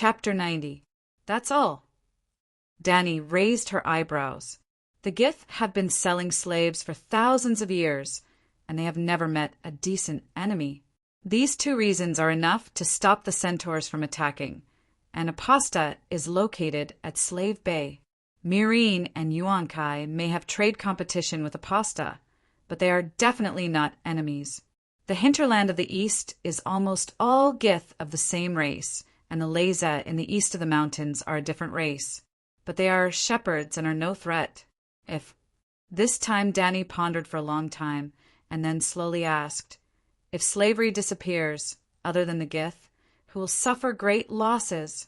Chapter 90. That's all. Danny raised her eyebrows. The Gith have been selling slaves for thousands of years, and they have never met a decent enemy. These two reasons are enough to stop the centaurs from attacking, and Apasta is located at Slave Bay. Mireen and Yuan-Kai may have trade competition with Apasta, but they are definitely not enemies. The hinterland of the east is almost all Gith of the same race, and the Leza in the east of the mountains are a different race. But they are shepherds and are no threat. This time Danny pondered for a long time, and then slowly asked, if slavery disappears, other than the Gith, who will suffer great losses?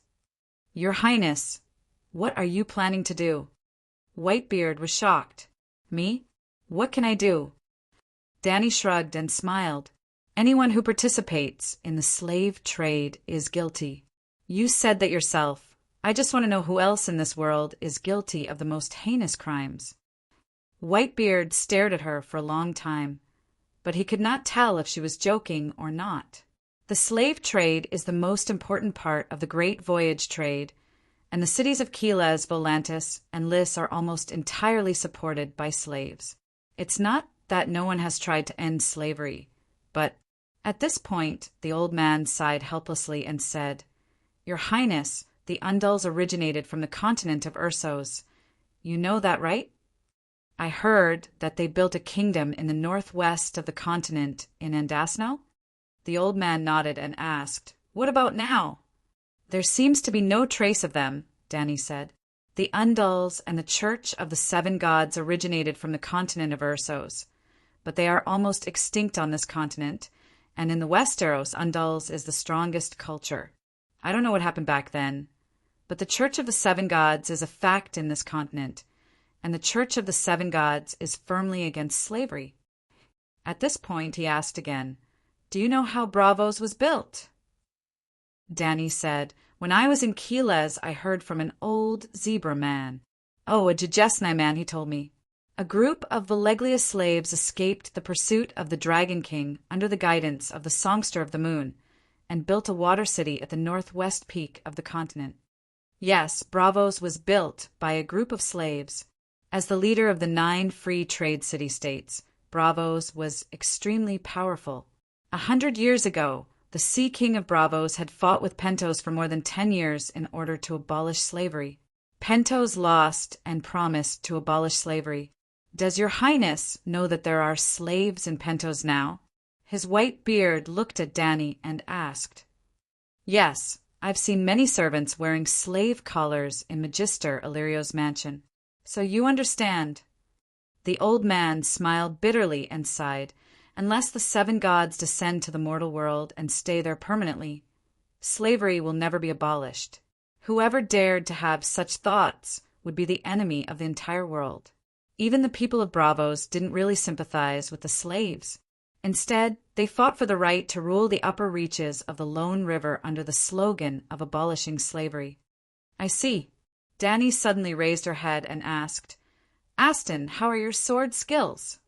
Your Highness, what are you planning to do? Whitebeard was shocked. Me? What can I do? Danny shrugged and smiled. Anyone who participates in the slave trade is guilty. You said that yourself. I just want to know who else in this world is guilty of the most heinous crimes. Whitebeard stared at her for a long time, but he could not tell if she was joking or not. The slave trade is the most important part of the Great Voyage trade, and the cities of Keles, Volantis, and Lys are almost entirely supported by slaves. It's not that no one has tried to end slavery, but at this point the old man sighed helplessly and said, Your Highness, the Undulls originated from the continent of Ursos. You know that, right? I heard that they built a kingdom in the northwest of the continent in Andasno? The old man nodded and asked, What about now? There seems to be no trace of them, Danny said. The Undulls and the Church of the Seven Gods originated from the continent of Ursos, but they are almost extinct on this continent, and in the Westeros, Undulls is the strongest culture. I don't know what happened back then, but the Church of the Seven Gods is a fact in this continent, and the Church of the Seven Gods is firmly against slavery. At this point, he asked again, Do you know how Braavos was built? Danny said, When I was in Keles, I heard from an old zebra man. Oh, a Jajesni man, he told me. A group of Valeglia slaves escaped the pursuit of the Dragon King under the guidance of the Songster of the Moon, and built a water city at the northwest peak of the continent. Yes, Braavos was built by a group of slaves. As the leader of the 9 free trade city-states, Braavos was extremely powerful. 100 years ago, the Sea King of Braavos had fought with Pentos for more than 10 years in order to abolish slavery. Pentos lost and promised to abolish slavery. Does your Highness know that there are slaves in Pentos now? His white beard looked at Danny and asked. Yes, I've seen many servants wearing slave collars in Magister Illyrio's mansion. So you understand. The old man smiled bitterly and sighed. Unless the 7 gods descend to the mortal world and stay there permanently, slavery will never be abolished. Whoever dared to have such thoughts would be the enemy of the entire world. Even the people of Braavos didn't really sympathize with the slaves. Instead, they fought for the right to rule the upper reaches of the Lone River under the slogan of abolishing slavery. I see. Danny suddenly raised her head and asked, Aston, how are your sword skills?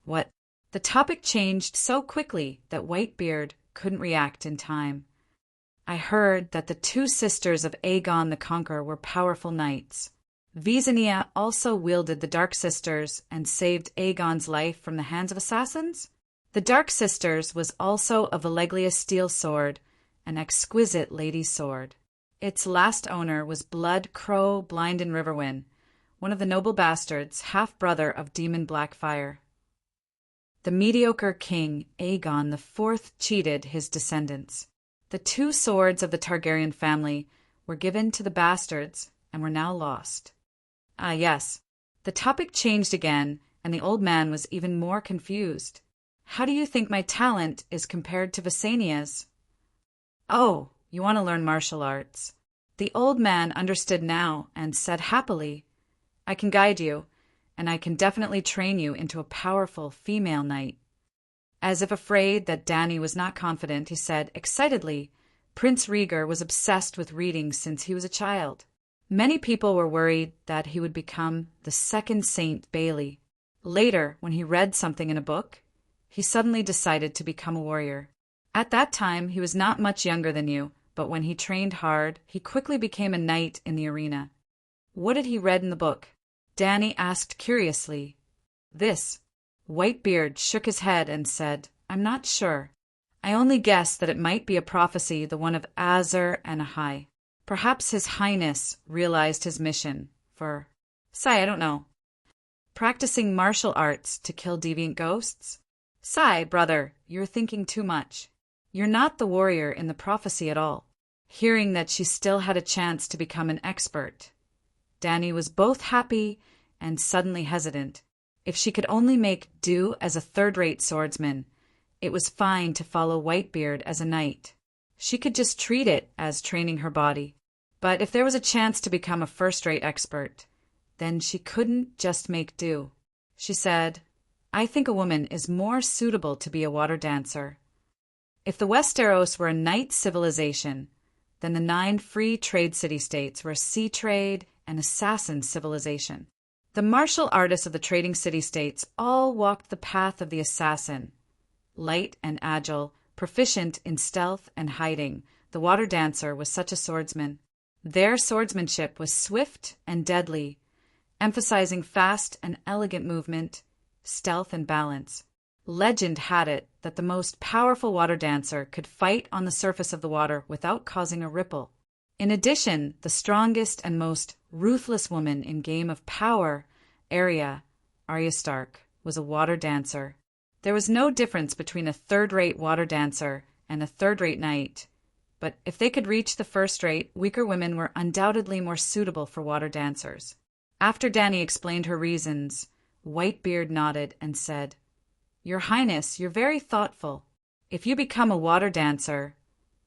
What? The topic changed so quickly that Whitebeard couldn't react in time. I heard that the 2 sisters of Aegon the Conqueror were powerful knights. Visania also wielded the Dark Sisters and saved Aegon's life from the hands of assassins. The Dark Sisters was also a Valeglia steel sword, an exquisite lady's sword. Its last owner was Blood Crow Blind in Riverwind, one of the noble bastards, half-brother of Demon Blackfire. The mediocre king, Aegon IV, cheated his descendants. The 2 swords of the Targaryen family were given to the bastards and were now lost. Ah, yes. The topic changed again, and the old man was even more confused. How do you think my talent is compared to Visania's? Oh, you want to learn martial arts. The old man understood now and said happily, I can guide you, and I can definitely train you into a powerful female knight. As if afraid that Danny was not confident, he said excitedly, Prince Rhaegar was obsessed with reading since he was a child. Many people were worried that he would become the second Saint Bailey. Later, when he read something in a book, he suddenly decided to become a warrior. At that time, he was not much younger than you, but when he trained hard, he quickly became a knight in the arena. What had he read in the book? Danny asked curiously. This. Whitebeard shook his head and said, I'm not sure. I only guessed that it might be a prophecy, the one of Azur and Ahai. Perhaps His Highness realized his mission for, I don't know. Practicing martial arts to kill deviant ghosts? Brother, you're thinking too much. You're not the warrior in the prophecy at all. Hearing that she still had a chance to become an expert, Danny was both happy and suddenly hesitant. If she could only make do as a third-rate swordsman, it was fine to follow Whitebeard as a knight. She could just treat it as training her body. But if there was a chance to become a first-rate expert, then she couldn't just make do. She said, I think a woman is more suitable to be a water dancer. If the Westeros were a knight civilization, then the 9 free trade city-states were a sea trade and assassin civilization. The martial artists of the trading city-states all walked the path of the assassin. Light and agile, proficient in stealth and hiding, the water dancer was such a swordsman. Their swordsmanship was swift and deadly, emphasizing fast and elegant movement, stealth and balance. Legend had it that the most powerful water dancer could fight on the surface of the water without causing a ripple. In addition, the strongest and most ruthless woman in Game of Power, Arya Stark, was a water dancer. There was no difference between a third-rate water dancer and a third-rate knight, but if they could reach the first-rate, weaker women were undoubtedly more suitable for water dancers. After Danny explained her reasons, Whitebeard nodded and said, Your Highness, you're very thoughtful. If you become a water dancer,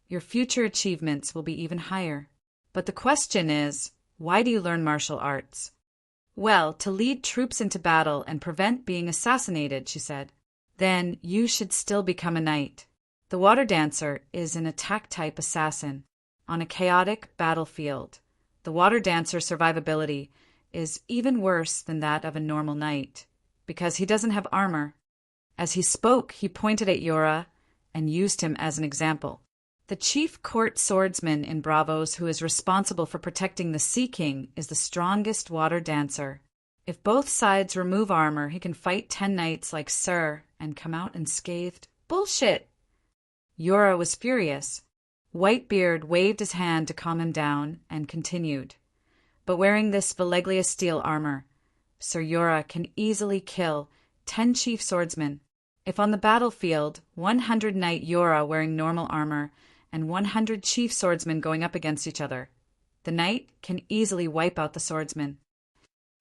your future achievements will be even higher. But the question is, why do you learn martial arts? Well, to lead troops into battle and prevent being assassinated, she said. Then you should still become a knight. The water dancer is an attack-type assassin. On a chaotic battlefield, the water dancer's survivability is even worse than that of a normal knight, because he doesn't have armor. As he spoke, he pointed at Yora and used him as an example. The chief court swordsman in Braavos who is responsible for protecting the Sea King is the strongest water dancer. If both sides remove armor, he can fight 10 knights like Sir and come out unscathed. Bullshit! Yora was furious. Whitebeard waved his hand to calm him down and continued. But wearing this Valeglia steel armor, Sir Yora can easily kill 10 chief swordsmen. If on the battlefield, 100 knight Yora wearing normal armor and 100 chief swordsmen going up against each other, the knight can easily wipe out the swordsman.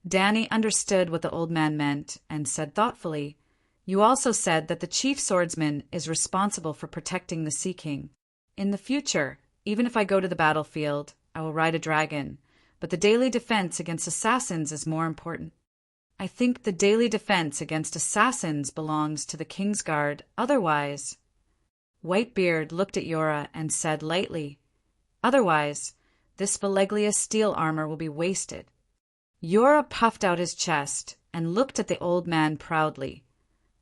Danny understood what the old man meant and said thoughtfully, You also said that the chief swordsman is responsible for protecting the Sea King. In the future, even if I go to the battlefield, I will ride a dragon, but the daily defense against assassins is more important. I think the daily defense against assassins belongs to the Kingsguard, otherwise... Whitebeard looked at Yora and said lightly, Otherwise, this Valeglia steel armor will be wasted. Yora puffed out his chest and looked at the old man proudly,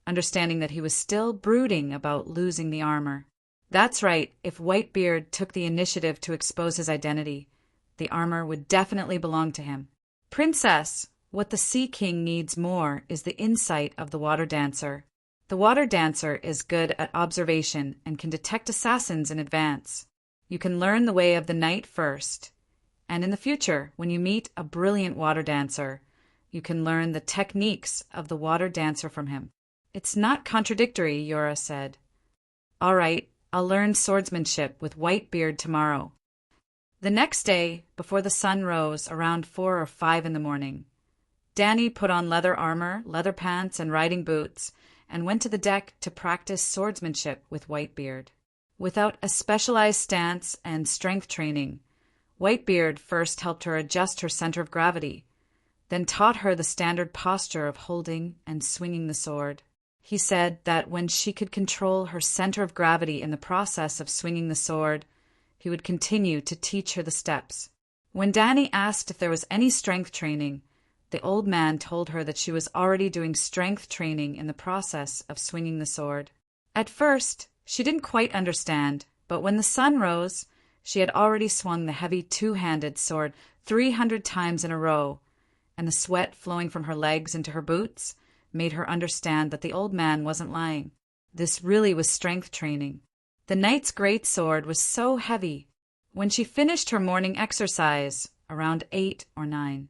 understanding that he was still brooding about losing the armor. That's right, if Whitebeard took the initiative to expose his identity, the armor would definitely belong to him. Princess, what the Sea King needs more is the insight of the water dancer. The water dancer is good at observation and can detect assassins in advance. You can learn the way of the knight first, and in the future, when you meet a brilliant water dancer, you can learn the techniques of the water dancer from him. It's not contradictory, Yora said. All right, I'll learn swordsmanship with Whitebeard tomorrow. The next day, before the sun rose around 4 or 5 in the morning, Danny put on leather armor, leather pants, and riding boots, and went to the deck to practice swordsmanship with Whitebeard. Without a specialized stance and strength training, Whitebeard first helped her adjust her center of gravity, then taught her the standard posture of holding and swinging the sword. He said that when she could control her center of gravity in the process of swinging the sword, he would continue to teach her the steps. When Danny asked if there was any strength training, the old man told her that she was already doing strength training in the process of swinging the sword. At first, she didn't quite understand, but when the sun rose, She had already swung the heavy two-handed sword 300 times in a row, and the sweat flowing from her legs into her boots made her understand that the old man wasn't lying. This really was strength training. The knight's great sword was so heavy. When she finished her morning exercise, around 8 or 9,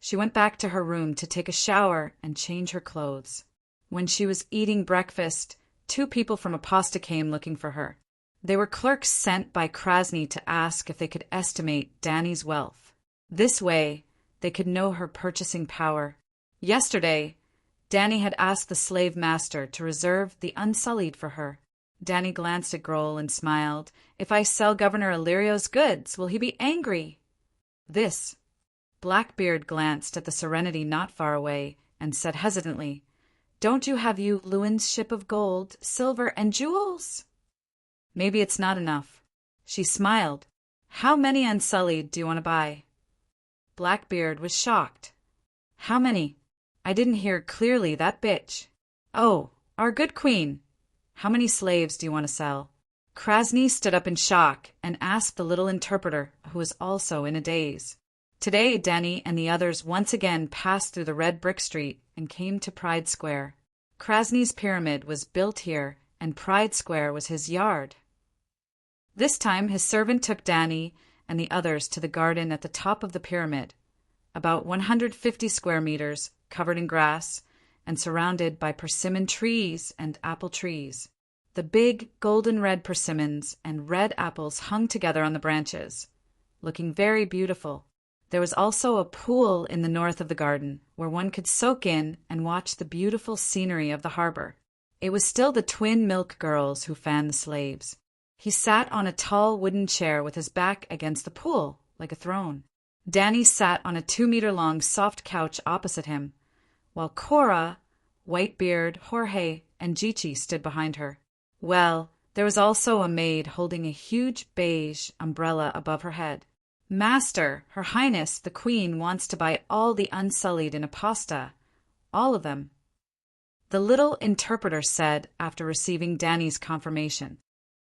she went back to her room to take a shower and change her clothes. When she was eating breakfast, 2 people from Aposta came looking for her. They were clerks sent by Krasny to ask if they could estimate Danny's wealth. This way, they could know her purchasing power. Yesterday, Danny had asked the slave master to reserve the Unsullied for her. Danny glanced at Grohl and smiled. "If I sell Governor Illyrio's goods, will he be angry?" This. Blackbeard glanced at the Serenity not far away and said hesitantly, "Don't you have Lewin's ship of gold, silver, and jewels?" "Maybe it's not enough." She smiled. "How many Unsullied do you want to buy?" Blackbeard was shocked. "How many? I didn't hear clearly, that bitch." "Oh, our good queen. How many slaves do you want to sell?" Krasny stood up in shock and asked the little interpreter, who was also in a daze. Today, Danny and the others once again passed through the red brick street and came to Pride Square. Krasny's pyramid was built here, and Pride Square was his yard. This time his servant took Danny and the others to the garden at the top of the pyramid, about 150 square meters, covered in grass, and surrounded by persimmon trees and apple trees. The big golden-red persimmons and red apples hung together on the branches, looking very beautiful. There was also a pool in the north of the garden, where one could soak in and watch the beautiful scenery of the harbor. It was still the twin milk girls who fanned the slaves. He sat on a tall wooden chair with his back against the pool, like a throne. Danny sat on a 2-meter-long soft couch opposite him, while Cora, Whitebeard, Jorge, and Gichi stood behind her. Well, there was also a maid holding a huge beige umbrella above her head. "Master, Her Highness, the Queen, wants to buy all the Unsullied in Aposta. All of them," the little interpreter said after receiving Danny's confirmation.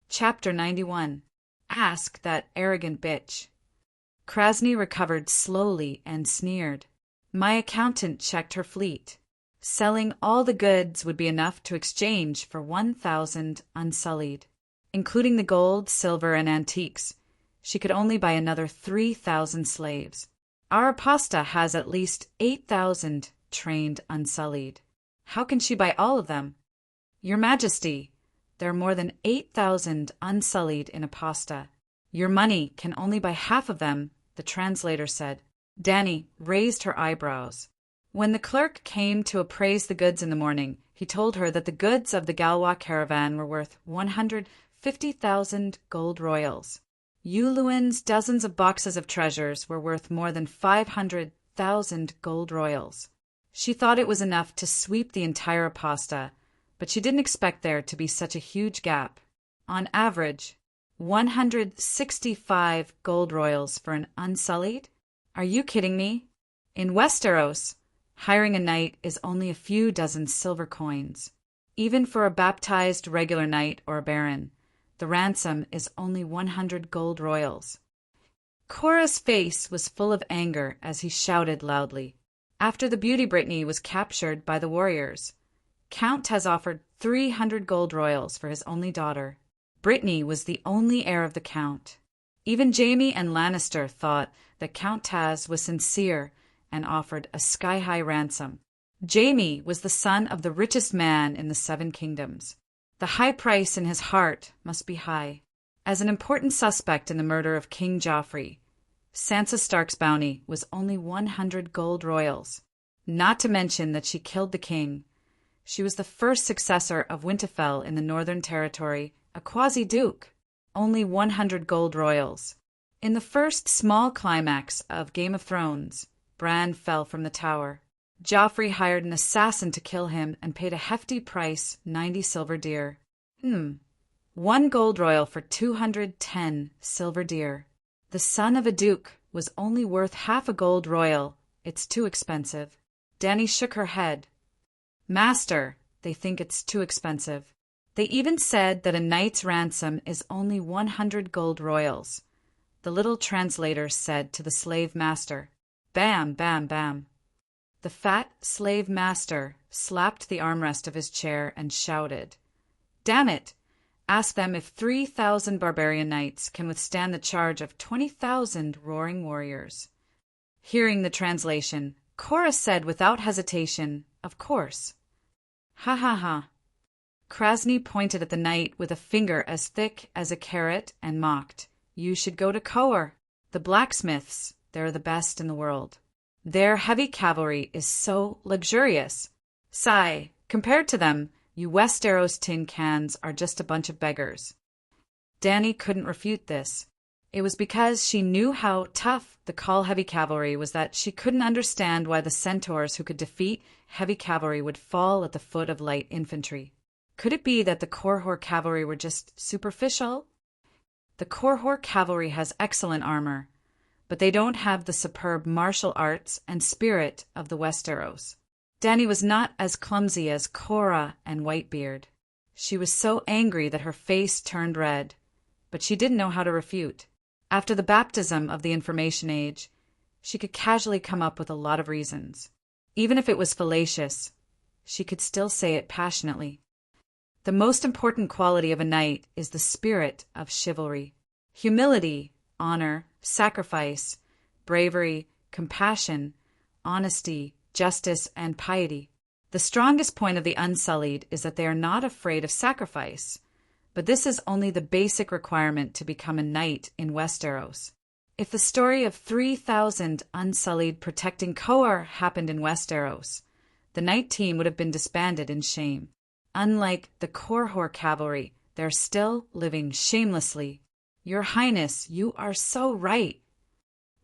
Chapter 91. Ask that arrogant bitch. Krasny recovered slowly and sneered. "My accountant checked her fleet. Selling all the goods would be enough to exchange for 1,000 Unsullied. Including the gold, silver, and antiques, she could only buy another 3,000 slaves. Our Aposta has at least 8,000 trained Unsullied. How can she buy all of them?" "Your Majesty, there are more than 8,000 Unsullied in Aposta. Your money can only buy half of them," the translator said. Danny raised her eyebrows. When the clerk came to appraise the goods in the morning, he told her that the goods of the Galois caravan were worth 150,000 gold royals. Lewin's dozens of boxes of treasures were worth more than 500,000 gold royals. She thought it was enough to sweep the entire Aposta, but she didn't expect there to be such a huge gap. On average, 165 gold royals for an Unsullied? Are you kidding me? In Westeros, hiring a knight is only a few dozen silver coins. Even for a baptized regular knight or a baron, the ransom is only 100 gold royals. Cora's face was full of anger as he shouted loudly. After the beauty Brittany was captured by the warriors, Count has offered 300 gold royals for his only daughter. Brittany was the only heir of the Count. Even Jaime and Lannister thought that Count Taz was sincere and offered a sky-high ransom. Jaime was the son of the richest man in the 7 kingdoms. The high price in his heart must be high. As an important suspect in the murder of King Joffrey, Sansa Stark's bounty was only 100 gold royals. Not to mention that she killed the king. She was the first successor of Winterfell in the Northern Territory, a quasi-duke. Only 100 gold royals. In the first small climax of Game of Thrones, Bran fell from the tower. Joffrey hired an assassin to kill him and paid a hefty price, 90 silver deer. 1 gold royal for 210 silver deer. The son of a duke was only worth half a gold royal. It's too expensive. Danny shook her head. Master, they think it's too expensive. They even said that a knight's ransom is only 100 gold royals. the little translator said to the slave master. Bam, bam, bam. The fat slave master slapped the armrest of his chair and shouted, Damn it! Ask them if 3,000 barbarian knights can withstand the charge of 20,000 roaring warriors. Hearing the translation, Cora said without hesitation, Of course. Ha ha ha. Krasny pointed at the knight with a finger as thick as a carrot and mocked, You should go to Kor. The blacksmiths, they're the best in the world. Their heavy cavalry is so luxurious. Sigh, compared to them, you Westeros tin cans are just a bunch of beggars. Dany couldn't refute this. It was because she knew how tough the Khal heavy cavalry was that she couldn't understand why the centaurs who could defeat heavy cavalry would fall at the foot of light infantry. Could it be that the Korhor cavalry were just superficial? The Korhor cavalry has excellent armor, but they don't have the superb martial arts and spirit of the Westeros. Dany was not as clumsy as Cora and Whitebeard. She was so angry that her face turned red, but she didn't know how to refute. After the baptism of the information age, she could casually come up with a lot of reasons. Even if it was fallacious, she could still say it passionately. The most important quality of a knight is the spirit of chivalry. Humility, honor, sacrifice, bravery, compassion, honesty, justice, and piety. The strongest point of the Unsullied is that they are not afraid of sacrifice, but this is only the basic requirement to become a knight in Westeros. If the story of 3,000 Unsullied protecting Kor happened in Westeros, the knight team would have been disbanded in shame. Unlike the Korhor cavalry, they're still living shamelessly. Your Highness, you are so right.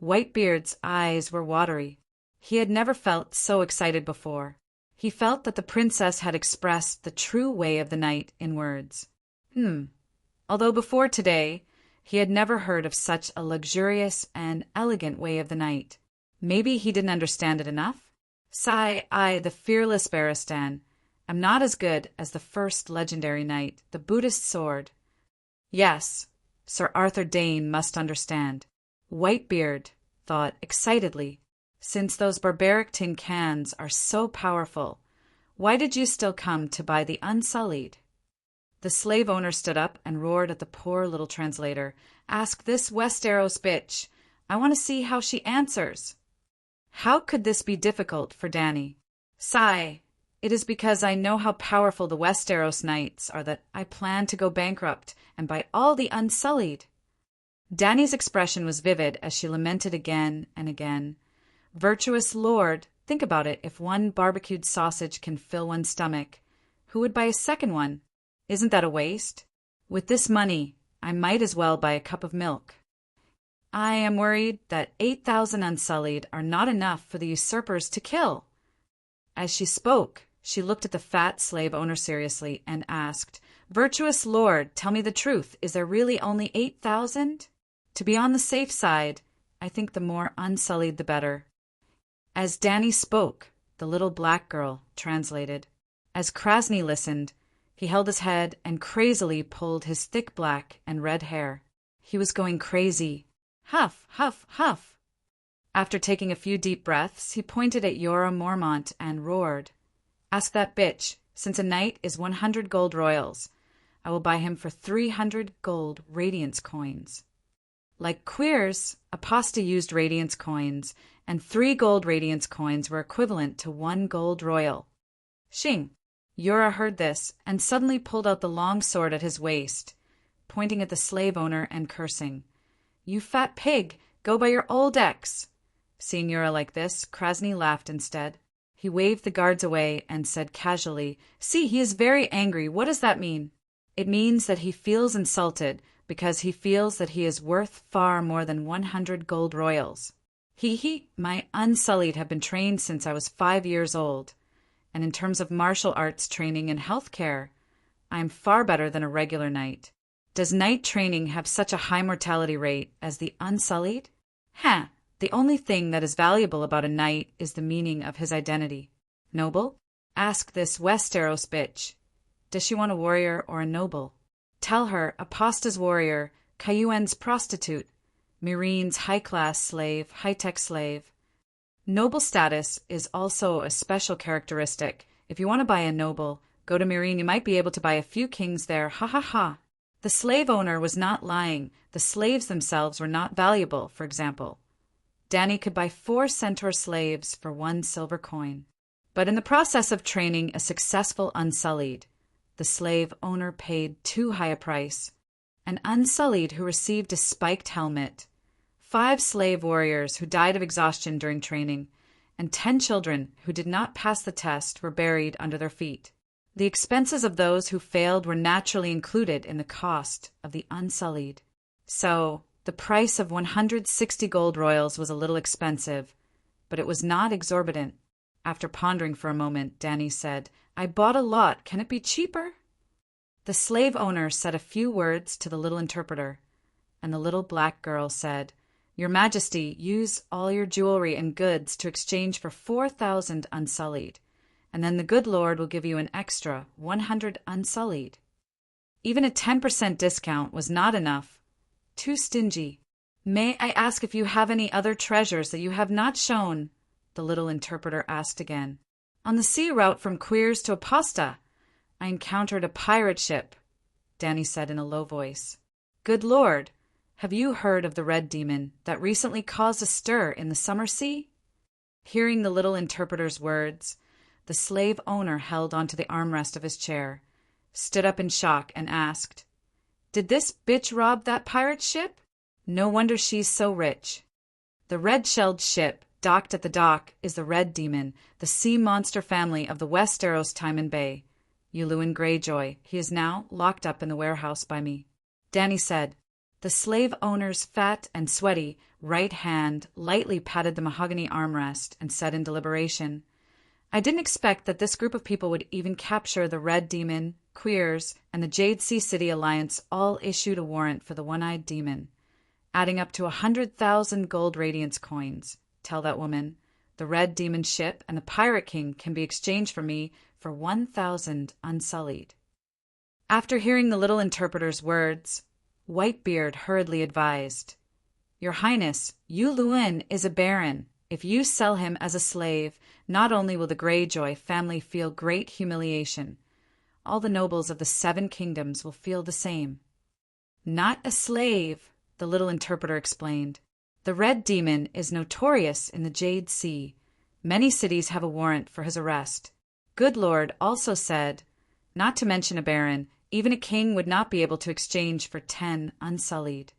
Whitebeard's eyes were watery. He had never felt so excited before. He felt that the princess had expressed the true way of the knight in words. Although before today, he had never heard of such a luxurious and elegant way of the knight. Maybe he didn't understand it enough? I, the fearless Barristan, am not as good as the first legendary knight, the Buddhist sword. Yes, Sir Arthur Dane must understand. Whitebeard thought excitedly, Since those barbaric tin cans are so powerful, why did you still come to buy the Unsullied? The slave owner stood up and roared at the poor little translator. Ask this Westeros bitch. I want to see how she answers. How could this be difficult for Dany? Sigh. It is because I know how powerful the Westeros knights are that I plan to go bankrupt and buy all the Unsullied. Dany's expression was vivid as she lamented again and again. Virtuous lord, think about it. If one barbecued sausage can fill one's stomach, who would buy a second one? Isn't that a waste? With this money, I might as well buy a cup of milk. I am worried that 8,000 Unsullied are not enough for the usurpers to kill. As she spoke, she looked at the fat slave owner seriously and asked, Virtuous lord, tell me the truth. Is there really only 8,000? To be on the safe side, I think the more Unsullied the better. As Dany spoke, the little black girl translated. As Krasny listened, he held his head and crazily pulled his thick black and red hair. He was going crazy. Huff, huff, huff. After taking a few deep breaths, he pointed at Jorah Mormont and roared. Ask that bitch, since a knight is 100 gold royals, I will buy him for 300 gold radiance coins. Like queers, Aposta used radiance coins, and 3 gold radiance coins were equivalent to 1 gold royal. Shing! Jorah heard this and suddenly pulled out the long sword at his waist, pointing at the slave owner and cursing. You fat pig, go by your old ex. Seeing Jorah like this, Krasny laughed instead. He waved the guards away and said casually, See, he is very angry. What does that mean? It means that he feels insulted because he feels that he is worth far more than 100 gold royals. My Unsullied have been trained since I was 5 years old, and in terms of martial arts training and health care, I am far better than a regular knight. Does knight training have such a high mortality rate as the Unsullied? The only thing that is valuable about a knight is the meaning of his identity. Noble? Ask this Westeros bitch. Does she want a warrior or a noble? Tell her Aposta's warrior, Cayuen's prostitute. Means high-class slave, high-tech slave. Noble status is also a special characteristic. If you want to buy a noble, go to Meereen. You might be able to buy a few kings there. Ha ha ha. The slave owner was not lying. The slaves themselves were not valuable, for example. Danny could buy 4 centaur slaves for 1 silver coin. But in the process of training a successful Unsullied, the slave owner paid too high a price. An Unsullied who received a spiked helmet, 5 slave warriors who died of exhaustion during training, and 10 children who did not pass the test were buried under their feet. The expenses of those who failed were naturally included in the cost of the Unsullied. So, the price of 160 gold royals was a little expensive, but it was not exorbitant. After pondering for a moment, Danny said, "I bought a lot. Can it be cheaper?" The slave owner said a few words to the little interpreter, and the little black girl said, "Your Majesty, use all your jewelry and goods to exchange for 4,000 Unsullied, and then the good Lord will give you an extra 100 Unsullied." Even a 10% discount was not enough. Too stingy. "May I ask if you have any other treasures that you have not shown?" the little interpreter asked again. "On the sea route from Queers to Aposta, I encountered a pirate ship," Danny said in a low voice. "Good Lord, have you heard of the Red Demon that recently caused a stir in the summer sea?" Hearing the little interpreter's words, the slave owner held onto the armrest of his chair, stood up in shock, and asked, "Did this bitch rob that pirate ship? No wonder she's so rich." The red-shelled ship docked at the dock is the Red Demon, the sea monster family of the Westeros Timon Bay. Yuluen Greyjoy. He is now locked up in the warehouse by me. Danny said. The slave owner's fat and sweaty right hand lightly patted the mahogany armrest and said in deliberation, "I didn't expect that this group of people would even capture the Red Demon, Queers, and the Jade Sea City Alliance all issued a warrant for the One-Eyed Demon, adding up to 100,000 gold radiance coins. Tell that woman, the Red Demon ship and the Pirate King can be exchanged for me for 1,000 Unsullied." After hearing the little interpreter's words, Whitebeard hurriedly advised, "Your Highness, Yuluen is a baron. If you sell him as a slave, not only will the Greyjoy family feel great humiliation, all the nobles of the 7 kingdoms will feel the same." "Not a slave," the little interpreter explained. "The Red Demon is notorious in the Jade Sea. Many cities have a warrant for his arrest. Good Lord also said, not to mention a baron, even a king would not be able to exchange for 10 Unsullied.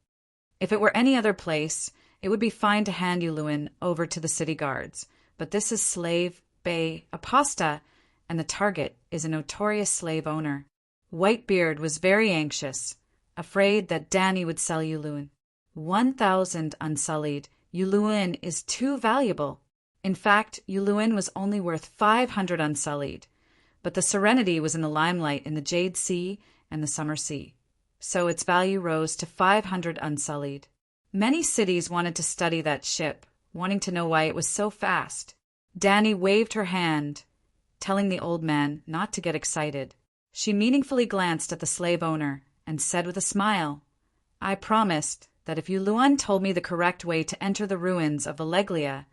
If it were any other place, it would be fine to hand Yuluen over to the city guards, but this is Slave Bay Aposta, and the target is a notorious slave owner." Whitebeard was very anxious, afraid that Danny would sell Yuluen. 1,000 Unsullied. Yuluen is too valuable. In fact, Yuluen was only worth 500 Unsullied, but the Serenity was in the limelight in the Jade Sea and the Summer Sea, so its value rose to 500 Unsullied. Many cities wanted to study that ship, wanting to know why it was so fast. Danny waved her hand, telling the old man not to get excited. She meaningfully glanced at the slave owner and said with a smile, "I promised that if Yuluen told me the correct way to enter the ruins of Valeglia,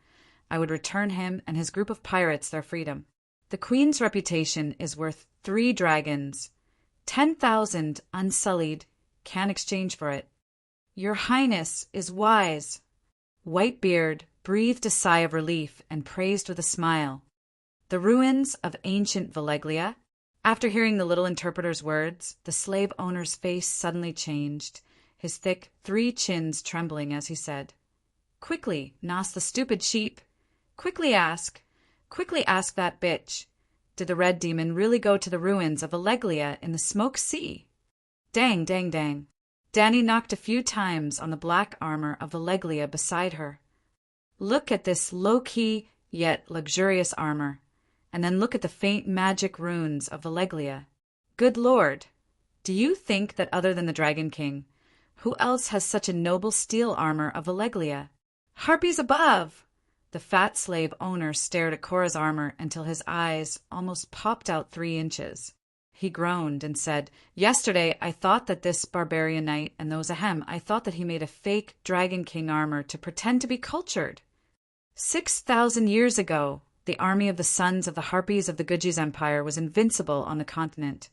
I would return him and his group of pirates their freedom. The Queen's reputation is worth 3 dragons. 10,000 Unsullied can exchange for it." "Your Highness is wise." Whitebeard breathed a sigh of relief and praised with a smile. The ruins of ancient Valeglia. After hearing the little interpreter's words, the slave owner's face suddenly changed, his thick 3 chins trembling as he said, "Quickly, Nos the stupid sheep. Quickly ask that bitch. Did the Red Demon really go to the ruins of Valeglia in the Smoke Sea?" Dang, dang, dang. Danny knocked a few times on the black armor of Valeglia beside her. "Look at this low-key yet luxurious armor, and then look at the faint magic runes of Valeglia. Good Lord, do you think that other than the Dragon King, who else has such a noble steel armor of Valeglia? Harpies above!" The fat slave owner stared at Cora's armor until his eyes almost popped out 3 inches. He groaned and said, "Yesterday I thought that this barbarian knight and those ahem, I thought that he made a fake Dragon King armor to pretend to be cultured. 6,000 years ago, the army of the sons of the Harpies of the Guji's Empire was invincible on the continent,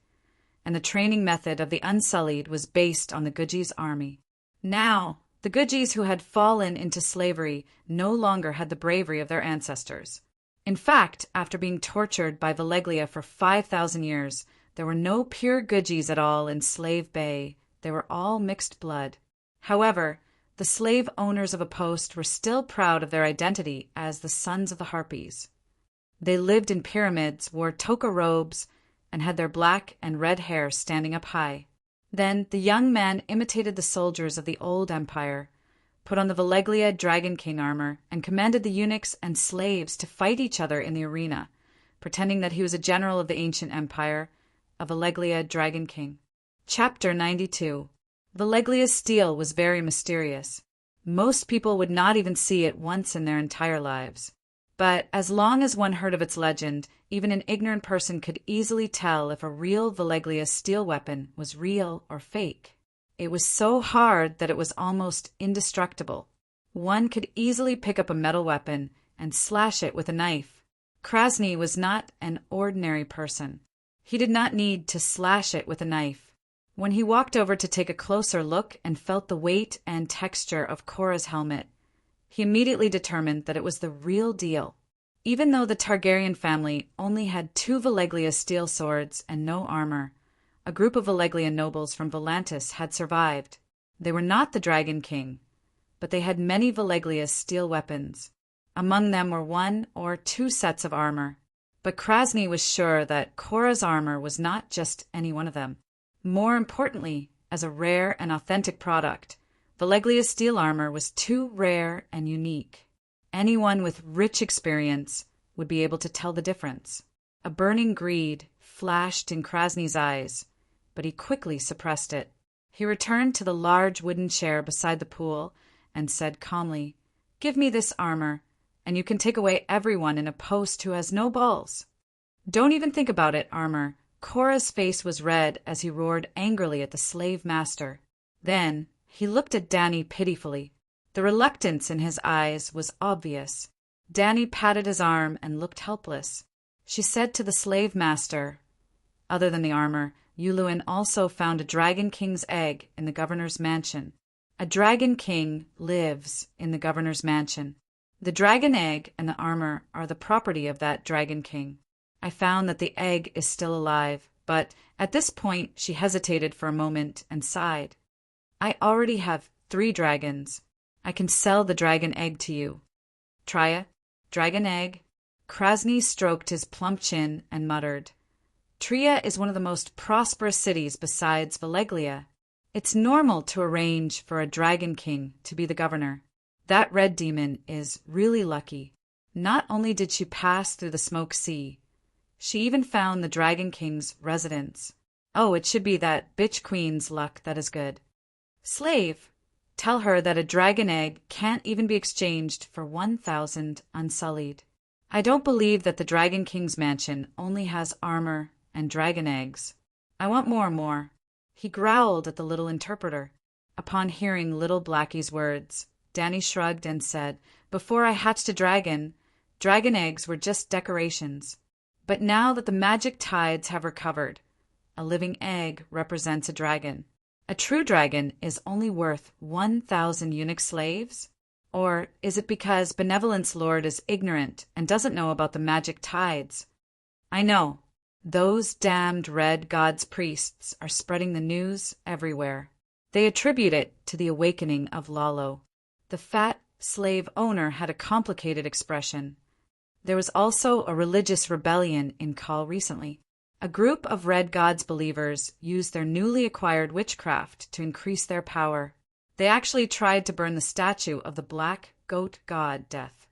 and the training method of the Unsullied was based on the Guji's army. Now, the Gujis who had fallen into slavery no longer had the bravery of their ancestors. In fact, after being tortured by Valeglia for 5,000 years, there were no pure Gujis at all in Slave Bay. They were all mixed blood. However, the slave owners of a post were still proud of their identity as the sons of the Harpies. They lived in pyramids, wore toka robes, and had their black and red hair standing up high. Then the young man imitated the soldiers of the old empire, put on the Valeglia Dragon King armor, and commanded the eunuchs and slaves to fight each other in the arena, pretending that he was a general of the ancient empire, a Valeglia Dragon King. Chapter 92. Valeglia's steel was very mysterious. Most people would not even see it once in their entire lives. But as long as one heard of its legend, even an ignorant person could easily tell if a real Valeglia steel weapon was real or fake. It was so hard that it was almost indestructible. One could easily pick up a metal weapon and slash it with a knife. Krasny was not an ordinary person. He did not need to slash it with a knife. When he walked over to take a closer look and felt the weight and texture of Korra's helmet, he immediately determined that it was the real deal. Even though the Targaryen family only had 2 Valeglia steel swords and no armor, a group of Valeglia nobles from Volantis had survived. They were not the Dragon King, but they had many Valeglia steel weapons. Among them were 1 or 2 sets of armor. But Krasny was sure that Korra's armor was not just any one of them. More importantly, as a rare and authentic product, Valeglia's steel armor was too rare and unique. Anyone with rich experience would be able to tell the difference. A burning greed flashed in Krasny's eyes, but he quickly suppressed it. He returned to the large wooden chair beside the pool and said calmly, "Give me this armor, and you can take away everyone in a post who has no balls." "Don't even think about it, armor." Korra's face was red as he roared angrily at the slave master. Then he looked at Dany pitifully. The reluctance in his eyes was obvious. Dany patted his arm and looked helpless. She said to the slave master, "Other than the armor, Yuluen also found a Dragon King's egg in the governor's mansion. A Dragon King lives in the governor's mansion. The dragon egg and the armor are the property of that Dragon King. I found that the egg is still alive, but at this point she hesitated for a moment and sighed. I already have 3 dragons. I can sell the dragon egg to you. Tria, dragon egg." Krasny stroked his plump chin and muttered, "Tria is one of the most prosperous cities besides Valeglia. It's normal to arrange for a Dragon King to be the governor. That red demon is really lucky. Not only did she pass through the Smoke Sea, she even found the Dragon King's residence. Oh, it should be that bitch queen's luck that is good. Slave, tell her that a dragon egg can't even be exchanged for 1,000 Unsullied. I don't believe that the Dragon King's mansion only has armor and dragon eggs. I want more." He growled at the little interpreter. Upon hearing little Blackie's words, Dany shrugged and said, "Before I hatched a dragon, dragon eggs were just decorations. But now that the magic tides have recovered, a living egg represents a dragon. A true dragon is only worth 1,000 eunuch slaves? Or is it because Benevolence Lord is ignorant and doesn't know about the magic tides? I know. Those damned Red God's priests are spreading the news everywhere. They attribute it to the awakening of Lalo." The fat slave owner had a complicated expression. There was also a religious rebellion in Khal recently. A group of Red God's believers used their newly acquired witchcraft to increase their power. They actually tried to burn the statue of the black goat god Death.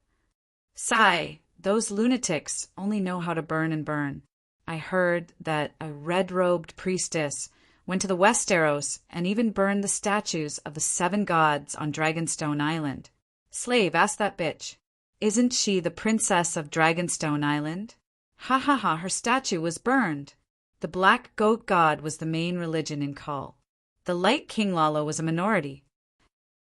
Sigh, those lunatics only know how to burn and burn. I heard that a red-robed priestess went to the Westeros and even burned the statues of the 7 gods on Dragonstone Island. Slave, ask that bitch. Isn't she the princess of Dragonstone Island? Ha ha ha, her statue was burned. The black goat god was the main religion in Kal. The light King Lalo was a minority.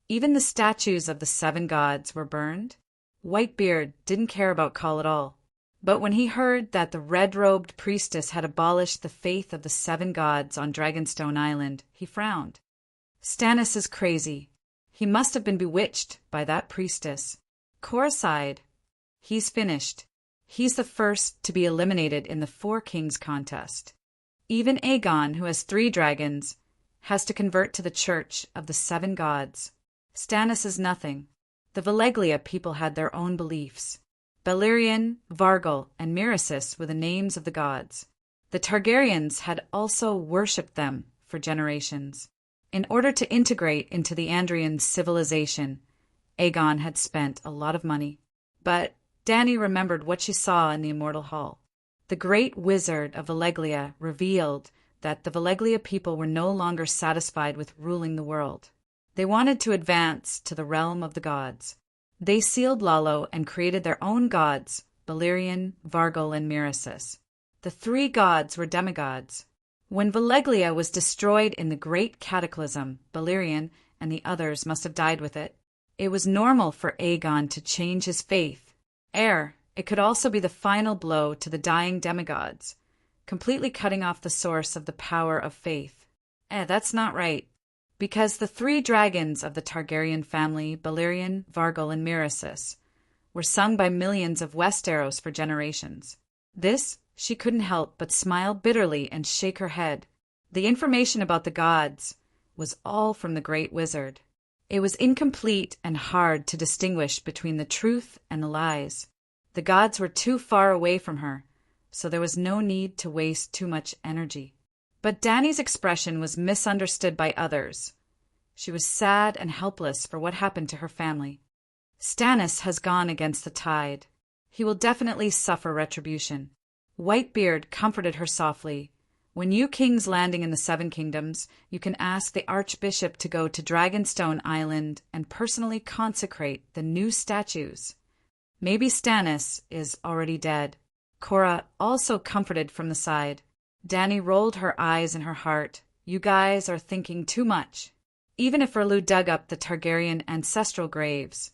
Even the statues of the 7 gods were burned. Whitebeard didn't care about Kal at all. But when he heard that the red-robed priestess had abolished the faith of the 7 gods on Dragonstone Island, he frowned. Stannis is crazy. He must have been bewitched by that priestess. Cora sighed. He's finished. He's the first to be eliminated in the 4 Kings contest. Even Aegon, who has 3 dragons, has to convert to the Church of the 7 gods. Stannis is nothing. The Valeglia people had their own beliefs. Balerion, Vargal, and Miracis were the names of the gods. The Targaryens had also worshipped them for generations. In order to integrate into the Andrian civilization, Aegon had spent a lot of money. But Dany remembered what she saw in the Immortal Hall. The great wizard of Valeglia revealed that the Valeglia people were no longer satisfied with ruling the world. They wanted to advance to the realm of the gods. They sealed Lalo and created their own gods, Balerion, Vargal, and Miracis. The 3 gods were demigods. When Valeglia was destroyed in the Great Cataclysm, Balerion and the others must have died with it. It was normal for Aegon to change his faith. It could also be the final blow to the dying demigods, completely cutting off the source of the power of faith. That's not right. Because the 3 dragons of the Targaryen family, Balerion, Vargal, and Miracis, were sung by millions of Westeros for generations. This, she couldn't help but smile bitterly and shake her head. The information about the gods was all from the Great Wizard. It was incomplete and hard to distinguish between the truth and the lies. The gods were too far away from her, so there was no need to waste too much energy. But Dany's expression was misunderstood by others. She was sad and helpless for what happened to her family. Stannis has gone against the tide. He will definitely suffer retribution. Whitebeard comforted her softly. When you kings landing in the 7 kingdoms, you can ask the Archbishop to go to Dragonstone Island and personally consecrate the new statues. Maybe Stannis is already dead. Cora also comforted from the side. Dany rolled her eyes in her heart. You guys are thinking too much. Even if Erlu dug up the Targaryen ancestral graves,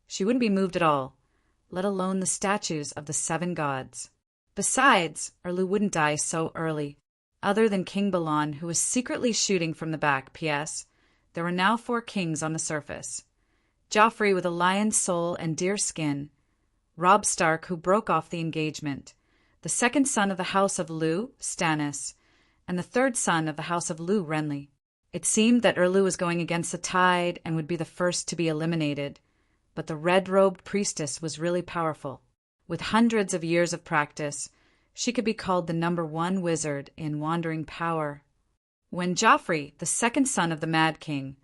she wouldn't be moved at all, let alone the statues of the 7 gods. Besides, Erlu wouldn't die so early. Other than King Balon, who was secretly shooting from the back. P.S. There were now 4 kings on the surface. Joffrey with a lion's soul and deer skin. Robb Stark, who broke off the engagement. The 2nd son of the House of Lou, Stannis. And the 3rd son of the House of Lou, Renly. It seemed that Erlu was going against the tide and would be the first to be eliminated. But the red-robed priestess was really powerful. With hundreds of years of practice, she could be called the #1 wizard in wandering power. When Joffrey, the 2nd son of the Mad King,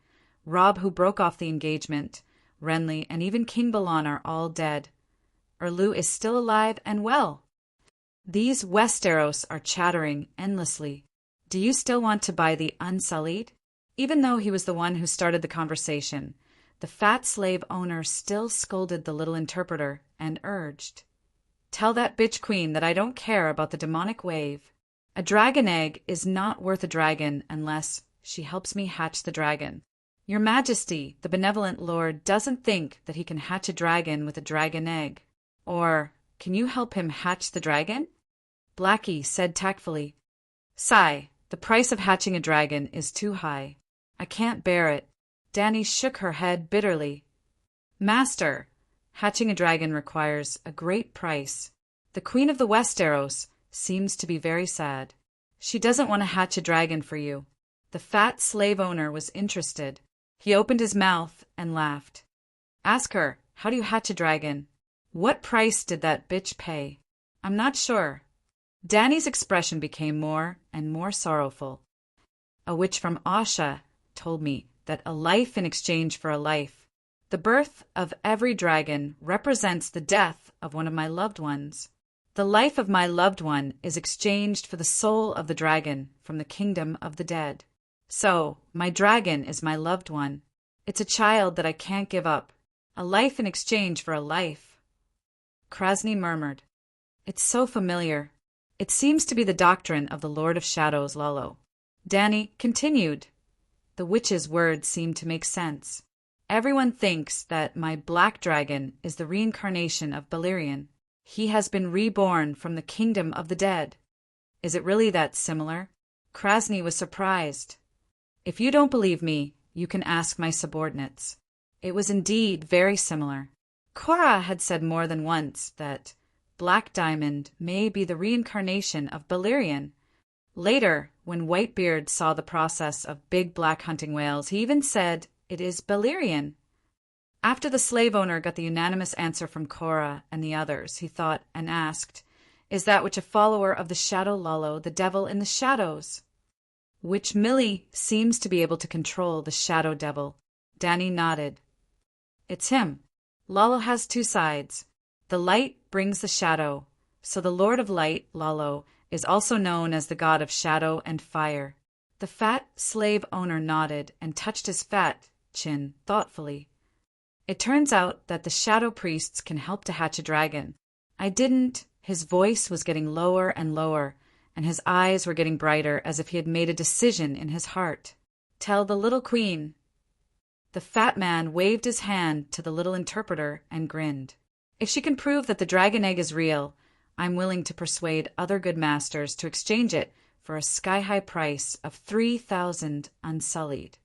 Robb, who broke off the engagement, Renly, and even King Balon are all dead, Erlu is still alive and well. These Westeros are chattering endlessly. Do you still want to buy the Unsullied? Even though he was the one who started the conversation, the fat slave owner still scolded the little interpreter and urged, "Tell that bitch queen that I don't care about the demonic wave. A dragon egg is not worth a dragon unless she helps me hatch the dragon. Your Majesty, the benevolent lord, doesn't think that he can hatch a dragon with a dragon egg. Or, can you help him hatch the dragon?" Blackie said tactfully, "Sigh, the price of hatching a dragon is too high. I can't bear it." Dany shook her head bitterly. "Master, hatching a dragon requires a great price. The Queen of the Westeros seems to be very sad. She doesn't want to hatch a dragon for you." The fat slave owner was interested. He opened his mouth and laughed. "Ask her, how do you hatch a dragon? What price did that bitch pay?" "I'm not sure." Dany's expression became more and more sorrowful. "A witch from Asha told me that a life in exchange for a life. The birth of every dragon represents the death of one of my loved ones. The life of my loved one is exchanged for the soul of the dragon from the kingdom of the dead. So, my dragon is my loved one. It's a child that I can't give up. A life in exchange for a life." Krasny murmured, "It's so familiar. It seems to be the doctrine of the Lord of Shadows, Lalo. Danny continued. The witch's words seemed to make sense. Everyone thinks that my black dragon is the reincarnation of Balerion. He has been reborn from the kingdom of the dead. Is it really that similar? Krasny was surprised. If you don't believe me, you can ask my subordinates. It was indeed very similar. Cora had said more than once that Black Diamond may be the reincarnation of Balerion. Later, when Whitebeard saw the process of big black hunting whales, he even said, "It is Balerion." After the slave owner got the unanimous answer from Cora and the others, he thought and asked, "Is that which a follower of the Shadow Lalo, the devil in the shadows?" Which Millie seems to be able to control the shadow devil. Danny nodded. It's him. Lalo has two sides. The light brings the shadow, so the Lord of Light, Lalo, is also known as the god of shadow and fire. The fat slave owner nodded and touched his fat chin thoughtfully. It turns out that the shadow priests can help to hatch a dragon. I didn't. His voice was getting lower and lower, and his eyes were getting brighter as if he had made a decision in his heart. Tell the little queen. The fat man waved his hand to the little interpreter and grinned. If she can prove that the dragon egg is real, I'm willing to persuade other good masters to exchange it for a sky-high price of 3,000 unsullied.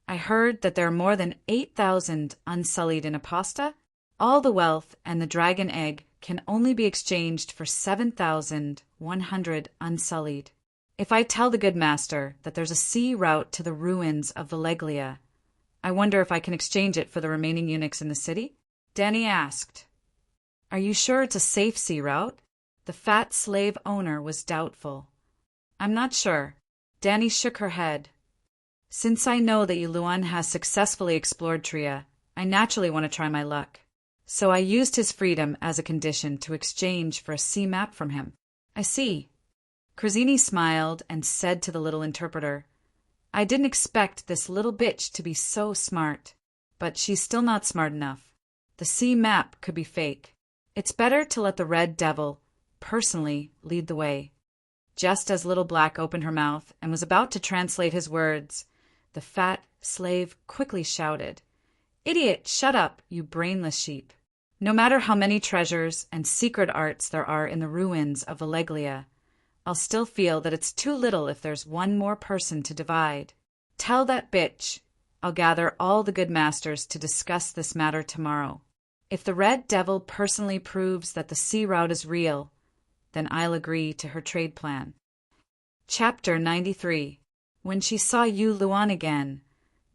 I heard that there are more than 8,000 unsullied in Aposta. All the wealth and the dragon egg can only be exchanged for 7,100 unsullied. If I tell the good master that there's a sea route to the ruins of Valeglia, I wonder if I can exchange it for the remaining eunuchs in the city? Danny asked. Are you sure it's a safe sea route? The fat slave owner was doubtful. I'm not sure. Danny shook her head. Since I know that Yuluan has successfully explored Tria, I naturally want to try my luck. So I used his freedom as a condition to exchange for a sea map from him. I see. Krazini smiled and said to the little interpreter, I didn't expect this little bitch to be so smart, but she's still not smart enough. The sea map could be fake. It's better to let the Red Devil, personally, lead the way. Just as Little Black opened her mouth and was about to translate his words, the fat slave quickly shouted, Idiot, shut up, you brainless sheep. No matter how many treasures and secret arts there are in the ruins of Valeglia, I'll still feel that it's too little if there's one more person to divide. Tell that bitch I'll gather all the good masters to discuss this matter tomorrow. If the Red Devil personally proves that the sea route is real, then I'll agree to her trade plan. Chapter 93. When she saw Yu Luan again,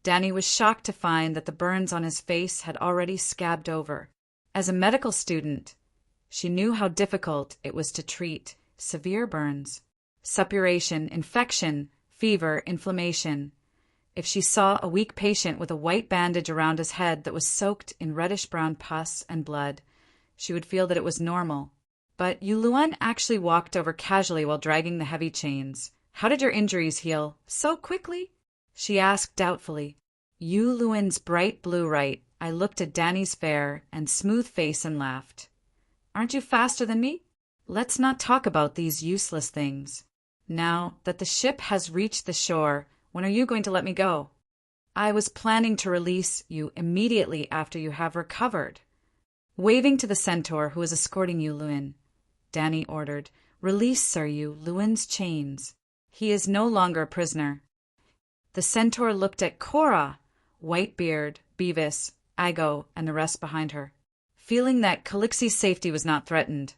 Danny was shocked to find that the burns on his face had already scabbed over. As a medical student, she knew how difficult it was to treat severe burns. Suppuration, infection, fever, inflammation. If she saw a weak patient with a white bandage around his head that was soaked in reddish-brown pus and blood, she would feel that it was normal. But Yuluan actually walked over casually while dragging the heavy chains. How did your injuries heal so quickly? She asked doubtfully. Yuluan's bright blue right. I looked at Danny's fair and smooth face and laughed. Aren't you faster than me? Let's not talk about these useless things. Now that the ship has reached the shore, when are you going to let me go? I was planning to release you immediately after you have recovered. Waving to the centaur who was escorting Yu Luan, Danny ordered, Release Sir Yu Luan's chains. He is no longer a prisoner. The centaur looked at Cora, Whitebeard, Beavis, Ago, and the rest behind her. Feeling that Calixi's safety was not threatened,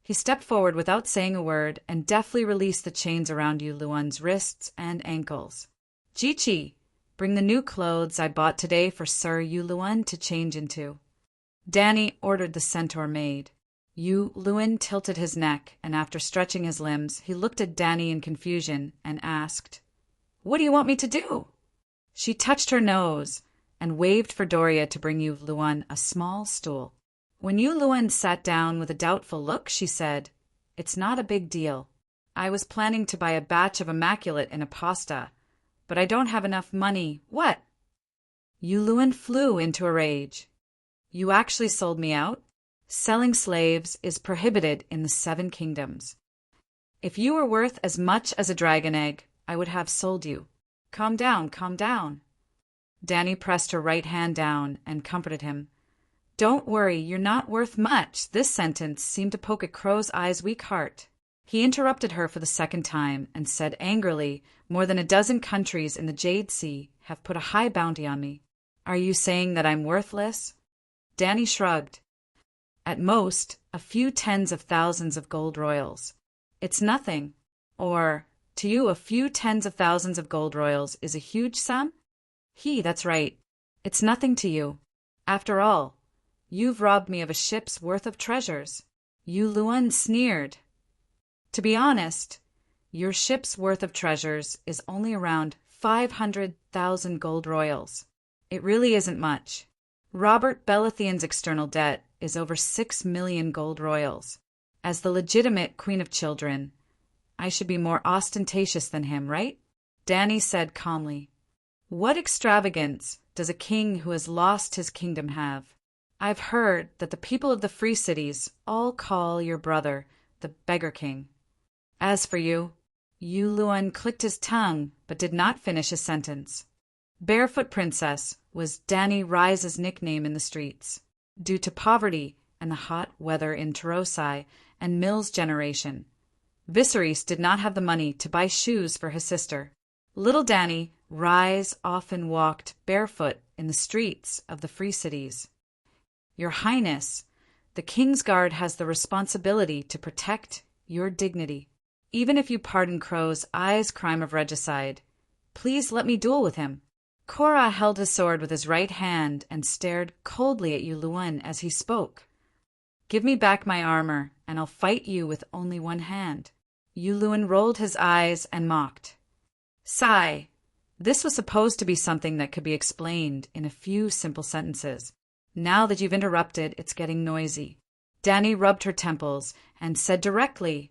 he stepped forward without saying a word and deftly released the chains around Yu Luan's wrists and ankles. Jichi, bring the new clothes I bought today for Sir Yu Luan to change into. Danny ordered the centaur maid. Yu Luan tilted his neck, and after stretching his limbs, he looked at Danny in confusion and asked, What do you want me to do? She touched her nose and waved for Doria to bring Yu Luan a small stool. When Yu Luan sat down with a doubtful look, she said, It's not a big deal. I was planning to buy a batch of immaculate in Aposta, but I don't have enough money. What? Yu Luan flew into a rage. You actually sold me out? Selling slaves is prohibited in the 7 kingdoms. If you were worth as much as a dragon egg, I would have sold you. Calm down, calm down. Danny pressed her right hand down and comforted him. Don't worry, you're not worth much. This sentence seemed to poke at Crow's Eye's weak heart. He interrupted her for the second time and said angrily, more than a dozen countries in the Jade Sea have put a high bounty on me. Are you saying that I'm worthless? Danny shrugged. At most, a few tens of thousands of gold royals. It's nothing. Or, to you, a few tens of thousands of gold royals is a huge sum? That's right. It's nothing to you. After all, you've robbed me of a ship's worth of treasures. Yu Luan sneered. To be honest, your ship's worth of treasures is only around 500,000 gold royals. It really isn't much. Robert Bellothian's external debt is over 6 million gold royals. As the legitimate Queen of Children, I should be more ostentatious than him, right? Danny said calmly. What extravagance does a king who has lost his kingdom have? I've heard that the people of the free cities all call your brother the Beggar King. As for you, Yu Luan clicked his tongue but did not finish his sentence. Barefoot Princess was Danny Rise's nickname in the streets, due to poverty and the hot weather in Tarosai and Mill's generation. Viserys did not have the money to buy shoes for his sister. Little Danny Rise often walked barefoot in the streets of the free cities. Your Highness, the King's Guard has the responsibility to protect your dignity. Even if you pardon Crow's Eye's crime of regicide, please let me duel with him. Korra held his sword with his right hand and stared coldly at Yu Luan as he spoke. Give me back my armor, and I'll fight you with only one hand. Yu Luan rolled his eyes and mocked. Sigh. This was supposed to be something that could be explained in a few simple sentences. Now that you've interrupted, it's getting noisy. Danny rubbed her temples and said directly,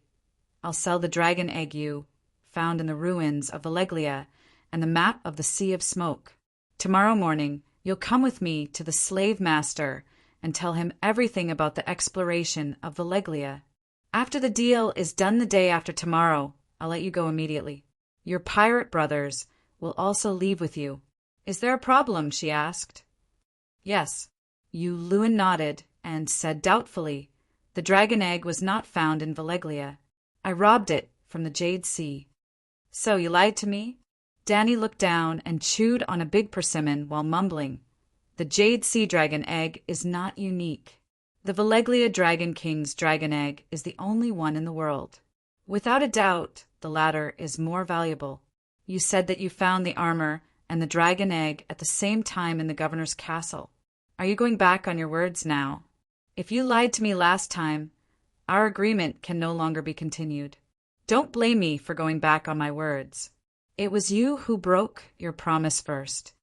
I'll sell the dragon egg you found in the ruins of Valeglia and the map of the Sea of Smoke. Tomorrow morning, you'll come with me to the slave master and tell him everything about the exploration of Valeglia. After the deal is done the day after tomorrow, I'll let you go immediately. Your pirate brothers will also leave with you. Is there a problem? She asked. Yes. Yu Luan nodded and said doubtfully, the dragon egg was not found in Valeglia. I robbed it from the Jade Sea. So you lied to me? Danny looked down and chewed on a big persimmon while mumbling. The Jade Sea dragon egg is not unique. The Valeglia Dragon King's dragon egg is the only one in the world. Without a doubt, the latter is more valuable. You said that you found the armor and the dragon egg at the same time in the governor's castle. Are you going back on your words now? If you lied to me last time, our agreement can no longer be continued. Don't blame me for going back on my words. It was you who broke your promise first.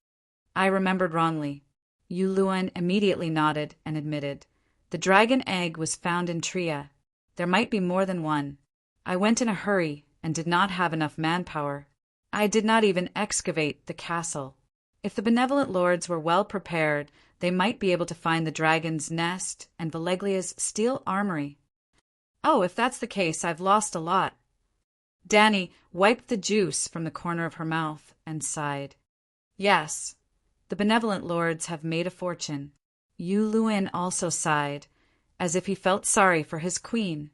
I remembered wrongly. Yu Luan immediately nodded and admitted. The dragon egg was found in Tria. There might be more than one. I went in a hurry and did not have enough manpower. I did not even excavate the castle. If the benevolent lords were well prepared, they might be able to find the dragon's nest and Valeglia's steel armory. Oh, if that's the case, I've lost a lot. Danny wiped the juice from the corner of her mouth and sighed. Yes, the benevolent lords have made a fortune. Yu Luan also sighed, as if he felt sorry for his queen.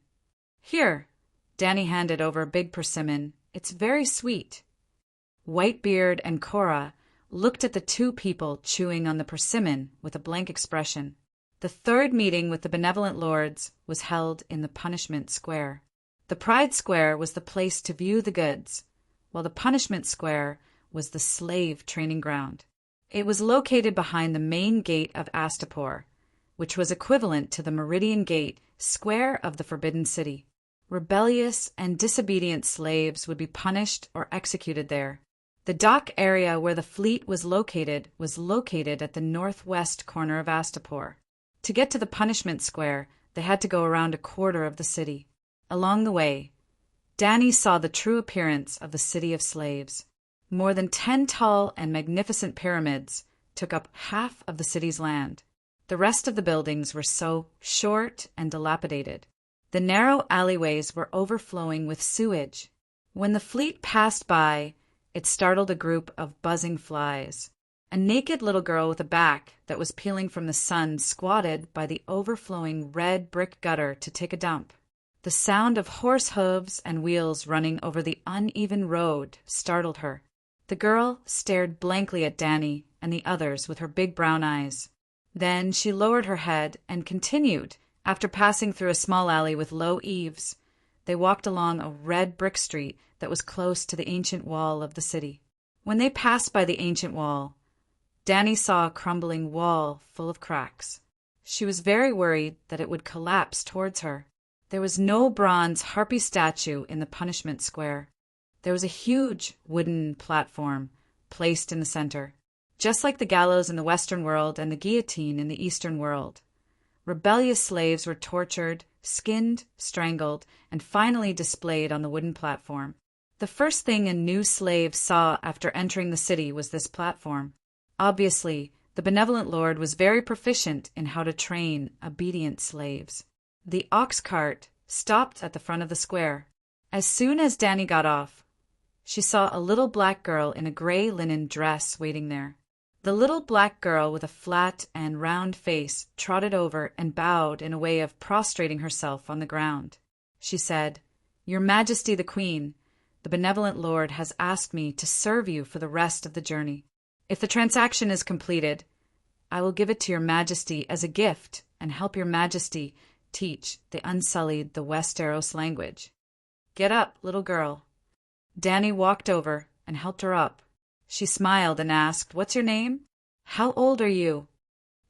Here, Danny handed over a big persimmon. It's very sweet. Whitebeard and Korra looked at the two people chewing on the persimmon with a blank expression. The third meeting with the benevolent lords was held in the Punishment Square. The Pride Square was the place to view the goods, while the Punishment Square was the slave training ground. It was located behind the main gate of Astapor, which was equivalent to the Meridian Gate square of the Forbidden City. Rebellious and disobedient slaves would be punished or executed there. The dock area where the fleet was located at the northwest corner of Astapor. To get to the Punishment Square, they had to go around a quarter of the city. Along the way, Danny saw the true appearance of the city of slaves. More than 10 tall and magnificent pyramids took up half of the city's land. The rest of the buildings were so short and dilapidated. The narrow alleyways were overflowing with sewage. When the fleet passed by, it startled a group of buzzing flies. A naked little girl with a back that was peeling from the sun squatted by the overflowing red brick gutter to take a dump. The sound of horse hooves and wheels running over the uneven road startled her. The girl stared blankly at Danny and the others with her big brown eyes. Then she lowered her head and continued. After passing through a small alley with low eaves, they walked along a red brick street that was close to the ancient wall of the city. When they passed by the ancient wall, Danny saw a crumbling wall full of cracks. She was very worried that it would collapse towards her. There was no bronze harpy statue in the punishment square. There was a huge wooden platform placed in the center, just like the gallows in the Western world and the guillotine in the Eastern world. Rebellious slaves were tortured, skinned, strangled, and finally displayed on the wooden platform. The first thing a new slave saw after entering the city was this platform. Obviously, the benevolent lord was very proficient in how to train obedient slaves. The ox cart stopped at the front of the square. As soon as Danny got off, she saw a little black girl in a gray linen dress waiting there. The little black girl with a flat and round face trotted over and bowed in a way of prostrating herself on the ground. She said, "Your Majesty the Queen, the benevolent Lord has asked me to serve you for the rest of the journey. If the transaction is completed, I will give it to your Majesty as a gift and help your Majesty teach the unsullied the Westeros language." "Get up, little girl." Danny walked over and helped her up. She smiled and asked, "What's your name?" "How old are you?"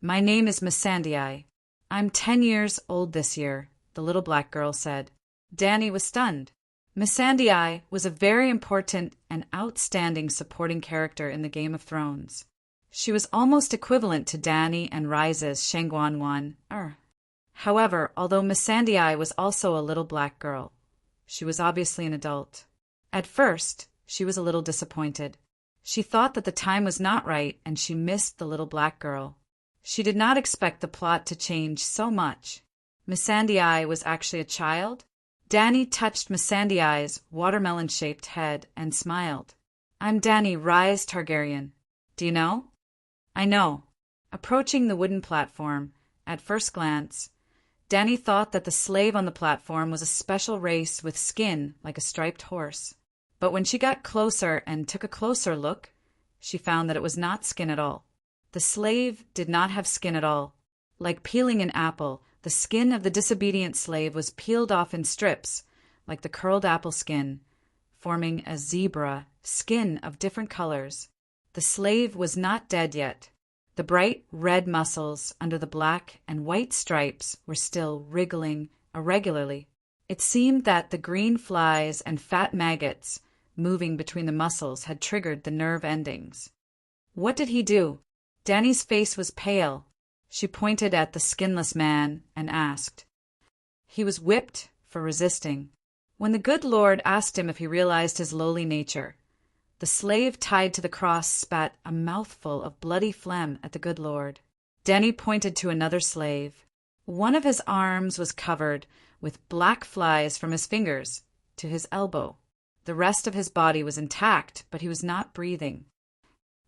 "My name is Missandei. I'm 10 years old this year," the little black girl said. Danny was stunned. Missandei was a very important and outstanding supporting character in the Game of Thrones. She was almost equivalent to Danny and Rise's Shangguan. However, although Missandei was also a little black girl, she was obviously an adult. At first, she was a little disappointed. She thought that the time was not right and she missed the little black girl. She did not expect the plot to change so much. Missandei was actually a child. Danny touched Missandei's watermelon-shaped head and smiled. "I'm Danny Rise Targaryen. Do you know?" "I know." Approaching the wooden platform, at first glance, Danny thought that the slave on the platform was a special race with skin like a striped horse. But when she got closer and took a closer look, she found that it was not skin at all. The slave did not have skin at all. Like peeling an apple, the skin of the disobedient slave was peeled off in strips, like the curled apple skin, forming a zebra skin of different colors. The slave was not dead yet. The bright red muscles under the black and white stripes were still wriggling irregularly. It seemed that the green flies and fat maggots moving between the muscles had triggered the nerve endings. What did he do? Danny's face was pale. She pointed at the skinless man and asked. He was whipped for resisting. When the good Lord asked him if he realized his lowly nature, the slave tied to the cross spat a mouthful of bloody phlegm at the good Lord. Danny pointed to another slave. One of his arms was covered with black flies from his fingers to his elbow. The rest of his body was intact, but he was not breathing.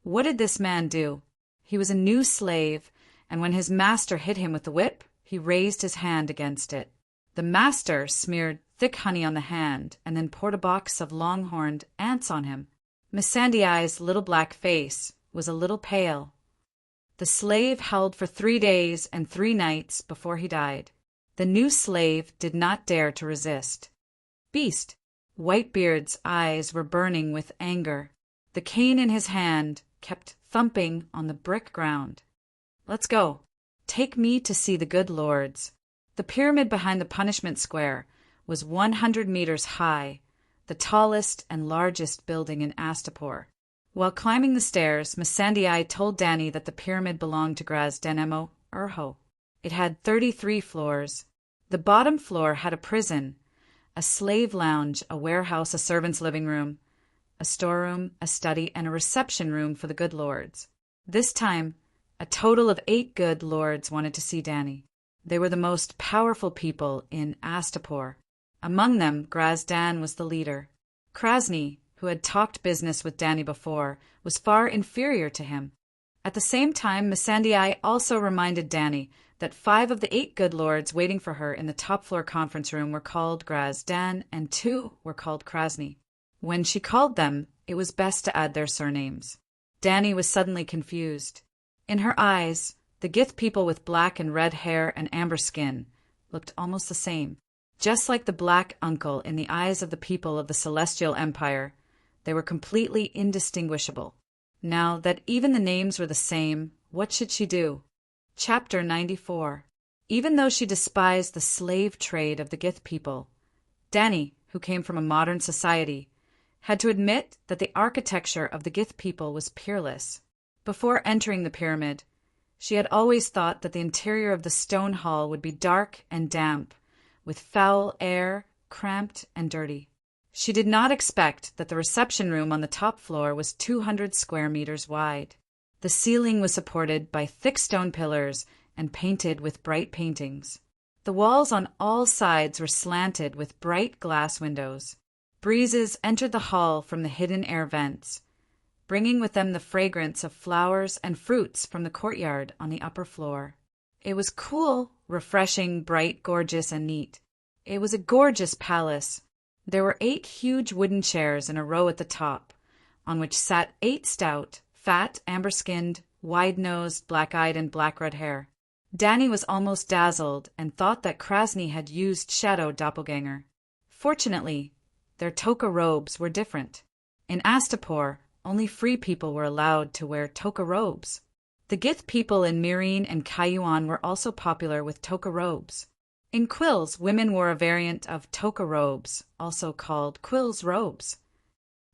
What did this man do? He was a new slave, and when his master hit him with the whip, he raised his hand against it. The master smeared thick honey on the hand and then poured a box of long-horned ants on him. Missandei's little black face was a little pale. The slave held for 3 days and 3 nights before he died. The new slave did not dare to resist. Beast! Whitebeard's eyes were burning with anger. The cane in his hand kept thumping on the brick ground. "Let's go. Take me to see the good lords." The pyramid behind the punishment square was 100 meters high, the tallest and largest building in Astapor. While climbing the stairs, Missandei told Danny that the pyramid belonged to Graz Denemo Urho. It had 33 floors. The bottom floor had a prison, a slave lounge, a warehouse, a servant's living room, a storeroom, a study, and a reception room for the good lords. This time, a total of 8 good lords wanted to see Danny. They were the most powerful people in Astapor. Among them, Grazdan was the leader. Krasny, who had talked business with Danny before, was far inferior to him. At the same time, Missandei also reminded Danny that 5 of the 8 good lords waiting for her in the top-floor conference room were called Grazdan and 2 were called Krasny. When she called them, it was best to add their surnames. Danny was suddenly confused. In her eyes, the Gith people with black and red hair and amber skin looked almost the same. Just like the black uncle in the eyes of the people of the Celestial Empire, they were completely indistinguishable. Now that even the names were the same, what should she do? Chapter 94. Even though she despised the slave trade of the Gith people, Danny, who came from a modern society, had to admit that the architecture of the Gith people was peerless. Before entering the pyramid, she had always thought that the interior of the stone hall would be dark and damp, with foul air, cramped and dirty. She did not expect that the reception room on the top floor was 200 square meters wide. The ceiling was supported by thick stone pillars and painted with bright paintings. The walls on all sides were slanted with bright glass windows. Breezes entered the hall from the hidden air vents, bringing with them the fragrance of flowers and fruits from the courtyard on the upper floor. It was cool, refreshing, bright, gorgeous, and neat. It was a gorgeous palace. There were 8 huge wooden chairs in a row at the top, on which sat 8 stout, fat, amber-skinned, wide-nosed, black-eyed, and black-red hair. Danny was almost dazzled and thought that Krasny had used Shadow Doppelganger. Fortunately, their toka robes were different. In Astapor, only free people were allowed to wear toka robes. The Gith people in Mireen and Kayuan were also popular with toka robes. In Quills, women wore a variant of toka robes, also called Quills robes.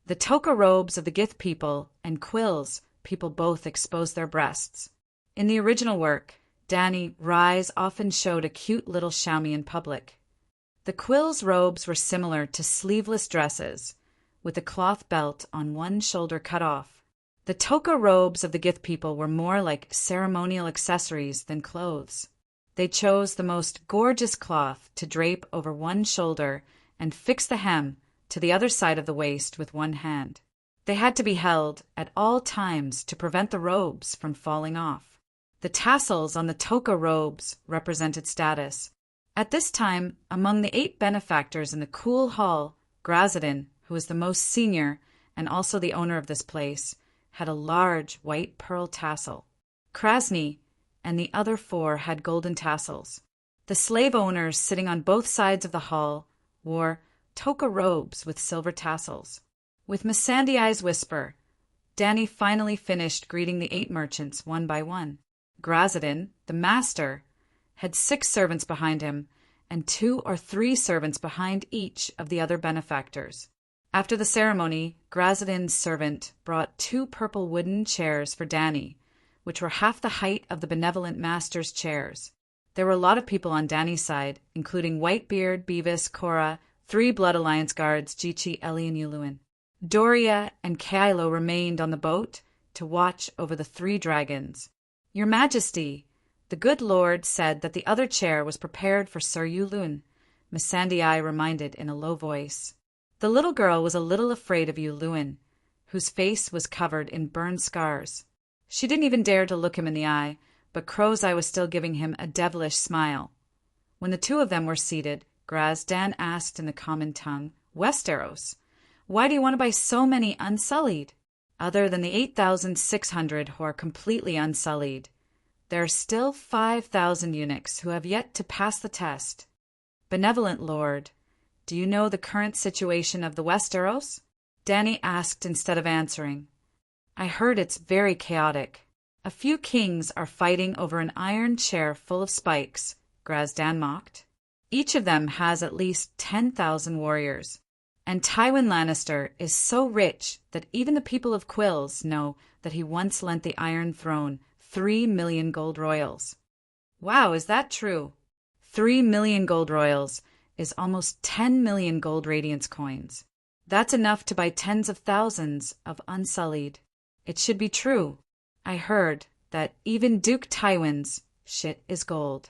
The toka robes of the Gith people and Quills people both exposed their breasts. In the original work, Danny Rise often showed a cute little chamois in public. The Quills robes were similar to sleeveless dresses, with a cloth belt on one shoulder cut off. The toka robes of the Gith people were more like ceremonial accessories than clothes. They chose the most gorgeous cloth to drape over one shoulder and fix the hem to the other side of the waist with one hand. They had to be held at all times to prevent the robes from falling off. The tassels on the toka robes represented status. At this time, among the 8 benefactors in the cool hall, Grazdan, who was the most senior and also the owner of this place, had a large white pearl tassel. Krasny and the other 4 had golden tassels. The slave owners sitting on both sides of the hall wore toka robes with silver tassels. With Missandei's whisper, Danny finally finished greeting the 8 merchants one by one. Grazdan, the master, had 6 servants behind him and 2 or 3 servants behind each of the other benefactors. After the ceremony, Grazdan's servant brought 2 purple wooden chairs for Danny, which were half the height of the benevolent master's chairs. There were a lot of people on Danny's side, including Whitebeard, Beavis, Cora, 3 Blood Alliance guards, Jichi, Ellie, and Yuluin. Doria and Kylo remained on the boat to watch over the 3 dragons. Your Majesty, the good lord said that the other chair was prepared for Sir Yulun, Missandei reminded in a low voice. The little girl was a little afraid of Yuluin, whose face was covered in burn scars. She didn't even dare to look him in the eye, but Crow's Eye was still giving him a devilish smile. When the 2 of them were seated, Grazdan asked in the common tongue, Westeros, why do you want to buy so many unsullied? Other than the 8,600 who are completely unsullied, there are still 5,000 eunuchs who have yet to pass the test. Benevolent Lord, do you know the current situation of the Westeros? Danny asked instead of answering. I heard it's very chaotic. A few kings are fighting over an iron chair full of spikes, Grazdan mocked. Each of them has at least 10,000 warriors. And Tywin Lannister is so rich that even the people of Quills know that he once lent the Iron Throne 3 million gold royals. Wow, is that true? 3 million gold royals is almost 10 million gold radiance coins. That's enough to buy tens of thousands of unsullied. It should be true. I heard that even Duke Tywin's shit is gold.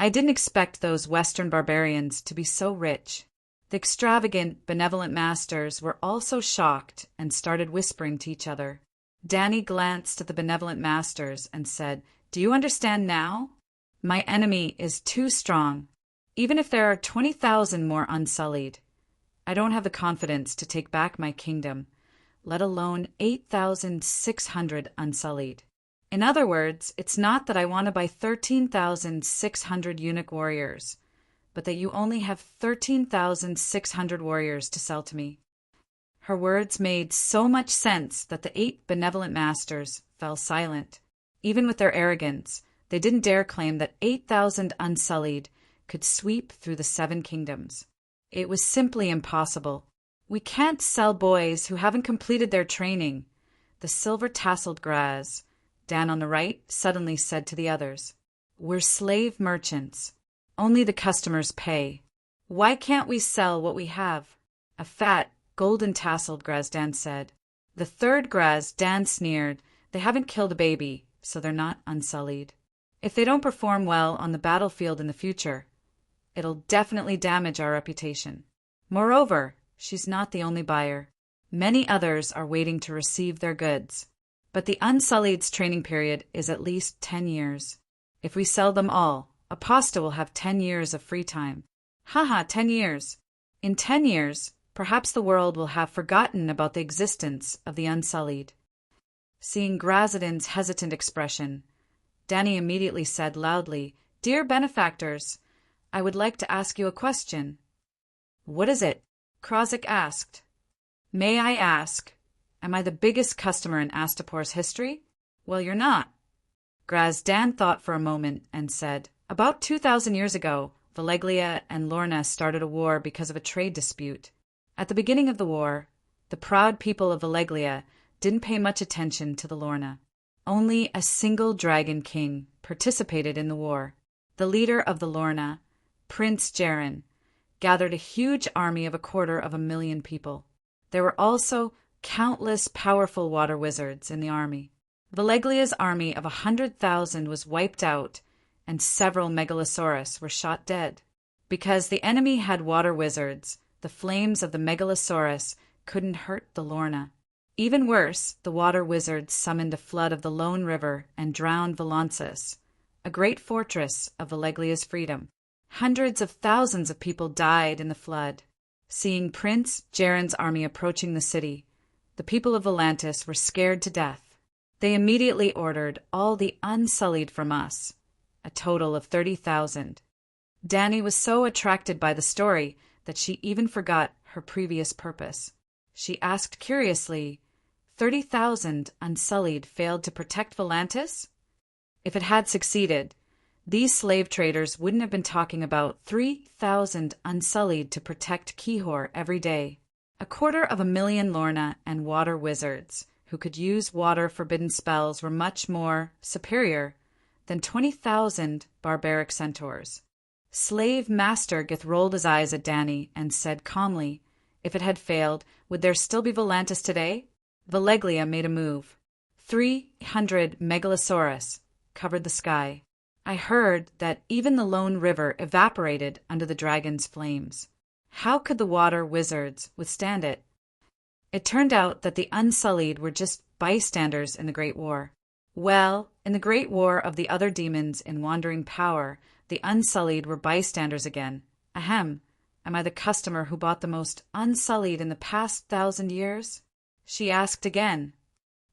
I didn't expect those Western barbarians to be so rich. The extravagant, benevolent masters were also shocked and started whispering to each other. Danny glanced at the benevolent masters and said, "Do you understand now? My enemy is too strong. Even if there are 20,000 more unsullied, I don't have the confidence to take back my kingdom, let alone 8,600 unsullied. In other words, it's not that I want to buy 13,600 eunuch warriors, but that you only have 13,600 warriors to sell to me." Her words made so much sense that the 8 benevolent masters fell silent. Even with their arrogance, they didn't dare claim that 8,000 unsullied could sweep through the 7 kingdoms. It was simply impossible. "We can't sell boys who haven't completed their training." The silver-tasseled Graz, Dan on the right, suddenly said to the others, "We're slave merchants. Only the customers pay. Why can't we sell what we have?" A fat, golden-tasseled Graz Dan said. The third Graz Dan sneered, "They haven't killed a baby, so they're not unsullied. If they don't perform well on the battlefield in the future, it'll definitely damage our reputation. Moreover, she's not the only buyer. Many others are waiting to receive their goods. But the unsullied's training period is at least 10 years. If we sell them all, Aposta will have 10 years of free time. Haha, 10 years. In 10 years, perhaps the world will have forgotten about the existence of the unsullied." Seeing Grazidan's hesitant expression, Danny immediately said loudly, "Dear benefactors, I would like to ask you a question." "What is it?" Krozik asked. "May I ask, am I the biggest customer in Astapor's history?" "Well, you're not." Grazdan thought for a moment and said, "About 2,000 years ago, Valeglia and Lorna started a war because of a trade dispute. At the beginning of the war, the proud people of Valeglia didn't pay much attention to the Lorna. Only a single dragon king participated in the war. The leader of the Lorna, Prince Jaren, gathered a huge army of 250,000 people. There were also countless powerful water wizards in the army. Valeglia's army of 100,000 was wiped out, and several megalosaurus were shot dead. Because the enemy had water wizards, the flames of the megalosaurus couldn't hurt the Lorna. Even worse, the water wizards summoned a flood of the Lone River and drowned Volansis, a great fortress of Valeglia's freedom. Hundreds of thousands of people died in the flood. Seeing Prince Jaren's army approaching the city, the people of Volantis were scared to death. They immediately ordered all the unsullied from us, a total of 30,000. Danny was so attracted by the story that she even forgot her previous purpose. She asked curiously, 30,000 unsullied failed to protect Volantis? If it had succeeded, these slave traders wouldn't have been talking about 3,000 unsullied to protect Kihor every day. 250,000 Lorna and water wizards who could use water-forbidden spells were much more superior than 20,000 barbaric centaurs. Slave Master Gith rolled his eyes at Danny and said calmly, "If it had failed, would there still be Volantis today?" Valeglia made a move. 300 megalosaurus covered the sky. I heard that even the Lone River evaporated under the dragon's flames. How could the water wizards withstand it? It turned out that the unsullied were just bystanders in the Great War. Well, in the Great War of the other demons in Wandering Power, the unsullied were bystanders again. Ahem, am I the customer who bought the most unsullied in the past 1,000 years? She asked again.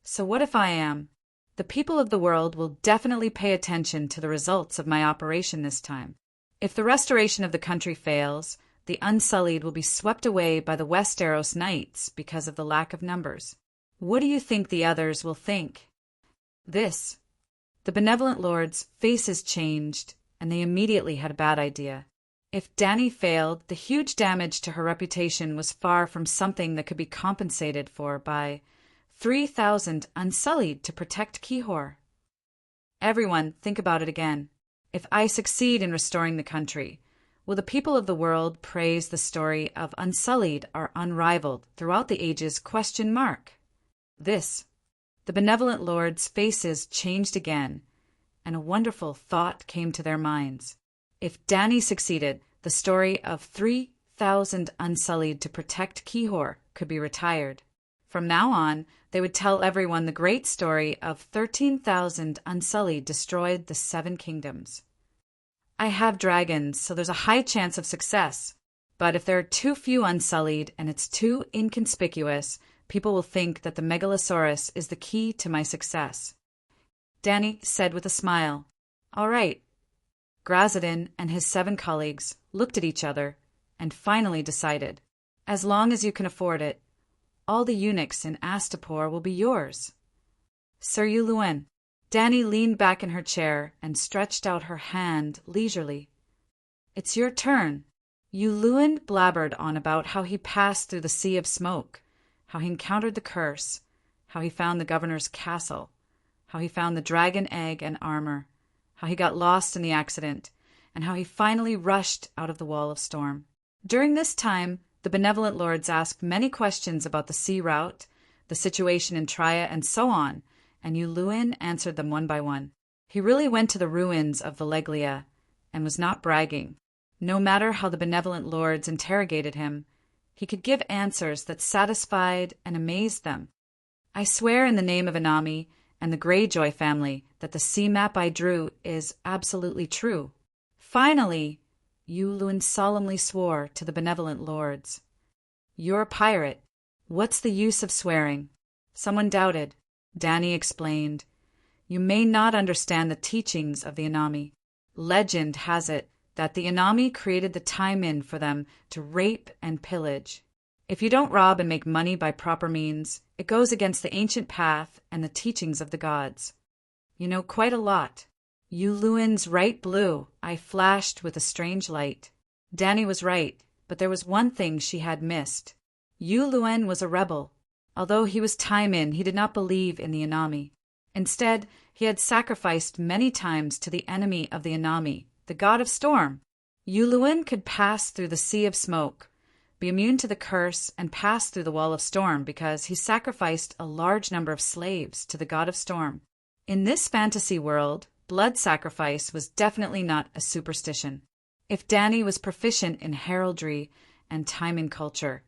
So what if I am? The people of the world will definitely pay attention to the results of my operation this time. If the restoration of the country fails, the unsullied will be swept away by the Westeros Knights because of the lack of numbers. What do you think the others will think? This. The benevolent lords' faces changed, and they immediately had a bad idea. If Danny failed, the huge damage to her reputation was far from something that could be compensated for by 3,000 unsullied to protect Kihor. Everyone, think about it again. If I succeed in restoring the country, will the people of the world praise the story of unsullied are unrivaled throughout the ages? ? This. The benevolent lords' faces changed again, and a wonderful thought came to their minds. If Danny succeeded, the story of 3,000 Unsullied to protect Kihor could be retired. From now on, they would tell everyone the great story of 13,000 Unsullied destroyed the 7 kingdoms. I have dragons, so there's a high chance of success. But if there are too few Unsullied and it's too inconspicuous, people will think that the Megalosaurus is the key to my success. Danny said with a smile, "All right." Grazadin and his 7 colleagues looked at each other and finally decided, "As long as you can afford it, all the eunuchs in Astapor will be yours." Sir Yuluen. Danny leaned back in her chair and stretched out her hand leisurely. "It's your turn." Yuluen blabbered on about how he passed through the sea of smoke, how he encountered the curse, how he found the governor's castle, how he found the dragon egg and armor, how he got lost in the accident, and how he finally rushed out of the wall of storm. During this time, the benevolent lords asked many questions about the sea route, the situation in Traia, and so on, and Yuluen answered them one by one. He really went to the ruins of Valeglia and was not bragging. No matter how the benevolent lords interrogated him, he could give answers that satisfied and amazed them. "I swear in the name of Anami and the Greyjoy family that the sea map I drew is absolutely true." Finally, Yuluen solemnly swore to the benevolent lords. "You're a pirate. What's the use of swearing?" Someone doubted. Danny explained, "You may not understand the teachings of the Anami. Legend has it that the Anami created the time-in for them to rape and pillage. If you don't rob and make money by proper means, it goes against the ancient path and the teachings of the gods. You know quite a lot." Yuluen's right blue eye flashed with a strange light. Danny was right, but there was one thing she had missed. Yuluen was a rebel. Although he was time-in, he did not believe in the Anami. Instead, he had sacrificed many times to the enemy of the Anami, the god of storm. Yuluen could pass through the sea of smoke, be immune to the curse, and pass through the wall of storm because he sacrificed a large number of slaves to the god of storm. In this fantasy world, blood sacrifice was definitely not a superstition. If Danny was proficient in heraldry and time-in culture,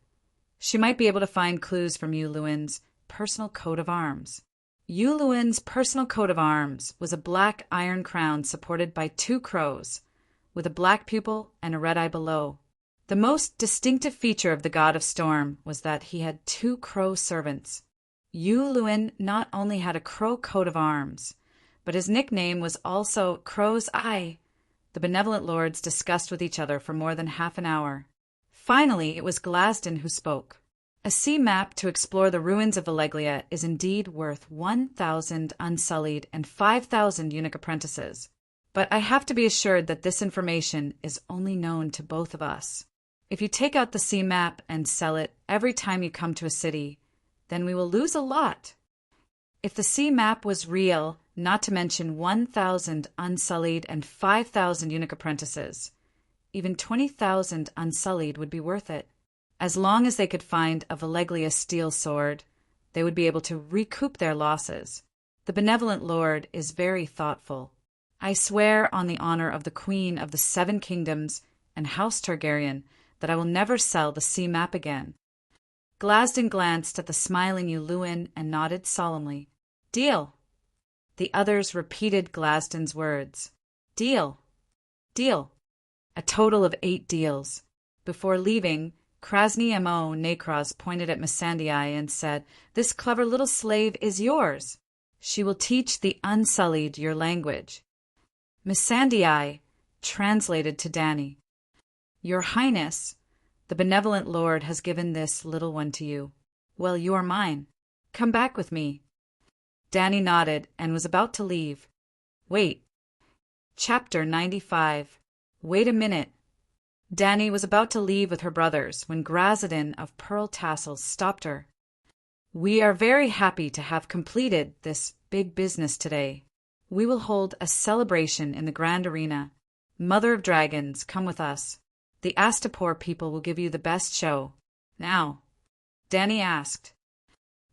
she might be able to find clues from Yuluen's personal coat of arms. Yuluen's personal coat of arms was a black iron crown supported by 2 crows, with a black pupil and a red eye below. The most distinctive feature of the god of storm was that he had 2 crow servants. Yuluen not only had a crow coat of arms, but his nickname was also Crow's Eye. The benevolent lords discussed with each other for more than half an hour. Finally, it was Glasden who spoke. "A sea map to explore the ruins of Valeglia is indeed worth 1,000 Unsullied and 5,000 eunuch apprentices. But I have to be assured that this information is only known to both of us. If you take out the sea map and sell it every time you come to a city, then we will lose a lot. If the sea map was real, not to mention 1,000 Unsullied and 5,000 eunuch apprentices, even 20,000 Unsullied would be worth it. As long as they could find a Valeglia steel sword, they would be able to recoup their losses. The benevolent lord is very thoughtful. I swear on the honor of the Queen of the 7 Kingdoms and House Targaryen that I will never sell the sea map again." Glasden glanced at the smiling Yuluen and nodded solemnly. "Deal." The others repeated Glasden's words. "Deal. Deal." A total of 8 deals. Before leaving, Krasny Mo Nekraz pointed at Missandei and said, "This clever little slave is yours. She will teach the Unsullied your language." Missandei translated to Danny, "Your Highness, the benevolent lord has given this little one to you. Well, you are mine. Come back with me." Danny nodded and was about to leave. Wait. Chapter 95. Wait a minute. Danny was about to leave with her brothers when Grazadin of Pearl Tassels stopped her. "We are very happy to have completed this big business today. We will hold a celebration in the Grand Arena. Mother of Dragons, come with us. The Astapor people will give you the best show. Now," Danny asked,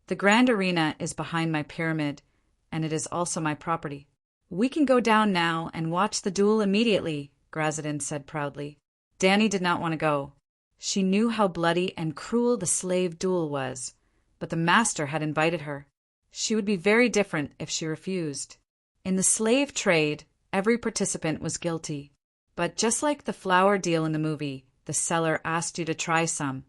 "the Grand Arena is behind my pyramid, and it is also my property. We can go down now and watch the duel immediately," Grazidin said proudly. Danny did not want to go. She knew how bloody and cruel the slave duel was, but the master had invited her. She would be very different if she refused. In the slave trade, every participant was guilty. But just like the flour deal in the movie, the seller asked you to try some,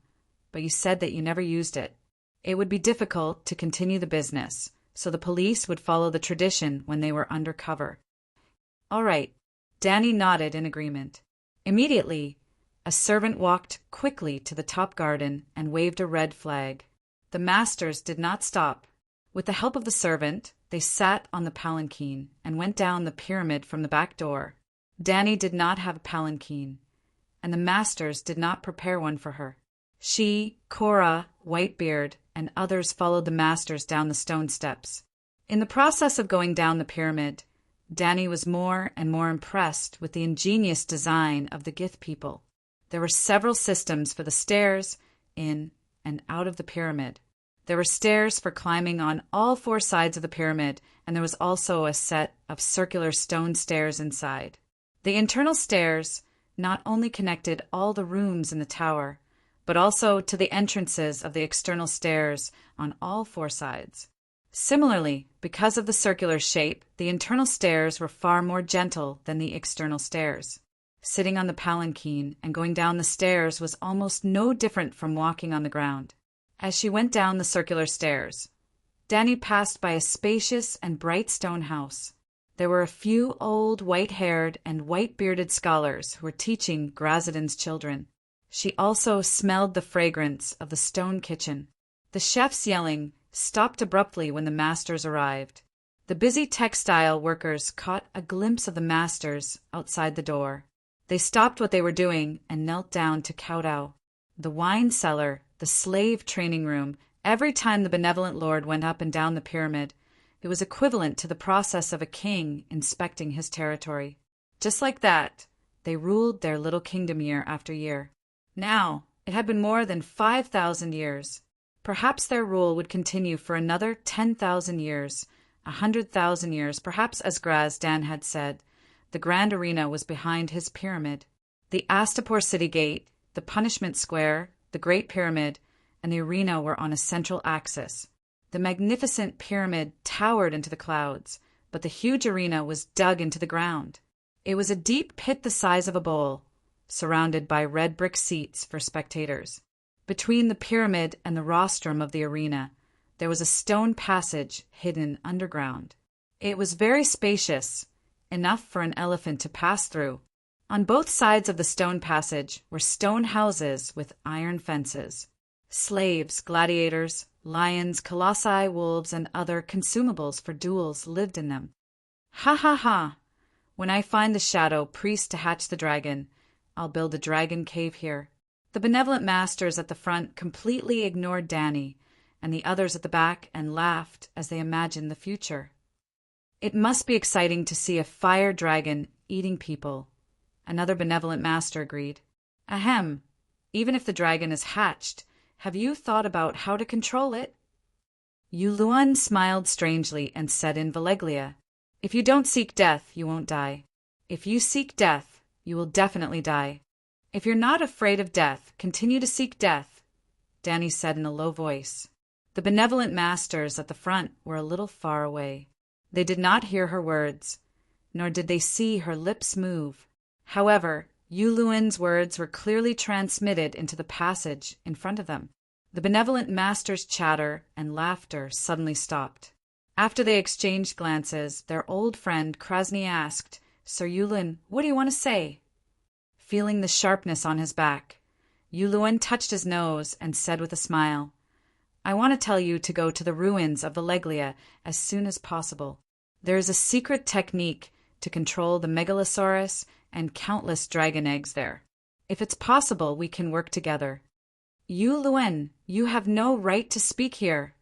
but you said that you never used it. It would be difficult to continue the business, so the police would follow the tradition when they were undercover. All right, Danny nodded in agreement. Immediately, a servant walked quickly to the top garden and waved a red flag. The masters did not stop. With the help of the servant, they sat on the palanquin and went down the pyramid from the back door. Danny did not have a palanquin, and the masters did not prepare one for her. She, Cora, Whitebeard, and others followed the masters down the stone steps. In the process of going down the pyramid, Danny was more and more impressed with the ingenious design of the Gith people. There were several systems for the stairs in and out of the pyramid. There were stairs for climbing on all four sides of the pyramid, and there was also a set of circular stone stairs inside. The internal stairs not only connected all the rooms in the tower, but also to the entrances of the external stairs on all four sides. Similarly, because of the circular shape, the internal stairs were far more gentle than the external stairs. Sitting on the palanquin and going down the stairs was almost no different from walking on the ground. As she went down the circular stairs, Danny passed by a spacious and bright stone house. There were a few old white-haired and white-bearded scholars who were teaching Grazidin's children. She also smelled the fragrance of the stone kitchen. The chef's yelling stopped abruptly when the masters arrived. The busy textile workers caught a glimpse of the masters outside the door. They stopped what they were doing and knelt down to kowtow. The wine cellar, the slave training room, every time the benevolent lord went up and down the pyramid, it was equivalent to the process of a king inspecting his territory. Just like that, they ruled their little kingdom year after year. Now, it had been more than 5,000 years. Perhaps their rule would continue for another 10,000 years, 100,000 years, perhaps, as Grazdan had said. The grand arena was behind his pyramid. The Astapor city gate, the punishment square, the Great Pyramid, and the arena were on a central axis. The magnificent pyramid towered into the clouds, but the huge arena was dug into the ground. It was a deep pit the size of a bowl, surrounded by red brick seats for spectators. Between the pyramid and the rostrum of the arena, there was a stone passage hidden underground. It was very spacious, enough for an elephant to pass through. On both sides of the stone passage were stone houses with iron fences. Slaves, gladiators, lions, colossi, wolves, and other consumables for duels lived in them. Ha ha ha! When I find the shadow priest to hatch the dragon, I'll build a dragon cave here. The benevolent masters at the front completely ignored Danny and the others at the back and laughed as they imagined the future. It must be exciting to see a fire dragon eating people. Another benevolent master agreed. Ahem, even if the dragon is hatched, have you thought about how to control it? Yuluan smiled strangely and said in Valeglia, If you don't seek death, you won't die. If you seek death, you will definitely die. If you're not afraid of death, continue to seek death, Danny said in a low voice. The benevolent masters at the front were a little far away. They did not hear her words, nor did they see her lips move. However, Yuluan's words were clearly transmitted into the passage in front of them. The benevolent master's chatter and laughter suddenly stopped. After they exchanged glances, their old friend Krasny asked, Sir Yulun, what do you want to say? Feeling the sharpness on his back, Yuluan touched his nose and said with a smile, I want to tell you to go to the ruins of Valeglia as soon as possible. There is a secret technique to control the megalosaurus and countless dragon eggs there. If it's possible, we can work together. Yulun, you have no right to speak here,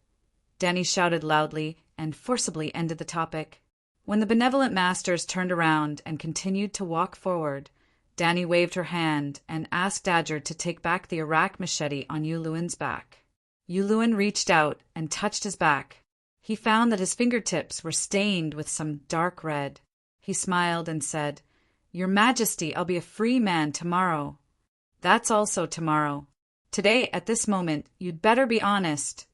Danny shouted loudly and forcibly ended the topic. When the benevolent masters turned around and continued to walk forward, Danny waved her hand and asked Dagger to take back the Iraq machete on Yuluan's back. Yuluan reached out and touched his back. He found that his fingertips were stained with some dark red. He smiled and said, Your Majesty, I'll be a free man tomorrow. That's also tomorrow. Today, at this moment, you'd better be honest,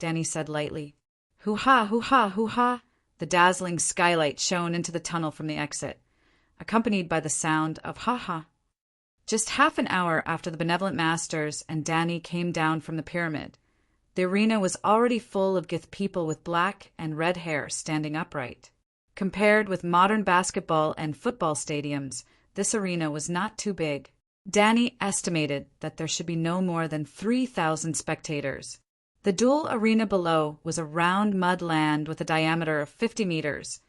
Danny said lightly. Hoo-ha, hoo-ha, hoo-ha. The dazzling skylight shone into the tunnel from the exit, accompanied by the sound of ha-ha. Just half an hour after the benevolent masters and Danny came down from the pyramid, the arena was already full of Gith people with black and red hair standing upright. Compared with modern basketball and football stadiums, this arena was not too big. Danny estimated that there should be no more than 3,000 spectators. The dual arena below was a round mud land with a diameter of 50 meters,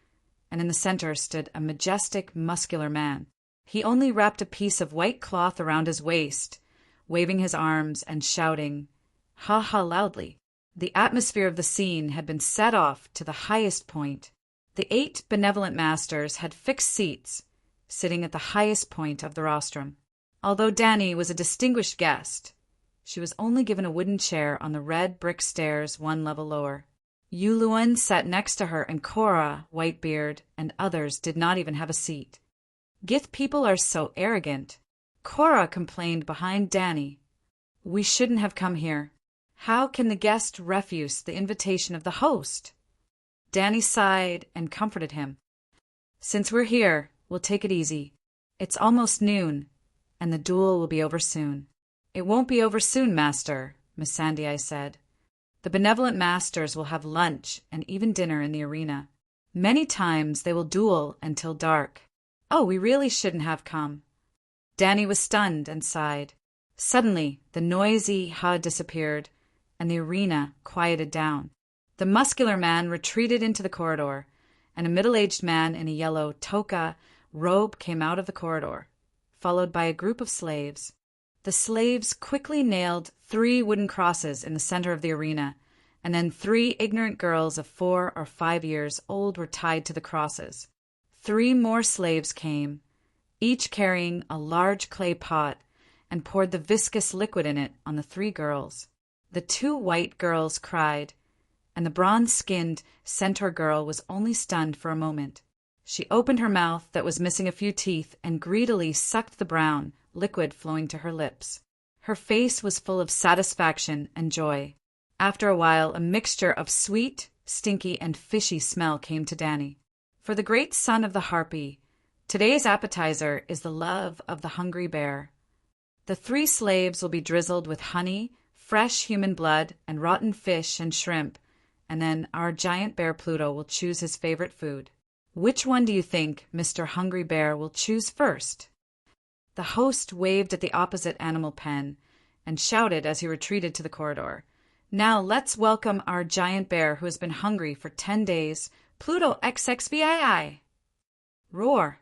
and in the center stood a majestic, muscular man. He only wrapped a piece of white cloth around his waist, waving his arms and shouting, "Ha ha," loudly. The atmosphere of the scene had been set off to the highest point. The 8 benevolent masters had fixed seats, sitting at the highest point of the rostrum. Although Danny was a distinguished guest, she was only given a wooden chair on the red brick stairs 1 level lower. Yuluan sat next to her, and Cora, Whitebeard, and others did not even have a seat. Gith people are so arrogant. Cora complained behind Danny. We shouldn't have come here. How can the guest refuse the invitation of the host? Danny sighed and comforted him. Since we're here, we'll take it easy. It's almost noon, and the duel will be over soon. It won't be over soon, Master, Miss Sandii said. The benevolent masters will have lunch and even dinner in the arena. Many times they will duel until dark. Oh, we really shouldn't have come. Danny was stunned and sighed. Suddenly, the noisy ha disappeared, and the arena quieted down. The muscular man retreated into the corridor, and a middle-aged man in a yellow toga robe came out of the corridor, followed by a group of slaves. The slaves quickly nailed 3 wooden crosses in the center of the arena, and then 3 ignorant girls of 4 or 5 years old were tied to the crosses. 3 more slaves came, each carrying a large clay pot, and poured the viscous liquid in it on the 3 girls. The 2 white girls cried, and the bronze-skinned centaur girl was only stunned for a moment. She opened her mouth that was missing a few teeth and greedily sucked the brown liquid flowing to her lips. Her face was full of satisfaction and joy. After a while, a mixture of sweet, stinky, and fishy smell came to Danny. For the great son of the harpy, today's appetizer is the love of the hungry bear. The 3 slaves will be drizzled with honey, fresh human blood, and rotten fish and shrimp, and then our giant bear Pluto will choose his favorite food. Which one do you think Mr. Hungry Bear will choose first? The host waved at the opposite animal pen and shouted as he retreated to the corridor. Now let's welcome our giant bear who has been hungry for 10 days, Pluto XXVII. Roar.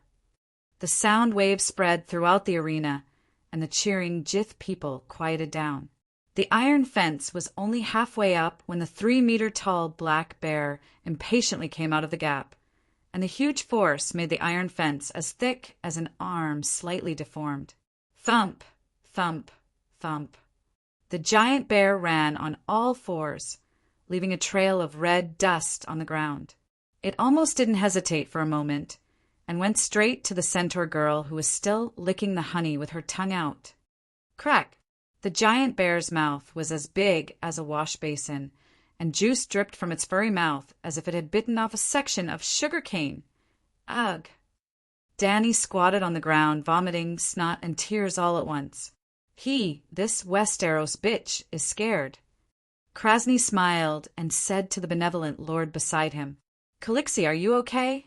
The sound wave spread throughout the arena, and the cheering Gith people quieted down. The iron fence was only halfway up when the 3-meter-tall black bear impatiently came out of the gap, and the huge force made the iron fence as thick as an arm slightly deformed. Thump, thump, thump. The giant bear ran on all 4s, leaving a trail of red dust on the ground. It almost didn't hesitate for a moment, and went straight to the centaur girl who was still licking the honey with her tongue out. Crack! The giant bear's mouth was as big as a wash basin, and juice dripped from its furry mouth as if it had bitten off a section of sugar cane. Ugh! Danny squatted on the ground, vomiting snot and tears all at once. This Westeros bitch, is scared. Krasny smiled and said to the benevolent lord beside him, Calixi, are you okay?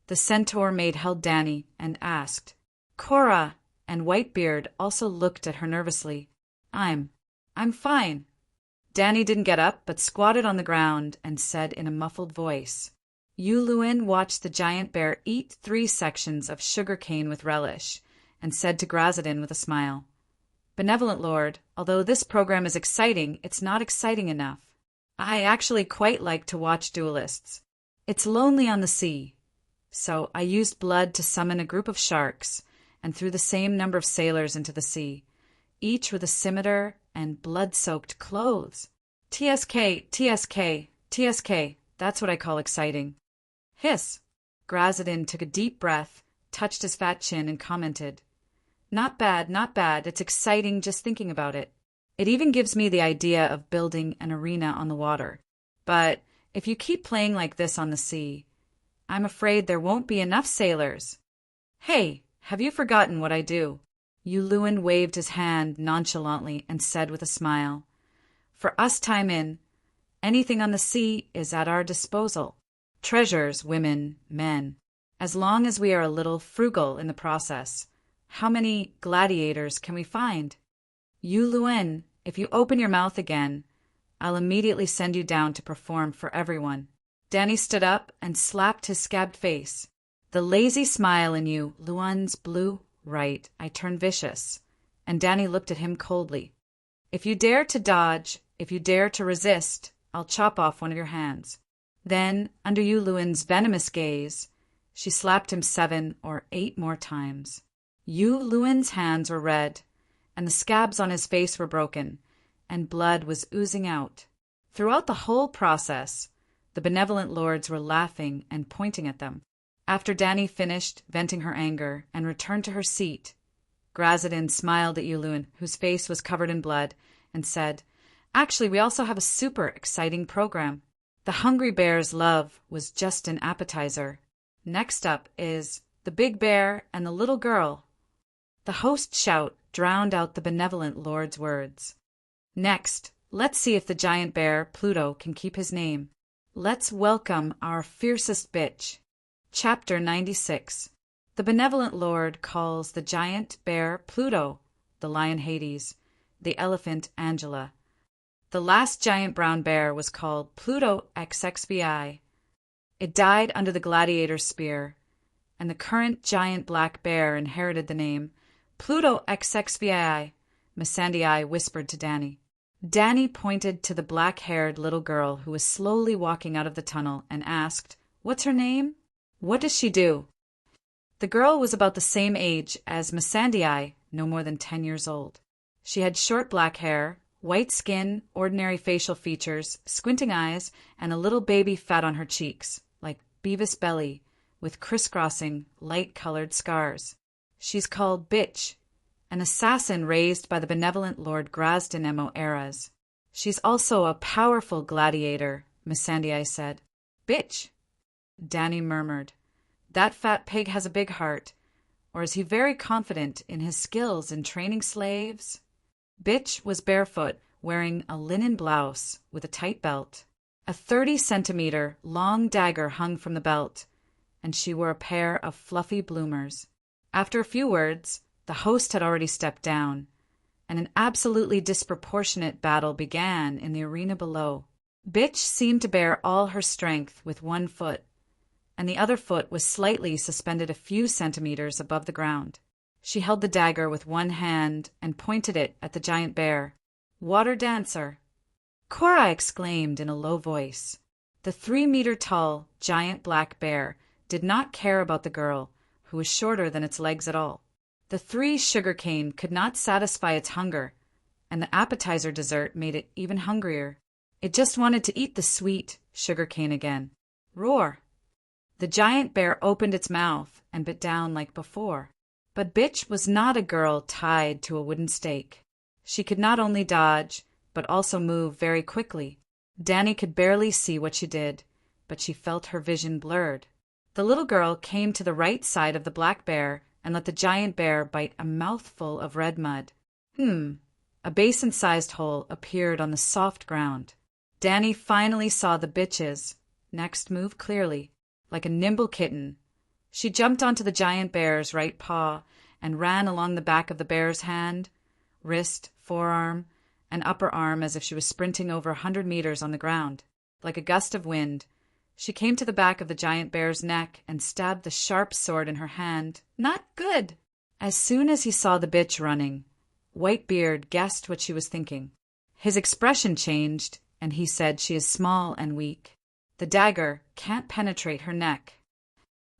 The centaur maid held Danny and asked. Cora and Whitebeard also looked at her nervously. I'm fine. Danny didn't get up, but squatted on the ground and said in a muffled voice, Yuluin watched the giant bear eat 3 sections of sugar cane with relish, and said to Grazadin with a smile, Benevolent Lord, although this program is exciting, it's not exciting enough. I actually quite like to watch duelists. It's lonely on the sea. So I used blood to summon a group of sharks, and threw the same number of sailors into the sea, each with a scimitar and blood-soaked clothes. TSK, TSK, TSK, that's what I call exciting. Hiss! Grazadin took a deep breath, touched his fat chin and commented, "Not bad, not bad. It's exciting just thinking about it. It even gives me the idea of building an arena on the water. But if you keep playing like this on the sea, I'm afraid there won't be enough sailors. Hey, have you forgotten what I do?" Yulun waved his hand nonchalantly and said with a smile, "For us time in, anything on the sea is at our disposal. Treasures, women, men. As long as we are a little frugal in the process. How many gladiators can we find? Yulun, if you open your mouth again, I'll immediately send you down to perform for everyone." Danny stood up and slapped his scabbed face. The lazy smile in Yulun's blue right eye turned vicious, and Danny looked at him coldly. "If you dare to dodge, if you dare to resist, I'll chop off one of your hands." Then, under Yulun's venomous gaze, she slapped him 7 or 8 more times. Yulun's hands were red, and the scabs on his face were broken, and blood was oozing out. Throughout the whole process, the benevolent lords were laughing and pointing at them. After Danny finished venting her anger and returned to her seat, Grazadin smiled at Yulun, whose face was covered in blood, and said, "Actually, we also have a super exciting program. The Hungry Bear's love was just an appetizer. Next up is the Big Bear and the Little Girl." The host's shout drowned out the benevolent lord's words. "Next, let's see if the giant bear, Pluto, can keep his name. Let's welcome our fiercest bitch." Chapter 96. The benevolent lord calls the giant bear Pluto, the lion Hades, the elephant Angela. The last giant brown bear was called Pluto XXVI. It died under the gladiator's spear, and the current giant black bear inherited the name Pluto XXVI, Missandei whispered to Danny. Danny pointed to the black-haired little girl who was slowly walking out of the tunnel and asked, "What's her name? What does she do?" The girl was about the same age as Missandei, no more than 10 years old. She had short black hair, white skin, ordinary facial features, squinting eyes, and a little baby fat on her cheeks, like Beavis' belly, with crisscrossing, light-colored scars. She's called Bitch, an assassin raised by the benevolent Lord Grazdan Mo Eras. She's also a powerful gladiator, Missandei said. "Bitch," Danny murmured. "That fat pig has a big heart. Or is he very confident in his skills in training slaves?" Bitch was barefoot, wearing a linen blouse with a tight belt. A 30-centimeter long dagger hung from the belt, and she wore a pair of fluffy bloomers. After a few words, the host had already stepped down, and an absolutely disproportionate battle began in the arena below. Bitch seemed to bear all her strength with one foot, and the other foot was slightly suspended a few centimeters above the ground. She held the dagger with one hand and pointed it at the giant bear. "Water dancer!" Cora exclaimed in a low voice. The 3-meter-tall giant black bear did not care about the girl, who was shorter than its legs at all. The 3 sugarcane could not satisfy its hunger, and the appetizer dessert made it even hungrier. It just wanted to eat the sweet sugarcane again. Roar! The giant bear opened its mouth and bit down like before. But Bitch was not a girl tied to a wooden stake. She could not only dodge, but also move very quickly. Danny could barely see what she did, but she felt her vision blurred. The little girl came to the right side of the black bear and let the giant bear bite a mouthful of red mud. A basin-sized hole appeared on the soft ground. Danny finally saw the bitch's next move clearly. Like a nimble kitten, she jumped onto the giant bear's right paw and ran along the back of the bear's hand, wrist, forearm, and upper arm as if she was sprinting over 100 meters on the ground. Like a gust of wind, she came to the back of the giant bear's neck and stabbed the sharp sword in her hand. Not good! As soon as he saw the bitch running, Whitebeard guessed what she was thinking. His expression changed, and he said, "She is small and weak. The dagger can't penetrate her neck."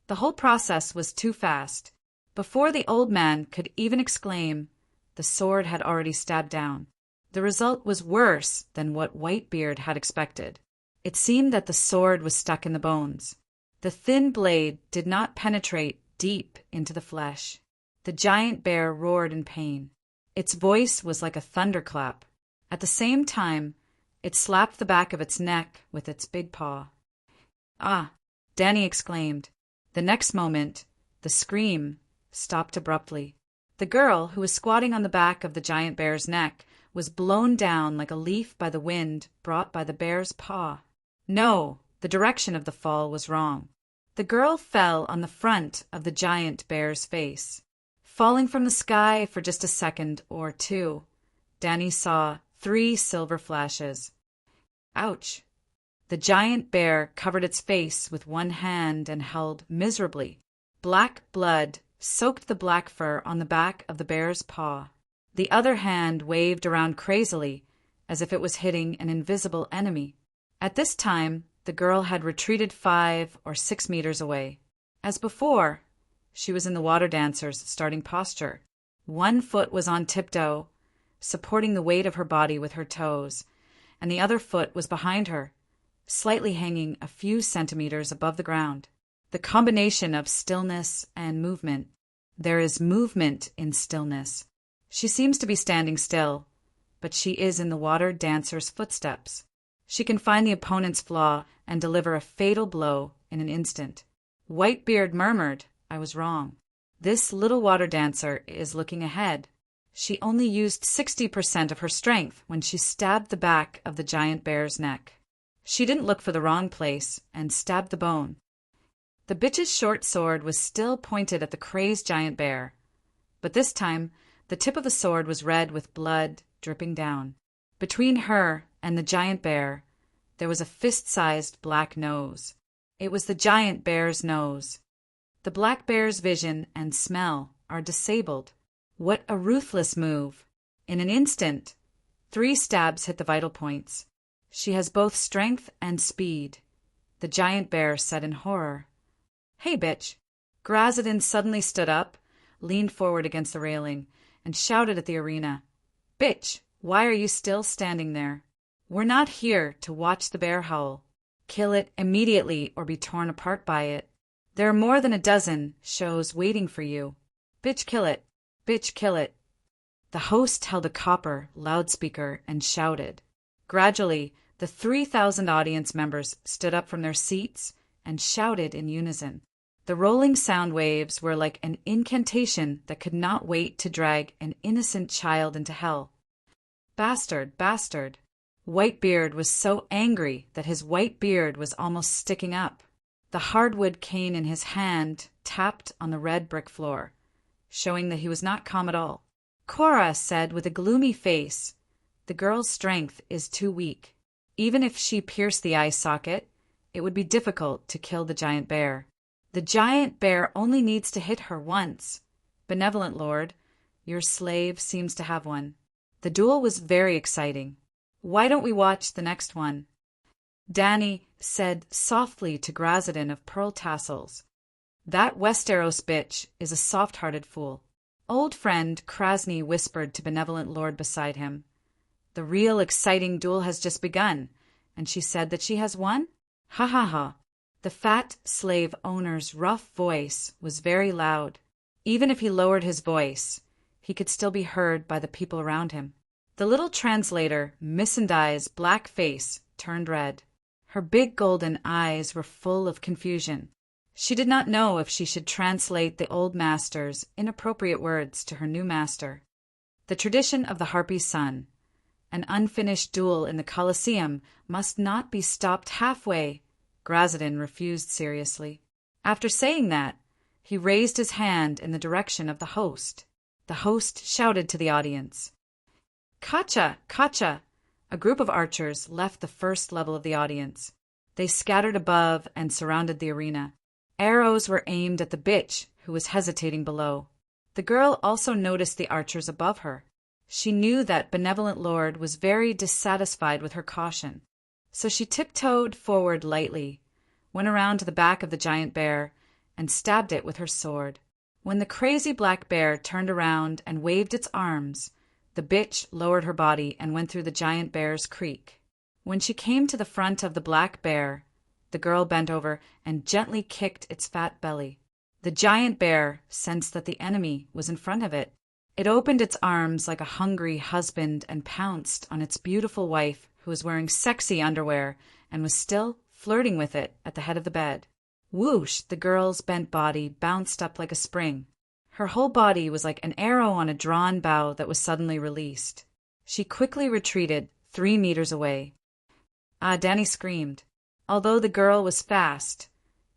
The whole process was too fast. Before the old man could even exclaim, the sword had already stabbed down. The result was worse than what Whitebeard had expected. It seemed that the sword was stuck in the bones. The thin blade did not penetrate deep into the flesh. The giant bear roared in pain. Its voice was like a thunderclap. At the same time, it slapped the back of its neck with its big paw. "Ah!" Danny exclaimed. The next moment, the scream stopped abruptly. The girl, who was squatting on the back of the giant bear's neck, was blown down like a leaf by the wind brought by the bear's paw. No, the direction of the fall was wrong. The girl fell on the front of the giant bear's face. Falling from the sky for just a second or two, Danny saw 3 silver flashes. Ouch! The giant bear covered its face with one hand and held miserably. Black blood soaked the black fur on the back of the bear's paw. The other hand waved around crazily, as if it was hitting an invisible enemy. At this time, the girl had retreated 5 or 6 meters away. As before, she was in the water dancer's starting posture. One foot was on tiptoe, supporting the weight of her body with her toes, and the other foot was behind her, slightly hanging a few centimeters above the ground. The combination of stillness and movement. There is movement in stillness. She seems to be standing still, but she is in the water dancer's footsteps. She can find the opponent's flaw and deliver a fatal blow in an instant. Whitebeard murmured, "I was wrong. This little water dancer is looking ahead." She only used 60% of her strength when she stabbed the back of the giant bear's neck. She didn't look for the wrong place and stabbed the bone. The bitch's short sword was still pointed at the crazed giant bear, but this time the tip of the sword was red with blood dripping down. Between her and the giant bear, there was a fist-sized black nose. It was the giant bear's nose. The black bear's vision and smell are disabled. What a ruthless move! In an instant, 3 stabs hit the vital points. She has both strength and speed. The giant bear said in horror, "Hey, bitch." Grazadin suddenly stood up, leaned forward against the railing, and shouted at the arena, "Bitch, why are you still standing there? We're not here to watch the bear howl. Kill it immediately or be torn apart by it. There are more than a dozen shows waiting for you. Bitch, kill it. Bitch, kill it." The host held a copper loudspeaker and shouted. Gradually, the 3,000 audience members stood up from their seats and shouted in unison. The rolling sound waves were like an incantation that could not wait to drag an innocent child into hell. Bastard, bastard. Whitebeard was so angry that his white beard was almost sticking up. The hardwood cane in his hand tapped on the red brick floor, showing that he was not calm at all. Cora said with a gloomy face, "The girl's strength is too weak. Even if she pierced the eye socket, it would be difficult to kill the giant bear. The giant bear only needs to hit her once. Benevolent Lord, your slave seems to have one." The duel was very exciting. "Why don't we watch the next one?" Danny said softly to Grazadin of Pearl Tassels, "That Westeros bitch is a soft-hearted fool." Old friend Krasny whispered to Benevolent Lord beside him, "The real exciting duel has just begun, and she said that she has won? Ha ha ha." The fat slave owner's rough voice was very loud. Even if he lowered his voice, he could still be heard by the people around him. The little translator, Missandei's black face turned red. Her big golden eyes were full of confusion. She did not know if she should translate the old master's inappropriate words to her new master. The tradition of the Harpy's son, an unfinished duel in the Colosseum, must not be stopped halfway. Grazadin refused seriously. After saying that, he raised his hand in the direction of the host. The host shouted to the audience, "Kacha! Kacha!" A group of archers left the first level of the audience. They scattered above and surrounded the arena. Arrows were aimed at the bitch, who was hesitating below. The girl also noticed the archers above her. She knew that Benevolent Lord was very dissatisfied with her caution. So she tiptoed forward lightly, went around to the back of the giant bear, and stabbed it with her sword. When the crazy black bear turned around and waved its arms, the bitch lowered her body and went through the giant bear's creek. When she came to the front of the black bear, the girl bent over and gently kicked its fat belly. The giant bear sensed that the enemy was in front of it. It opened its arms like a hungry husband and pounced on its beautiful wife, who was wearing sexy underwear and was still flirting with it at the head of the bed. Whoosh! The girl's bent body bounced up like a spring. Her whole body was like an arrow on a drawn bow that was suddenly released. She quickly retreated 3 meters away. Danny screamed. Although the girl was fast,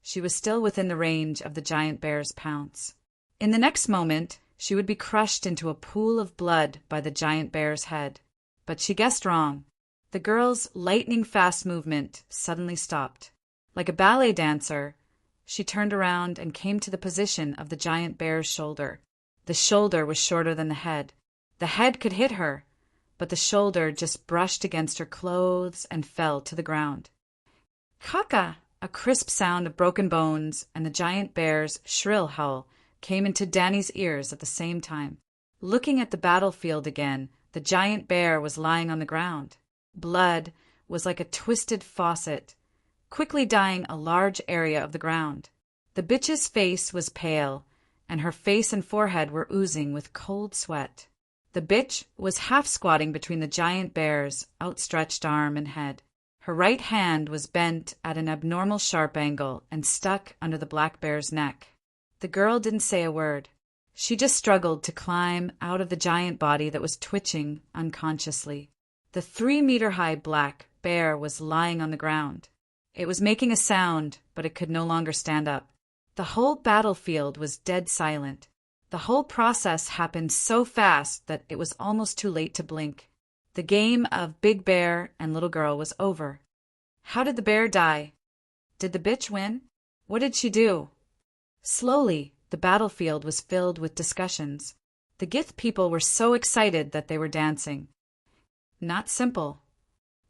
she was still within the range of the giant bear's pounce. In the next moment, she would be crushed into a pool of blood by the giant bear's head. But she guessed wrong. The girl's lightning-fast movement suddenly stopped. Like a ballet dancer, she turned around and came to the position of the giant bear's shoulder. The shoulder was shorter than the head. The head could hit her, but the shoulder just brushed against her clothes and fell to the ground. Kaka! A crisp sound of broken bones and the giant bear's shrill howl came into Danny's ears at the same time. Looking at the battlefield again, the giant bear was lying on the ground. Blood was like a twisted faucet, quickly dyeing a large area of the ground. The bitch's face was pale, and her face and forehead were oozing with cold sweat. The bitch was half squatting between the giant bear's outstretched arm and head. Her right hand was bent at an abnormal sharp angle and stuck under the black bear's neck. The girl didn't say a word. She just struggled to climb out of the giant body that was twitching unconsciously. The 3-meter-high black bear was lying on the ground. It was making a sound, but it could no longer stand up. The whole battlefield was dead silent. The whole process happened so fast that it was almost too late to blink. The game of Big Bear and Little Girl was over. How did the bear die? Did the bitch win? What did she do? Slowly, the battlefield was filled with discussions. The Gith people were so excited that they were dancing. Not simple.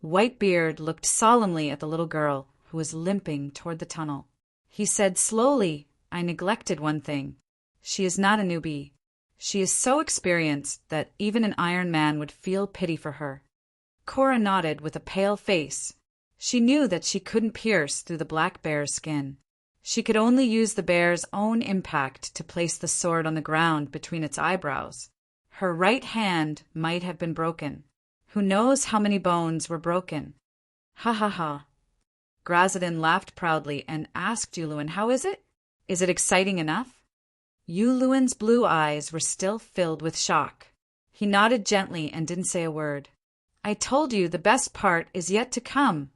Whitebeard looked solemnly at the little girl, who was limping toward the tunnel. He said slowly, "I neglected one thing. She is not a newbie. She is so experienced that even an Iron Man would feel pity for her." Cora nodded with a pale face. She knew that she couldn't pierce through the black bear's skin. She could only use the bear's own impact to place the sword on the ground between its eyebrows. Her right hand might have been broken. Who knows how many bones were broken? Ha ha ha. Grazadin laughed proudly and asked Yuluin, "How is it? Is it exciting enough?" Yuluin's blue eyes were still filled with shock. He nodded gently and didn't say a word. "I told you the best part is yet to come,"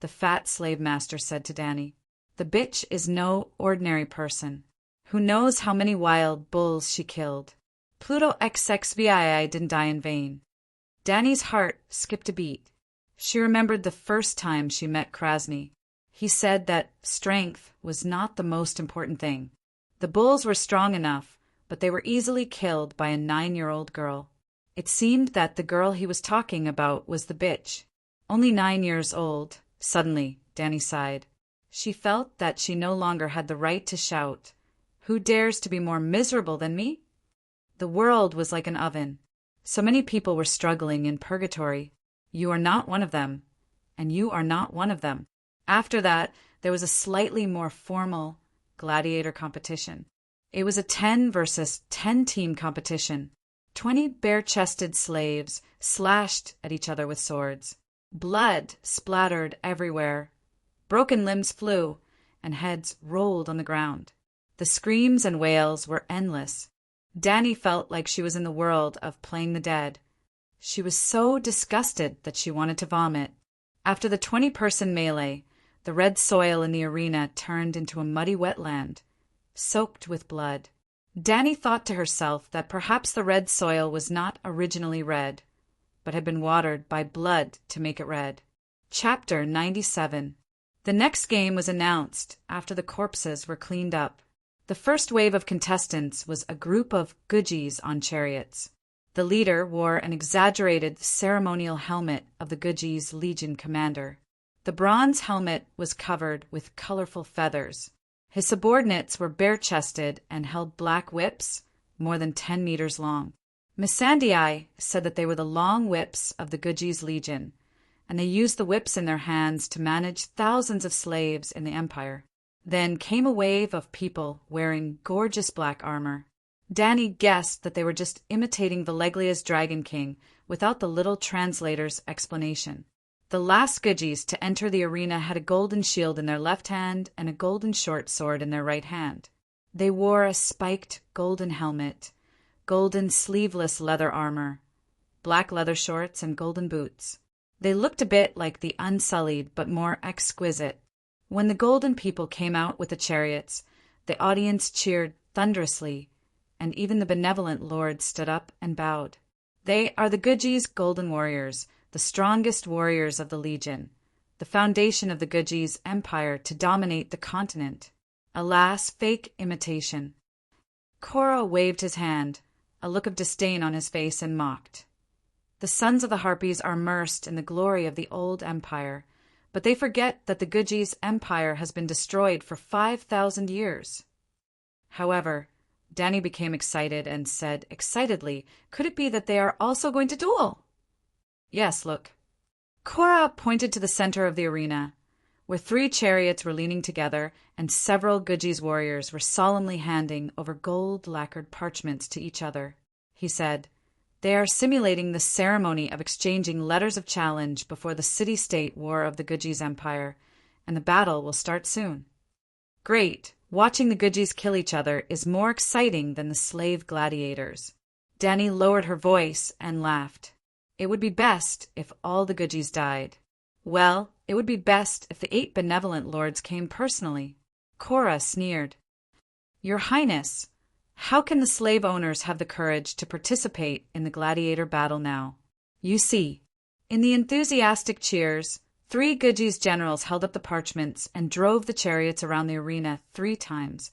the fat slave master said to Danny. "The bitch is no ordinary person. Who knows how many wild bulls she killed? Pluto XXVII didn't die in vain." Danny's heart skipped a beat. She remembered the first time she met Krasny. He said that strength was not the most important thing. The bulls were strong enough, but they were easily killed by a 9-year-old girl. It seemed that the girl he was talking about was the bitch. Only 9 years old. Suddenly, Danny sighed. She felt that she no longer had the right to shout, "Who dares to be more miserable than me?" The world was like an oven. So many people were struggling in purgatory. You are not one of them, and you are not one of them. After that, there was a slightly more formal gladiator competition. It was a 10 versus 10 team competition. 20 bare-chested slaves slashed at each other with swords. Blood splattered everywhere. Broken limbs flew, and heads rolled on the ground. The screams and wails were endless. Danny felt like she was in the world of Playing the Dead. She was so disgusted that she wanted to vomit. After the 20-person melee, the red soil in the arena turned into a muddy wetland, soaked with blood. Danny thought to herself that perhaps the red soil was not originally red, but had been watered by blood to make it red. Chapter 97. The next game was announced after the corpses were cleaned up. The first wave of contestants was a group of Gujis on chariots. The leader wore an exaggerated ceremonial helmet of the Gujis' Legion commander. The bronze helmet was covered with colorful feathers. His subordinates were bare-chested and held black whips, more than 10 meters long. Missandei said that they were the long whips of the Gujis' Legion, and they used the whips in their hands to manage thousands of slaves in the empire. Then came a wave of people wearing gorgeous black armor. Danny guessed that they were just imitating Valeglia's Dragon King without the little translator's explanation. The last Gudgies to enter the arena had a golden shield in their left hand and a golden short sword in their right hand. They wore a spiked golden helmet, golden sleeveless leather armor, black leather shorts, and golden boots. They looked a bit like the Unsullied, but more exquisite. When the golden people came out with the chariots, the audience cheered thunderously, and even the benevolent lord stood up and bowed. They are the Gudgies' golden warriors, the strongest warriors of the Legion, the foundation of the Gudgies' empire to dominate the continent. Alas, fake imitation. Cora waved his hand, a look of disdain on his face, and mocked. The sons of the Harpies are immersed in the glory of the old empire, but they forget that the Gudgies' empire has been destroyed for 5,000 years. However, Danny became excited and said excitedly, "Could it be that they are also going to duel?" "Yes, look." Cora pointed to the center of the arena, where 3 chariots were leaning together and several Gudgies warriors were solemnly handing over gold-lacquered parchments to each other. He said, "They are simulating the ceremony of exchanging letters of challenge before the city-state war of the Gudgies Empire, and the battle will start soon." "Great! Watching the Gudgies kill each other is more exciting than the slave gladiators." Danny lowered her voice and laughed. "It would be best if all the Gudgies died." "Well, it would be best if the 8 benevolent lords came personally." Cora sneered. "Your Highness, how can the slave owners have the courage to participate in the gladiator battle now?" You see, in the enthusiastic cheers, 3 Gudgies generals held up the parchments and drove the chariots around the arena 3 times,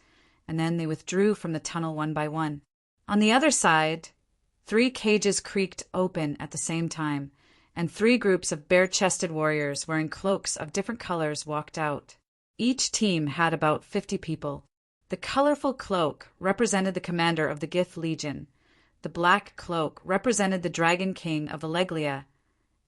and then they withdrew from the tunnel one by one. On the other side, 3 cages creaked open at the same time, and 3 groups of bare-chested warriors wearing cloaks of different colors walked out. Each team had about 50 people. The colorful cloak represented the commander of the Gith Legion, the black cloak represented the Dragon King of Valeglia,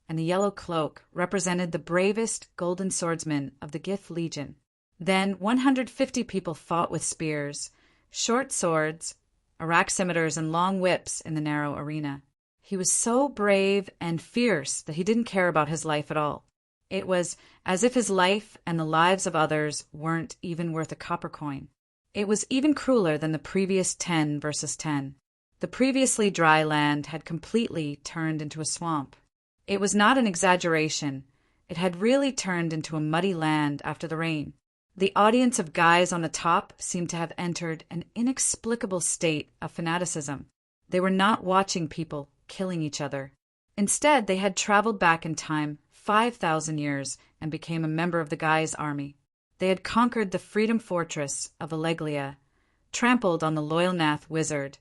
and the yellow cloak represented the bravest golden swordsman of the Gith Legion. Then 150 people fought with spears, short swords, araximeters, and long whips in the narrow arena. He was so brave and fierce that he didn't care about his life at all. It was as if his life and the lives of others weren't even worth a copper coin. It was even crueler than the previous 10 versus 10. The previously dry land had completely turned into a swamp. It was not an exaggeration. It had really turned into a muddy land after the rain. The audience of guys on the top seemed to have entered an inexplicable state of fanaticism. They were not watching people killing each other. Instead, they had traveled back in time 5,000 years and became a member of the Guy's army. They had conquered the Freedom Fortress of Valeglia, trampled on the Loyalnath wizard,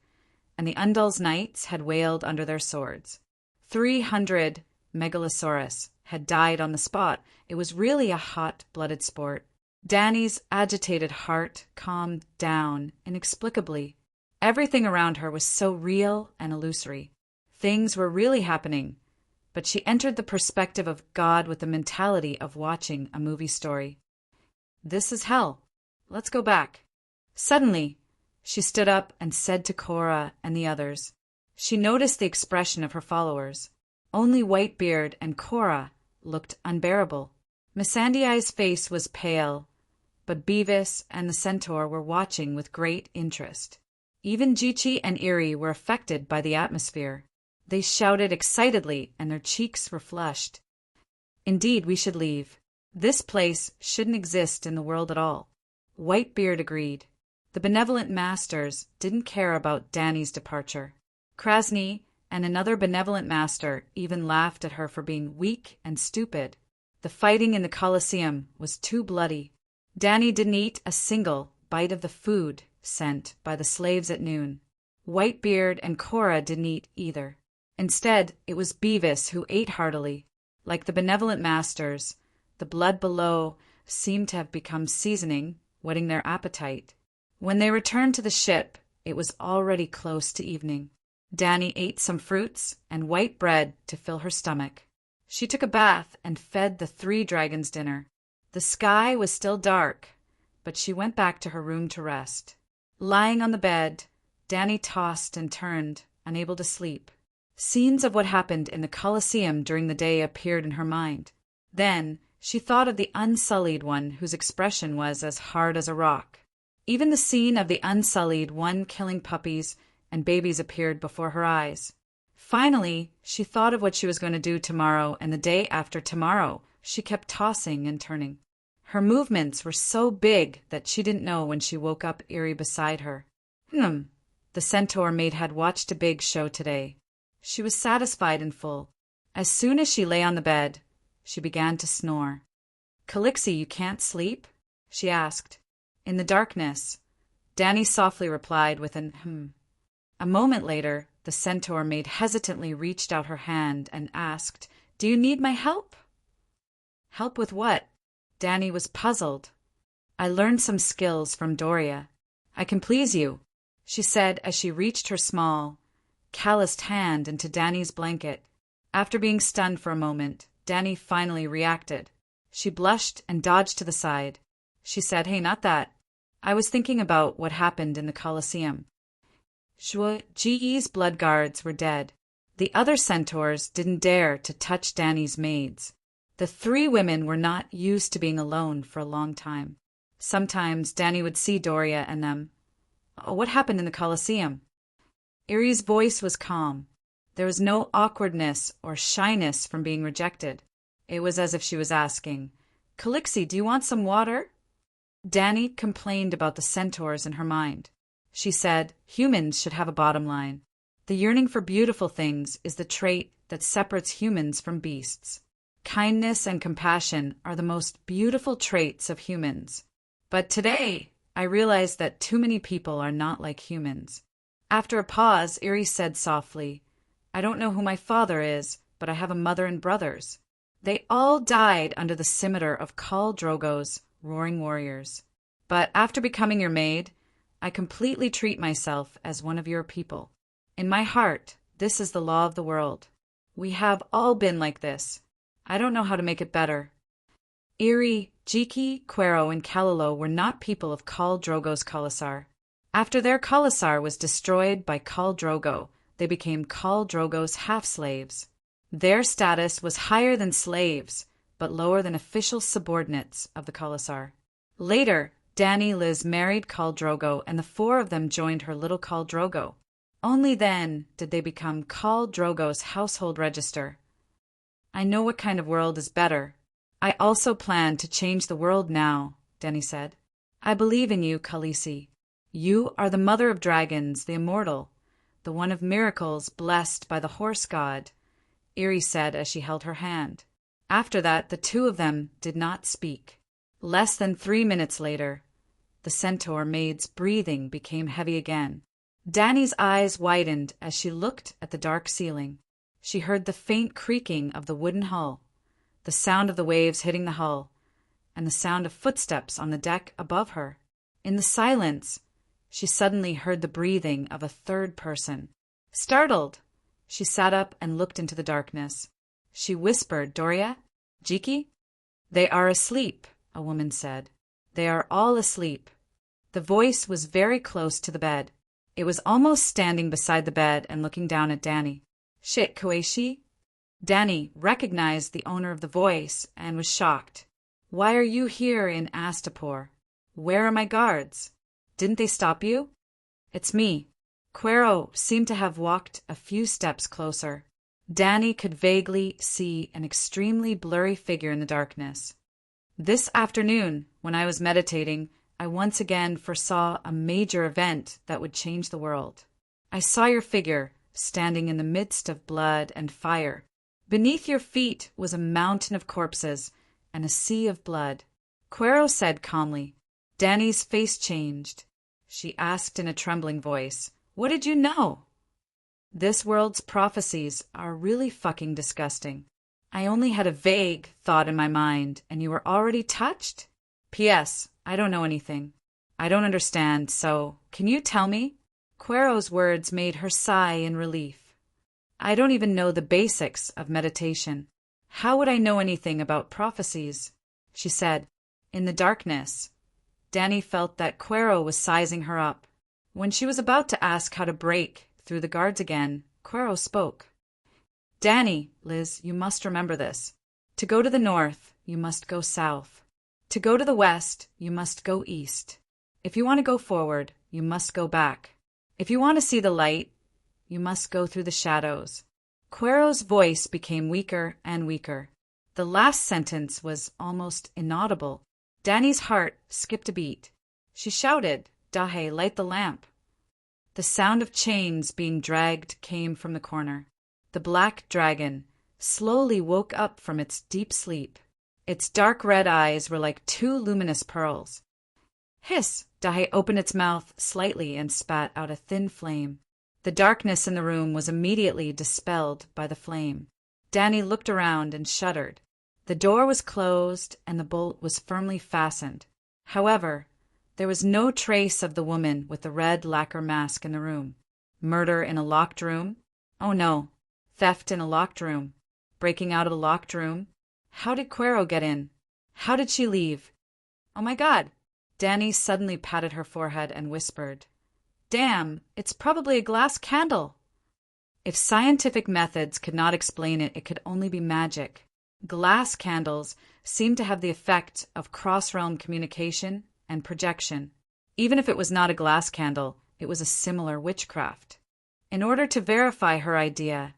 and the Undul's knights had wailed under their swords. 300 Megalosaurus had died on the spot. It was really a hot-blooded sport. Danny's agitated heart calmed down inexplicably. Everything around her was so real and illusory. Things were really happening, but she entered the perspective of God with the mentality of watching a movie story. This is hell. Let's go back. Suddenly, she stood up and said to Cora and the others. She noticed the expression of her followers. Only Whitebeard and Cora looked unbearable. Missandei's face was pale, but Beavis and the centaur were watching with great interest. Even Jichi and Eri were affected by the atmosphere. They shouted excitedly, and their cheeks were flushed. Indeed, we should leave. This place shouldn't exist in the world at all. Whitebeard agreed. The benevolent masters didn't care about Danny's departure. Krasny and another benevolent master even laughed at her for being weak and stupid. The fighting in the Colosseum was too bloody. Danny didn't eat a single bite of the food sent by the slaves at noon. Whitebeard and Cora didn't eat either. Instead, it was Beavis who ate heartily. Like the benevolent masters, the blood below seemed to have become seasoning, whetting their appetite. When they returned to the ship, it was already close to evening. Danny ate some fruits and white bread to fill her stomach. She took a bath and fed the 3 dragons dinner. The sky was still dark, but she went back to her room to rest. Lying on the bed, Danny tossed and turned, unable to sleep. Scenes of what happened in the Colosseum during the day appeared in her mind. Then she thought of the Unsullied One whose expression was as hard as a rock. Even the scene of the Unsullied One killing puppies and babies appeared before her eyes. Finally, she thought of what she was going to do tomorrow and the day after tomorrow. She kept tossing and turning. Her movements were so big that she didn't know when she woke up Eerie beside her. The centaur maid had watched a big show today. She was satisfied and full. As soon as she lay on the bed, she began to snore. "Calixie, you can't sleep?" she asked. In the darkness, Danny softly replied with an A moment later, the centaur maid hesitantly reached out her hand and asked, "Do you need my help?" "Help with what?" Danny was puzzled. "I learned some skills from Doria. I can please you," she said as she reached her small, calloused hand into Danny's blanket. After being stunned for a moment, Danny finally reacted. She blushed and dodged to the side. She said, "Hey, not that. I was thinking about what happened in the Colosseum. Shuo-Ji's blood guards were dead. The other centaurs didn't dare to touch Danny's maids. The three women were not used to being alone for a long time. Sometimes Danny would see Doria and them. What happened in the Colosseum?" Eerie's voice was calm. There was no awkwardness or shyness from being rejected. It was as if she was asking, "Calixie, do you want some water?" Danny complained about the centaurs in her mind. She said, "Humans should have a bottom line. The yearning for beautiful things is the trait that separates humans from beasts. Kindness and compassion are the most beautiful traits of humans. But today, I realized that too many people are not like humans." After a pause, Eerie said softly, "I don't know who my father is, but I have a mother and brothers. They all died under the scimitar of Khal Drogo's roaring warriors. But after becoming your maid, I completely treat myself as one of your people. In my heart, this is the law of the world. We have all been like this. I don't know how to make it better." Eerie, Jiki, Quero, and Kalilo were not people of Khal Drogo's Khalasar. After their Khalasar was destroyed by Khal Drogo, they became Khal Drogo's half-slaves. Their status was higher than slaves, but lower than official subordinates of the Khalasar. Later, Danny Liz married Khal Drogo, and the four of them joined her little Khal Drogo. Only then did they become Khal Drogo's household register. "I know what kind of world is better. I also plan to change the world now," Danny said. "I believe in you, Khaleesi. You are the mother of dragons, the immortal, the one of miracles blessed by the horse god," Eerie said as she held her hand. After that, the two of them did not speak. Less than 3 minutes later, the centaur maid's breathing became heavy again. Danny's eyes widened as she looked at the dark ceiling. She heard the faint creaking of the wooden hull, the sound of the waves hitting the hull, and the sound of footsteps on the deck above her. In the silence, she suddenly heard the breathing of a third person. Startled, she sat up and looked into the darkness. She whispered, "Doria? Jiki?" "They are asleep," a woman said. "They are all asleep." The voice was very close to the bed. It was almost standing beside the bed and looking down at Danny. "Shit, Koishi?" Danny recognized the owner of the voice and was shocked. "Why are you here in Astapor? Where are my guards? Didn't they stop you?" "It's me." Quero seemed to have walked a few steps closer. Danny could vaguely see an extremely blurry figure in the darkness. "This afternoon, when I was meditating, I once again foresaw a major event that would change the world. I saw your figure standing in the midst of blood and fire. Beneath your feet was a mountain of corpses and a sea of blood." Quero said calmly. Danny's face changed. She asked in a trembling voice, "What did you know?" "This world's prophecies are really fucking disgusting. I only had a vague thought in my mind, and you were already touched? P.S. I don't know anything. I don't understand, so can you tell me?" Quero's words made her sigh in relief. "I don't even know the basics of meditation. How would I know anything about prophecies?" she said. In the darkness, Danny felt that Cuero was sizing her up. When she was about to ask how to break through the guards again, Cuero spoke. Danny, Liz, you must remember this. To go to the north, you must go south. To go to the west, you must go east. If you want to go forward, you must go back. If you want to see the light, you must go through the shadows. Cuero's voice became weaker and weaker. The last sentence was almost inaudible. Danny's heart skipped a beat. She shouted, Dahe, light the lamp. The sound of chains being dragged came from the corner. The black dragon slowly woke up from its deep sleep. Its dark red eyes were like two luminous pearls. Hiss! Dahe opened its mouth slightly and spat out a thin flame. The darkness in the room was immediately dispelled by the flame. Danny looked around and shuddered. The door was closed and the bolt was firmly fastened. However, there was no trace of the woman with the red lacquer mask in the room. Murder in a locked room? Oh no. Theft in a locked room. Breaking out of a locked room? How did Cuero get in? How did she leave? Oh my God! Danny suddenly patted her forehead and whispered, Damn, it's probably a glass candle. If scientific methods could not explain it, it could only be magic. Glass candles seemed to have the effect of cross-realm communication and projection. Even if it was not a glass candle, it was a similar witchcraft. In order to verify her idea,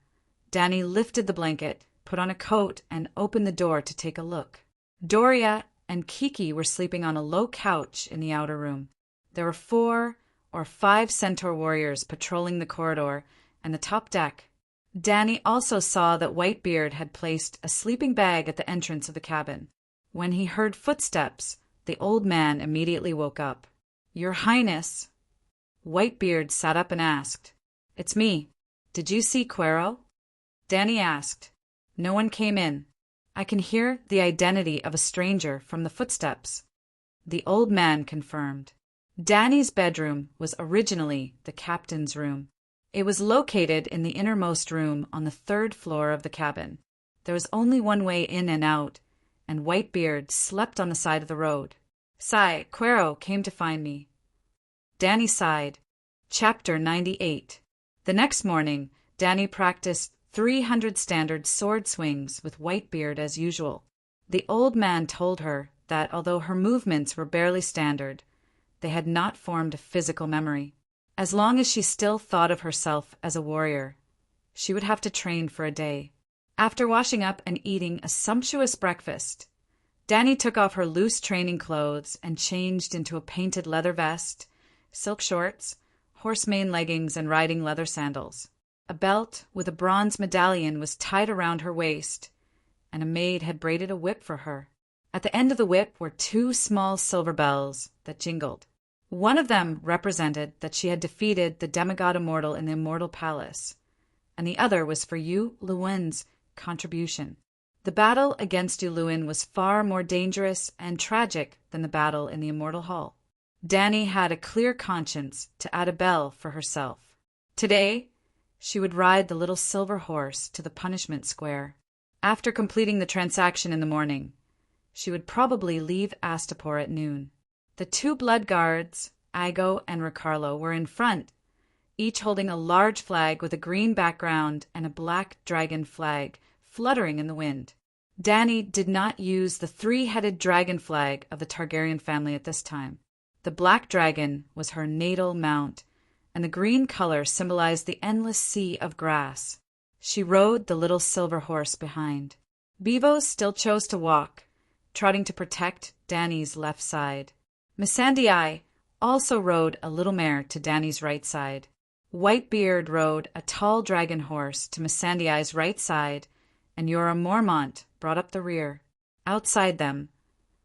Danny lifted the blanket, put on a coat, and opened the door to take a look. Doria and Kiki were sleeping on a low couch in the outer room. There were 4 or 5 centaur warriors patrolling the corridor and the top deck. Danny also saw that Whitebeard had placed a sleeping bag at the entrance of the cabin. When he heard footsteps, the old man immediately woke up. Your Highness. Whitebeard sat up and asked, It's me. Did you see Cuero? Danny asked. No one came in. I can hear the identity of a stranger from the footsteps. The old man confirmed. Danny's bedroom was originally the captain's room. It was located in the innermost room on the 3rd floor of the cabin. There was only one way in and out, and Whitebeard slept on the side of the road. Sigh, Cuero came to find me. Danny sighed. Chapter 98. The next morning, Danny practiced 300 standard sword swings with Whitebeard as usual. The old man told her that although her movements were barely standard, they had not formed a physical memory. As long as she still thought of herself as a warrior, she would have to train for a day. After washing up and eating a sumptuous breakfast, Danny took off her loose training clothes and changed into a painted leather vest, silk shorts, horse mane leggings, and riding leather sandals. A belt with a bronze medallion was tied around her waist, and a maid had braided a whip for her. At the end of the whip were 2 small silver bells that jingled. One of them represented that she had defeated the demigod immortal in the Immortal Palace, and the other was for Yu Luwen's contribution. The battle against Yu Luen was far more dangerous and tragic than the battle in the Immortal Hall. Danny had a clear conscience to add a bell for herself. Today, she would ride the little silver horse to the punishment square. After completing the transaction in the morning, she would probably leave Astapor at noon. The 2 blood guards, Igo and Ricardo, were in front, each holding a large flag with a green background and a black dragon flag fluttering in the wind. Danny did not use the 3-headed dragon flag of the Targaryen family at this time. The black dragon was her natal mount, and the green color symbolized the endless sea of grass. She rode the little silver horse behind. Bevo still chose to walk, trotting to protect Danny's left side. Missandei also rode a little mare to Danny's right side. Whitebeard rode a tall dragon horse to Missandei's right side, and Jorah Mormont brought up the rear. Outside them,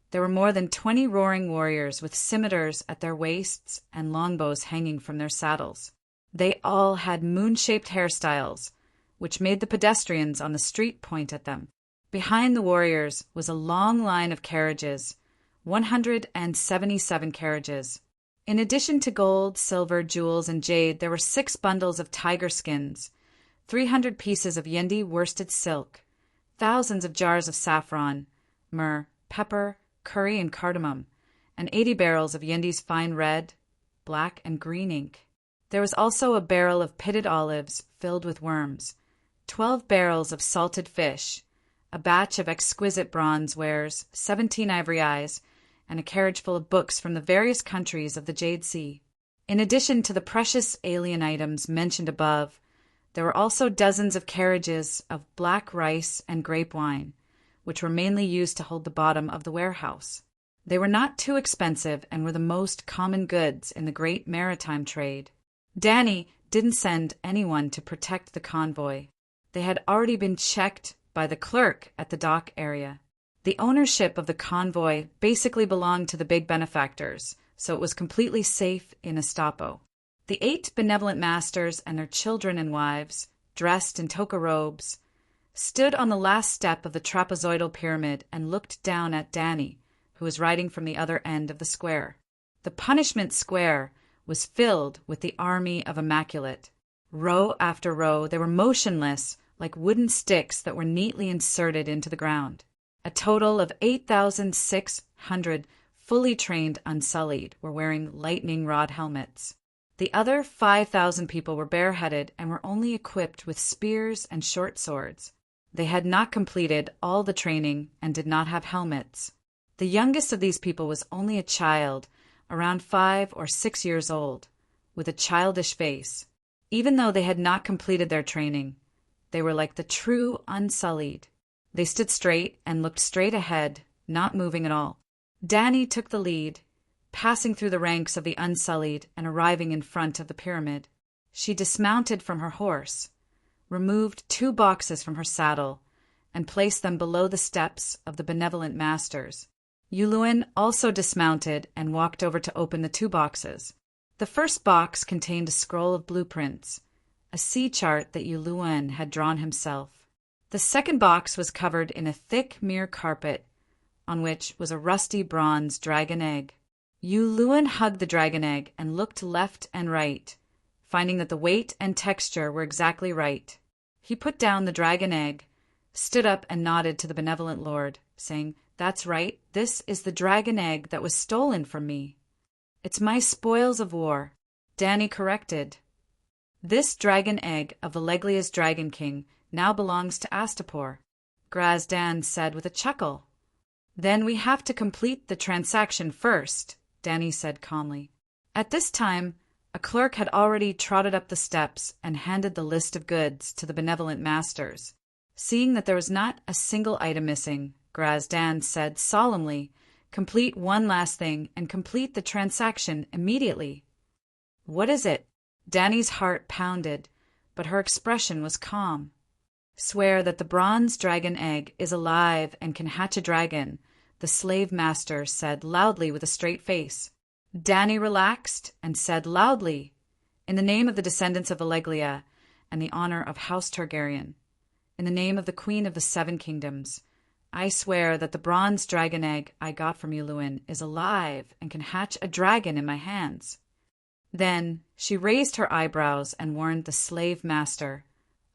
there were more than 20 roaring warriors with scimitars at their waists and longbows hanging from their saddles. They all had moon-shaped hairstyles, which made the pedestrians on the street point at them. Behind the warriors was a long line of carriages, 177 carriages. In addition to gold, silver, jewels, and jade, there were 6 bundles of tiger skins, 300 pieces of Yendi worsted silk, thousands of jars of saffron, myrrh, pepper, curry, and cardamom, and 80 barrels of Yindi's fine red, black, and green ink. There was also a barrel of pitted olives filled with worms, 12 barrels of salted fish, a batch of exquisite bronze wares, 17 ivory eyes, and a carriage full of books from the various countries of the Jade Sea. In addition to the precious alien items mentioned above, there were also dozens of carriages of black rice and grape wine, which were mainly used to hold the bottom of the warehouse. They were not too expensive and were the most common goods in the great maritime trade. Danny didn't send anyone to protect the convoy. They had already been checked by the clerk at the dock area. The ownership of the convoy basically belonged to the big benefactors, so it was completely safe in Estapo. The 8 benevolent masters and their children and wives, dressed in toga robes, stood on the last step of the trapezoidal pyramid and looked down at Danny, who was riding from the other end of the square. The punishment square was filled with the army of Immaculate. Row after row, they were motionless like wooden sticks that were neatly inserted into the ground. A total of 8,600 fully trained Unsullied were wearing lightning rod helmets. The other 5,000 people were bareheaded and were only equipped with spears and short swords. They had not completed all the training and did not have helmets. The youngest of these people was only a child, around 5 or 6 years old, with a childish face. Even though they had not completed their training, they were like the true Unsullied. They stood straight and looked straight ahead, not moving at all. Danny took the lead, passing through the ranks of the Unsullied and arriving in front of the pyramid. She dismounted from her horse, removed 2 boxes from her saddle, and placed them below the steps of the benevolent masters. Yuluen also dismounted and walked over to open the 2 boxes. The first box contained a scroll of blueprints, a sea chart that Yuluen had drawn himself. The second box was covered in a thick mirror carpet, on which was a rusty bronze dragon egg. Yuluen hugged the dragon egg and looked left and right, finding that the weight and texture were exactly right. He put down the dragon egg, stood up and nodded to the benevolent lord, saying, "That's right, this is the dragon egg that was stolen from me. It's my spoils of war." Danny corrected. "This dragon egg of Valeglia's Dragon King now belongs to Astapor," Grazdan said with a chuckle. "Then we have to complete the transaction first," Danny said calmly. At this time, a clerk had already trotted up the steps and handed the list of goods to the benevolent masters. Seeing that there was not a single item missing, Grazdan said solemnly, "Complete one last thing and complete the transaction immediately." "What is it?" Danny's heart pounded, but her expression was calm. "Swear that the bronze dragon egg is alive and can hatch a dragon," the slave master said loudly with a straight face. Danny relaxed and said loudly, "In the name of the descendants of Valeglia and the honor of House Targaryen, in the name of the Queen of the 7 Kingdoms, I swear that the bronze dragon egg I got from Yuluen is alive and can hatch a dragon in my hands." Then she raised her eyebrows and warned the slave master,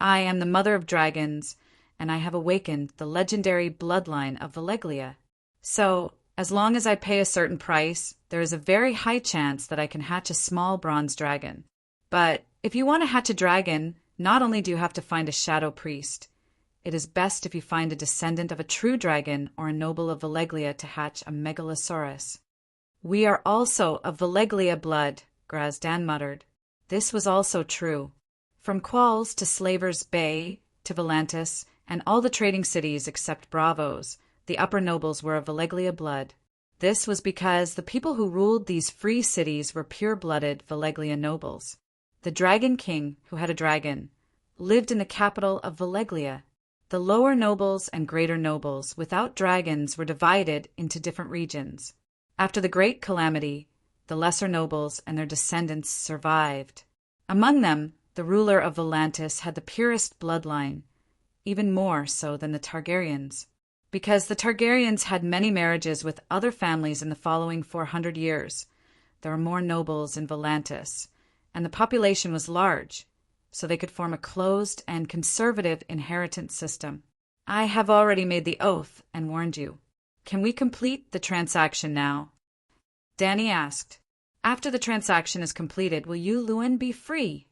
"I am the mother of dragons, and I have awakened the legendary bloodline of Valeglia. So, as long as I pay a certain price, there is a very high chance that I can hatch a small bronze dragon. But if you want to hatch a dragon, not only do you have to find a shadow priest, it is best if you find a descendant of a true dragon or a noble of Valeglia to hatch a megalosaurus." "We are also of Valeglia blood," Grazdan muttered. This was also true. From Qualls to Slavers Bay to Volantis and all the trading cities except Bravos, the upper nobles were of Valeglia blood. This was because the people who ruled these free cities were pure-blooded Valeglia nobles. The Dragon King, who had a dragon, lived in the capital of Valeglia. The lower nobles and greater nobles without dragons were divided into different regions. After the Great Calamity, the lesser nobles and their descendants survived. Among them, the ruler of Volantis had the purest bloodline, even more so than the Targaryens. Because the Targaryens had many marriages with other families in the following 400 years, there were more nobles in Volantis, and the population was large, so they could form a closed and conservative inheritance system. I have already made the oath and warned you. Can we complete the transaction now? Danny asked. After the transaction is completed, will you, Lewin, be free?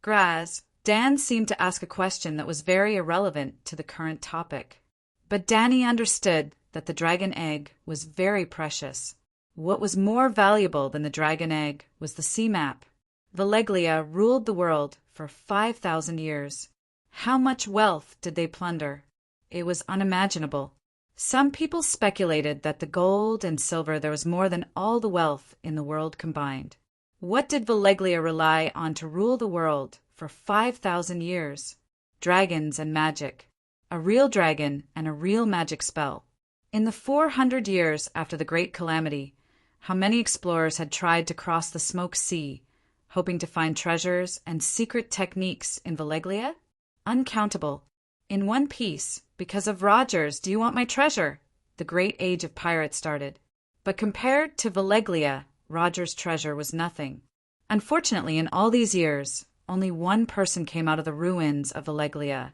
Graz, Dan seemed to ask a question that was very irrelevant to the current topic. But Danny understood that the dragon egg was very precious. What was more valuable than the dragon egg was the sea map. Valeglia ruled the world for 5,000 years. How much wealth did they plunder? It was unimaginable. Some people speculated that the gold and silver there was more than all the wealth in the world combined. What did Valeglia rely on to rule the world for 5,000 years? Dragons and magic. A real dragon and a real magic spell. In the 400 years after the Great Calamity, how many explorers had tried to cross the Smoke Sea, hoping to find treasures and secret techniques in Valeglia? Uncountable. In one piece, because of Rogers, do you want my treasure? The great age of pirates started. But compared to Valeglia, Rogers' treasure was nothing. Unfortunately, in all these years, only one person came out of the ruins of Valeglia,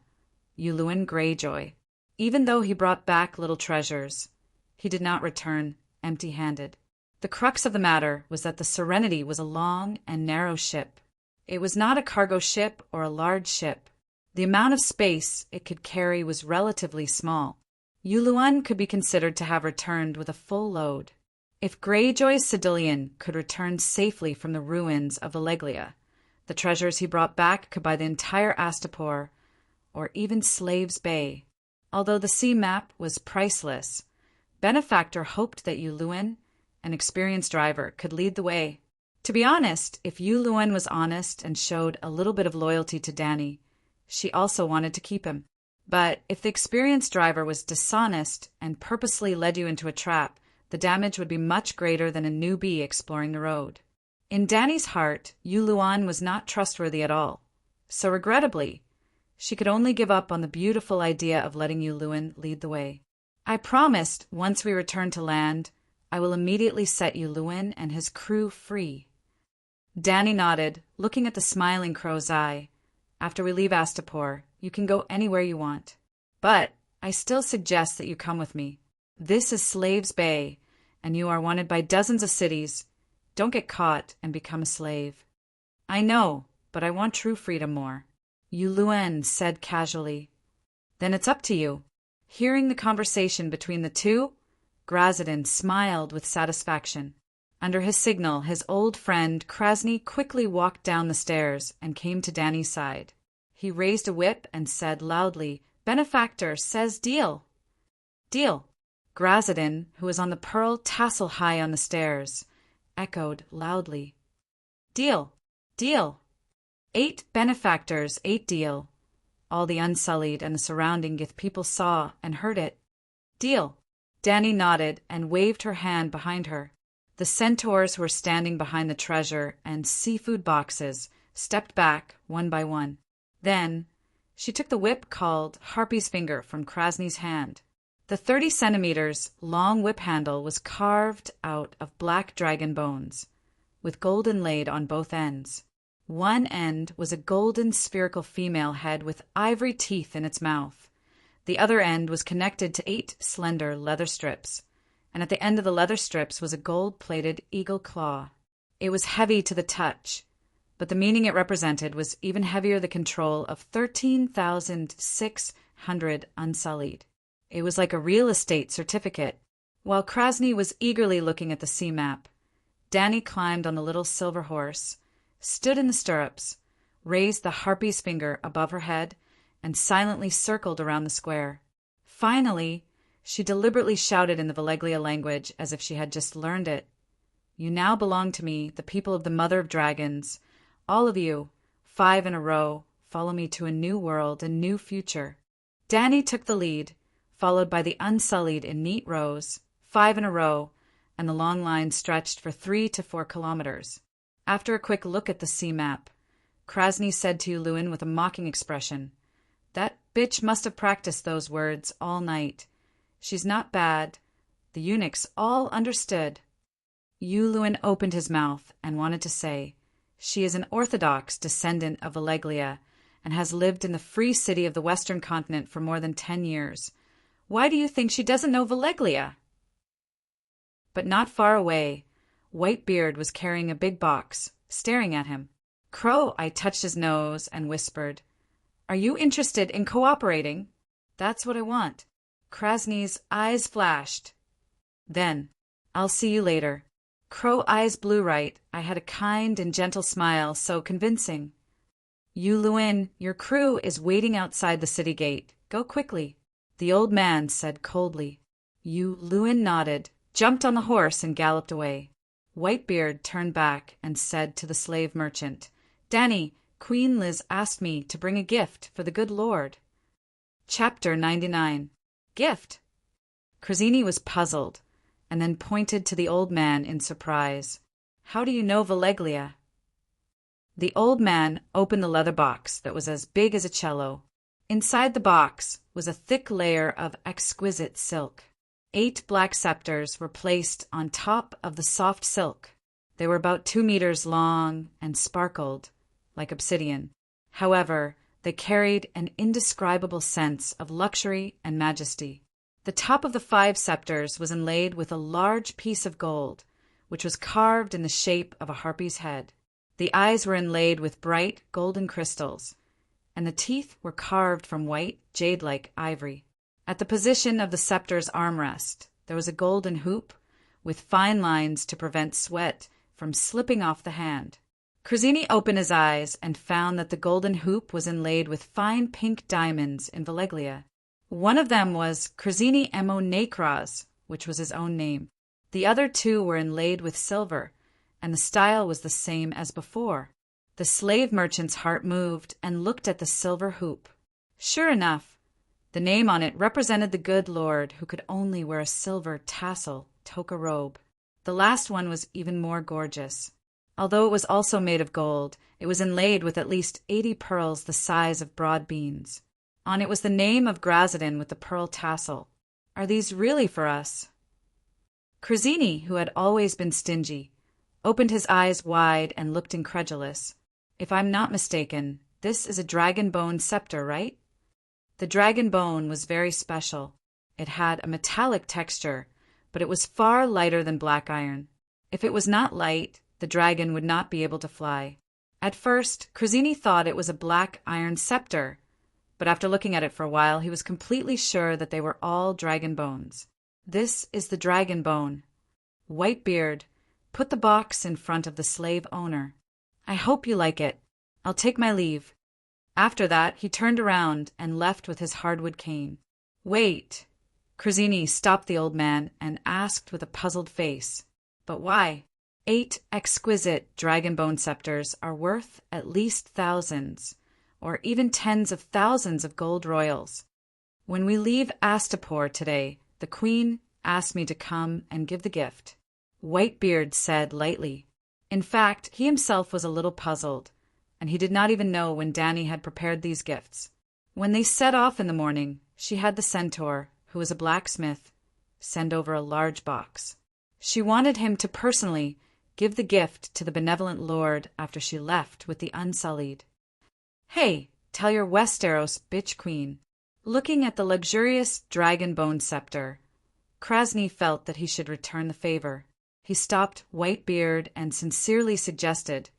Lewin Greyjoy. Even though he brought back little treasures, he did not return empty-handed. The crux of the matter was that the Serenity was a long and narrow ship. It was not a cargo ship or a large ship. The amount of space it could carry was relatively small. Lewin could be considered to have returned with a full load. If Greyjoy's Cedillion could return safely from the ruins of Valeglia, the treasures he brought back could buy the entire Astapor, or even Slaves Bay. Although the sea map was priceless, Benefactor hoped that Lewin, an experienced driver, could lead the way. To be honest, if Lewin was honest and showed a little bit of loyalty to Danny, she also wanted to keep him. But if the experienced driver was dishonest and purposely led you into a trap, the damage would be much greater than a newbie exploring the road. In Danny's heart, Lewin was not trustworthy at all. So regrettably, she could only give up on the beautiful idea of letting Lewin lead the way. I promised, once we return to land, I will immediately set Lewin and his crew free. Danny nodded, looking at the smiling crow's eye. After we leave Astapor, you can go anywhere you want. But I still suggest that you come with me. This is Slaves Bay, and you are wanted by dozens of cities. Don't get caught and become a slave. I know, but I want true freedom more. Lewin said casually. Then it's up to you. Hearing the conversation between the two, Grazadin smiled with satisfaction. Under his signal, his old friend Krasny quickly walked down the stairs and came to Danny's side. He raised a whip and said loudly, "Benefactor says deal." "Deal." Grazadin, who was on the pearl tassel high on the stairs, echoed loudly. "Deal. Deal. 8 benefactors, 8 deal." All the Unsullied and the surrounding Gith people saw and heard it. "Deal." Danny nodded and waved her hand behind her. The centaurs who were standing behind the treasure and seafood boxes stepped back one by one. Then she took the whip called Harpy's Finger from Krasny's hand. The 30 centimeters long whip handle was carved out of black dragon bones, with gold inlaid on both ends. One end was a golden spherical female head with ivory teeth in its mouth. The other end was connected to 8 slender leather strips, and at the end of the leather strips was a gold-plated eagle claw. It was heavy to the touch, but the meaning it represented was even heavier the control of 13,600 Unsullied. It was like a real estate certificate. While Krasny was eagerly looking at the sea map, Danny climbed on the little silver horse, stood in the stirrups, raised the Harpy's Finger above her head, and silently circled around the square. Finally, she deliberately shouted in the Valeglia language as if she had just learned it. "You now belong to me, the people of the Mother of Dragons. All of you, 5 in a row, follow me to a new world, a new future." Danny took the lead, followed by the Unsullied in neat rows, 5 in a row, and the long line stretched for 3 to 4 kilometers. After a quick look at the sea map, Krasny said to Lewin with a mocking expression, "That bitch must have practiced those words all night. She's not bad." The eunuchs all understood. Lewin opened his mouth and wanted to say, "She is an orthodox descendant of Valeglia and has lived in the free city of the Western continent for more than 10 years. Why do you think she doesn't know Valeglia?" But not far away, Whitebeard was carrying a big box, staring at him. Crow-Eye touched his nose and whispered, "Are you interested in cooperating?" "That's what I want." Krasny's eyes flashed. Then, "I'll see you later." Crow-Eye's blue right. I had a kind and gentle smile, so convincing. "You Luin, your crew is waiting outside the city gate. Go quickly," the old man said coldly. Yu Luin nodded, jumped on the horse, and galloped away. Whitebeard turned back and said to the slave merchant, "Danny, Queen Liz asked me to bring a gift for the good Lord." Chapter 99. Gift? Krasny was puzzled, and then pointed to the old man in surprise. "How do you know Valeglia?" The old man opened the leather box that was as big as a cello. Inside the box was a thick layer of exquisite silk. 8 black scepters were placed on top of the soft silk. They were about 2 meters long and sparkled like obsidian. However, they carried an indescribable sense of luxury and majesty. The top of the 5 scepters was inlaid with a large piece of gold, which was carved in the shape of a harpy's head. The eyes were inlaid with bright golden crystals, and the teeth were carved from white, jade-like ivory. At the position of the scepter's armrest, there was a golden hoop with fine lines to prevent sweat from slipping off the hand. Krasny opened his eyes and found that the golden hoop was inlaid with fine pink diamonds in Valeglia. One of them was Krasny Emo Nakraz, which was his own name. The other 2 were inlaid with silver, and the style was the same as before. The slave merchant's heart moved and looked at the silver hoop. Sure enough, the name on it represented the good Lord who could only wear a silver tassel toca robe. The last one was even more gorgeous. Although it was also made of gold, it was inlaid with at least 80 pearls the size of broad beans. On it was the name of Grazadin with the pearl tassel. Are these really for us? Krasny, who had always been stingy, opened his eyes wide and looked incredulous. If I'm not mistaken, this is a dragon bone scepter, right? The dragon bone was very special. It had a metallic texture, but it was far lighter than black iron. If it was not light, the dragon would not be able to fly. At first, Krasny thought it was a black iron scepter, but after looking at it for a while, he was completely sure that they were all dragon bones. This is the dragon bone. Whitebeard put the box in front of the slave owner. "I hope you like it. I'll take my leave." After that, he turned around and left with his hardwood cane. "Wait." Krasny stopped the old man and asked with a puzzled face, "But why?" 8 exquisite dragon bone scepters are worth at least thousands, or even tens of thousands of gold royals. When we leave Astapor today, the queen asked me to come and give the gift," Whitebeard said lightly. In fact, he himself was a little puzzled, and he did not even know when Danny had prepared these gifts. When they set off in the morning, she had the centaur, who was a blacksmith, send over a large box. She wanted him to personally give the gift to the benevolent lord after she left with the Unsullied. "Hey, tell your Westeros bitch queen." Looking at the luxurious dragon bone scepter, Krasny felt that he should return the favor. He stopped Whitebeard and sincerely suggested,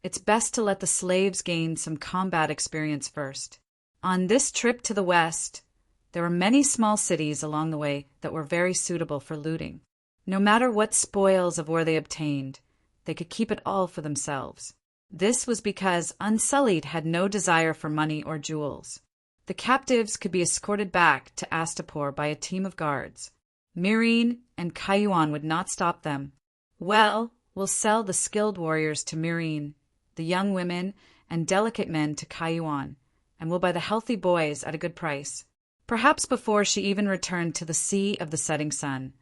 "It's best to let the slaves gain some combat experience first." On this trip to the west, there were many small cities along the way that were very suitable for looting. No matter what spoils of war they obtained, they could keep it all for themselves. This was because Unsullied had no desire for money or jewels. The captives could be escorted back to Astapor by a team of guards. Meereen and Cayuan would not stop them. "Well, we'll sell the skilled warriors to Meereen, the young women and delicate men to Cayuan, and we'll buy the healthy boys at a good price." Perhaps before she even returned to the Sea of the Setting Sun,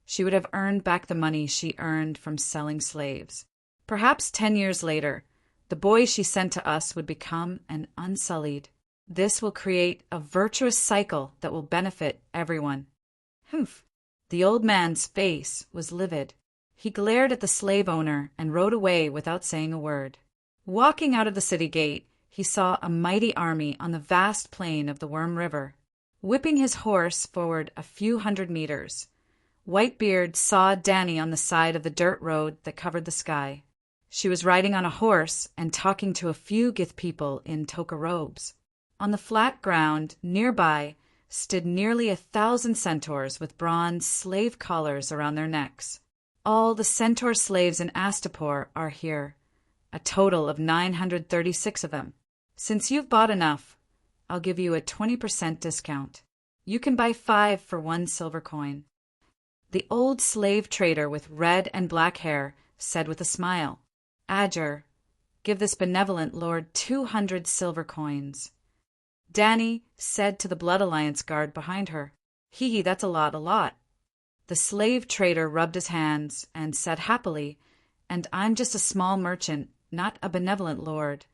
she would have earned back the money she earned from selling slaves. Perhaps 10 years later, the boys she sent to us would become an Unsullied. This will create a virtuous cycle that will benefit everyone. Humph! The old man's face was livid. He glared at the slave owner and rode away without saying a word. Walking out of the city gate, he saw a mighty army on the vast plain of the Worm River. Whipping his horse forward a few hundred meters, Whitebeard saw Danny on the side of the dirt road that covered the sky. She was riding on a horse and talking to a few Gith people in toka robes. On the flat ground nearby stood nearly 1,000 centaurs with bronze slave collars around their necks. All the centaur slaves in Astapor are here, a total of 936 of them. Since you've bought enough, I'll give you a 20% discount. You can buy 5 for 1 silver coin. The old slave trader with red and black hair said with a smile, Adger, give this benevolent lord 200 silver coins. Danny said to the Blood Alliance guard behind her, Hee, that's a lot. The slave trader rubbed his hands and said happily, And I'm just a small merchant, not a benevolent lord.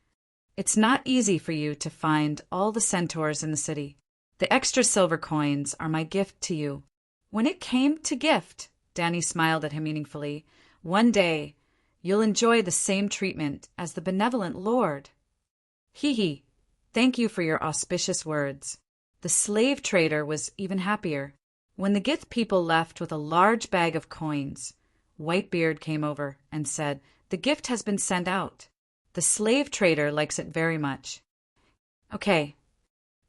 It's not easy for you to find all the centaurs in the city. The extra silver coins are my gift to you. When it came to gift, Danny smiled at him meaningfully, one day you'll enjoy the same treatment as the benevolent lord. Hee, thank you for your auspicious words. The slave trader was even happier. When the Gith people left with a large bag of coins, Whitebeard came over and said, The gift has been sent out. The slave trader likes it very much. Okay.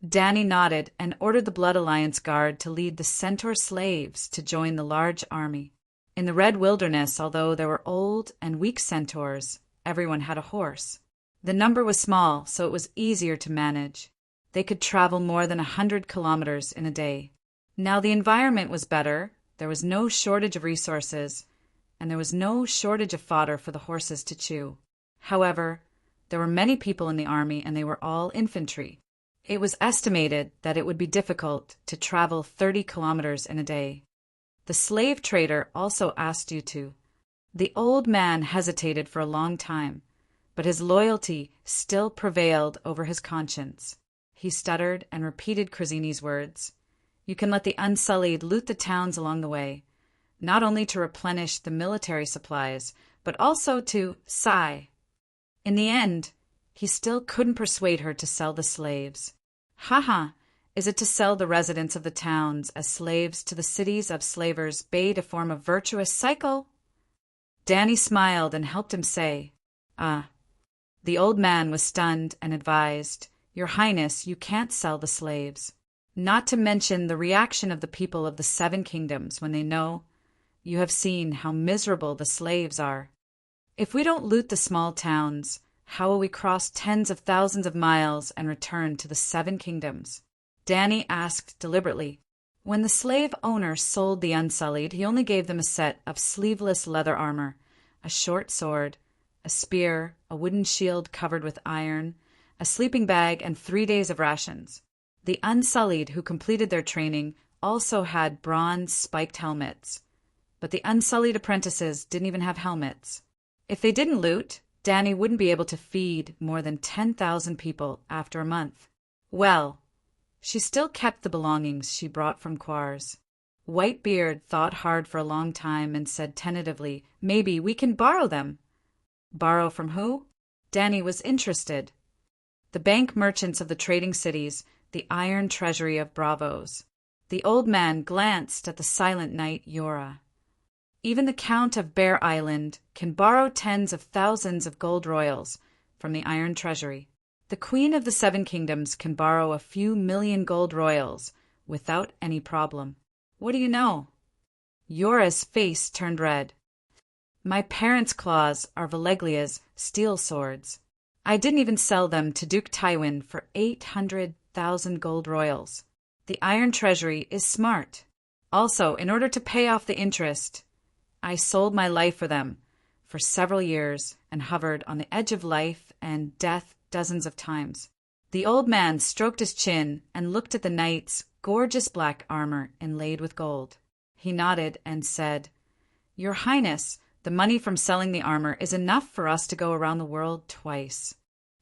Danny nodded and ordered the Blood Alliance guard to lead the centaur slaves to join the large army. In the Red Wilderness, although there were old and weak centaurs, everyone had a horse. The number was small, so it was easier to manage. They could travel more than 100 kilometers in a day. Now the environment was better, there was no shortage of resources, and there was no shortage of fodder for the horses to chew. However, there were many people in the army, and they were all infantry. It was estimated that it would be difficult to travel 30 kilometers in a day. The slave trader also asked you to. The old man hesitated for a long time, but his loyalty still prevailed over his conscience. He stuttered and repeated Crazini's words. You can let the Unsullied loot the towns along the way, not only to replenish the military supplies, but also to sigh. In the end, he still couldn't persuade her to sell the slaves. Is it to sell the residents of the towns as slaves to the cities of slavers bade a form of virtuous cycle? Danny smiled and helped him say, The old man was stunned and advised, Your Highness, you can't sell the slaves. Not to mention the reaction of the people of the 7 kingdoms when they know you have seen how miserable the slaves are. If we don't loot the small towns, how will we cross tens of thousands of miles and return to the 7 kingdoms? Danny asked deliberately. When the slave owner sold the Unsullied, he only gave them a set of sleeveless leather armor, a short sword, a spear, a wooden shield covered with iron, a sleeping bag, and 3 days of rations. The Unsullied who completed their training also had bronze spiked helmets, but the Unsullied apprentices didn't even have helmets. If they didn't loot, Danny wouldn't be able to feed more than 10,000 people after a month. Well, she still kept the belongings she brought from Quars. Whitebeard thought hard for a long time and said tentatively, Maybe we can borrow them. Borrow from who? Danny was interested. The bank merchants of the trading cities, the iron treasury of Bravos. The old man glanced at the silent knight Yora. Even the Count of Bear Island can borrow tens of thousands of gold royals from the iron treasury. The Queen of the 7 Kingdoms can borrow a few million gold royals without any problem. What do you know? Yora's face turned red. My parents' claws are Valeglia's steel swords. I didn't even sell them to Duke Tywin for 800,000 gold royals. The iron treasury is smart. Also, in order to pay off the interest, I sold my life for them for several years and hovered on the edge of life and death dozens of times. The old man stroked his chin and looked at the knight's gorgeous black armor inlaid with gold. He nodded and said, Your Highness, the money from selling the armor is enough for us to go around the world twice.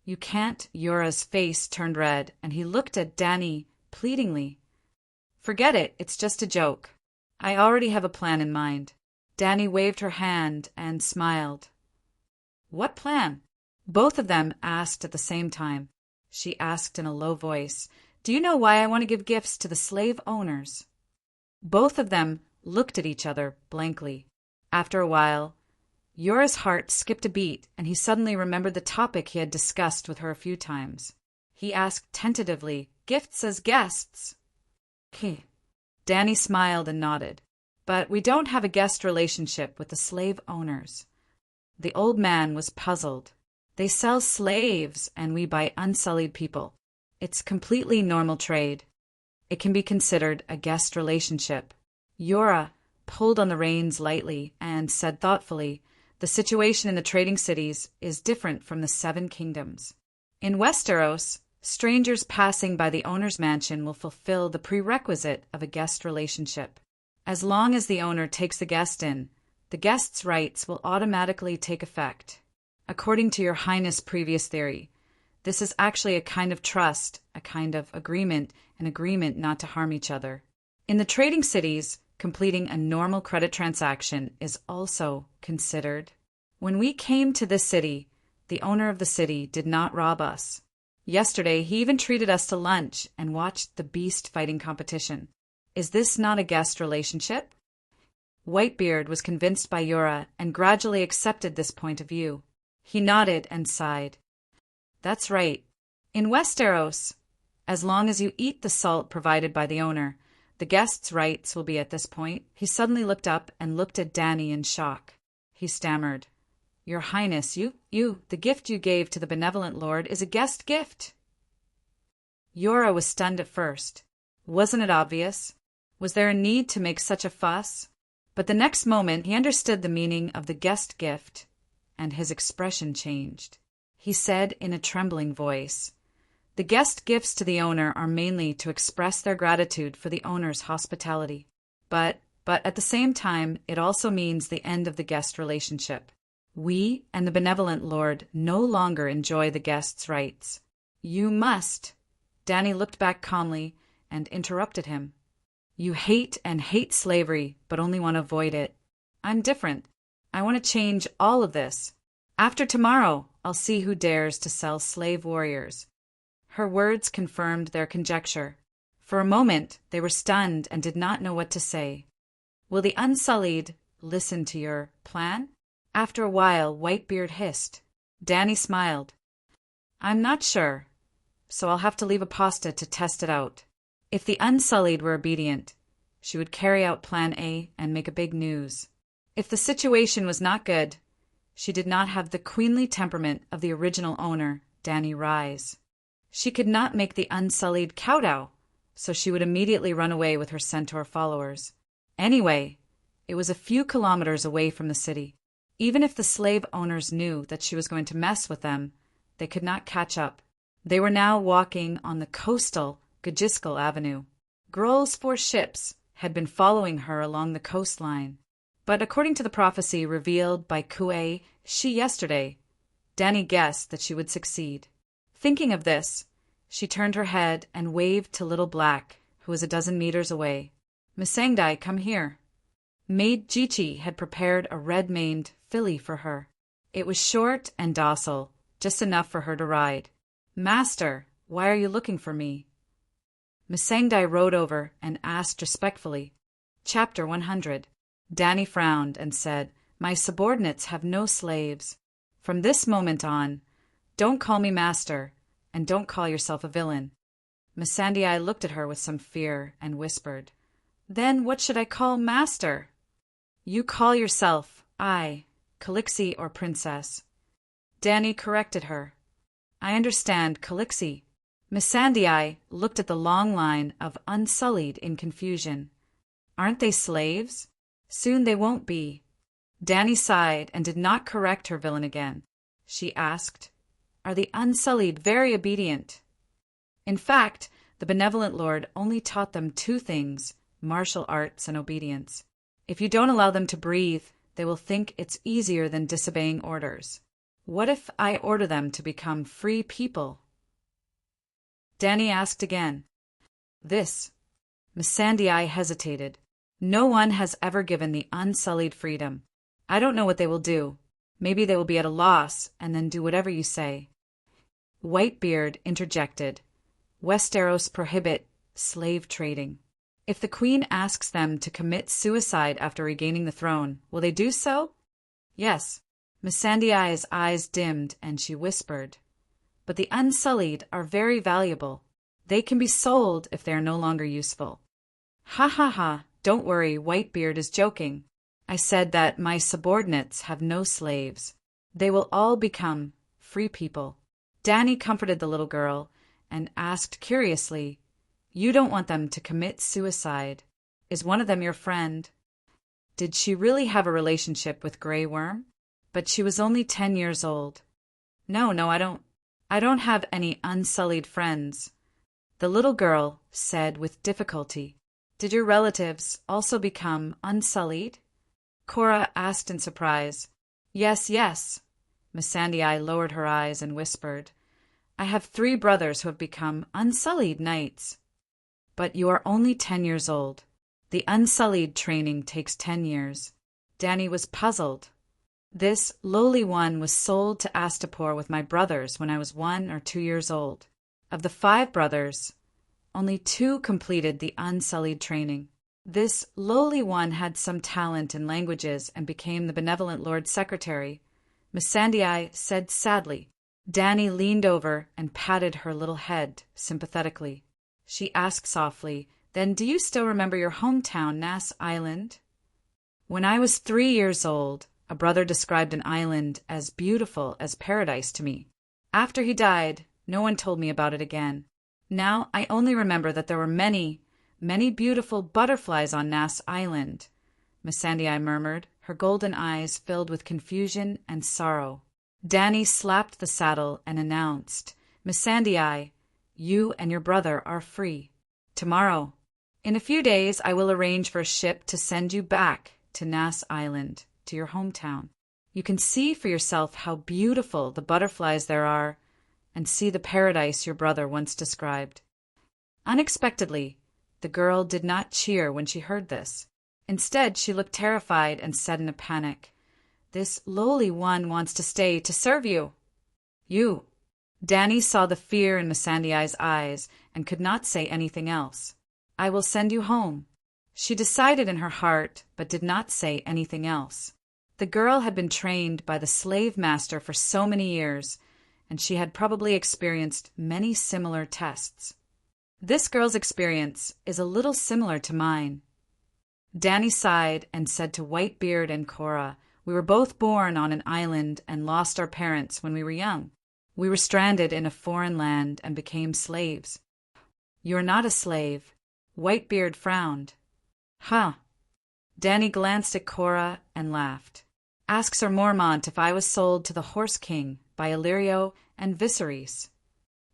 You can't. Yora's face turned red, and he looked at Danny pleadingly. Forget it, it's just a joke. I already have a plan in mind. Danny waved her hand and smiled. What plan? Both of them asked at the same time. She asked in a low voice, Do you know why I want to give gifts to the slave owners? Both of them looked at each other blankly. After a while, Yora's heart skipped a beat, and he suddenly remembered the topic he had discussed with her a few times. He asked tentatively, "Gifts as guests?" Danny smiled and nodded. "But we don't have a guest relationship with the slave owners." The old man was puzzled. "They sell slaves, and we buy unsullied people. It's completely normal trade. It can be considered a guest relationship." Yora pulled on the reins lightly and said thoughtfully, "The situation in the trading cities is different from the 7 kingdoms. In Westeros, strangers passing by the owner's mansion will fulfill the prerequisite of a guest relationship. As long as the owner takes the guest in, the guest's rights will automatically take effect. According to Your Highness' previous theory, this is actually a kind of trust, a kind of agreement, an agreement not to harm each other. In the trading cities, completing a normal credit transaction is also considered. When we came to this city, the owner of the city did not rob us. Yesterday, he even treated us to lunch and watched the beast fighting competition. Is this not a guest relationship?" Whitebeard was convinced by Yora and gradually accepted this point of view. He nodded and sighed. "That's right. In Westeros, as long as you eat the salt provided by the owner, the guest's rights will be at this point." He suddenly looked up and looked at Danny in shock. He stammered, "Your Highness, the gift you gave to the benevolent lord is a guest gift." Yora was stunned at first. Wasn't it obvious? Was there a need to make such a fuss? But the next moment he understood the meaning of the guest gift, and his expression changed. He said in a trembling voice, "The guest gifts to the owner are mainly to express their gratitude for the owner's hospitality. But at the same time, it also means the end of the guest relationship. We and the benevolent lord no longer enjoy the guest's rights. You must—" Danny looked back calmly and interrupted him. "You hate slavery, but only want to avoid it. I'm different. I want to change all of this. After tomorrow, I'll see who dares to sell slave warriors." Her words confirmed their conjecture. For a moment, they were stunned and did not know what to say. "Will the Unsullied listen to your plan?" After a while, Whitebeard hissed. Danny smiled. "I'm not sure, so I'll have to leave a pasta to test it out. If the Unsullied were obedient, she would carry out Plan A and make a big news. If the situation was not good, she did not have the queenly temperament of the original owner, Danny Rise. She could not make the Unsullied kowtow, so she would immediately run away with her centaur followers. Anyway, it was a few kilometers away from the city. Even if the slave owners knew that she was going to mess with them, they could not catch up. They were now walking on the coastal Gajiskal Avenue. Grohl's 4 ships had been following her along the coastline. But according to the prophecy revealed by Kuei Shi yesterday, Danny guessed that she would succeed. Thinking of this, she turned her head and waved to Little Black, who was a dozen meters away. "Missandei, come here." Maid Jichi had prepared a red-maned filly for her. It was short and docile, just enough for her to ride. "Master, why are you looking for me?" Missandei rode over and asked respectfully. Chapter 100. Danny frowned and said, "My subordinates have no slaves. From this moment on, don't call me master, and don't call yourself a villain." Missandei looked at her with some fear and whispered, "Then what should I call master?" "You call yourself, Calixi or Princess." Danny corrected her. "I understand, Calixi." Missandei looked at the long line of Unsullied in confusion. "Aren't they slaves? Soon they won't be." Danny sighed and did not correct her villain again. She asked, "Are the Unsullied very obedient?" In fact, the benevolent lord only taught them 2 things, martial arts and obedience. If you don't allow them to breathe, they will think it's easier than disobeying orders. What if I order them to become free people? Danny asked again. Missandei hesitated. "No one has ever given the Unsullied freedom. I don't know what they will do. Maybe they will be at a loss and then do whatever you say." Whitebeard interjected. "Westeros prohibit slave trading." If the queen asks them to commit suicide after regaining the throne, will they do so? Yes. Missandei's eyes dimmed and she whispered, "But the unsullied are very valuable. They can be sold if they are no longer useful." Ha ha ha, don't worry, Whitebeard is joking. I said that my subordinates have no slaves. They will all become free people. Danny comforted the little girl and asked curiously, "You don't want them to commit suicide. Is one of them your friend?" Did she really have a relationship with Grey Worm? But she was only 10 years old. No, I don't have any unsullied friends," the little girl said with difficulty. "Did your relatives also become unsullied?" Cora asked in surprise. Yes. Missandei lowered her eyes and whispered, "I have 3 brothers who have become unsullied knights." "But you are only 10 years old. The unsullied training takes 10 years. Danny was puzzled. "This lowly one was sold to Astapor with my brothers when I was 1 or 2 years old. Of the 5 brothers, only 2 completed the unsullied training. This lowly one had some talent in languages and became the benevolent Lord Secretary," Missandei said sadly. Danny leaned over and patted her little head sympathetically. She asked softly, "Then do you still remember your hometown, Nass Island?" "When I was 3 years old, a brother described an island as beautiful as paradise to me. After he died, no one told me about it again. Now I only remember that there were many beautiful butterflies on Nass Island," Missandei murmured, her golden eyes filled with confusion and sorrow. Danny slapped the saddle and announced, "Missandei, you and your brother are free. Tomorrow. In a few days I will arrange for a ship to send you back to Nass Island, to your hometown. You can see for yourself how beautiful the butterflies there are, and see the paradise your brother once described." Unexpectedly, the girl did not cheer when she heard this. Instead, she looked terrified and said in a panic, "This lowly one wants to stay to serve you." "You." Danny saw the fear in Missandei's eyes and could not say anything else. "I will send you home." She decided in her heart, but did not say anything else. The girl had been trained by the slave master for so many years, and she had probably experienced many similar tests. This girl's experience is a little similar to mine. Danny sighed and said to Whitebeard and Cora, "We were both born on an island and lost our parents when we were young. We were stranded in a foreign land and became slaves." "You are not a slave." Whitebeard frowned. "Huh." Danny glanced at Cora and laughed. "Ask Sir Mormont if I was sold to the Horse King by Illyrio and Viserys."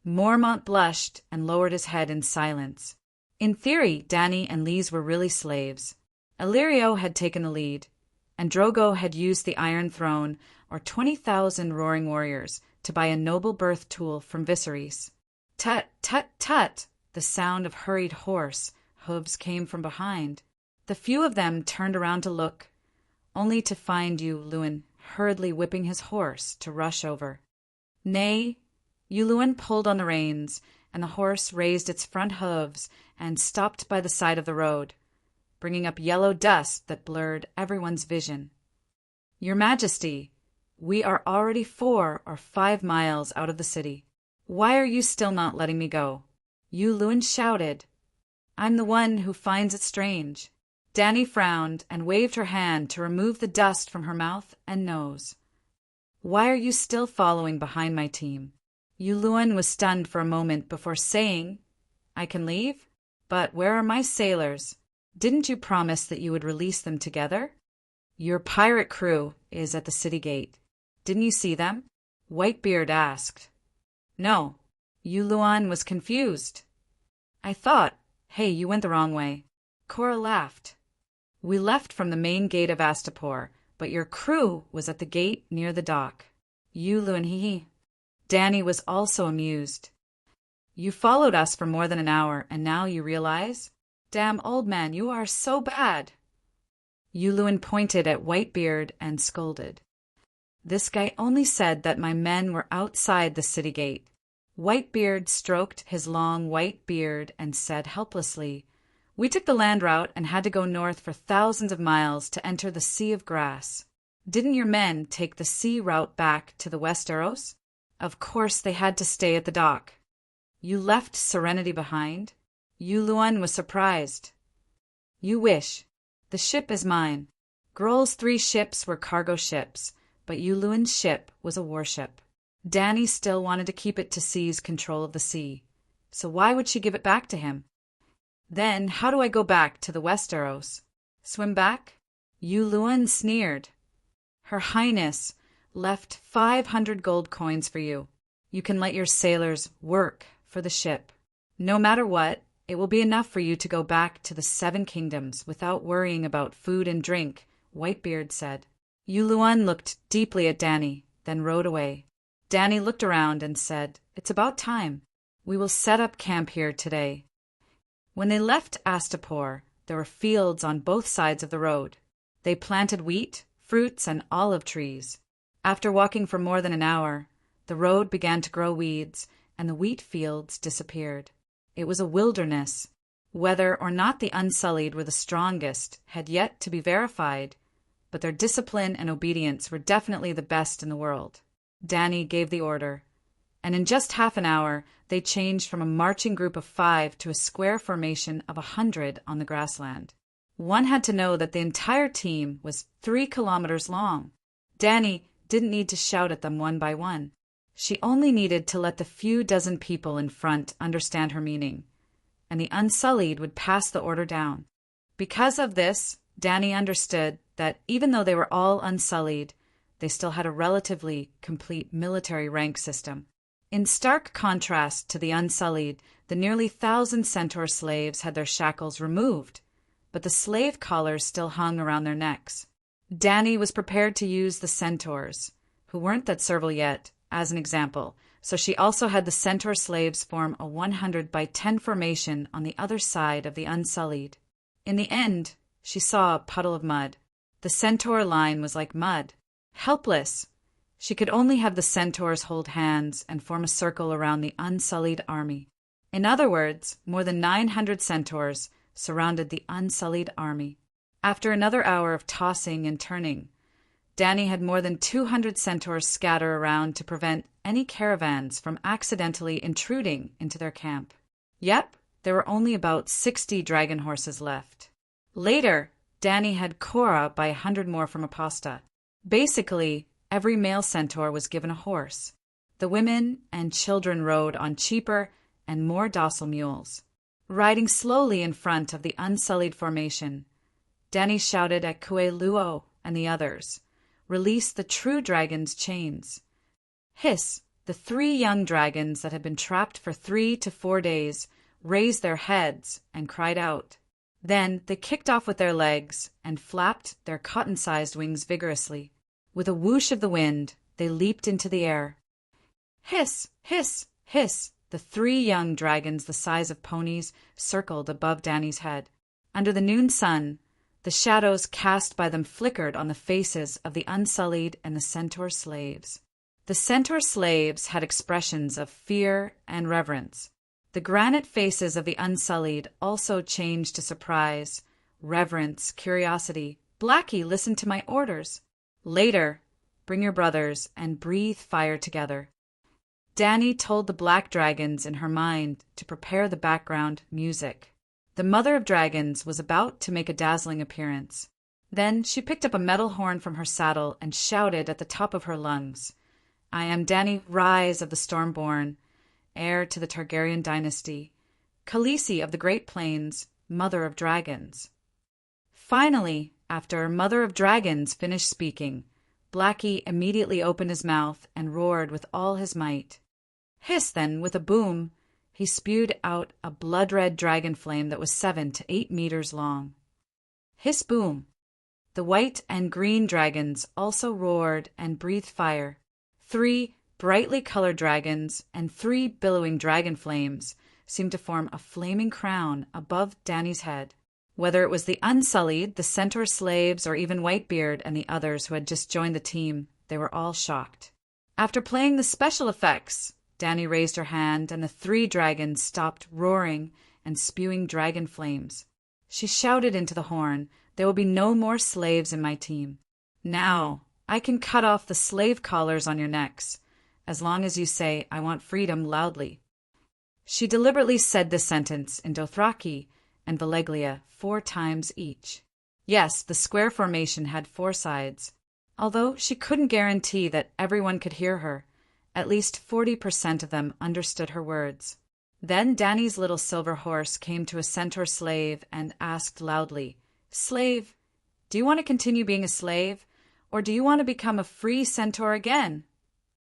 Mormont blushed and lowered his head in silence. In theory, Danny and Lise were really slaves. Illyrio had taken the lead, and Drogo had used the Iron Throne, or 20,000 roaring warriors, to buy a noble birth tool from Viserys. "Tut, tut, tut!" The sound of hurried horse hooves came from behind. The few of them turned around to look, only to find Luwin hurriedly whipping his horse to rush over. "Nay." Luwin pulled on the reins, and the horse raised its front hooves and stopped by the side of the road, bringing up yellow dust that blurred everyone's vision. "Your Majesty, we are already 4 or 5 miles out of the city. Why are you still not letting me go?" Luwin shouted. "I'm the one who finds it strange." Danny frowned and waved her hand to remove the dust from her mouth and nose. "Why are you still following behind my team?" Luwin was stunned for a moment before saying, "I can leave? But where are my sailors? Didn't you promise that you would release them together?" "Your pirate crew is at the city gate. Didn't you see them?" Whitebeard asked. "No." Luwin was confused. "I thought, hey, you went the wrong way." Cora laughed. "We left from the main gate of Astapor, but your crew was at the gate near the dock." Luwin hee. Danny was also amused. "You followed us for more than an hour, and now you realize? Damn, old man, you are so bad." Luwin pointed at Whitebeard and scolded. "This guy only said that my men were outside the city gate." Whitebeard stroked his long white beard and said helplessly, We took the land route and had to go north for thousands of miles to enter the Sea of Grass. Didn't your men take the sea route back to the Westeros? Of course they had to stay at the dock. You left Serenity behind? Yuluan was surprised. You wish. The ship is mine. Grohl's 3 ships were cargo ships, but Yuluan's ship was a warship. Dany still wanted to keep it to seize control of the sea, so why would she give it back to him? Then how do I go back to the Westeros? Swim back? Yuluan sneered. Her Highness left 500 gold coins for you. You can let your sailors work for the ship. No matter what, it will be enough for you to go back to the 7 kingdoms without worrying about food and drink, Whitebeard said. Yuluan looked deeply at Dany, then rode away. Dany looked around and said, "It's about time. We will set up camp here today." When they left Astapor, there were fields on both sides of the road. They planted wheat, fruits, and olive trees. After walking for more than an hour, the road began to grow weeds, and the wheat fields disappeared. It was a wilderness. Whether or not the Unsullied were the strongest had yet to be verified, but their discipline and obedience were definitely the best in the world. Dany gave the order, and in just half an hour they changed from a marching group of 5 to a square formation of 100 on the grassland. One had to know that the entire team was 3 kilometers long. Dany didn't need to shout at them one by one. She only needed to let the few dozen people in front understand her meaning, and the Unsullied would pass the order down. Because of this, Dany understood that even though they were all Unsullied, they still had a relatively complete military rank system. In stark contrast to the Unsullied, the nearly 1,000 centaur slaves had their shackles removed, but the slave collars still hung around their necks. Dany was prepared to use the centaurs, who weren't that servile yet, as an example, so she also had the centaur slaves form a 100 by 10 formation on the other side of the Unsullied. In the end, she saw a puddle of mud. The centaur line was like mud. Helpless, she could only have the centaurs hold hands and form a circle around the Unsullied army. In other words, more than 900 centaurs surrounded the Unsullied army. After another hour of tossing and turning, Dany had more than 200 centaurs scatter around to prevent any caravans from accidentally intruding into their camp. Yep, there were only about 60 dragon horses left. Later, Dany had Cora by 100 more from Aposta. Basically, every male centaur was given a horse. The women and children rode on cheaper and more docile mules. Riding slowly in front of the Unsullied formation, Dany shouted at Kueluo and the others, "Release the true dragon's chains." Hiss, the 3 young dragons that had been trapped for 3 to 4 days, raised their heads and cried out. Then they kicked off with their legs and flapped their cotton-sized wings vigorously. With a whoosh of the wind, they leaped into the air. Hiss, hiss, hiss, the 3 young dragons the size of ponies circled above Dany's head. Under the noon sun, the shadows cast by them flickered on the faces of the Unsullied and the centaur slaves. The centaur slaves had expressions of fear and reverence. The granite faces of the Unsullied also changed to surprise, reverence, curiosity. "Blackie, listen to my orders." Later, "Bring your brothers and breathe fire together." Dany told the black dragons in her mind to prepare the background music. The mother of dragons was about to make a dazzling appearance. Then she picked up a metal horn from her saddle and shouted at the top of her lungs, "I am Dany Rise of the Stormborn, heir to the Targaryen dynasty, Khaleesi of the Great Plains, mother of dragons." Finally, after Mother of Dragons finished speaking, Blackie immediately opened his mouth and roared with all his might. Hiss, then, with a boom, he spewed out a blood-red dragon flame that was 7 to 8 meters long. Hiss, boom. The white and green dragons also roared and breathed fire. 3 brightly colored dragons and 3 billowing dragon flames seemed to form a flaming crown above Dany's head. Whether it was the Unsullied, the centaur slaves, or even Whitebeard and the others who had just joined the team, they were all shocked. After playing the special effects, Dany raised her hand and the 3 dragons stopped roaring and spewing dragon flames. She shouted into the horn, "There will be no more slaves in my team. Now, I can cut off the slave collars on your necks, as long as you say, 'I want freedom,' loudly." She deliberately said this sentence in Dothraki and Valeglia 4 times each. Yes, the square formation had 4 sides. Although she couldn't guarantee that everyone could hear her, at least 40% of them understood her words. Then Dany's little silver horse came to a centaur slave and asked loudly, "Slave, do you want to continue being a slave, or do you want to become a free centaur again?"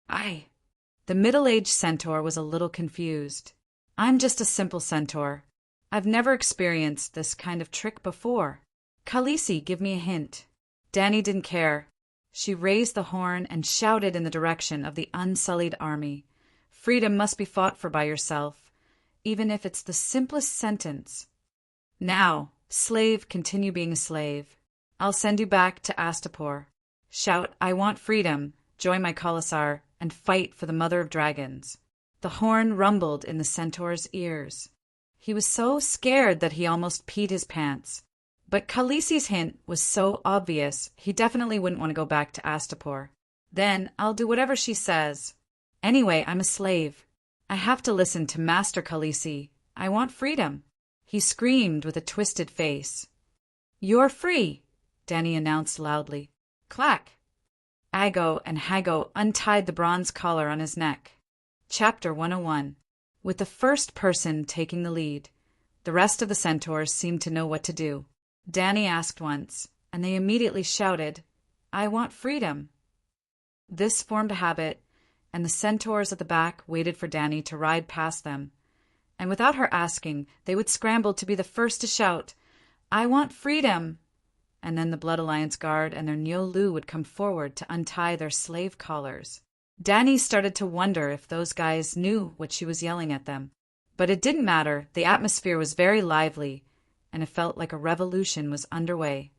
The middle-aged centaur was a little confused. "I'm just a simple centaur. I've never experienced this kind of trick before. Khaleesi, give me a hint." Dany didn't care. She raised the horn and shouted in the direction of the unsullied army. "Freedom must be fought for by yourself, even if it's the simplest sentence. Now, slave, continue being a slave. I'll send you back to Astapor. Shout, 'I want freedom,' join my Khalasar, and fight for the Mother of Dragons." The horn rumbled in the centaur's ears. He was so scared that he almost peed his pants. But Khaleesi's hint was so obvious, he definitely wouldn't want to go back to Astapor. "Then I'll do whatever she says. Anyway, I'm a slave. I have to listen to Master Khaleesi. I want freedom." He screamed with a twisted face. "You're free," Dany announced loudly. Clack! Ago and Hago untied the bronze collar on his neck. Chapter 101. With the first person taking the lead, the rest of the centaurs seemed to know what to do. Dany asked once, and they immediately shouted, "I want freedom." This formed a habit, and the centaurs at the back waited for Dany to ride past them. And without her asking, they would scramble to be the first to shout, "I want freedom!" And then the Blood Alliance Guard and their Niolu would come forward to untie their slave collars. Dany started to wonder if those guys knew what she was yelling at them. But it didn't matter. The atmosphere was very lively, and it felt like a revolution was underway.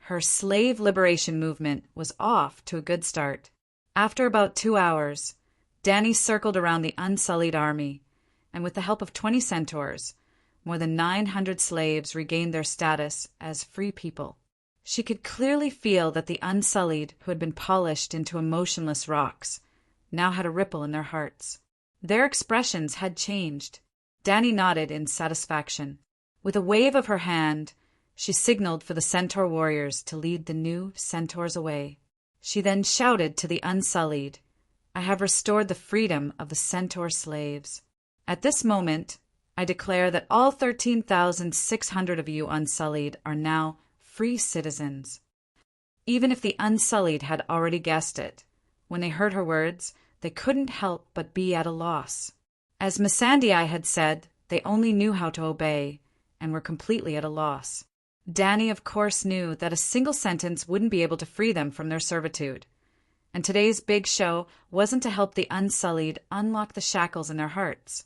Her slave liberation movement was off to a good start. After about 2 hours, Dany circled around the unsullied army, and with the help of 20 centaurs, more than 900 slaves regained their status as free people. She could clearly feel that the unsullied, who had been polished into emotionless rocks, now had a ripple in their hearts. Their expressions had changed. Dany nodded in satisfaction. With a wave of her hand, she signaled for the centaur warriors to lead the new centaurs away. She then shouted to the unsullied, "I have restored the freedom of the centaur slaves. At this moment, I declare that all 13,600 of you unsullied are now free citizens." Even if the unsullied had already guessed it, when they heard her words, they couldn't help but be at a loss. As Missandei had said, they only knew how to obey, and were completely at a loss. Dany, of course, knew that a single sentence wouldn't be able to free them from their servitude. And today's big show wasn't to help the unsullied unlock the shackles in their hearts,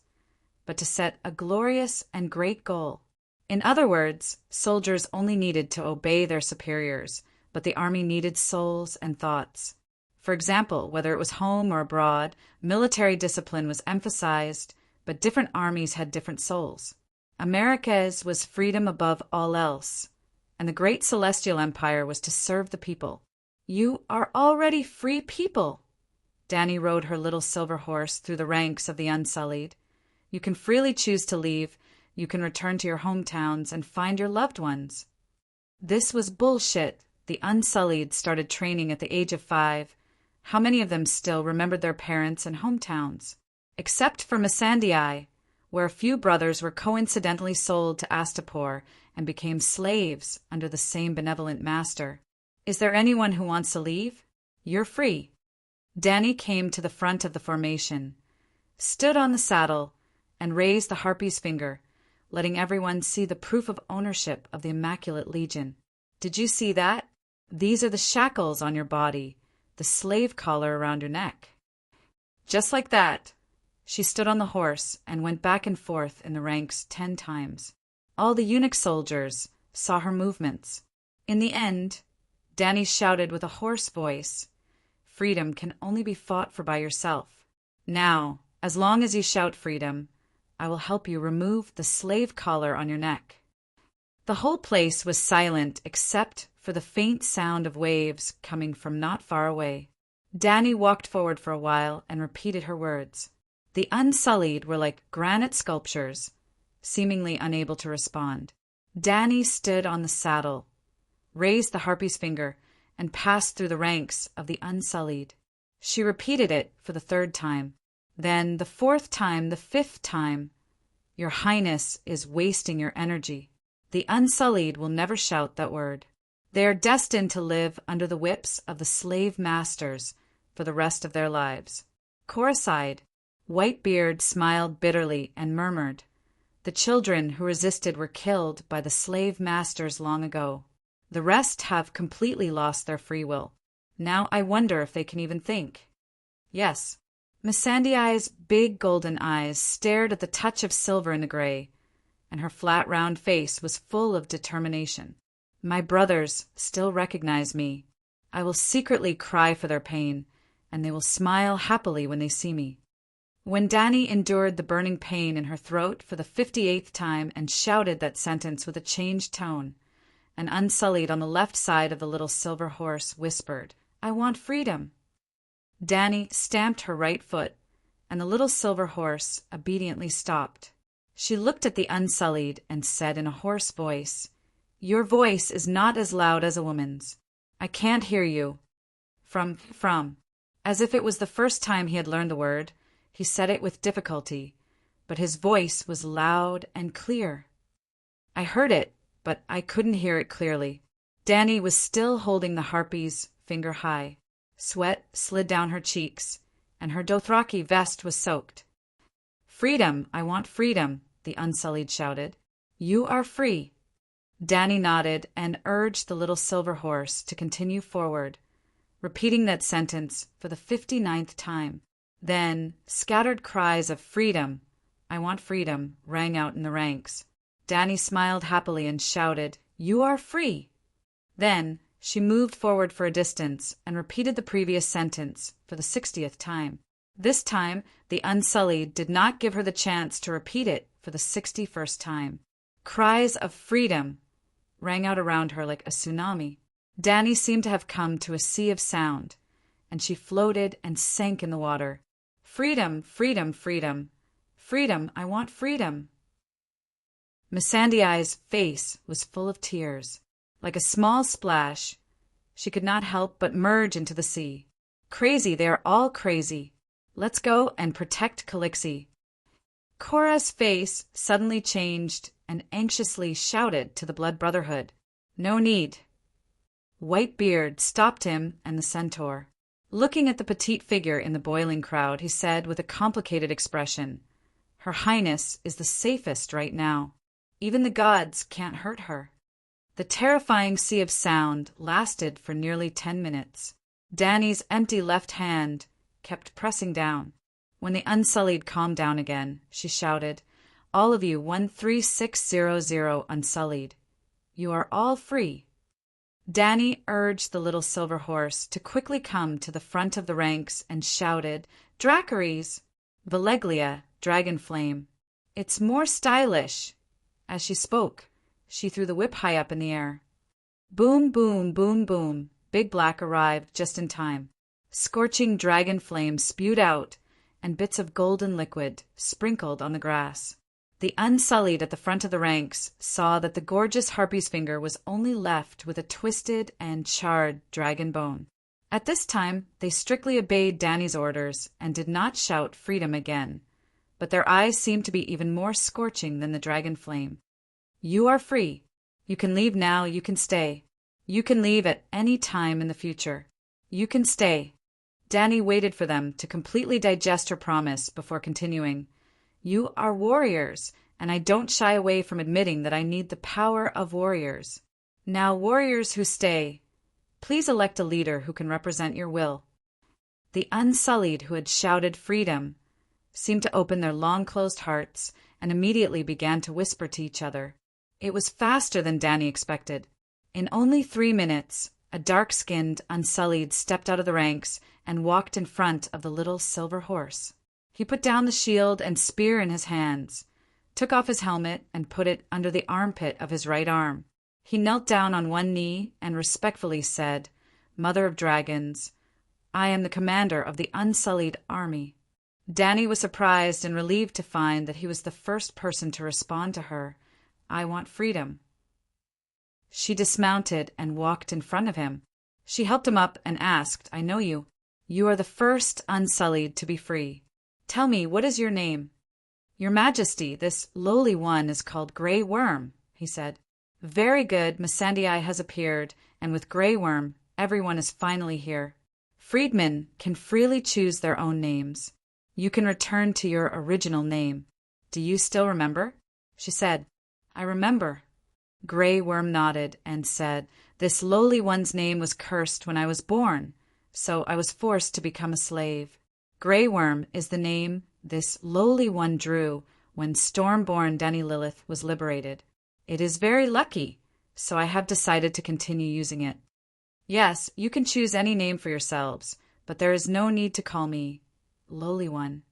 but to set a glorious and great goal. In other words, soldiers only needed to obey their superiors, but the army needed souls and thoughts. For example, whether it was home or abroad, military discipline was emphasized, but different armies had different souls. America's was freedom above all else, and the great celestial empire was to serve the people. "You are already free people." Dany rode her little silver horse through the ranks of the unsullied. "You can freely choose to leave. You can return to your hometowns and find your loved ones." This was bullshit. The unsullied started training at the age of 5. How many of them still remembered their parents and hometowns? Except for Missandei, where a few brothers were coincidentally sold to Astapor and became slaves under the same benevolent master. Is there anyone who wants to leave? You're free. Dany came to the front of the formation, stood on the saddle, and raised the harpy's finger, letting everyone see the proof of ownership of the Immaculate Legion. "Did you see that? These are the shackles on your body, the slave collar around your neck." Just like that, she stood on the horse and went back and forth in the ranks 10 times. All the eunuch soldiers saw her movements. In the end, Dany shouted with a hoarse voice, "Freedom can only be fought for by yourself. Now, as long as you shout freedom, I will help you remove the slave collar on your neck." The whole place was silent except for the faint sound of waves coming from not far away. Dany walked forward for a while and repeated her words. The Unsullied were like granite sculptures, seemingly unable to respond. Dany stood on the saddle, raised the harpy's finger, and passed through the ranks of the Unsullied. She repeated it for the third time. Then the fourth time, the fifth time. Your Highness is wasting your energy. The Unsullied will never shout that word. They are destined to live under the whips of the slave masters for the rest of their lives. Cora sighed. Whitebeard smiled bitterly and murmured, The children who resisted were killed by the slave masters long ago. The rest have completely lost their free will. Now I wonder if they can even think. Yes. Missandei's big golden eyes stared at the touch of silver in the gray, and her flat round face was full of determination. My brothers still recognize me. I will secretly cry for their pain, and they will smile happily when they see me. When Dany endured the burning pain in her throat for the 58th time and shouted that sentence with a changed tone, an Unsullied on the left side of the little silver horse whispered, I want freedom. Dany stamped her right foot, and the little silver horse obediently stopped. She looked at the Unsullied and said in a hoarse voice, Your voice is not as loud as a woman's. I can't hear you. From. As if it was the first time he had learned the word, he said it with difficulty, but his voice was loud and clear. I heard it, but I couldn't hear it clearly. Dany was still holding the harpy's finger high. Sweat slid down her cheeks, and her Dothraki vest was soaked. Freedom, I want freedom, the Unsullied shouted. You are free. Dany nodded and urged the little silver horse to continue forward, repeating that sentence for the 59th time. Then scattered cries of freedom, I want freedom, rang out in the ranks. Dany smiled happily and shouted, You are free. Then she moved forward for a distance and repeated the previous sentence for the 60th time. This time, the Unsullied did not give her the chance to repeat it for the 61st time. Cries of freedom rang out around her like a tsunami. Dany seemed to have come to a sea of sound, and she floated and sank in the water. Freedom, freedom, freedom. Freedom, I want freedom. Missandei's face was full of tears. Like a small splash, she could not help but merge into the sea. Crazy, they are all crazy. Let's go and protect Calixi. Cora's face suddenly changed and anxiously shouted to the Blood Brotherhood. No need. Whitebeard stopped him and the centaur. Looking at the petite figure in the boiling crowd, he said with a complicated expression, Her Highness is the safest right now. Even the gods can't hurt her. The terrifying sea of sound lasted for nearly 10 minutes. Dany's empty left hand kept pressing down. When the Unsullied calmed down again, she shouted, All of you 13600 Unsullied. You are all free. Dany urged the little silver horse to quickly come to the front of the ranks and shouted, Dracaries! Veleglia, dragon flame. It's more stylish. As she spoke, she threw the whip high up in the air. Boom, boom, boom, boom. Big Black arrived just in time. Scorching dragon flames spewed out, and bits of golden liquid sprinkled on the grass. The Unsullied at the front of the ranks saw that the gorgeous harpy's finger was only left with a twisted and charred dragon bone. At this time, they strictly obeyed Dany's orders and did not shout freedom again, but their eyes seemed to be even more scorching than the dragon flame. You are free. You can leave now, you can stay. You can leave at any time in the future. You can stay. Dany waited for them to completely digest her promise before continuing. You are warriors, and I don't shy away from admitting that I need the power of warriors. Now, warriors who stay, please elect a leader who can represent your will. The Unsullied who had shouted freedom seemed to open their long-closed hearts and immediately began to whisper to each other. It was faster than Dany expected. In only 3 minutes, a dark-skinned Unsullied stepped out of the ranks and walked in front of the little silver horse. He put down the shield and spear in his hands. took off his helmet and put it under the armpit of his right arm. He knelt down on one knee and respectfully said, "Mother of Dragons, I am the commander of the Unsullied Army." Danny was surprised and relieved to find that he was the first person to respond to her, "I want freedom." She dismounted and walked in front of him. She helped him up and asked, "I know you. You are the first Unsullied to be free. Tell me, what is your name?" "Your Majesty, this lowly one is called Grey Worm," he said. "Very good, Missandei has appeared, and with Grey Worm, everyone is finally here. Freedmen can freely choose their own names. You can return to your original name. Do you still remember?" She said, "I remember." Grey Worm nodded and said, "This lowly one's name was cursed when I was born, so I was forced to become a slave. Grey Worm is the name this lowly one drew when Stormborn Danny Lilith was liberated. It is very lucky, so I have decided to continue using it. Yes, you can choose any name for yourselves, but there is no need to call me Lowly One."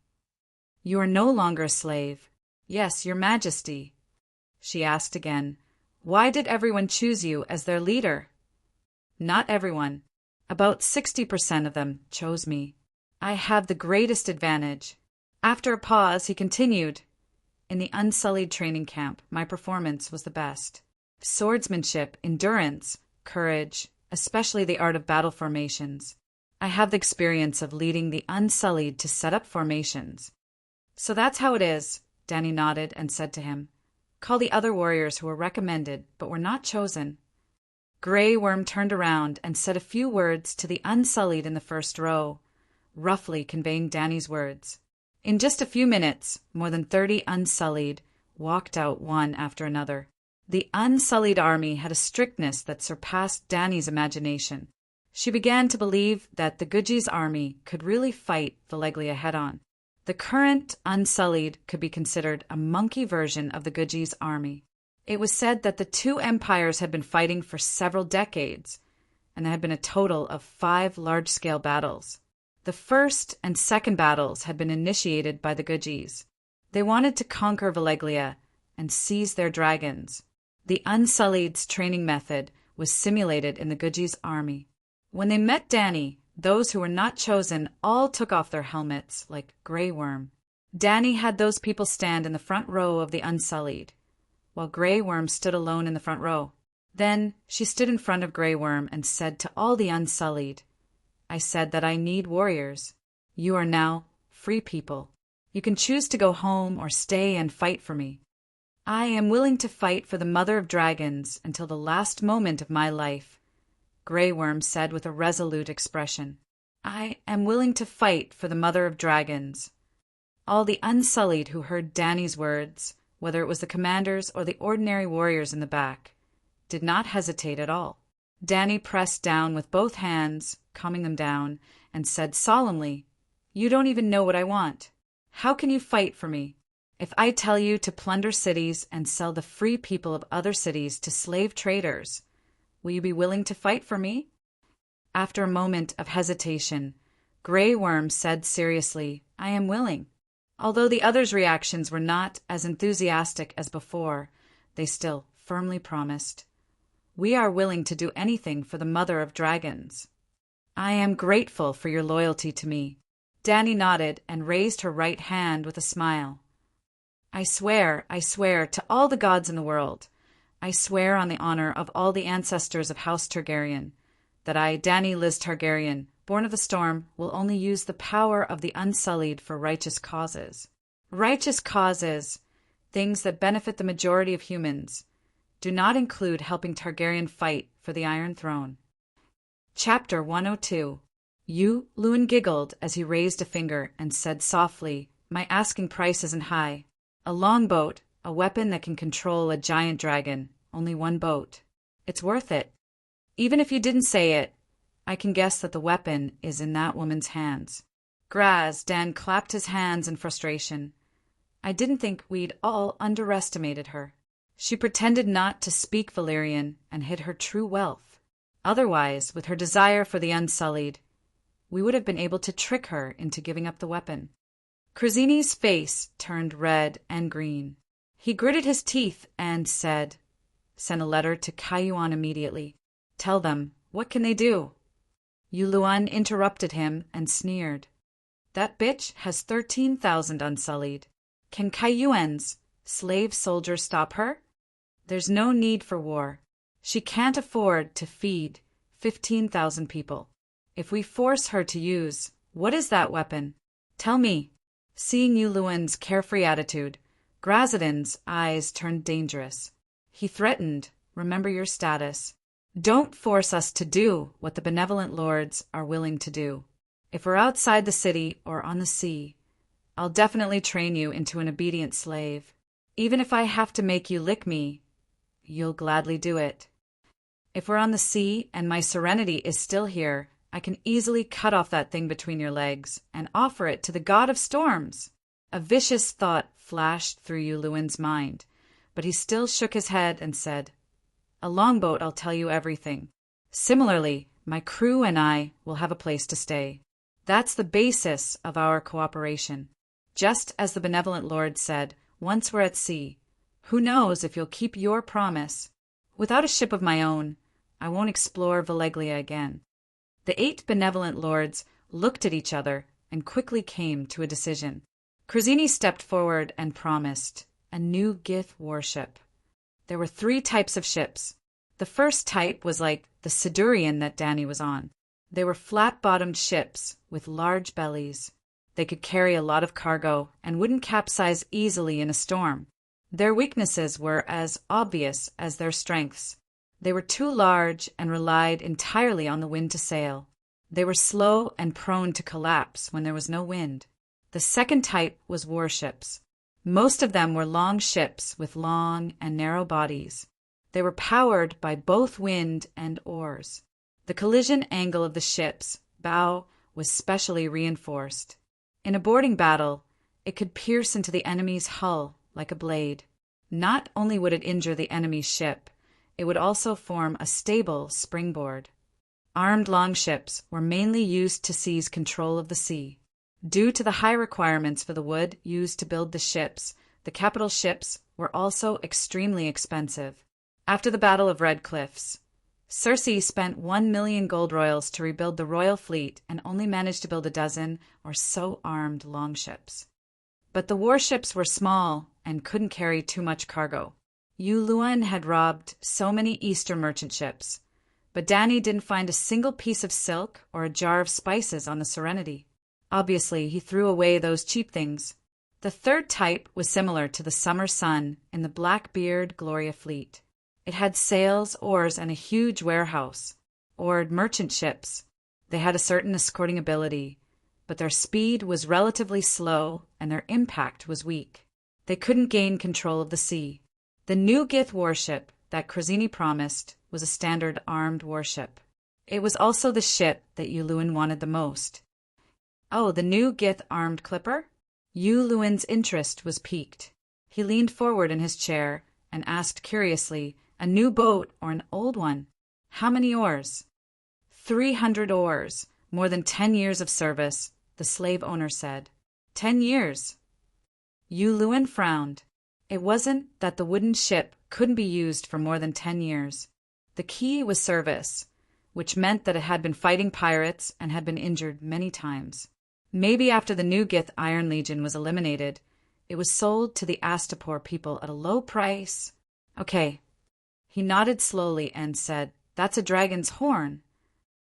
"You are no longer a slave." "Yes, Your Majesty." She asked again, "Why did everyone choose you as their leader?" "Not everyone. About 60% of them chose me. I have the greatest advantage." After a pause, he continued, "In the Unsullied training camp, my performance was the best. Swordsmanship, endurance, courage, especially the art of battle formations. I have the experience of leading the Unsullied to set up formations." "So that's how it is," Danny nodded and said to him, "Call the other warriors who were recommended but were not chosen." Grey Worm turned around and said a few words to the Unsullied in the first row, roughly conveying Danny's words. In just a few minutes, more than 30 Unsullied walked out one after another. The Unsullied army had a strictness that surpassed Danny's imagination. She began to believe that the Guji's army could really fight Valeglia head-on. The current Unsullied could be considered a monkey version of the Guji's army. It was said that the two empires had been fighting for several decades, and there had been a total of 5 large-scale battles. The first and second battles had been initiated by the Gujis. They wanted to conquer Valeglia and seize their dragons. The Unsullied's training method was simulated in the Guji's army. When they met Danny, those who were not chosen all took off their helmets like Grey Worm. Danny had those people stand in the front row of the Unsullied, while Grey Worm stood alone in the front row. Then she stood in front of Grey Worm and said to all the Unsullied, "I said that I need warriors. You are now free people. You can choose to go home or stay and fight for me. I am willing to fight for the Mother of Dragons until the last moment of my life," Grey Worm said with a resolute expression. "I am willing to fight for the Mother of Dragons." All the Unsullied who heard Danny's words, whether it was the commanders or the ordinary warriors in the back, did not hesitate at all. Danny pressed down with both hands, calming them down, and said solemnly, "You don't even know what I want. How can you fight for me? If I tell you to plunder cities and sell the free people of other cities to slave traders, will you be willing to fight for me?" After a moment of hesitation, Grey Worm said seriously, "I am willing." Although the others' reactions were not as enthusiastic as before, they still firmly promised, "We are willing to do anything for the Mother of Dragons." "I am grateful for your loyalty to me." Danny nodded and raised her right hand with a smile. I swear to all the gods in the world, I swear on the honor of all the ancestors of House Targaryen, that I, Danny Liz Targaryen, born of the storm, will only use the power of the Unsullied for righteous causes. Righteous causes, things that benefit the majority of humans, do not include helping Targaryen fight for the Iron Throne. Chapter 102. Yu Luin giggled as he raised a finger and said softly, "My asking price isn't high. A longboat, a weapon that can control a giant dragon, only one boat. It's worth it. Even if you didn't say it, I can guess that the weapon is in that woman's hands." Graz, Dan clapped his hands in frustration. "I didn't think we'd all underestimated her. She pretended not to speak Valyrian and hid her true wealth. Otherwise, with her desire for the Unsullied, we would have been able to trick her into giving up the weapon." Crazini's face turned red and green. He gritted his teeth and said, "Send a letter to Kaiyuan immediately. Tell them, what can they do?" Yuluan interrupted him and sneered. "That bitch has 13,000 unsullied. Can Kaiyuan's slave soldiers stop her? There's no need for war. She can't afford to feed 15,000 people. If we force her to use, what is that weapon? Tell me." Seeing Yuluan's carefree attitude, Grazidan's eyes turned dangerous. He threatened, "Remember your status. Don't force us to do what the benevolent lords are willing to do. If we're outside the city or on the sea, I'll definitely train you into an obedient slave. Even if I have to make you lick me, you'll gladly do it. If we're on the sea and my serenity is still here, I can easily cut off that thing between your legs and offer it to the god of storms." A vicious thought flashed through Yuluan's mind, but he still shook his head and said, "A longboat, I'll tell you everything. Similarly, my crew and I will have a place to stay. That's the basis of our cooperation. Just as the benevolent lord said, once we're at sea, who knows if you'll keep your promise? Without a ship of my own, I won't explore Valeglia again." The 8 benevolent lords looked at each other and quickly came to a decision. Krazini stepped forward and promised a new Gith warship. There were 3 types of ships. The first type was like the Sidurian that Danny was on. They were flat-bottomed ships with large bellies. They could carry a lot of cargo and wouldn't capsize easily in a storm. Their weaknesses were as obvious as their strengths. They were too large and relied entirely on the wind to sail. They were slow and prone to collapse when there was no wind. The second type was warships. Most of them were long ships with long and narrow bodies. They were powered by both wind and oars. The collision angle of the ship's bow was specially reinforced. In a boarding battle, it could pierce into the enemy's hull like a blade. Not only would it injure the enemy's ship, it would also form a stable springboard. Armed longships were mainly used to seize control of the sea. Due to the high requirements for the wood used to build the ships, the capital ships were also extremely expensive. After the Battle of Red Cliffs, Cersei spent 1 million gold royals to rebuild the royal fleet and only managed to build a dozen or so armed longships. But the warships were small and couldn't carry too much cargo. Yuluan had robbed so many Eastern merchant ships, but Danny didn't find a single piece of silk or a jar of spices on the Serenity. Obviously, he threw away those cheap things. The third type was similar to the Summer Sun in the Blackbeard Gloria fleet. It had sails, oars, and a huge warehouse. Oared merchant ships. They had a certain escorting ability, but their speed was relatively slow and their impact was weak. They couldn't gain control of the sea. The new Gith warship that Krazini promised was a standard armed warship. It was also the ship that Yuluan wanted the most. Oh, the new Gith armed clipper? Yuluan's interest was piqued. He leaned forward in his chair and asked curiously, a new boat or an old one? How many oars? 300 oars, more than 10 years of service, the slave owner said. 10 years. Yuluan frowned. It wasn't that the wooden ship couldn't be used for more than 10 years. The key was service, which meant that it had been fighting pirates and had been injured many times. Maybe after the new Gith Iron Legion was eliminated, it was sold to the Astapor people at a low price. Okay. He nodded slowly and said, "That's a dragon's horn."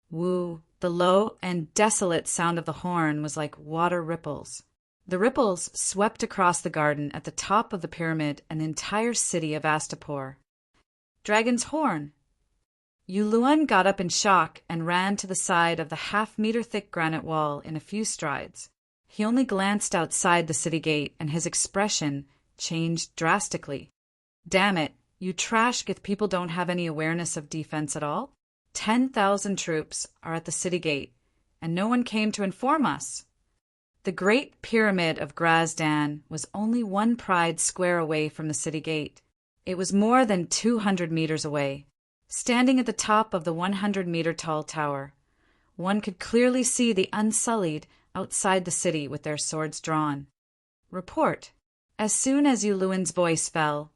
Woo. The low and desolate sound of the horn was like water ripples. The ripples swept across the garden at the top of the pyramid and the entire city of Astapor. Dragon's horn. Yuluan got up in shock and ran to the side of the half-meter-thick granite wall in a few strides. He only glanced outside the city gate and his expression changed drastically. Damn it, you trash Gith people don't have any awareness of defense at all? 10,000 troops are at the city gate, and no one came to inform us. The Great Pyramid of Grazdan was only one pride square away from the city gate. It was more than 200 meters away. Standing at the top of the 100-meter-tall tower, one could clearly see the Unsullied outside the city with their swords drawn. Report. As soon as Yuluin's voice fell,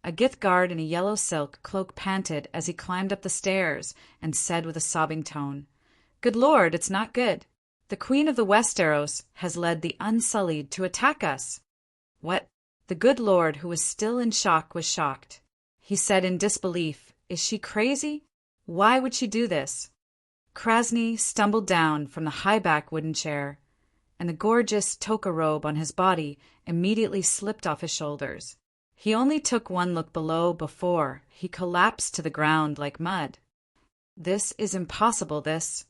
a Gith guard in a yellow silk cloak panted as he climbed up the stairs and said with a sobbing tone, "Good Lord, it's not good. The Queen of the Westeros has led the Unsullied to attack us." What? The good Lord, who was still in shock, was shocked. He said in disbelief, "Is she crazy? Why would she do this?" Krasny stumbled down from the high-back wooden chair, and the gorgeous toka robe on his body immediately slipped off his shoulders. He only took one look below before he collapsed to the ground like mud. "This is impossible, this,"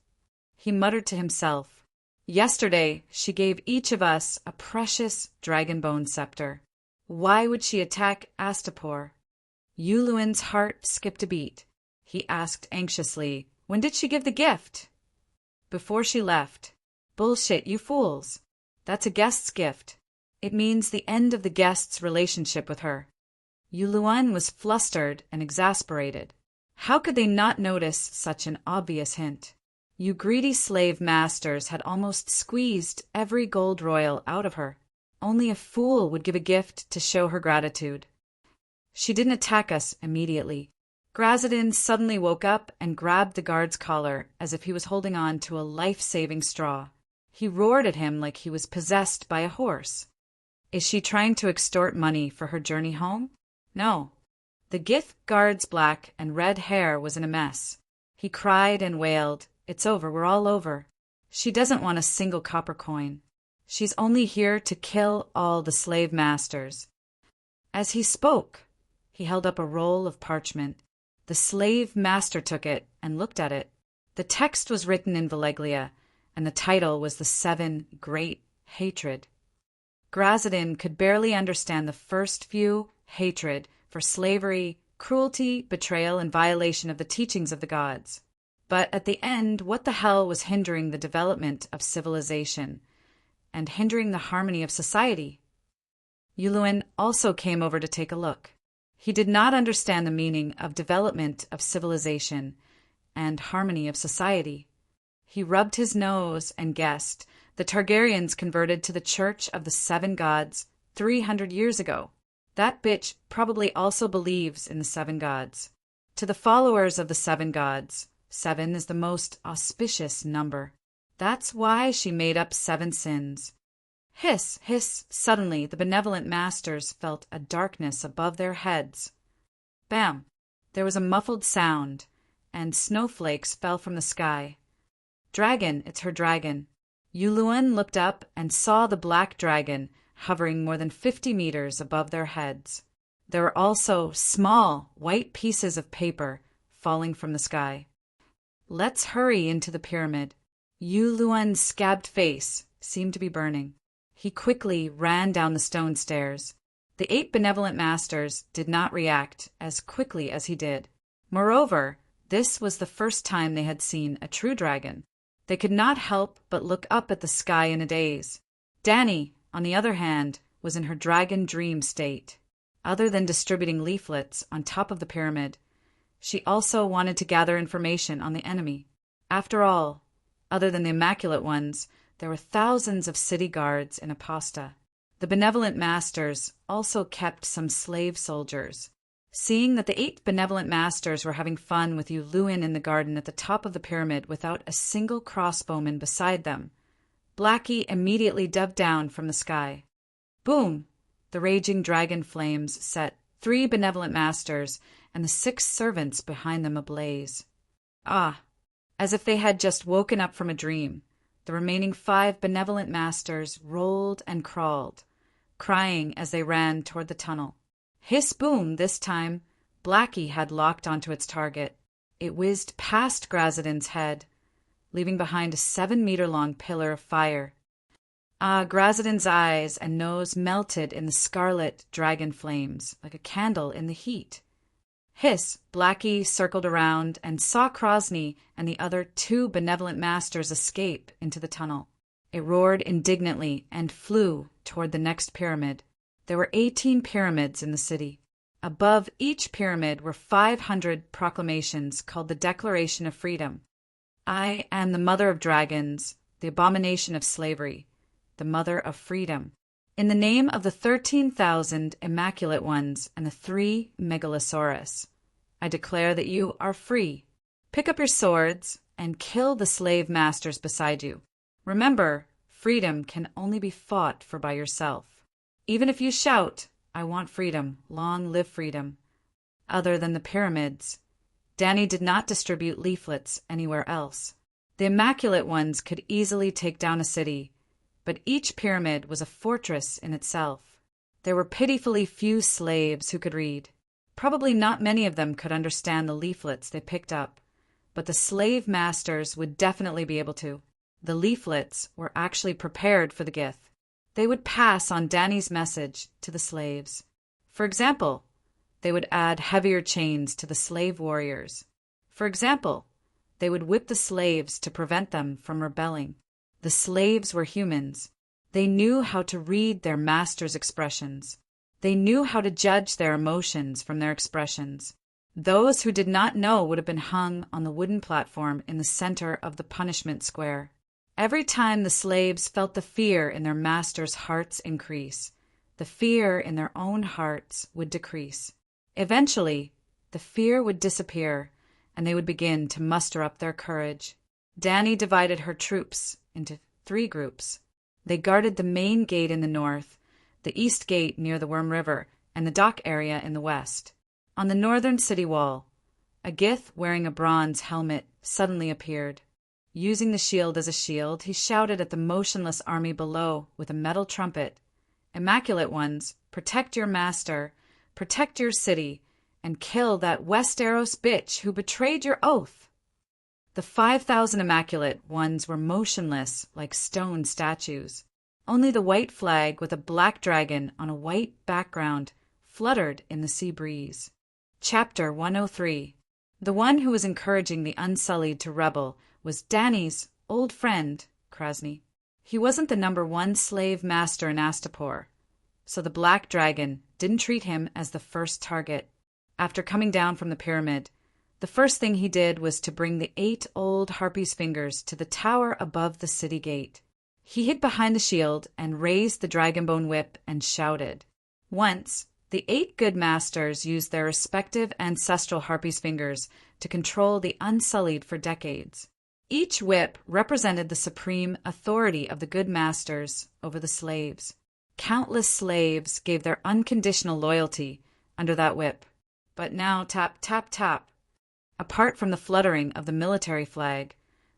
he muttered to himself. "Yesterday she gave each of us a precious dragon-bone scepter. Why would she attack Astapor?" Yuluin's heart skipped a beat. He asked anxiously, "When did she give the gift?" "Before she left." "Bullshit, you fools. That's a guest's gift. It means the end of the guest's relationship with her." Yuluin was flustered and exasperated. How could they not notice such an obvious hint? You greedy slave masters had almost squeezed every gold royal out of her. Only a fool would give a gift to show her gratitude. "She didn't attack us immediately." Grazadin suddenly woke up and grabbed the guard's collar as if he was holding on to a life-saving straw. He roared at him like he was possessed by a horse. "Is she trying to extort money for her journey home?" "No." The Gith guard's black and red hair was in a mess. He cried and wailed, "It's over, we're all over. She doesn't want a single copper coin. She's only here to kill all the slave masters." As he spoke, he held up a roll of parchment. The slave master took it and looked at it. The text was written in Valeglia, and the title was The Seven Great Hatred. Grazadin could barely understand the first few: hatred for slavery, cruelty, betrayal, and violation of the teachings of the gods. But at the end, what the hell was hindering the development of civilization and hindering the harmony of society? Yuluin also came over to take a look. He did not understand the meaning of development of civilization and harmony of society. He rubbed his nose and guessed the Targaryens converted to the Church of the Seven Gods 300 years ago. That bitch probably also believes in the seven gods. To the followers of the seven gods, 7 is the most auspicious number. That's why she made up 7 sins. Hiss, hiss! Suddenly the benevolent masters felt a darkness above their heads. Bam! There was a muffled sound, and snowflakes fell from the sky. "Dragon, it's her dragon." Yuluin looked up and saw the black dragon hovering more than 50 meters above their heads. There were also small, white pieces of paper falling from the sky. "Let's hurry into the pyramid." Yuluin's scabbed face seemed to be burning. He quickly ran down the stone stairs. The 8 benevolent masters did not react as quickly as he did. Moreover, this was the first time they had seen a true dragon. They could not help but look up at the sky in a daze. Dany, on the other hand, was in her dragon dream state. Other than distributing leaflets on top of the pyramid, she also wanted to gather information on the enemy. After all, other than the Immaculate Ones, there were thousands of city guards in Aposta. The benevolent masters also kept some slave soldiers. Seeing that the 8 benevolent masters were having fun with Yuluin in the garden at the top of the pyramid without a single crossbowman beside them, Blackie immediately dove down from the sky. Boom! The raging dragon flames set 3 benevolent masters and the 6 servants behind them ablaze. Ah! As if they had just woken up from a dream, the remaining 5 benevolent masters rolled and crawled, crying as they ran toward the tunnel. Hiss boom! This time, Blackie had locked onto its target. It whizzed past Grazadin's head, leaving behind a 7-meter-long pillar of fire. Grazadin's eyes and nose melted in the scarlet dragon flames, like a candle in the heat. Hiss! Blackie circled around and saw Krasny and the other 2 benevolent masters escape into the tunnel. It roared indignantly and flew toward the next pyramid. There were 18 pyramids in the city. Above each pyramid were 500 proclamations called the Declaration of Freedom. "I am the mother of dragons, the abomination of slavery, the mother of freedom." In the name of the 13,000 Immaculate Ones and the 3 Megalosaurus, I declare that you are free. Pick up your swords and kill the slave masters beside you. Remember, freedom can only be fought for by yourself. Even if you shout, I want freedom, long live freedom. Other than the pyramids, Danny did not distribute leaflets anywhere else. The Immaculate Ones could easily take down a city, but each pyramid was a fortress in itself. There were pitifully few slaves who could read. Probably not many of them could understand the leaflets they picked up, but the slave masters would definitely be able to. The leaflets were actually prepared for the Gith. They would pass on Danny's message to the slaves. For example, they would add heavier chains to the slave warriors. For example, they would whip the slaves to prevent them from rebelling. The slaves were humans. They knew how to read their master's expressions. They knew how to judge their emotions from their expressions. Those who did not know would have been hung on the wooden platform in the center of the punishment square. Every time the slaves felt the fear in their masters' hearts increase, the fear in their own hearts would decrease. Eventually, the fear would disappear, and they would begin to muster up their courage. Danny divided her troops into 3 groups. They guarded the main gate in the north, the east gate near the Worm River, and the dock area in the west. On the northern city wall, a Gith wearing a bronze helmet suddenly appeared. Using the shield as a shield, he shouted at the motionless army below with a metal trumpet, Immaculate Ones, protect your master, protect your city, and kill that Westeros bitch who betrayed your oath. The 5,000 Immaculate Ones were motionless like stone statues. Only the white flag with a black dragon on a white background fluttered in the sea breeze. Chapter 103. The one who was encouraging the Unsullied to rebel was Danny's old friend, Krasny. He wasn't the #1 slave master in Astapor, so the black dragon didn't treat him as the first target. After coming down from the pyramid, the first thing he did was to bring the 8 old harpy's fingers to the tower above the city gate. He hid behind the shield and raised the dragonbone whip and shouted. Once, the 8 good masters used their respective ancestral harpy's fingers to control the Unsullied for decades. Each whip represented the supreme authority of the good masters over the slaves. Countless slaves gave their unconditional loyalty under that whip. But now tap, tap, tap. Apart from the fluttering of the military flag,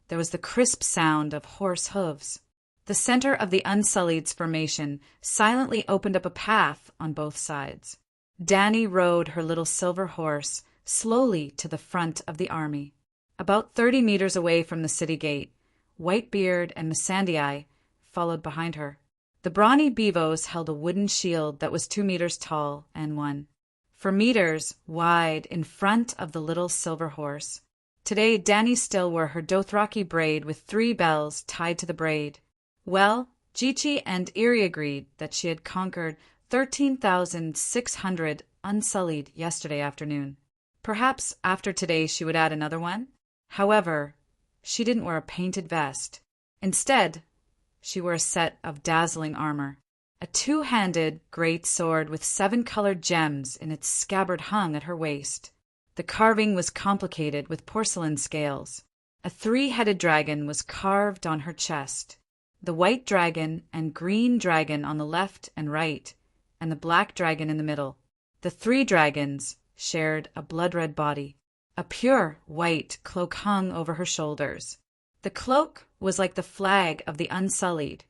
there was the crisp sound of horse hooves. The center of the Unsullied's formation silently opened up a path on both sides. Danny rode her little silver horse slowly to the front of the army. About 30 meters away from the city gate, Whitebeard and Missandei followed behind her. The brawny Beavos held a wooden shield that was 2 meters tall and won. For meters wide in front of the little silver horse. Today, Danny still wore her Dothraki braid with 3 bells tied to the braid. Well, Jichi and Iri agreed that she had conquered 13,600 Unsullied yesterday afternoon. Perhaps after today she would add another one. However, she didn't wear a painted vest. Instead, she wore a set of dazzling armor. A 2-handed great sword with 7 colored gems in its scabbard hung at her waist. The carving was complicated with porcelain scales. A 3-headed dragon was carved on her chest. The white dragon and green dragon on the left and right, and the black dragon in the middle. The 3 dragons shared a blood-red body. A pure white cloak hung over her shoulders. The cloak was like the flag of the Unsullied,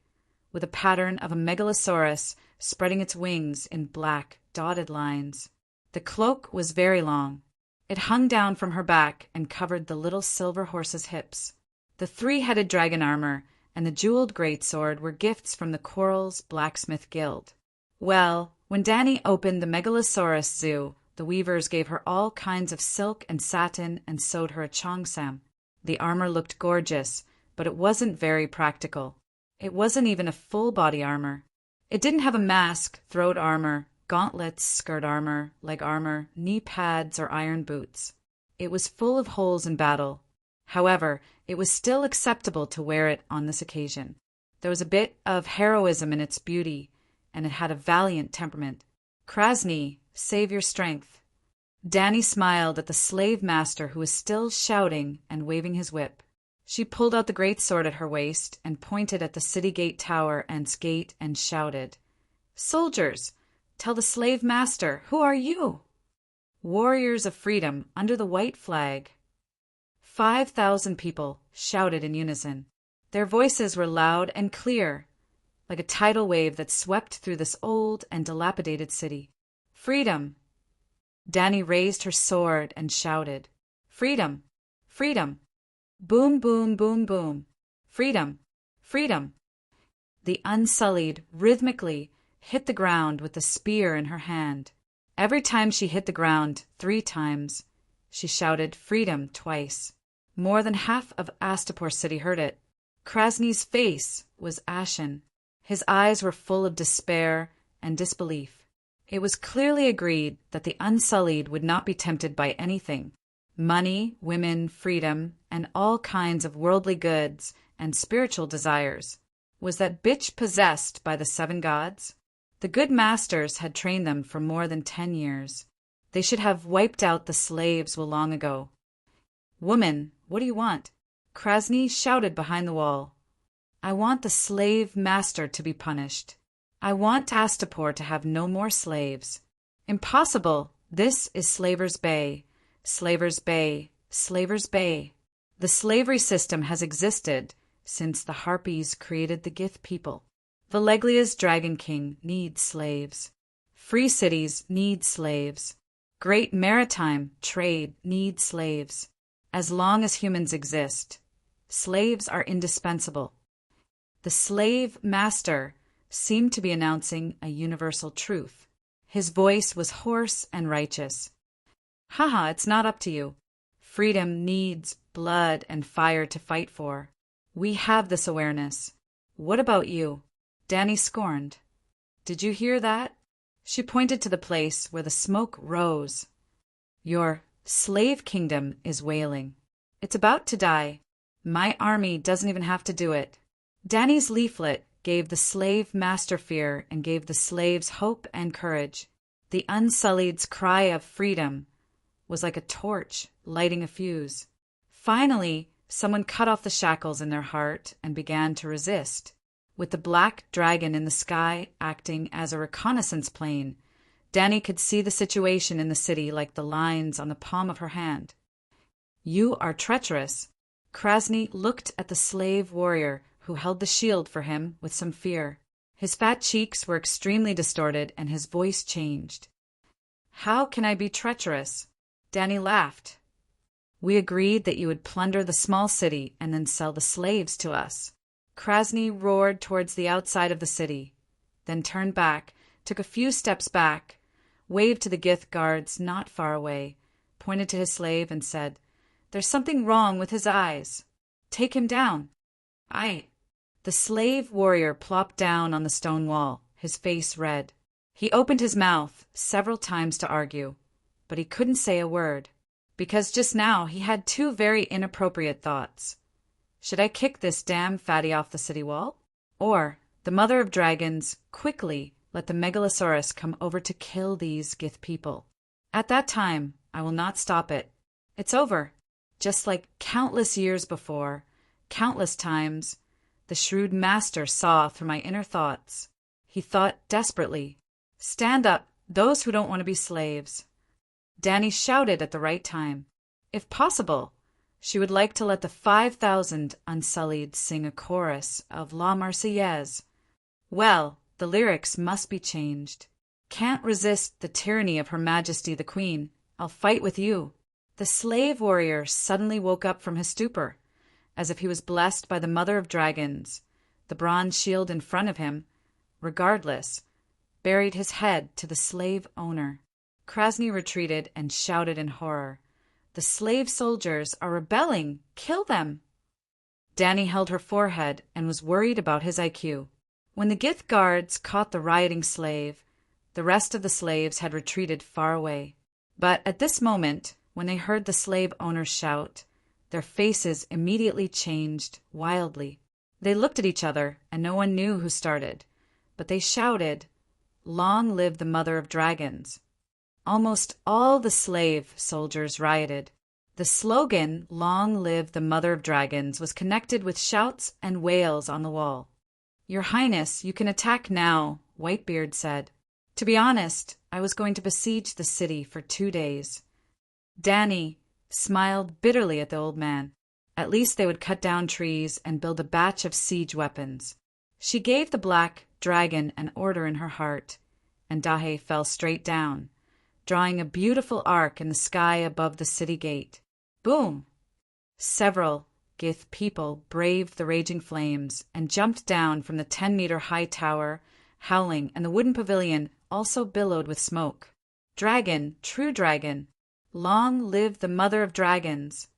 with a pattern of a megalosaurus spreading its wings in black, dotted lines. The cloak was very long. It hung down from her back and covered the little silver horse's hips. The 3-headed dragon armor and the jeweled greatsword were gifts from the Coral's Blacksmith Guild. Well, when Danny opened the Megalosaurus Zoo, the weavers gave her all kinds of silk and satin and sewed her a cheongsam. The armor looked gorgeous, but it wasn't very practical. It wasn't even a full-body armor. It didn't have a mask, throat armor, gauntlets, skirt armor, leg armor, knee pads, or iron boots. It was full of holes in battle. However, it was still acceptable to wear it on this occasion. There was a bit of heroism in its beauty, and it had a valiant temperament. "Krasny, save your strength." Danny smiled at the slave master who was still shouting and waving his whip. She pulled out the great sword at her waist and pointed at the city gate tower and gate and shouted, "Soldiers, tell the slave master, who are you?" "Warriors of freedom under the white flag." 5,000 people shouted in unison. Their voices were loud and clear, like a tidal wave that swept through this old and dilapidated city. "Freedom!" Danny raised her sword and shouted, "Freedom! Freedom! Boom, boom, boom, boom! Freedom! Freedom!" The Unsullied rhythmically hit the ground with the spear in her hand. Every time she hit the ground 3 times, she shouted "Freedom" twice. More than half of Astapor City heard it. Krasny's face was ashen. His eyes were full of despair and disbelief. It was clearly agreed that the Unsullied would not be tempted by anything. Money, women, freedom, and all kinds of worldly goods and spiritual desires. Was that bitch possessed by the 7 gods? The good masters had trained them for more than 10 years. They should have wiped out the slaves long ago. "Woman, what do you want?" Krasny shouted behind the wall. "I want the slave master to be punished. I want Astapor to have no more slaves." "Impossible! This is Slaver's Bay. Slaver's Bay. Slaver's Bay. The slavery system has existed since the Harpies created the Gith people. Valeglia's Dragon King needs slaves. Free cities need slaves. Great maritime trade needs slaves. As long as humans exist, slaves are indispensable." The slave master seemed to be announcing a universal truth. His voice was hoarse and righteous. "Haha, it's not up to you. Freedom needs blood and fire to fight for. We have this awareness. What about you?" Danny scorned. "Did you hear that?" She pointed to the place where the smoke rose. "Your slave kingdom is wailing. It's about to die. My army doesn't even have to do it." Danny's leaflet gave the slave master fear and gave the slaves hope and courage. The Unsullied's cry of freedom was like a torch lighting a fuse. Finally, someone cut off the shackles in their heart and began to resist. With the black dragon in the sky acting as a reconnaissance plane, Danny could see the situation in the city like the lines on the palm of her hand. "You are treacherous." Krasny looked at the slave warrior who held the shield for him with some fear. His fat cheeks were extremely distorted and his voice changed. "How can I be treacherous?" Danny laughed. "We agreed that you would plunder the small city and then sell the slaves to us." Krasny roared towards the outside of the city, then turned back, took a few steps back, waved to the Gith guards not far away, pointed to his slave and said, "There's something wrong with his eyes. Take him down." "Aye." The slave warrior plopped down on the stone wall, his face red. He opened his mouth several times to argue, but he couldn't say a word, because just now he had 2 very inappropriate thoughts. Should I kick this damn fatty off the city wall? Or, the mother of dragons, quickly let the Megalosaurus come over to kill these Gith people. At that time, I will not stop it. It's over. Just like countless years before, countless times, the shrewd master saw through my inner thoughts. He thought desperately, "Stand up, those who don't want to be slaves." Danny shouted at the right time. If possible, she would like to let the 5,000 Unsullied sing a chorus of La Marseillaise. Well, the lyrics must be changed. "Can't resist the tyranny of Her Majesty the Queen. I'll fight with you." The slave warrior suddenly woke up from his stupor, as if he was blessed by the mother of dragons. The bronze shield in front of him, regardless, buried his head to the slave owner. Krasny retreated and shouted in horror, "The slave soldiers are rebelling! Kill them!" Danny held her forehead and was worried about his IQ. When the Gith guards caught the rioting slave, the rest of the slaves had retreated far away. But at this moment, when they heard the slave owners shout, their faces immediately changed wildly. They looked at each other, and no one knew who started, but they shouted, "Long live the mother of dragons." Almost all the slave soldiers rioted. The slogan, "Long live the mother of dragons," was connected with shouts and wails on the wall. "Your Highness, you can attack now," Whitebeard said. "To be honest, I was going to besiege the city for 2 days." Dany smiled bitterly at the old man. At least they would cut down trees and build a batch of siege weapons. She gave the black dragon an order in her heart, and Dahe fell straight down, drawing a beautiful arc in the sky above the city gate. Boom! Several Gith people braved the raging flames and jumped down from the 10-meter-high tower, howling, and the wooden pavilion also billowed with smoke. "Dragon, true dragon! Long live the mother of dragons!"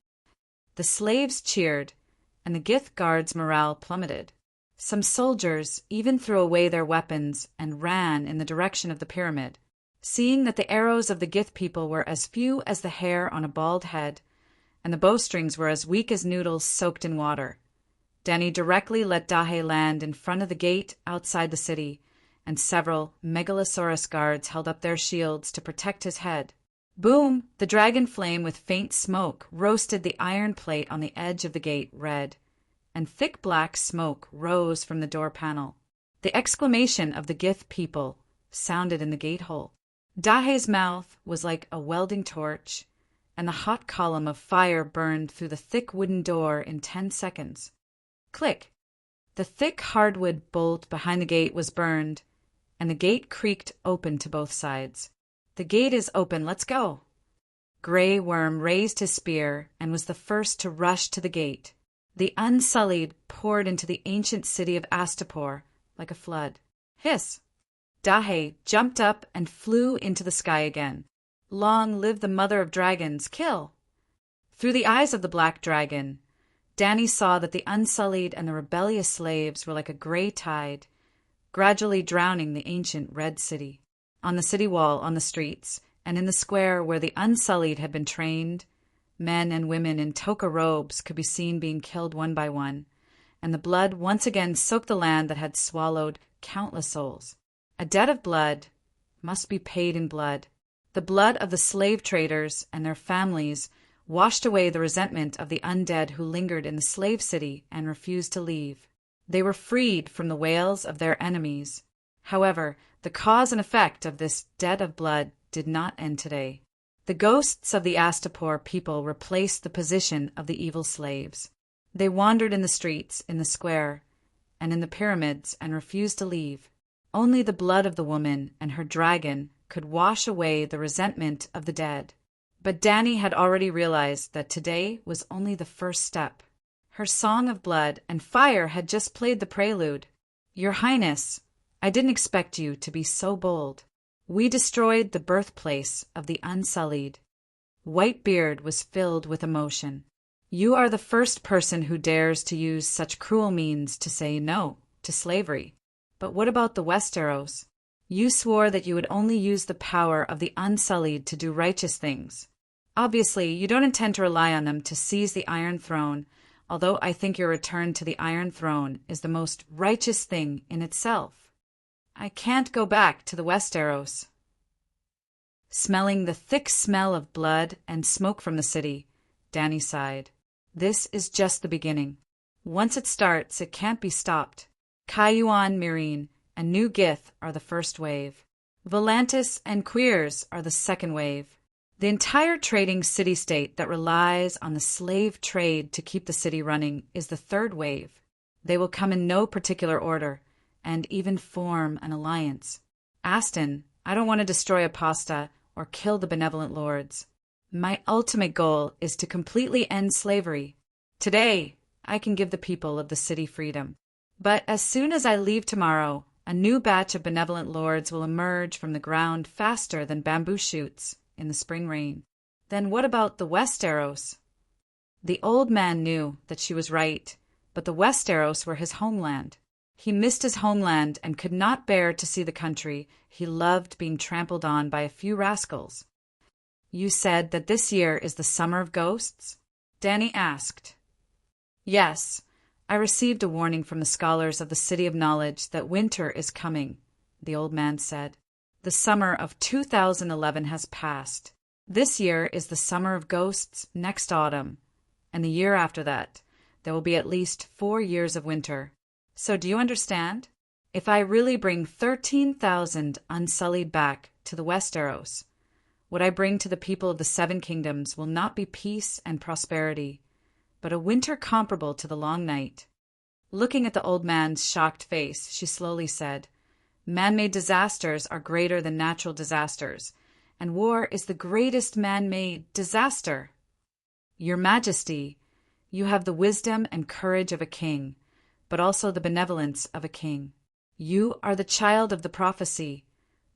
The slaves cheered, and the Gith guards' morale plummeted. Some soldiers even threw away their weapons and ran in the direction of the pyramid. Seeing that the arrows of the Gith people were as few as the hair on a bald head, and the bowstrings were as weak as noodles soaked in water, Dany directly let Dahe land in front of the gate outside the city, and several Megalosaurus guards held up their shields to protect his head. Boom! The dragon flame with faint smoke roasted the iron plate on the edge of the gate red, and thick black smoke rose from the door panel. The exclamation of the Gith people sounded in the gate hole. Dahe's mouth was like a welding torch, and the hot column of fire burned through the thick wooden door in 10 seconds. Click! The thick hardwood bolt behind the gate was burned, and the gate creaked open to both sides. "The gate is open, let's go!" Grey Worm raised his spear and was the first to rush to the gate. The Unsullied poured into the ancient city of Astapor like a flood. Hiss! Dahe jumped up and flew into the sky again. "Long live the mother of dragons! Kill!" Through the eyes of the black dragon, Dany saw that the Unsullied and the rebellious slaves were like a gray tide, gradually drowning the ancient red city. On the city wall, on the streets, and in the square where the Unsullied had been trained, men and women in toga robes could be seen being killed one by one, and the blood once again soaked the land that had swallowed countless souls. A debt of blood must be paid in blood. The blood of the slave traders and their families washed away the resentment of the undead who lingered in the slave city and refused to leave. They were freed from the wails of their enemies. However, the cause and effect of this debt of blood did not end today. The ghosts of the Astapor people replaced the position of the evil slaves. They wandered in the streets, in the square, and in the pyramids and refused to leave. Only the blood of the woman and her dragon could wash away the resentment of the dead. But Dany had already realized that today was only the first step. Her song of blood and fire had just played the prelude. "Your Highness, I didn't expect you to be so bold. We destroyed the birthplace of the Unsullied." Whitebeard was filled with emotion. "You are the first person who dares to use such cruel means to say no to slavery. But what about the Westeros? You swore that you would only use the power of the Unsullied to do righteous things. Obviously, you don't intend to rely on them to seize the Iron Throne, although I think your return to the Iron Throne is the most righteous thing in itself." "I can't go back to the Westeros." Smelling the thick smell of blood and smoke from the city, Dany sighed. "This is just the beginning. Once it starts, it can't be stopped. Caiuan, Meereen, and New Gith are the first wave. Volantis and Queers are the second wave. The entire trading city-state that relies on the slave trade to keep the city running is the third wave. They will come in no particular order, and even form an alliance. Aston, I don't want to destroy Aposta or kill the benevolent lords. My ultimate goal is to completely end slavery. Today, I can give the people of the city freedom. But as soon as I leave tomorrow, a new batch of benevolent lords will emerge from the ground faster than bamboo shoots in the spring rain. Then what about the Westeros?" The old man knew that she was right, but the Westeros were his homeland. He missed his homeland and could not bear to see the country he loved being trampled on by a few rascals. "You said that this year is the Summer of Ghosts?" Dany asked. "Yes. I received a warning from the scholars of the City of Knowledge that winter is coming, the old man said. The summer of 2011 has passed. This year is the summer of ghosts next autumn, and the year after that, there will be at least 4 years of winter. So do you understand? If I really bring 13,000 unsullied back to the Westeros, what I bring to the people of the Seven Kingdoms will not be peace and prosperity, but a winter comparable to the long night. Looking at the old man's shocked face, she slowly said, Man-made disasters are greater than natural disasters, and war is the greatest man-made disaster. Your Majesty, you have the wisdom and courage of a king, but also the benevolence of a king. You are the child of the prophecy,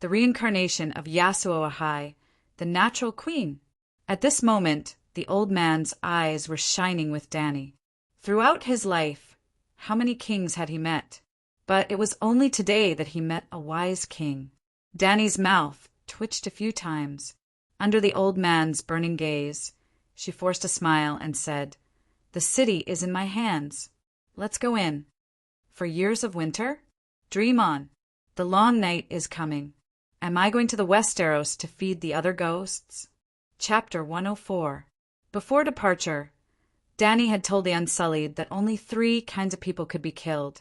the reincarnation of Yasuo Ahai, the natural queen. At this moment, the old man's eyes were shining with Dany. Throughout his life, how many kings had he met? But it was only today that he met a wise king. Dany's mouth twitched a few times. Under the old man's burning gaze, she forced a smile and said, The city is in my hands. Let's go in. For years of winter? Dream on. The long night is coming. Am I going to the Westeros to feed the other ghosts? Chapter 104. Before departure, Dany had told the Unsullied that only 3 kinds of people could be killed.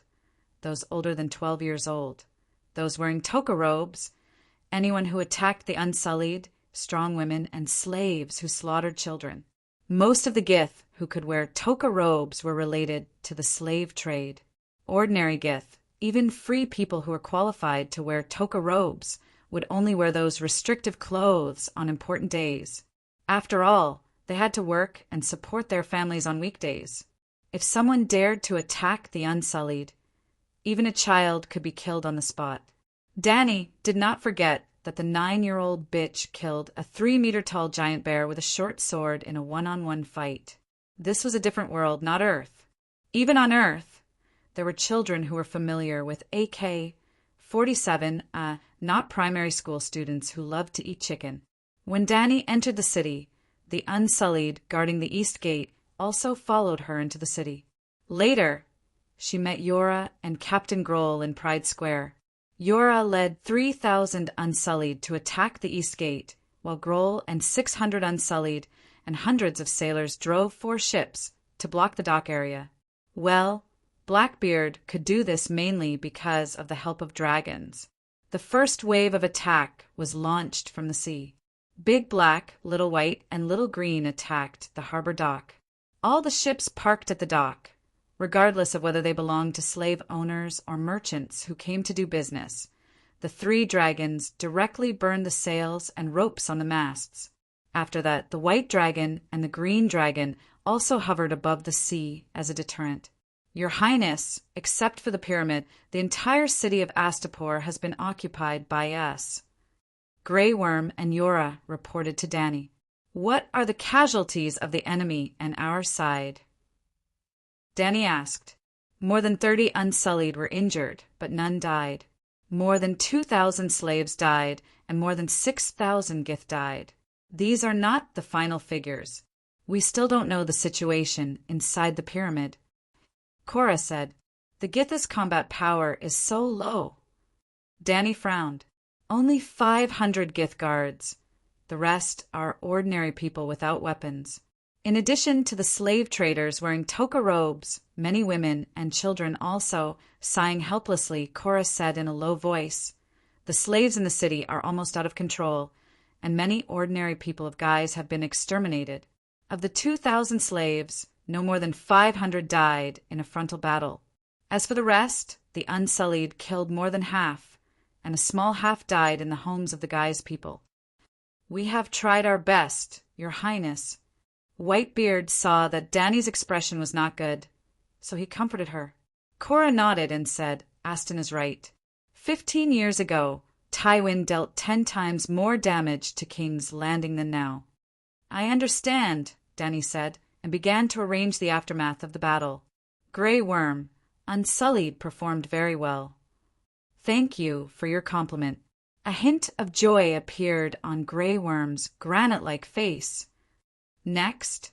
Those older than 12 years old, those wearing toga robes, anyone who attacked the Unsullied, strong women, and slaves who slaughtered children. Most of the Gith who could wear toga robes were related to the slave trade. Ordinary Gith, even free people who were qualified to wear toga robes, would only wear those restrictive clothes on important days. After all, they had to work and support their families on weekdays. If someone dared to attack the Unsullied, even a child could be killed on the spot. Dany did not forget that the 9-year-old bitch killed a 3-meter-tall giant bear with a short sword in a one-on-one fight. This was a different world, not Earth. Even on Earth, there were children who were familiar with AK-47, not primary school students who loved to eat chicken. When Dany entered the city, the Unsullied guarding the East Gate also followed her into the city. Later, she met Yora and Captain Grohl in Pride Square. Yora led 3,000 Unsullied to attack the East Gate, while Grohl and 600 Unsullied and hundreds of sailors drove 4 ships to block the dock area. Well, Blackbeard could do this mainly because of the help of dragons. The first wave of attack was launched from the sea. Big Black, Little White, and Little Green attacked the harbor dock. All the ships parked at the dock, regardless of whether they belonged to slave owners or merchants who came to do business. The 3 dragons directly burned the sails and ropes on the masts. After that, the White Dragon and the Green Dragon also hovered above the sea as a deterrent. Your Highness, except for the pyramid, the entire city of Astapor has been occupied by us. Grey Worm and Yora reported to Dany. What are the casualties of the enemy and our side? Dany asked. More than 30 Unsullied were injured, but none died. More than 2,000 slaves died, and more than 6,000 Gith died. These are not the final figures. We still don't know the situation inside the pyramid. Cora said, The Gith's combat power is so low. Dany frowned. Only 500 Gith guards. The rest are ordinary people without weapons. In addition to the slave traders wearing toga robes, many women and children also sighing helplessly, Cora said in a low voice, The slaves in the city are almost out of control, and many ordinary people of Guise have been exterminated. Of the 2,000 slaves, no more than 500 died in a frontal battle. As for the rest, the Unsullied killed more than half, and a small half died in the homes of the Guise people. We have tried our best, Your Highness. Whitebeard saw that Dany's expression was not good, so he comforted her. Cora nodded and said, Aston is right. 15 years ago, Tywin dealt 10 times more damage to King's Landing than now. I understand, Dany said, and began to arrange the aftermath of the battle. Grey Worm, Unsullied, performed very well. Thank you for your compliment. A hint of joy appeared on Grey Worm's granite-like face. Next,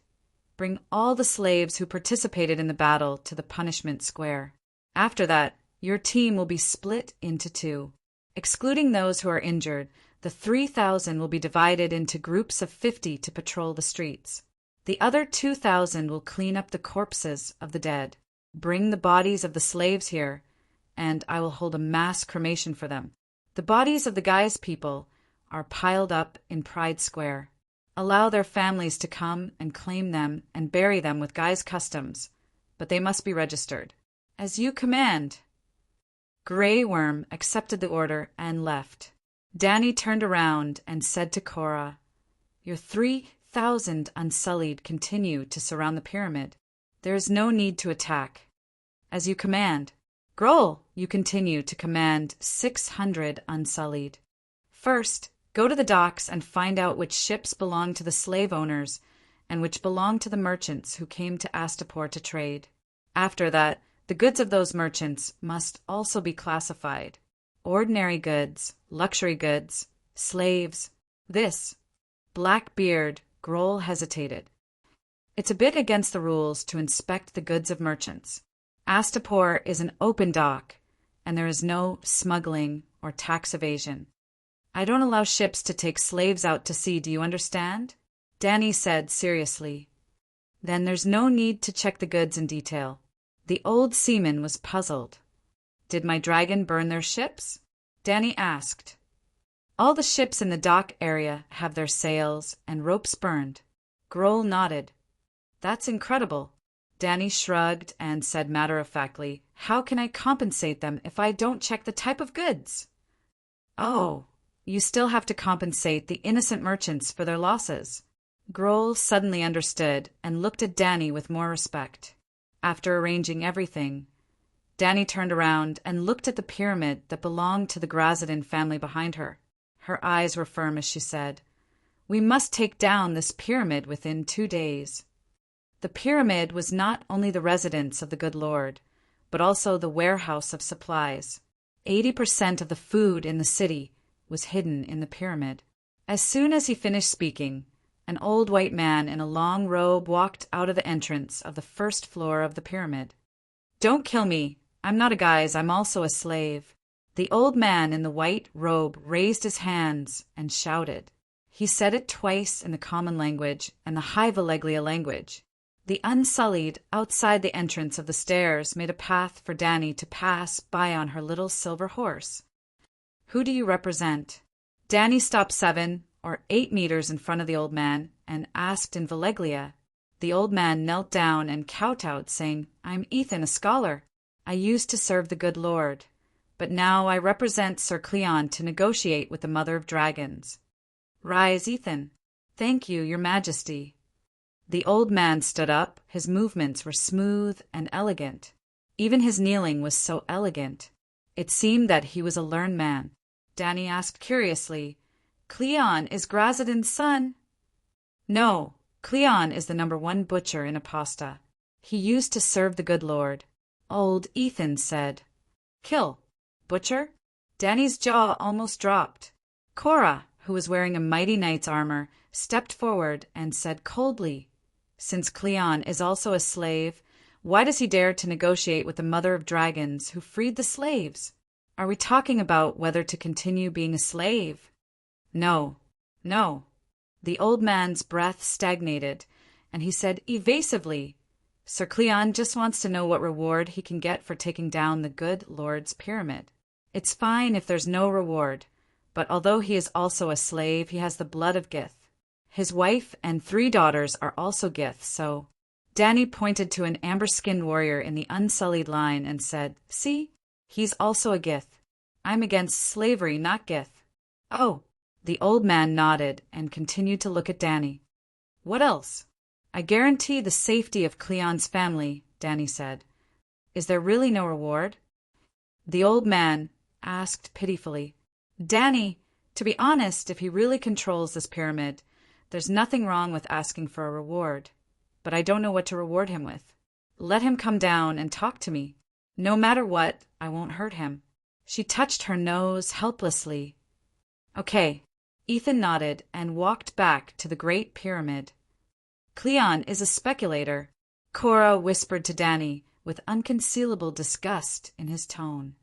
bring all the slaves who participated in the battle to the punishment square. After that, your team will be split into 2. Excluding those who are injured, the 3,000 will be divided into groups of 50 to patrol the streets. The other 2,000 will clean up the corpses of the dead, bring the bodies of the slaves here, and I will hold a mass cremation for them. The bodies of the Guy's people are piled up in Pride Square. Allow their families to come and claim them and bury them with Guy's customs, but they must be registered. As you command. Grey Worm accepted the order and left. Danny turned around and said to Cora, "Your 3,000 Unsullied continue to surround the pyramid. There is no need to attack. As you command. Grohl, you continue to command 600 Unsullied. First, go to the docks and find out which ships belong to the slave owners and which belong to the merchants who came to Astapor to trade. After that, the goods of those merchants must also be classified. Ordinary goods, luxury goods, slaves. This. Blackbeard, Grohl hesitated. It's a bit against the rules to inspect the goods of merchants. Astapor is an open dock, and there is no smuggling or tax evasion. I don't allow ships to take slaves out to sea, do you understand? Danny said seriously. Then there's no need to check the goods in detail. The old seaman was puzzled. Did my dragon burn their ships? Danny asked. All the ships in the dock area have their sails and ropes burned. Grohl nodded. That's incredible. Danny shrugged and said matter-of-factly, How can I compensate them if I don't check the type of goods? Oh, you still have to compensate the innocent merchants for their losses. Grohl suddenly understood and looked at Danny with more respect. After arranging everything, Danny turned around and looked at the pyramid that belonged to the Grazadin family behind her. Her eyes were firm as she said, We must take down this pyramid within 2 days. The pyramid was not only the residence of the good Lord, but also the warehouse of supplies. 80% of the food in the city was hidden in the pyramid. As soon as he finished speaking, an old white man in a long robe walked out of the entrance of the first floor of the pyramid. Don't kill me. I'm not a guise, I'm also a slave. The old man in the white robe raised his hands and shouted. He said it twice in the common language and the High Valeglia language. The Unsullied outside the entrance of the stairs made a path for Danny to pass by on her little silver horse. Who do you represent? Danny stopped 7 or 8 meters in front of the old man and asked in Valeglia. The old man knelt down and kowtowed, saying, I'm Ethan, a scholar. I used to serve the good Lord, but now I represent Sir Cleon to negotiate with the Mother of Dragons. Rise, Ethan. Thank you, your majesty. The old man stood up. His movements were smooth and elegant. Even his kneeling was so elegant. It seemed that he was a learned man. Danny asked curiously, Cleon is Grazadin's son? No, Cleon is the #1 butcher in Aposta. He used to serve the good Lord. Old Ethan said, Kill. Butcher? Danny's jaw almost dropped. Cora, who was wearing a mighty knight's armor, stepped forward and said coldly, Since Cleon is also a slave, why does he dare to negotiate with the Mother of Dragons who freed the slaves? Are we talking about whether to continue being a slave? No, no. The old man's breath stagnated, and he said evasively, Sir Cleon just wants to know what reward he can get for taking down the good Lord's pyramid. It's fine if there's no reward, but although he is also a slave, he has the blood of Gith. His wife and 3 daughters are also Gith, so... Danny pointed to an amber-skinned warrior in the Unsullied line and said, See, he's also a Gith. I'm against slavery, not Gith. Oh, the old man nodded and continued to look at Danny. What else? I guarantee the safety of Cleon's family, Danny said. Is there really no reward? The old man asked pitifully, Danny, to be honest, if he really controls this pyramid, there's nothing wrong with asking for a reward, but I don't know what to reward him with. Let him come down and talk to me. No matter what, I won't hurt him. She touched her nose helplessly. Okay. Ethan nodded and walked back to the Great Pyramid. Cleon is a speculator, Cora whispered to Danny with unconcealable disgust in his tone.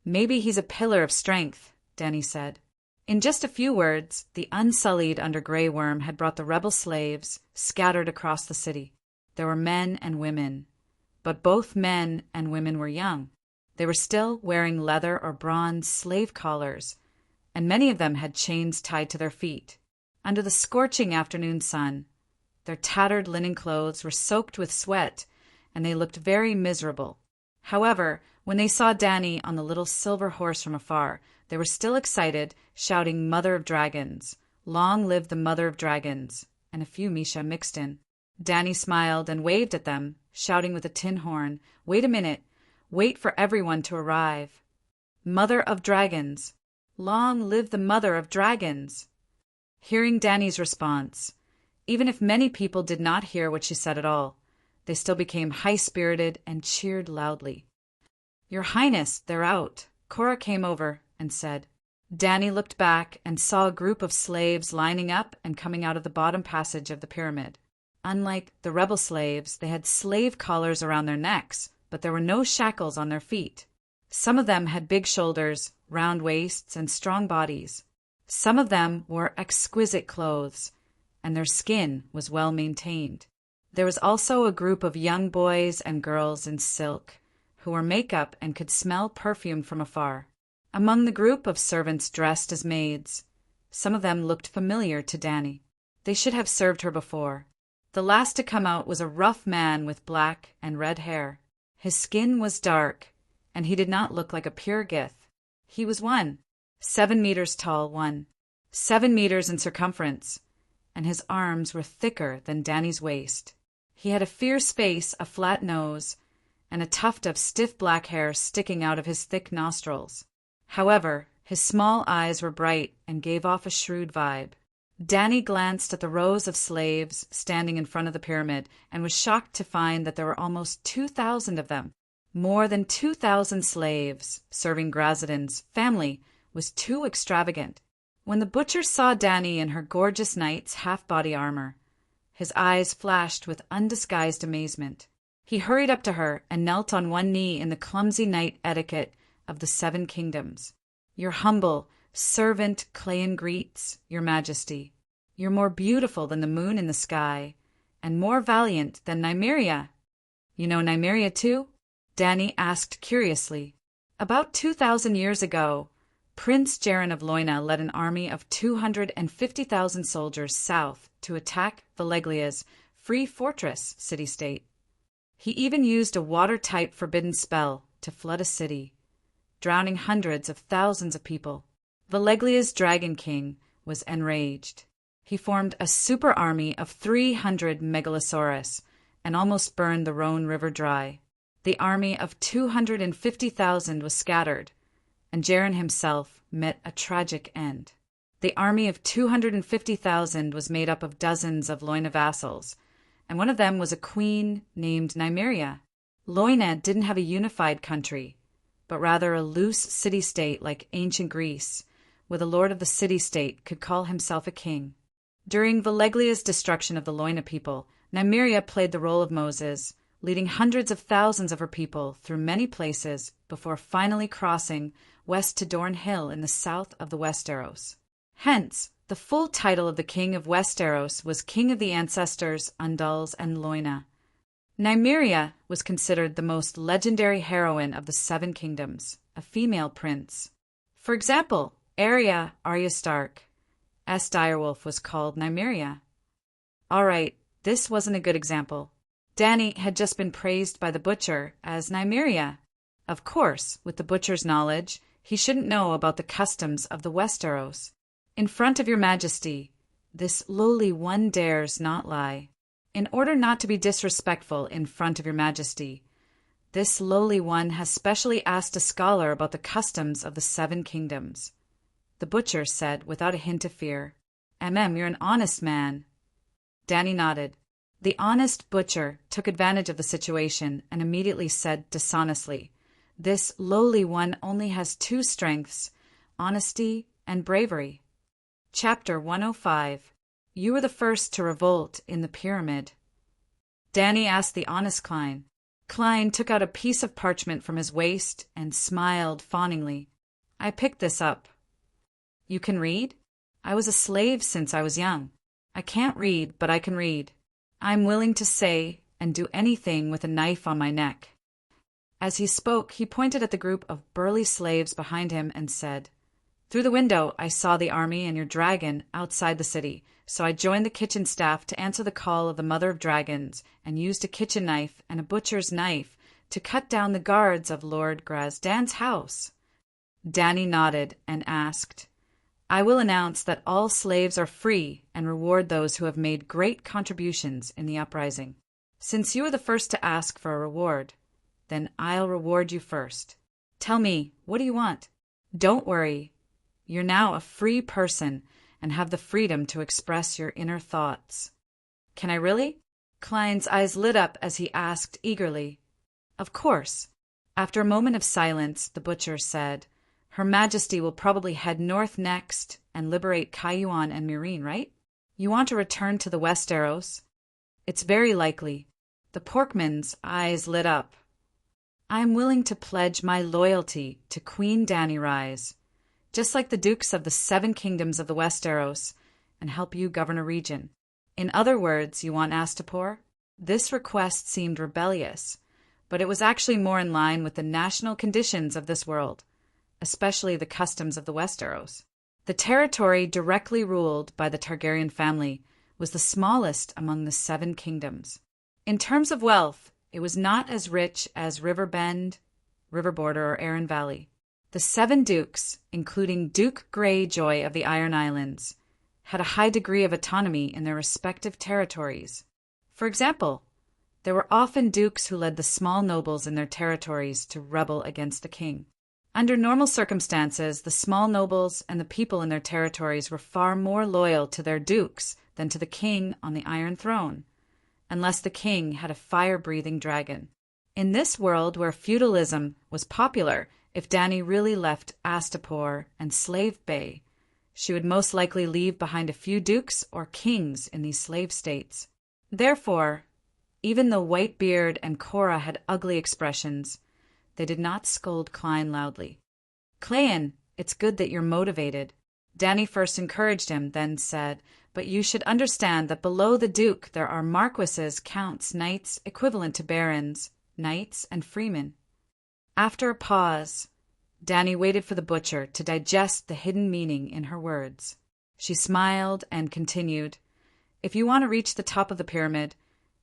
Maybe he's a pillar of strength, Danny said. In just a few words, the unsullied under Grey Worm had brought the rebel slaves scattered across the city. There were men and women, but both men and women were young. They were still wearing leather or bronze slave collars, and many of them had chains tied to their feet. Under the scorching afternoon sun, their tattered linen clothes were soaked with sweat, and they looked very miserable. However, when they saw Danny on the little silver horse from afar, they were still excited, shouting "Mother of Dragons! Long live the Mother of Dragons!" and a few Misha mixed in. Danny smiled and waved at them, shouting with a tin horn, "Wait a minute! Wait for everyone to arrive! Mother of Dragons! Long live the Mother of Dragons!" Hearing Danny's response, even if many people did not hear what she said at all, they still became high-spirited and cheered loudly. "Your Highness, they're out." Cora came over and said. Danny looked back and saw a group of slaves lining up and coming out of the bottom passage of the pyramid. Unlike the rebel slaves, they had slave collars around their necks, but there were no shackles on their feet. Some of them had big shoulders, round waists, and strong bodies. Some of them wore exquisite clothes, and their skin was well maintained. There was also a group of young boys and girls in silk, who wore makeup and could smell perfume from afar. Among the group of servants dressed as maids, some of them looked familiar to Danny. They should have served her before. The last to come out was a rough man with black and red hair. His skin was dark, and he did not look like a pure Gith. He was 7 meters tall, 7 meters in circumference, and his arms were thicker than Danny's waist. He had a fierce face, a flat nose, and a tuft of stiff black hair sticking out of his thick nostrils. However, his small eyes were bright and gave off a shrewd vibe. Danny glanced at the rows of slaves standing in front of the pyramid and was shocked to find that there were almost 2,000 of them. More than 2,000 slaves serving Grazadin's family was too extravagant. When the butcher saw Danny in her gorgeous knight's half-body armor, his eyes flashed with undisguised amazement. He hurried up to her and knelt on one knee in the clumsy knight etiquette of the 7 kingdoms. "Your humble servant Cleon greets, your majesty. You're more beautiful than the moon in the sky, and more valiant than Nymeria." "You know Nymeria too?" Danny asked curiously. "About 2,000 years ago, Prince Jaren of Loina led an army of 250,000 soldiers south to attack Valeglia's free fortress city-state. He even used a watertight forbidden spell to flood a city, drowning hundreds of thousands of people. Valeglia's Dragon King was enraged. He formed a super army of 300 megalosaurus and almost burned the Rhone River dry. The army of 250,000 was scattered, and Jaren himself met a tragic end. The army of 250,000 was made up of dozens of Loina vassals, and one of them was a queen named Nymeria. Loina didn't have a unified country, but rather a loose city-state like ancient Greece, where the lord of the city-state could call himself a king. During Valeglia's destruction of the Loina people, Nymeria played the role of Moses, leading hundreds of thousands of her people through many places before finally crossing west to Dorn Hill in the south of the Westeros. Hence, the full title of the king of Westeros was King of the Ancestors, Undals, and Loina. Nymeria was considered the most legendary heroine of the 7 kingdoms, a female prince. For example, Arya Stark, S. Direwolf was called Nymeria. All right, this wasn't a good example. Danny had just been praised by the butcher as Nymeria. Of course, with the butcher's knowledge, he shouldn't know about the customs of the Westeros. "In front of your majesty, this lowly one dares not lie. In order not to be disrespectful in front of your majesty, this lowly one has specially asked a scholar about the customs of the 7 kingdoms." The butcher said without a hint of fear, You're an honest man." Danny nodded. The honest butcher took advantage of the situation and immediately said dishonestly, "This lowly one only has 2 strengths, honesty and bravery." Chapter 105. You were the first to revolt in the pyramid. Danny asked the honest Klein. Klein took out a piece of parchment from his waist and smiled fawningly. "I picked this up. You can read? I was a slave since I was young. I can't read, but I can read. I'm willing to say and do anything with a knife on my neck. As he spoke, he pointed at the group of burly slaves behind him and said, "Through the window I saw the army and your dragon outside the city, so I joined the kitchen staff to answer the call of the mother of dragons and used a kitchen knife and a butcher's knife to cut down the guards of Lord Grazdan's house." Danny nodded and asked, "I will announce that all slaves are free and reward those who have made great contributions in the uprising. Since you are the first to ask for a reward, then I'll reward you first. Tell me, what do you want? Don't worry. You're now a free person and have the freedom to express your inner thoughts." "Can I really?" Klein's eyes lit up as he asked eagerly. "Of course." After a moment of silence, the butcher said, "Her Majesty will probably head north next and liberate Kaiyuan and Mirin, right? You want to return to the Westeros?" "It's very likely." The porkman's eyes lit up. "I'm willing to pledge my loyalty to Queen Dany Rise, just like the dukes of the 7 kingdoms of the Westeros, and help you govern a region." "In other words, you want Astapor?" This request seemed rebellious, but it was actually more in line with the national conditions of this world, especially the customs of the Westeros. The territory directly ruled by the Targaryen family was the smallest among the 7 kingdoms. In terms of wealth, it was not as rich as River Bend, River Border, or Arryn Valley. The 7 dukes, including Duke Greyjoy of the Iron Islands, had a high degree of autonomy in their respective territories. For example, there were often dukes who led the small nobles in their territories to rebel against the king. Under normal circumstances, the small nobles and the people in their territories were far more loyal to their dukes than to the king on the Iron Throne, unless the king had a fire-breathing dragon. In this world where feudalism was popular, if Dany really left Astapor and Slave Bay, she would most likely leave behind a few dukes or kings in these slave states. Therefore, even though Whitebeard and Cora had ugly expressions, they did not scold Klein loudly. "Clean, it's good that you're motivated." Dany first encouraged him, then said, "But you should understand that below the Duke there are marquises, counts, knights, equivalent to barons, knights, and freemen." After a pause, Dany waited for the butcher to digest the hidden meaning in her words. She smiled and continued, "If you want to reach the top of the pyramid,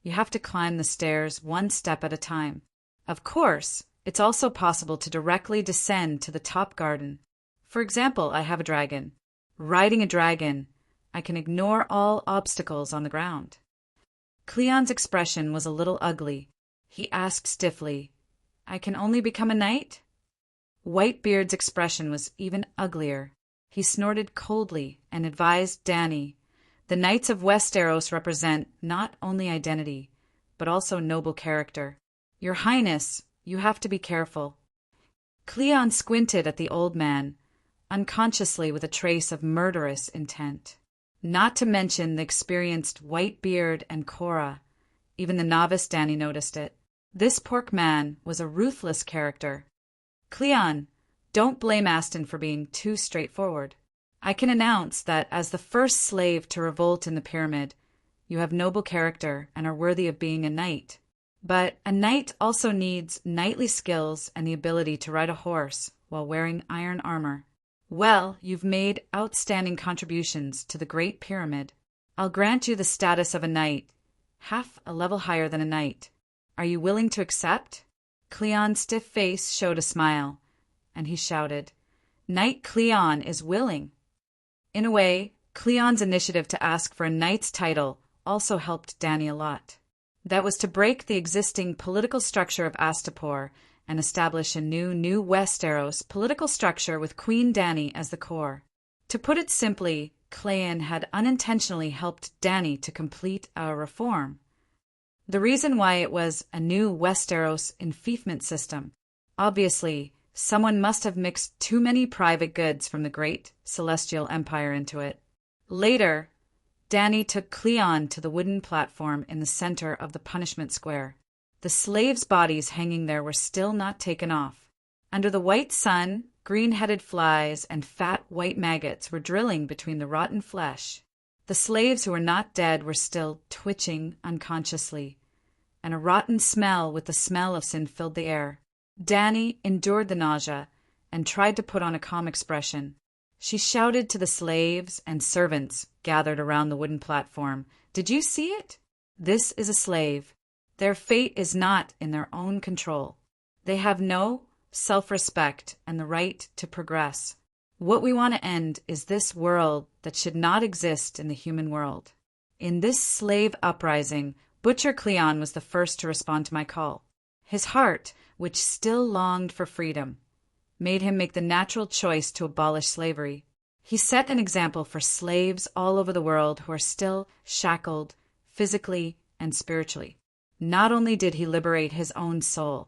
you have to climb the stairs one step at a time. Of course, it's also possible to directly descend to the top garden. For example, I have a dragon. Riding a dragon, I can ignore all obstacles on the ground." Cleon's expression was a little ugly. He asked stiffly, "I can only become a knight?" Whitebeard's expression was even uglier. He snorted coldly and advised Dany, "The Knights of Westeros represent not only identity, but also noble character. Your Highness, you have to be careful." Cleon squinted at the old man, unconsciously with a trace of murderous intent. Not to mention the experienced Whitebeard and Cora. Even the novice Dany noticed it. This pork man was a ruthless character. "Cleon, don't blame Aston for being too straightforward. I can announce that as the first slave to revolt in the pyramid, you have noble character and are worthy of being a knight. But a knight also needs knightly skills and the ability to ride a horse while wearing iron armor. Well, you've made outstanding contributions to the Great Pyramid. I'll grant you the status of a knight, half a level higher than a knight. Are you willing to accept?" Cleon's stiff face showed a smile, and he shouted, "Knight Cleon is willing." In a way, Cleon's initiative to ask for a knight's title also helped Dany a lot. That was to break the existing political structure of Astapor and establish a new Westeros political structure with Queen Dany as the core. To put it simply, Cleon had unintentionally helped Dany to complete a reform. The reason why it was a new Westeros enfeoffment system. Obviously, someone must have mixed too many private goods from the great Celestial Empire into it. Later, Dany took Cleon to the wooden platform in the center of the punishment square. The slaves' bodies hanging there were still not taken off. Under the white sun Green-headed flies and fat white maggots were drilling between the rotten flesh. The slaves who were not dead were still twitching unconsciously, and a rotten smell with the smell of sin filled the air. Dani endured the nausea and tried to put on a calm expression. She shouted to the slaves and servants gathered around the wooden platform, "Did you see it? This is a slave. Their fate is not in their own control. They have no self-respect and the right to progress. What we want to end is this world that should not exist in the human world." In this slave uprising, Butcher Cleon was the first to respond to my call. His heart, which still longed for freedom, made him make the natural choice to abolish slavery. He set an example for slaves all over the world who are still shackled physically and spiritually. Not only did he liberate his own soul,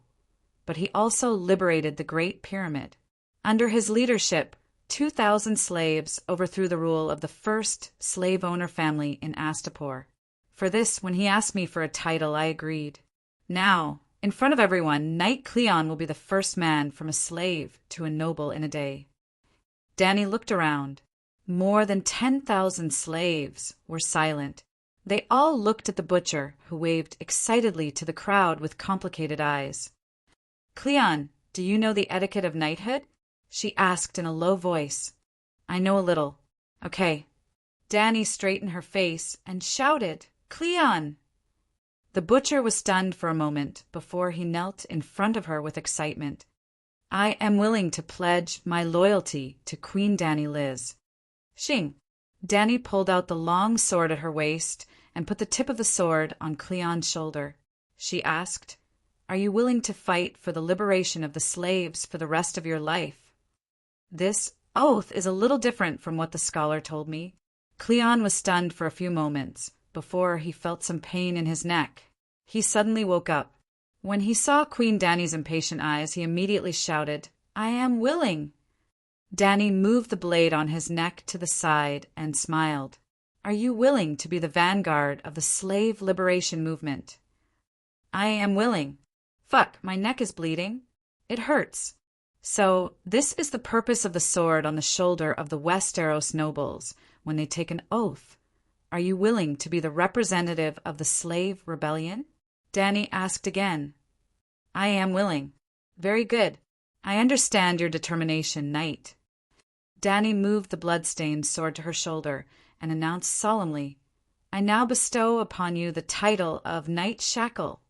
but he also liberated the Great Pyramid. Under his leadership, 2,000 slaves overthrew the rule of the first slave owner family in Astapor. For this, when he asked me for a title, I agreed. Now, in front of everyone, Knight Cleon will be the first man from a slave to a noble in a day. Dani looked around. More than 10,000 slaves were silent. They all looked at the butcher, who waved excitedly to the crowd with complicated eyes. "Cleon, do you know the etiquette of knighthood?" she asked in a low voice. "I know a little." "Okay." Dani straightened her face and shouted, "Cleon!" The butcher was stunned for a moment before he knelt in front of her with excitement. "I am willing to pledge my loyalty to Queen Dani Liz." Shing! Dani pulled out the long sword at her waist and put the tip of the sword on Cleon's shoulder. She asked, "Are you willing to fight for the liberation of the slaves for the rest of your life?" This oath is a little different from what the scholar told me. Cleon was stunned for a few moments before he felt some pain in his neck. He suddenly woke up. When he saw Queen Dani's impatient eyes, he immediately shouted, "I am willing." Dani moved the blade on his neck to the side and smiled. "Are you willing to be the vanguard of the slave liberation movement?" "I am willing." "Fuck, my neck is bleeding. It hurts." So, this is the purpose of the sword on the shoulder of the Westeros nobles when they take an oath. Are you willing to be the representative of the slave rebellion? Dani asked again. "I am willing." "Very good. I understand your determination, knight." Dani moved the blood-stained sword to her shoulder and announced solemnly, "I now bestow upon you the title of Knight Shackle.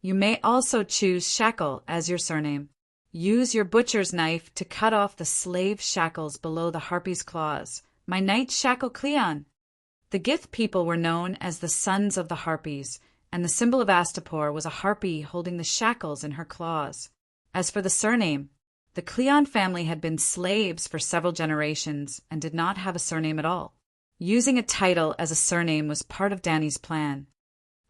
You may also choose Shackle as your surname. Use your butcher's knife to cut off the slave shackles below the harpy's claws. My Knight Shackle Cleon." The Gith people were known as the Sons of the Harpies, and the symbol of Astapor was a harpy holding the shackles in her claws. As for the surname, the Cleon family had been slaves for several generations and did not have a surname at all. Using a title as a surname was part of Dani's plan.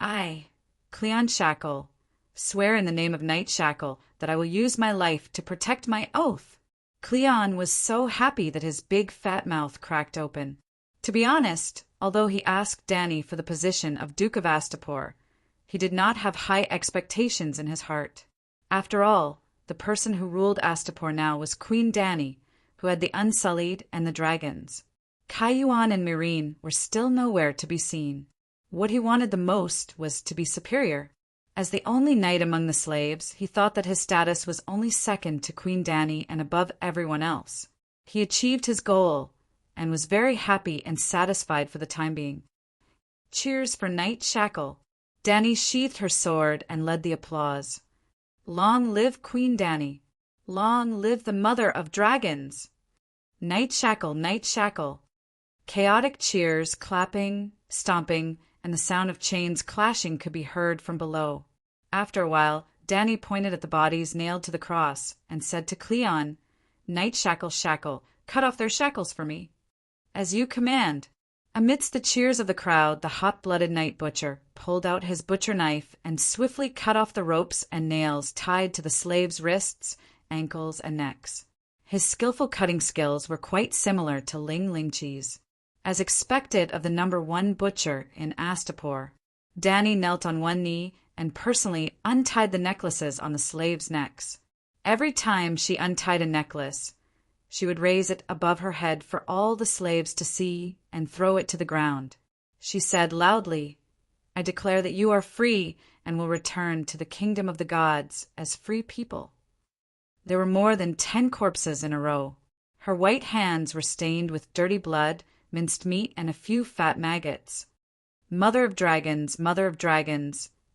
"I, Cleon Shackle, swear in the name of Knight Shackle that I will use my life to protect my oath." Cleon was so happy that his big fat mouth cracked open. To be honest, although he asked Dani for the position of Duke of Astapor, he did not have high expectations in his heart. After all, the person who ruled Astapor now was Queen Dani, who had the Unsullied and the dragons. Cayuan and Meereen were still nowhere to be seen. What he wanted the most was to be superior. As the only knight among the slaves, he thought that his status was only second to Queen Dani and above everyone else. He achieved his goal and was very happy and satisfied for the time being. Cheers for Knight Shackle. Dani sheathed her sword and led the applause. "Long live Queen Dani! Long live the Mother of Dragons! Knight Shackle, Knight Shackle!" Chaotic cheers, clapping, stomping, and the sound of chains clashing could be heard from below. After a while, Dani pointed at the bodies nailed to the cross and said to Cleon, "Knight Shackle, Shackle, cut off their shackles for me." "As you command." Amidst the cheers of the crowd, the hot-blooded Knight Butcher pulled out his butcher knife and swiftly cut off the ropes and nails tied to the slaves' wrists, ankles, and necks. His skillful cutting skills were quite similar to Ling Lingqi's. As expected of the #1 butcher in Astapor, Dani knelt on one knee and personally untied the necklaces on the slaves' necks. Every time she untied a necklace, she would raise it above her head for all the slaves to see and throw it to the ground. She said loudly, "I declare that you are free and will return to the kingdom of the gods as free people." There were more than 10 corpses in a row. Her white hands were stained with dirty blood, minced meat, and a few fat maggots. Mother of dragons,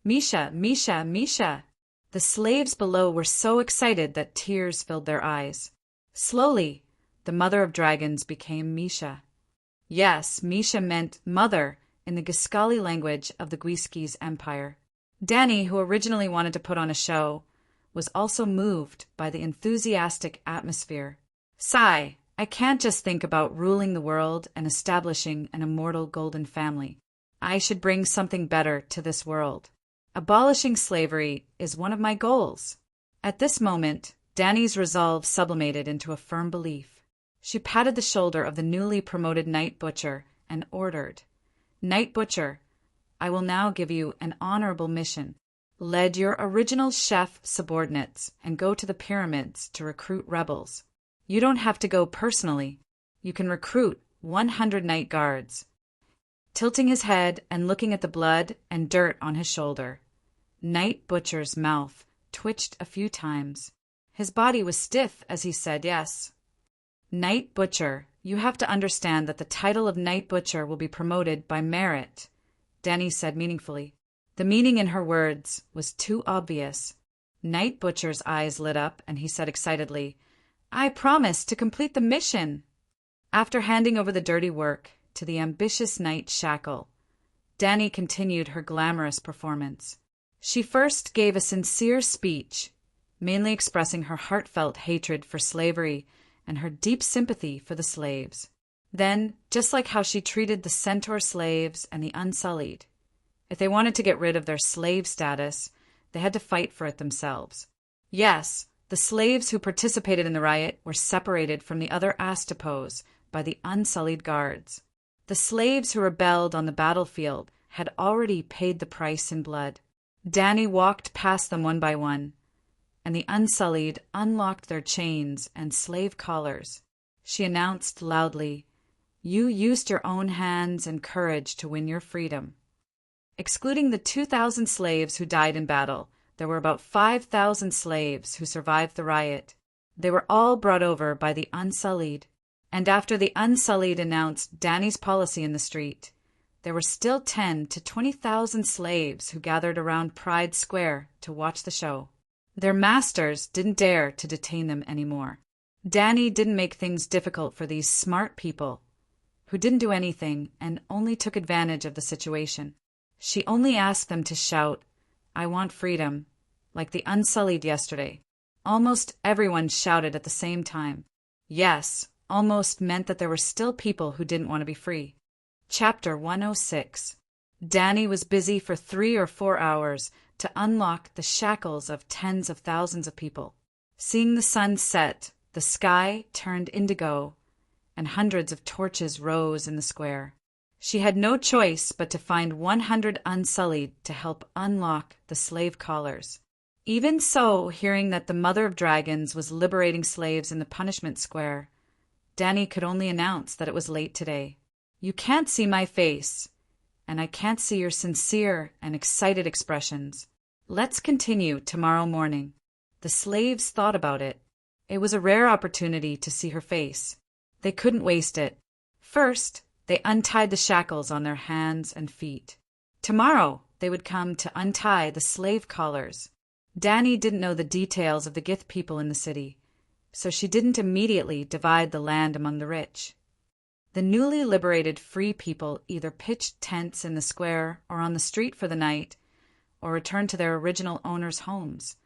Misha, Misha, Misha! The slaves below were so excited that tears filled their eyes. Slowly, the mother of dragons became Misha. Yes, Misha meant mother in the Giskali language of the Guiskis Empire. Danny, who originally wanted to put on a show, was also moved by the enthusiastic atmosphere. Sigh, I can't just think about ruling the world and establishing an immortal golden family. I should bring something better to this world. Abolishing slavery is one of my goals. At this moment, Danny's resolve sublimated into a firm belief. She patted the shoulder of the newly promoted night butcher and ordered, "Night butcher, I will now give you an honorable mission. Lead your original chef subordinates and go to the pyramids to recruit rebels. You don't have to go personally. You can recruit 100 night guards." Tilting his head and looking at the blood and dirt on his shoulder, Night Butcher's mouth twitched a few times. His body was stiff as he said yes. "Night Butcher, you have to understand that the title of Night Butcher will be promoted by merit," Danny said meaningfully. The meaning in her words was too obvious. Night Butcher's eyes lit up and he said excitedly, "I promise to complete the mission." After handing over the dirty work to the ambitious Night Shackle, Danny continued her glamorous performance. She first gave a sincere speech, mainly expressing her heartfelt hatred for slavery and her deep sympathy for the slaves. Then, just like how she treated the centaur slaves and the Unsullied, if they wanted to get rid of their slave status, they had to fight for it themselves. Yes, the slaves who participated in the riot were separated from the other Astapos by the Unsullied guards. The slaves who rebelled on the battlefield had already paid the price in blood. Danny walked past them one by one, and the Unsullied unlocked their chains and slave collars. She announced loudly, "You used your own hands and courage to win your freedom." Excluding the 2,000 slaves who died in battle, there were about 5,000 slaves who survived the riot. They were all brought over by the Unsullied. And after the Unsullied announced Danny's policy in the street, there were still 10,000 to 20,000 slaves who gathered around Pride Square to watch the show. Their masters didn't dare to detain them anymore. Danny didn't make things difficult for these smart people who didn't do anything and only took advantage of the situation. She only asked them to shout, "I want freedom," like the Unsullied yesterday. Almost everyone shouted at the same time. Yes, almost meant that there were still people who didn't want to be free. Chapter 106. Danny was busy for 3 or 4 hours to unlock the shackles of tens of thousands of people. Seeing the sun set, the sky turned indigo, and hundreds of torches rose in the square. She had no choice but to find 100 Unsullied to help unlock the slave collars. Even so, hearing that the Mother of Dragons was liberating slaves in the punishment square, Danny could only announce that it was late today. "You can't see my face, and I can't see your sincere and excited expressions. Let's continue tomorrow morning." The slaves thought about it. It was a rare opportunity to see her face. They couldn't waste it. First, they untied the shackles on their hands and feet. Tomorrow, they would come to untie the slave collars. Danny didn't know the details of the Gith people in the city, so she didn't immediately divide the land among the rich. The newly liberated free people either pitched tents in the square or on the street for the night, or returned to their original owners' homes,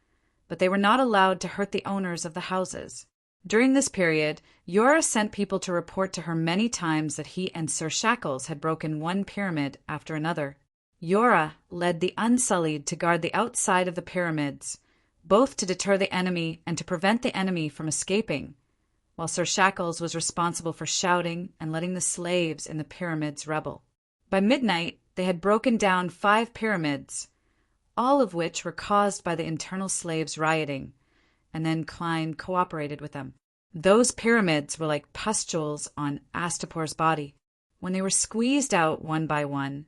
but they were not allowed to hurt the owners of the houses. During this period, Yora sent people to report to her many times that he and Sir Shackles had broken one pyramid after another. Yora led the Unsullied to guard the outside of the pyramids, both to deter the enemy and to prevent the enemy from escaping, while Sir Shackles was responsible for shouting and letting the slaves in the pyramids rebel. By midnight, they had broken down 5 pyramids, all of which were caused by the internal slaves rioting, and then Klein cooperated with them. Those pyramids were like pustules on Astapor's body. When they were squeezed out one by one,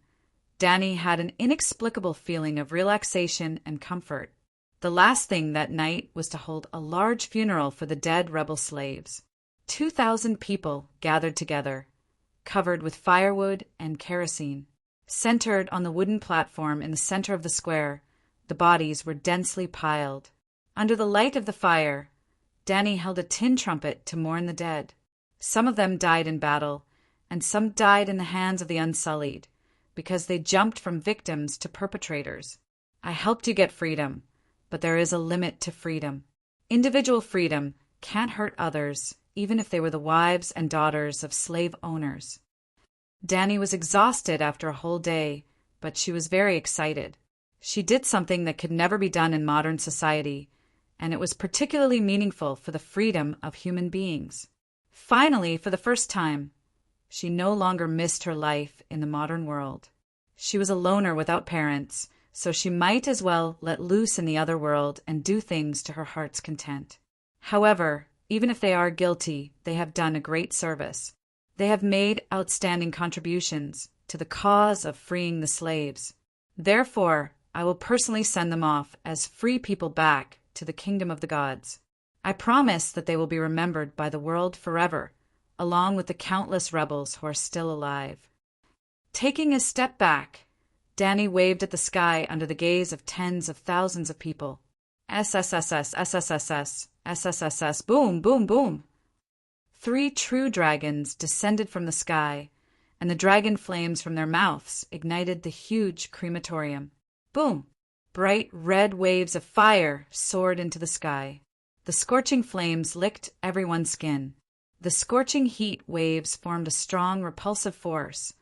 Danny had an inexplicable feeling of relaxation and comfort. The last thing that night was to hold a large funeral for the dead rebel slaves. 2,000 people gathered together, covered with firewood and kerosene. Centered on the wooden platform in the center of the square, the bodies were densely piled. Under the light of the fire, Danny held a tin trumpet to mourn the dead. Some of them died in battle, and some died in the hands of the Unsullied, because they jumped from victims to perpetrators. I helped you get freedom, but there is a limit to freedom. Individual freedom can't hurt others, even if they were the wives and daughters of slave owners. Danny was exhausted after a whole day, but she was very excited. She did something that could never be done in modern society, and it was particularly meaningful for the freedom of human beings. Finally, for the first time, she no longer missed her life in the modern world. She was a loner without parents, so she might as well let loose in the other world and do things to her heart's content. However, even if they are guilty, they have done a great service. They have made outstanding contributions to the cause of freeing the slaves. Therefore, I will personally send them off as free people back to the kingdom of the gods. I promise that they will be remembered by the world forever, along with the countless rebels who are still alive. Taking a step back, Danny waved at the sky under the gaze of tens of thousands of people. SSSS, SSSS, SSSS, boom, boom, boom. 3 true dragons descended from the sky, and the dragon flames from their mouths ignited the huge crematorium. Boom! Bright red waves of fire soared into the sky. The scorching flames licked everyone's skin. The scorching heat waves formed a strong repulsive force,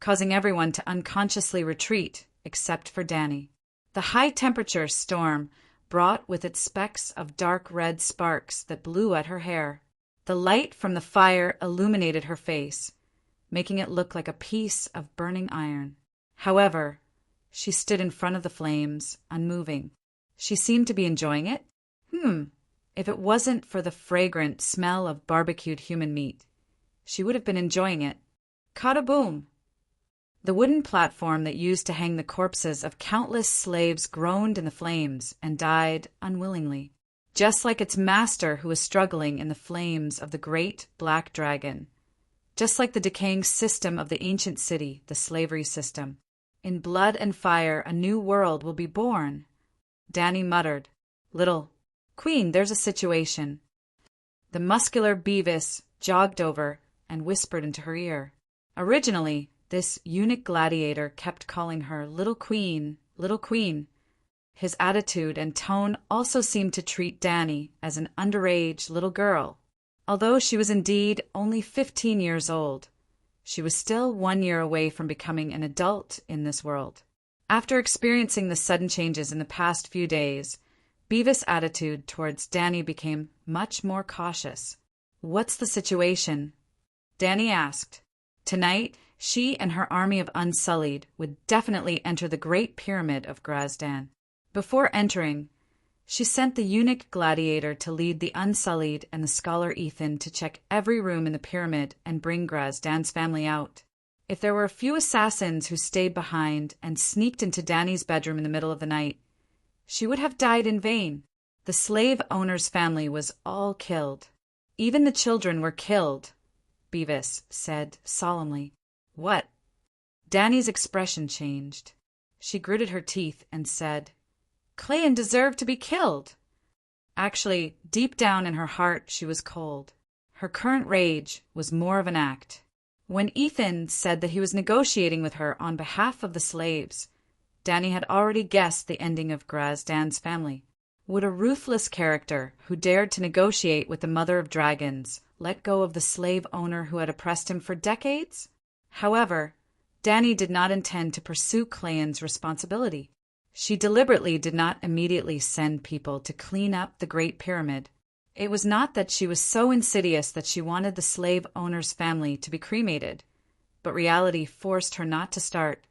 causing everyone to unconsciously retreat, except for Danny. The high-temperature storm brought with it specks of dark red sparks that blew at her hair. The light from the fire illuminated her face, making it look like a piece of burning iron. However, she stood in front of the flames, unmoving. She seemed to be enjoying it. If it wasn't for the fragrant smell of barbecued human meat, she would have been enjoying it. Kada-boom! The wooden platform that used to hang the corpses of countless slaves groaned in the flames and died unwillingly, just like its master who was struggling in the flames of the great black dragon, just like the decaying system of the ancient city, the slavery system. In blood and fire a new world will be born. Danny muttered, "Little Queen, there's a situation." The muscular Beavis jogged over and whispered into her ear. Originally, this eunuch gladiator kept calling her Little Queen, Little Queen. His attitude and tone also seemed to treat Danny as an underage little girl. Although she was indeed only 15 years old, she was still 1 year away from becoming an adult in this world. After experiencing the sudden changes in the past few days, Beavis' attitude towards Danny became much more cautious. "What's the situation?" Danny asked. Tonight, she and her army of Unsullied would definitely enter the Great Pyramid of Grazdan. Before entering, she sent the eunuch gladiator to lead the Unsullied and the scholar Ethan to check every room in the pyramid and bring Grazdan's family out. If there were a few assassins who stayed behind and sneaked into Danny's bedroom in the middle of the night, she would have died in vain. The slave owner's family was all killed. Even the children were killed, Beavis said solemnly. "What?" Danny's expression changed. She gritted her teeth and said, "Clayton deserved to be killed." Actually, deep down in her heart, she was cold. Her current rage was more of an act. When Ethan said that he was negotiating with her on behalf of the slaves, Danny had already guessed the ending of Grazdan's family. Would a ruthless character who dared to negotiate with the mother of dragons let go of the slave owner who had oppressed him for decades? However, Danny did not intend to pursue Clayton's responsibility. She deliberately did not immediately send people to clean up the Great Pyramid. It was not that she was so insidious that she wanted the slave owner's family to be cremated, but reality forced her not to start.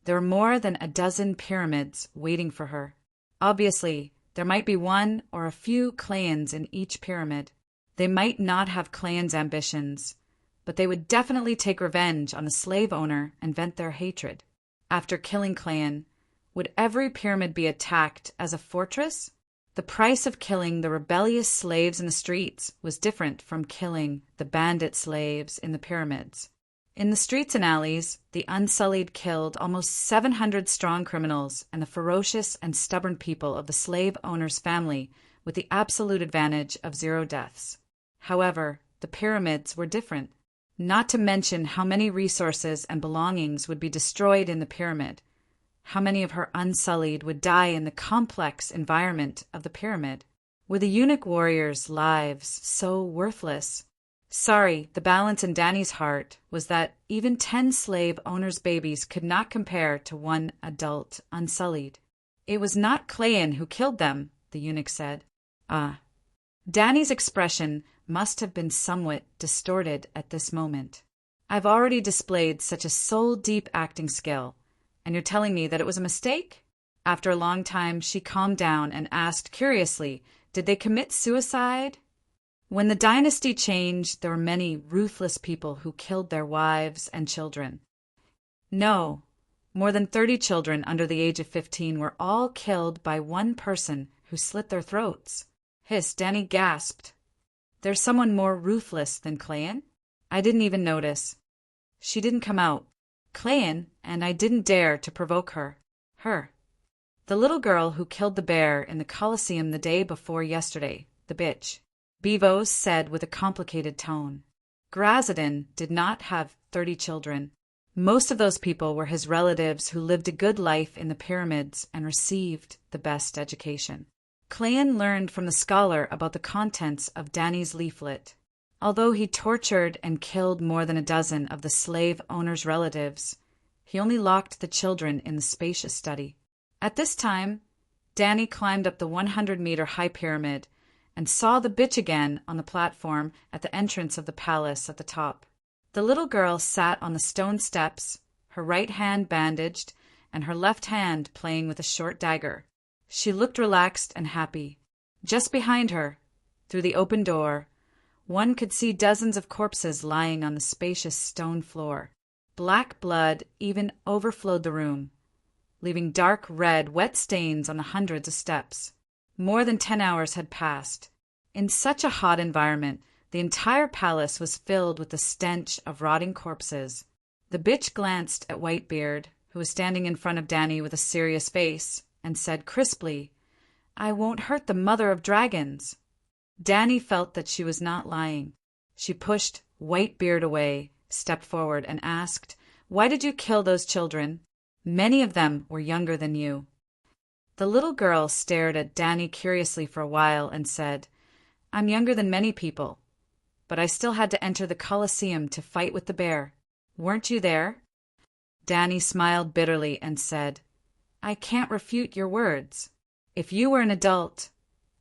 There were more than a dozen pyramids waiting for her. Obviously, There might be one or a few clans in each pyramid. They might not have clans' ambitions, but they would definitely take revenge on the slave owner and vent their hatred. After killing clan, would every pyramid be attacked as a fortress? The price of killing the rebellious slaves in the streets was different from killing the bandit slaves in the pyramids. In the streets and alleys, the Unsullied killed almost 700 strong criminals and the ferocious and stubborn people of the slave owner's family with the absolute advantage of 0 deaths. However, the pyramids were different. Not to mention how many resources and belongings would be destroyed in the pyramid. How many of her Unsullied would die in the complex environment of the pyramid? Were the eunuch warriors' lives so worthless? Sorry, the balance in Danny's heart was that even 10 slave owners' babies could not compare to one adult Unsullied. It was not Clayan who killed them, the eunuch said. Danny's expression must have been somewhat distorted at this moment. I've already displayed such a soul-deep acting skill, and you're telling me that it was a mistake? After a long time, she calmed down and asked curiously, did they commit suicide? When the dynasty changed, there were many ruthless people who killed their wives and children. No, more than 30 children under the age of 15 were all killed by one person who slit their throats. Danny gasped. There's someone more ruthless than Clayan? I didn't even notice. She didn't come out. Clayan, and I didn't dare to provoke her. The little girl who killed the bear in the Colosseum the day before yesterday, the bitch. Bevo's said with a complicated tone. Grazadin did not have 30 children. Most of those people were his relatives who lived a good life in the pyramids and received the best education. Clayan learned from the scholar about the contents of Danny's leaflet. Although he tortured and killed more than a dozen of the slave owner's relatives, he only locked the children in the spacious study. At this time, Danny climbed up the 100-meter high pyramid and saw the bitch again on the platform at the entrance of the palace at the top. The little girl sat on the stone steps, her right hand bandaged and her left hand playing with a short dagger. She looked relaxed and happy. Just behind her, through the open door, one could see dozens of corpses lying on the spacious stone floor. Black blood even overflowed the room, leaving dark red, wet stains on the hundreds of steps. More than 10 hours had passed. In such a hot environment, the entire palace was filled with the stench of rotting corpses. The bitch glanced at Whitebeard, who was standing in front of Danny with a serious face, and said crisply, I won't hurt the mother of dragons. Danny felt that she was not lying. She pushed Whitebeard away, stepped forward, and asked, Why did you kill those children? Many of them were younger than you. The little girl stared at Danny curiously for a while and said, I'm younger than many people, but I still had to enter the Colosseum to fight with the bear. Weren't you there? Danny smiled bitterly and said, I can't refute your words. If you were an adult,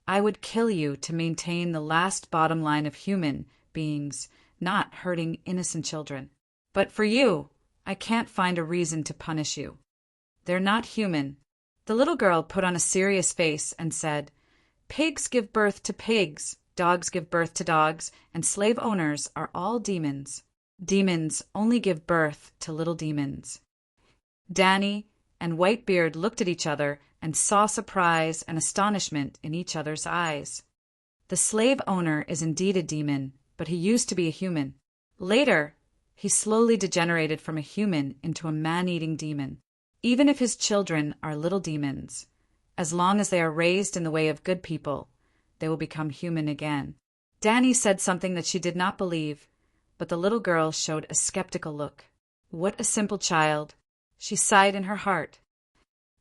I would kill you to maintain the last bottom line of human beings, not hurting innocent children. But for you, I can't find a reason to punish you. They're not human. The little girl put on a serious face and said, Pigs give birth to pigs, dogs give birth to dogs, and slave owners are all demons. Demons only give birth to little demons. Danny and Whitebeard looked at each other and saw surprise and astonishment in each other's eyes. The slave owner is indeed a demon, but he used to be a human. Later, he slowly degenerated from a human into a man-eating demon. Even if his children are little demons, as long as they are raised in the way of good people, they will become human again. Danny said something that she did not believe, but the little girl showed a skeptical look. What a simple child. She sighed in her heart.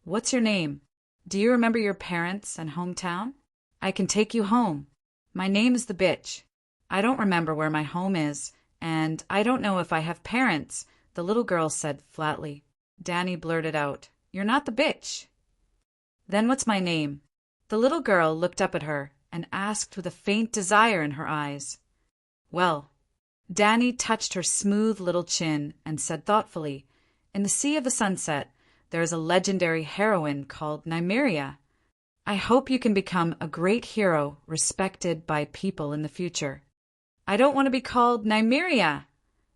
What's your name? Do you remember your parents and hometown? I can take you home. My name is the bitch. I don't remember where my home is, and I don't know if I have parents, the little girl said flatly. Danny blurted out, You're not the bitch. Then what's my name? The little girl looked up at her and asked with a faint desire in her eyes. Well, Danny touched her smooth little chin and said thoughtfully, In the Sea of the Sunset, there is a legendary heroine called Nymeria. I hope you can become a great hero respected by people in the future. I don't want to be called Nymeria.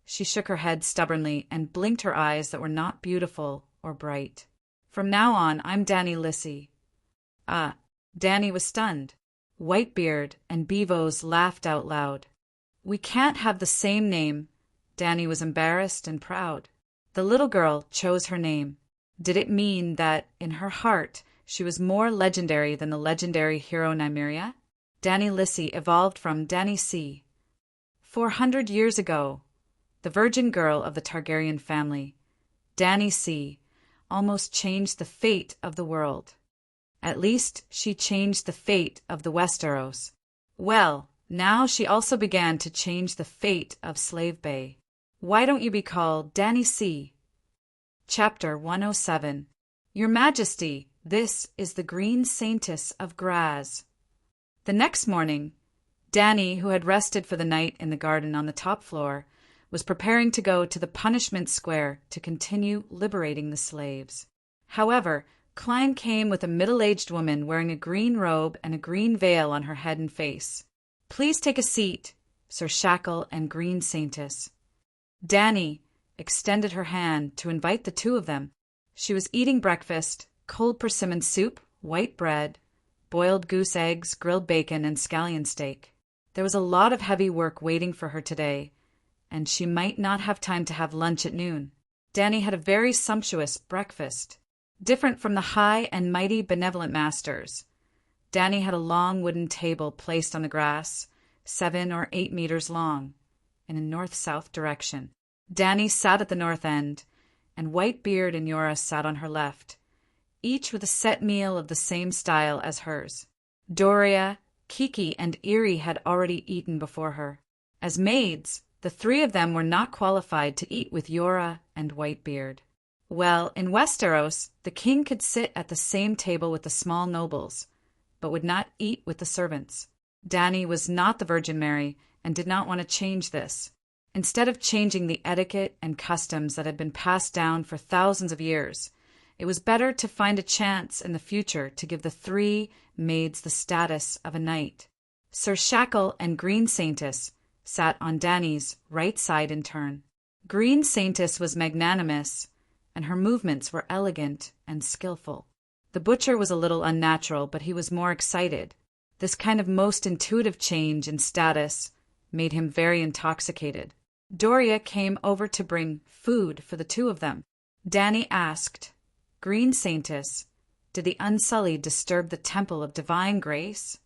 She shook her head stubbornly and blinked her eyes that were not beautiful or bright. From now on, I'm Danny Lissy. Ah, Danny was stunned. Whitebeard and Bevo's laughed out loud. We can't have the same name. Danny was embarrassed and proud. The little girl chose her name. Did it mean that, in her heart, she was more legendary than the legendary hero Nymeria? Danny Lissy evolved from Danny C. 400 years ago, the virgin girl of the Targaryen family, Danny C., almost changed the fate of the world. At least she changed the fate of the Westeros. Well, now she also began to change the fate of Slave Bay. Why don't you be called Danny C.? Chapter 107. Your Majesty, this is the Green Saintess of Graz. The next morning, Danny, who had rested for the night in the garden on the top floor, was preparing to go to the punishment square to continue liberating the slaves. However, Klein came with a middle-aged woman wearing a green robe and a green veil on her head and face. Please take a seat, Sir Shackle and Green Saintess. Danny extended her hand to invite the two of them. She was eating breakfast, cold persimmon soup, white bread, boiled goose eggs, grilled bacon, and scallion steak. There was a lot of heavy work waiting for her today, and she might not have time to have lunch at noon. Danny had a very sumptuous breakfast, different from the high and mighty benevolent masters. Danny had a long wooden table placed on the grass, 7 or 8 meters long, in a north-south direction. Danny sat at the north end, and Whitebeard and Yora sat on her left, each with a set meal of the same style as hers. Doria, Kiki, and Eerie had already eaten before her. As maids, the three of them were not qualified to eat with Yora and Whitebeard. Well, in Westeros, the king could sit at the same table with the small nobles, but would not eat with the servants. Danny was not the Virgin Mary and did not want to change this. Instead of changing the etiquette and customs that had been passed down for thousands of years, it was better to find a chance in the future to give the three maids the status of a knight. Sir Shackle and Green Saintess sat on Danny's right side in turn. Green Saintess was magnanimous, and her movements were elegant and skillful. The butcher was a little unnatural, but he was more excited. This kind of most intuitive change in status made him very intoxicated. Doria came over to bring food for the two of them. Danny asked, Green Saintess, did the Unsullied disturb the temple of divine grace?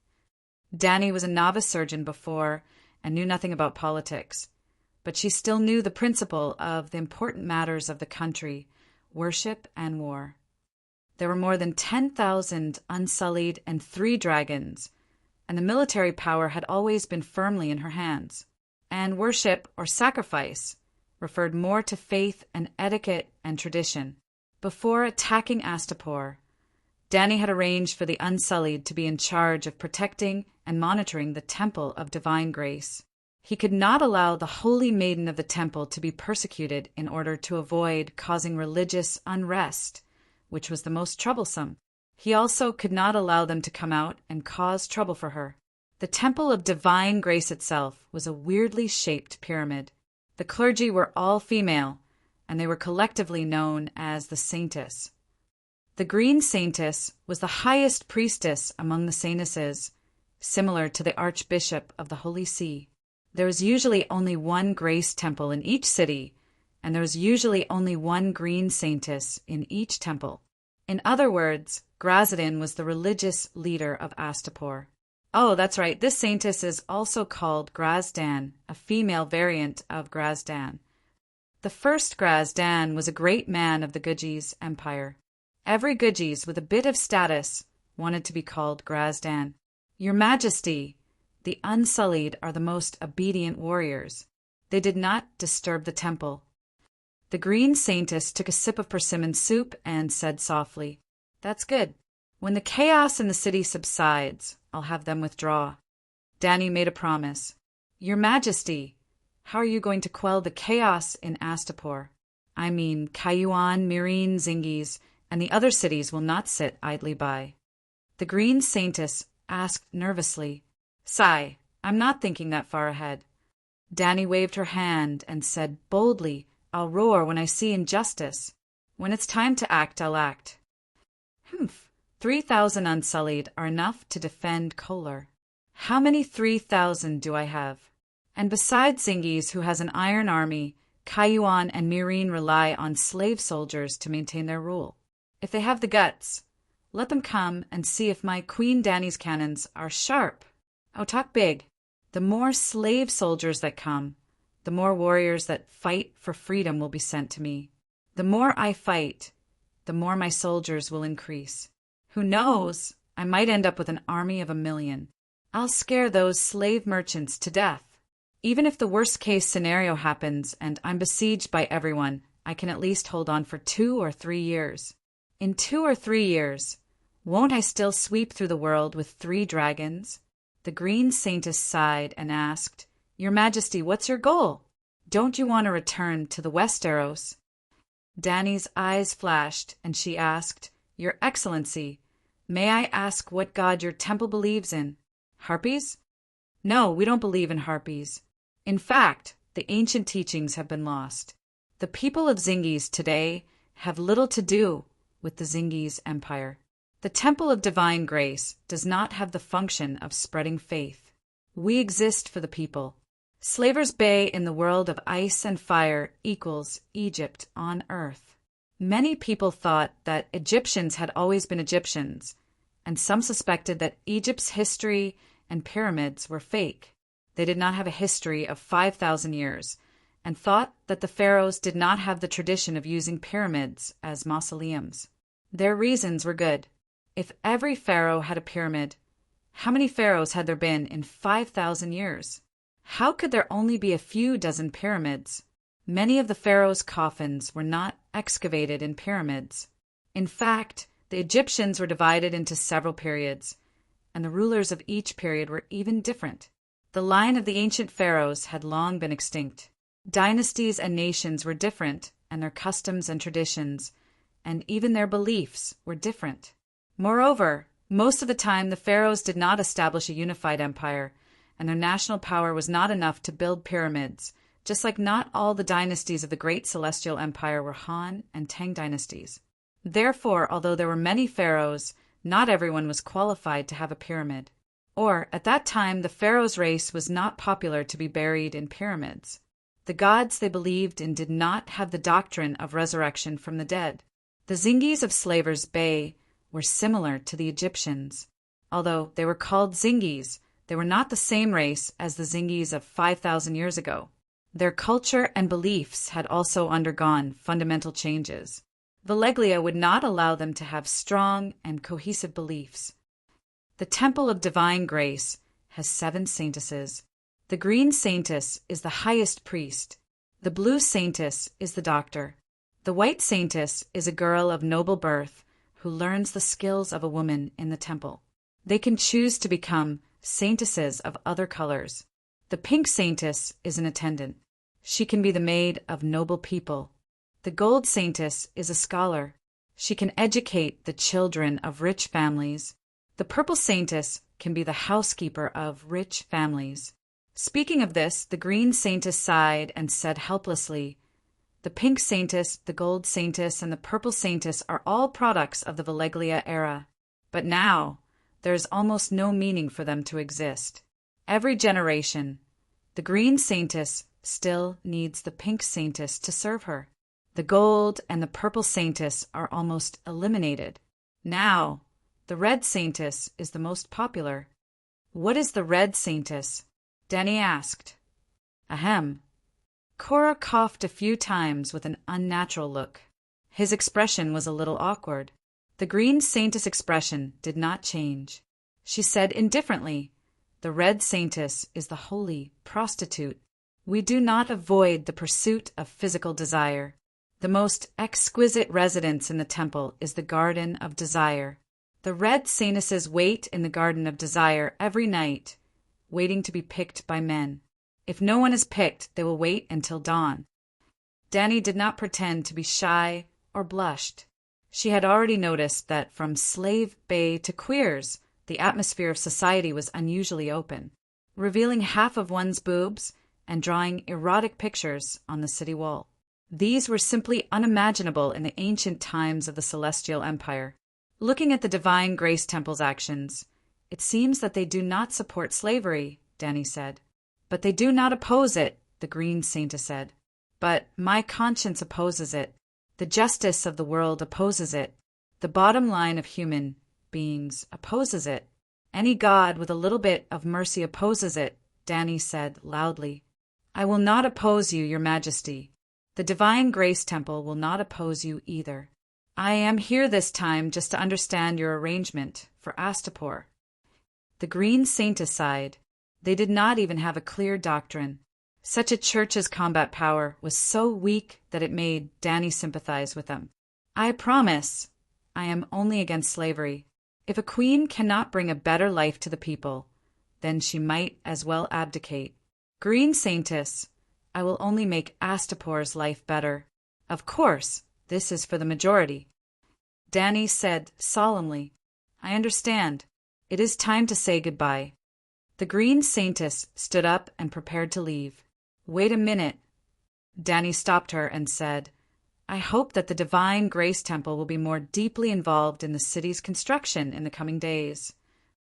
Danny was a novice surgeon before and knew nothing about politics, but she still knew the principle of the important matters of the country, worship and war. There were more than 10,000 Unsullied and 3 dragons, and the military power had always been firmly in her hands. And worship, or sacrifice, referred more to faith and etiquette and tradition. Before attacking Astapor, Danny had arranged for the Unsullied to be in charge of protecting and monitoring the Temple of Divine Grace. He could not allow the Holy Maiden of the Temple to be persecuted in order to avoid causing religious unrest, which was the most troublesome. He also could not allow them to come out and cause trouble for her. The Temple of Divine Grace itself was a weirdly shaped pyramid. The clergy were all female, and they were collectively known as the Saintess. The Green Saintess was the highest priestess among the Saintesses, similar to the Archbishop of the Holy See. There was usually only one Grace Temple in each city, and there was usually only one Green Saintess in each temple. In other words, Grazadin was the religious leader of Astapor. Oh, that's right, this saintess is also called Grazdan, a female variant of Grazdan. The first Grazdan was a great man of the Guji's empire. Every Guji's with a bit of status wanted to be called Grazdan. Your Majesty, the Unsullied are the most obedient warriors. They did not disturb the temple. The Green Saintess took a sip of persimmon soup and said softly, That's good. When the chaos in the city subsides, I'll have them withdraw. Danny made a promise. Your Majesty, how are you going to quell the chaos in Astapor? I mean, Cayuan, Meereen, Zingis, and the other cities will not sit idly by. The green saintess asked nervously. Sigh, I'm not thinking that far ahead. Danny waved her hand and said boldly, I'll roar when I see injustice. When it's time to act, I'll act. 3,000 unsullied are enough to defend Kolar. How many 3,000 do I have? And besides Zingis, who has an iron army, Kayuan and Mirin rely on slave soldiers to maintain their rule. If they have the guts, let them come and see if my Queen Danny's cannons are sharp. Oh, talk big. The more slave soldiers that come, the more warriors that fight for freedom will be sent to me. The more I fight, the more my soldiers will increase. Who knows? I might end up with an army of 1,000,000. I'll scare those slave merchants to death. Even if the worst-case scenario happens and I'm besieged by everyone, I can at least hold on for 2 or 3 years. In 2 or 3 years, won't I still sweep through the world with 3 dragons? The green saintess sighed and asked, Your Majesty, what's your goal? Don't you want to return to the Westeros? Danny's eyes flashed, and she asked, Your Excellency, may I ask what god your temple believes in? Harpies? No, we don't believe in harpies. In fact, the ancient teachings have been lost. The people of Zingis today have little to do with the Zingis Empire. The Temple of Divine Grace does not have the function of spreading faith. We exist for the people. Slavers Bay in the world of ice and fire equals Egypt on earth. Many people thought that Egyptians had always been Egyptians, and some suspected that Egypt's history and pyramids were fake. They did not have a history of 5,000 years, and thought that the pharaohs did not have the tradition of using pyramids as mausoleums. Their reasons were good. If every pharaoh had a pyramid, how many pharaohs had there been in 5,000 years? How could there only be a few dozen pyramids? Many of the pharaohs' coffins were not excavated in pyramids. In fact, the Egyptians were divided into several periods, and the rulers of each period were even different. The line of the ancient pharaohs had long been extinct. Dynasties and nations were different, and their customs and traditions, and even their beliefs, were different. Moreover, most of the time the pharaohs did not establish a unified empire, and their national power was not enough to build pyramids, just like not all the dynasties of the Great Celestial Empire were Han and Tang dynasties. Therefore, although there were many pharaohs, not everyone was qualified to have a pyramid. Or, at that time, the pharaoh's race was not popular to be buried in pyramids. The gods they believed in did not have the doctrine of resurrection from the dead. The Zingis of Slavers Bay were similar to the Egyptians. Although they were called Zingis, they were not the same race as the Zingis of 5,000 years ago. Their culture and beliefs had also undergone fundamental changes. Valeglia would not allow them to have strong and cohesive beliefs. The Temple of Divine Grace has 7 saintesses. The green saintess is the highest priest. The blue saintess is the doctor. The white saintess is a girl of noble birth who learns the skills of a woman in the temple. They can choose to become saintesses of other colors. The pink saintess is an attendant. She can be the maid of noble people. The gold saintess is a scholar. She can educate the children of rich families. The purple saintess can be the housekeeper of rich families. Speaking of this, the green saintess sighed and said helplessly, The pink saintess, the gold saintess, and the purple saintess are all products of the Valeglia era. But now, there is almost no meaning for them to exist. Every generation, the green saintess still needs the pink saintess to serve her. The gold and the purple saintess are almost eliminated. Now, the red saintess is the most popular. What is the red saintess? Danny asked. Ahem. Cora coughed a few times with an unnatural look. His expression was a little awkward. The green saintess' expression did not change. She said indifferently, The red saintess is the holy prostitute. We do not avoid the pursuit of physical desire. The most exquisite residence in the temple is the Garden of Desire. The red saintesses wait in the Garden of Desire every night, waiting to be picked by men. If no one is picked, they will wait until dawn. Danny did not pretend to be shy or blushed. She had already noticed that from Slave Bay to Queers, the atmosphere of society was unusually open, revealing half of one's boobs and drawing erotic pictures on the city wall. These were simply unimaginable in the ancient times of the Celestial Empire. Looking at the Divine Grace Temple's actions, it seems that they do not support slavery, Danny said. But they do not oppose it, the Green Saintess said. But my conscience opposes it. The justice of the world opposes it. The bottom line of human beings opposes it. Any God with a little bit of mercy opposes it, Danny said loudly. I will not oppose you, Your Majesty. The Divine Grace Temple will not oppose you either. I am here this time just to understand your arrangement for Astapor. The Green Saintess sighed. They did not even have a clear doctrine. Such a church's combat power was so weak that it made Danny sympathize with them. I promise I am only against slavery. If a queen cannot bring a better life to the people, then she might as well abdicate. Green Saintess, I will only make Astapor's life better. Of course, this is for the majority. Danny said solemnly, I understand. It is time to say goodbye. The Green Saintess stood up and prepared to leave. Wait a minute. Danny stopped her and said, I hope that the Divine Grace Temple will be more deeply involved in the city's construction in the coming days.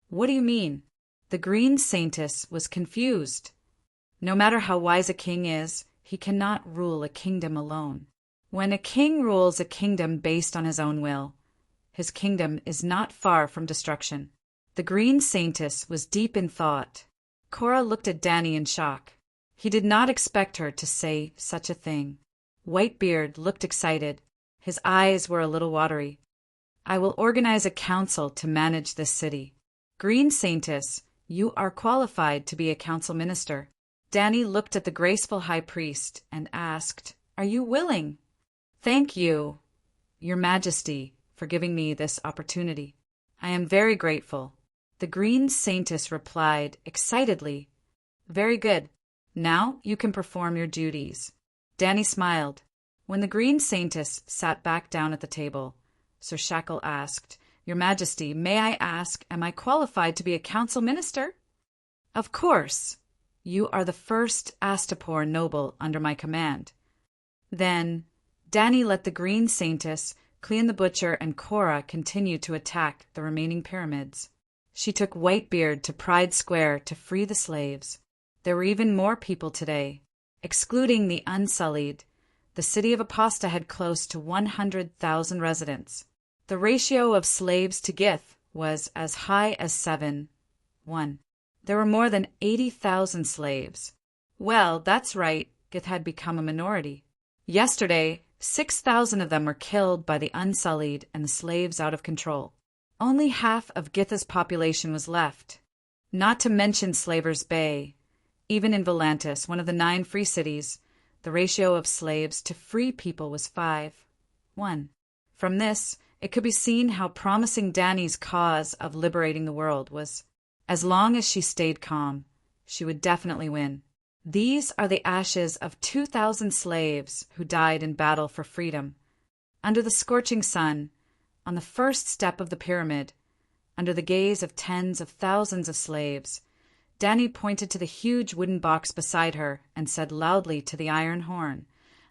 What do you mean? The Green Saintess was confused. No matter how wise a king is, he cannot rule a kingdom alone. When a king rules a kingdom based on his own will, his kingdom is not far from destruction. The Green Saintess was deep in thought. Cora looked at Danny in shock. He did not expect her to say such a thing. Whitebeard looked excited. His eyes were a little watery. I will organize a council to manage this city. Green Saintess, you are qualified to be a council minister. Danny looked at the graceful high priest and asked, Are you willing? Thank you, Your Majesty, for giving me this opportunity. I am very grateful. The Green Saintess replied excitedly, Very good. Now you can perform your duties. Danny smiled. When the Green Saintess sat back down at the table, Sir Shackle asked, Your Majesty, may I ask, am I qualified to be a council minister? Of course. You are the first Astapor noble under my command. Then Danny let the Green Saintess, Clean the Butcher, and Cora continue to attack the remaining pyramids. She took Whitebeard to Pride Square to free the slaves. There were even more people today. Excluding the Unsullied, the city of Aposta had close to 100,000 residents. The ratio of slaves to Gith was as high as 7:1. There were more than 80,000 slaves. Well, that's right, Gith had become a minority. Yesterday, 6,000 of them were killed by the Unsullied and the slaves out of control. Only half of Githa's population was left. Not to mention Slavers Bay. Even in Volantis, one of the 9 free cities, the ratio of slaves to free people was 5:1. From this, it could be seen how promising Danny's cause of liberating the world was. As long as she stayed calm, she would definitely win. These are the ashes of 2,000 slaves who died in battle for freedom. Under the scorching sun, on the first step of the pyramid, under the gaze of tens of thousands of slaves, Danny pointed to the huge wooden box beside her and said loudly to the iron horn,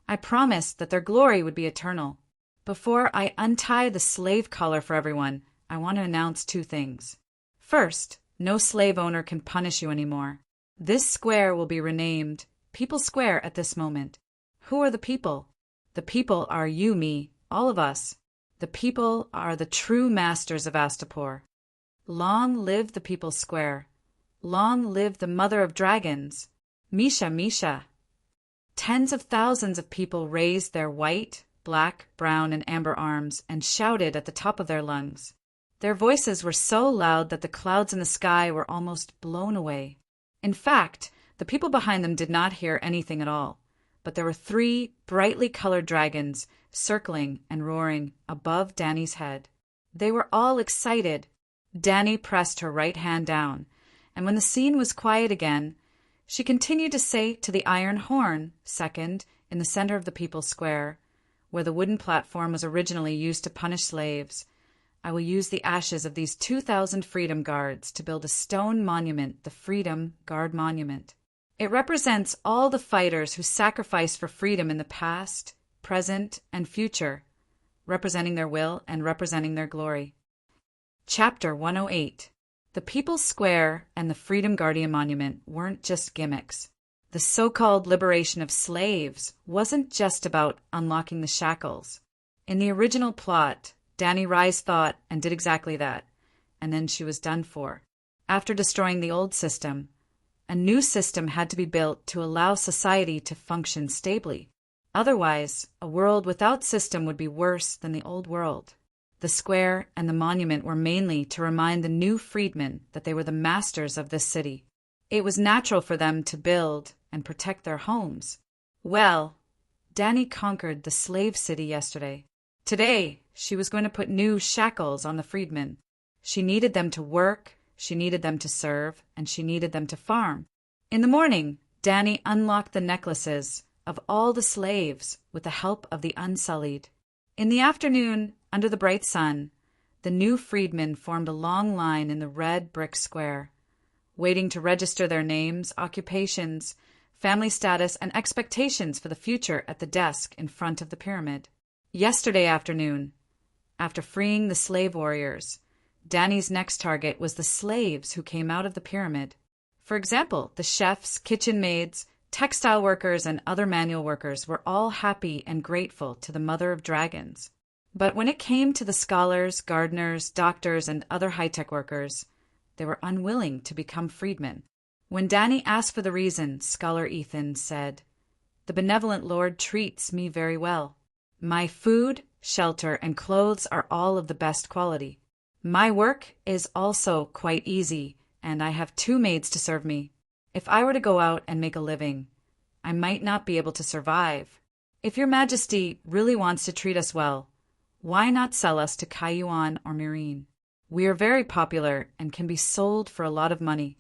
I promised that their glory would be eternal. Before I untie the slave collar for everyone, I want to announce 2 things. First, no slave owner can punish you anymore. This square will be renamed People Square at this moment. Who are the people? The people are you, me, all of us. The people are the true masters of Astapor. Long live the People's Square. Long live the Mother of Dragons. Misha, Misha. Tens of thousands of people raised their white, black, brown, and amber arms and shouted at the top of their lungs. Their voices were so loud that the clouds in the sky were almost blown away. In fact, the people behind them did not hear anything at all, but there were 3 brightly colored dragons circling and roaring above Danny's head. They were all excited. Danny pressed her right hand down, and when the scene was quiet again, she continued to say to the iron horn, second, in the center of the People's Square, where the wooden platform was originally used to punish slaves. I will use the ashes of these 2,000 Freedom Guards to build a stone monument, the Freedom Guard Monument. It represents all the fighters who sacrificed for freedom in the past, present, and future, representing their will and representing their glory. Chapter 108. The People's Square and the Freedom Guardian Monument weren't just gimmicks. The so-called liberation of slaves wasn't just about unlocking the shackles. In the original plot, Dani Rise thought and did exactly that, and then she was done for. After destroying the old system, a new system had to be built to allow society to function stably. Otherwise, a world without system would be worse than the old world. The square and the monument were mainly to remind the new freedmen that they were the masters of this city. It was natural for them to build and protect their homes. Well, Dani conquered the slave city yesterday. Today, she was going to put new shackles on the freedmen. She needed them to work, she needed them to serve, and she needed them to farm. In the morning, Dani unlocked the necklaces of all the slaves with the help of the Unsullied. In the afternoon, under the bright sun, the new freedmen formed a long line in the red brick square, waiting to register their names, occupations, family status, and expectations for the future at the desk in front of the pyramid. Yesterday afternoon, after freeing the slave warriors, Dani's next target was the slaves who came out of the pyramid. For example, the chefs, kitchen maids, textile workers, and other manual workers were all happy and grateful to the Mother of Dragons. But when it came to the scholars, gardeners, doctors, and other high-tech workers, they were unwilling to become freedmen. When Dani asked for the reason, Scholar Ethan said, "The benevolent Lord treats me very well. My food, shelter, and clothes are all of the best quality. My work is also quite easy, and I have 2 maids to serve me. If I were to go out and make a living, I might not be able to survive. If your Majesty really wants to treat us well, why not sell us to Kaiyuan or Marine? We are very popular and can be sold for a lot of money."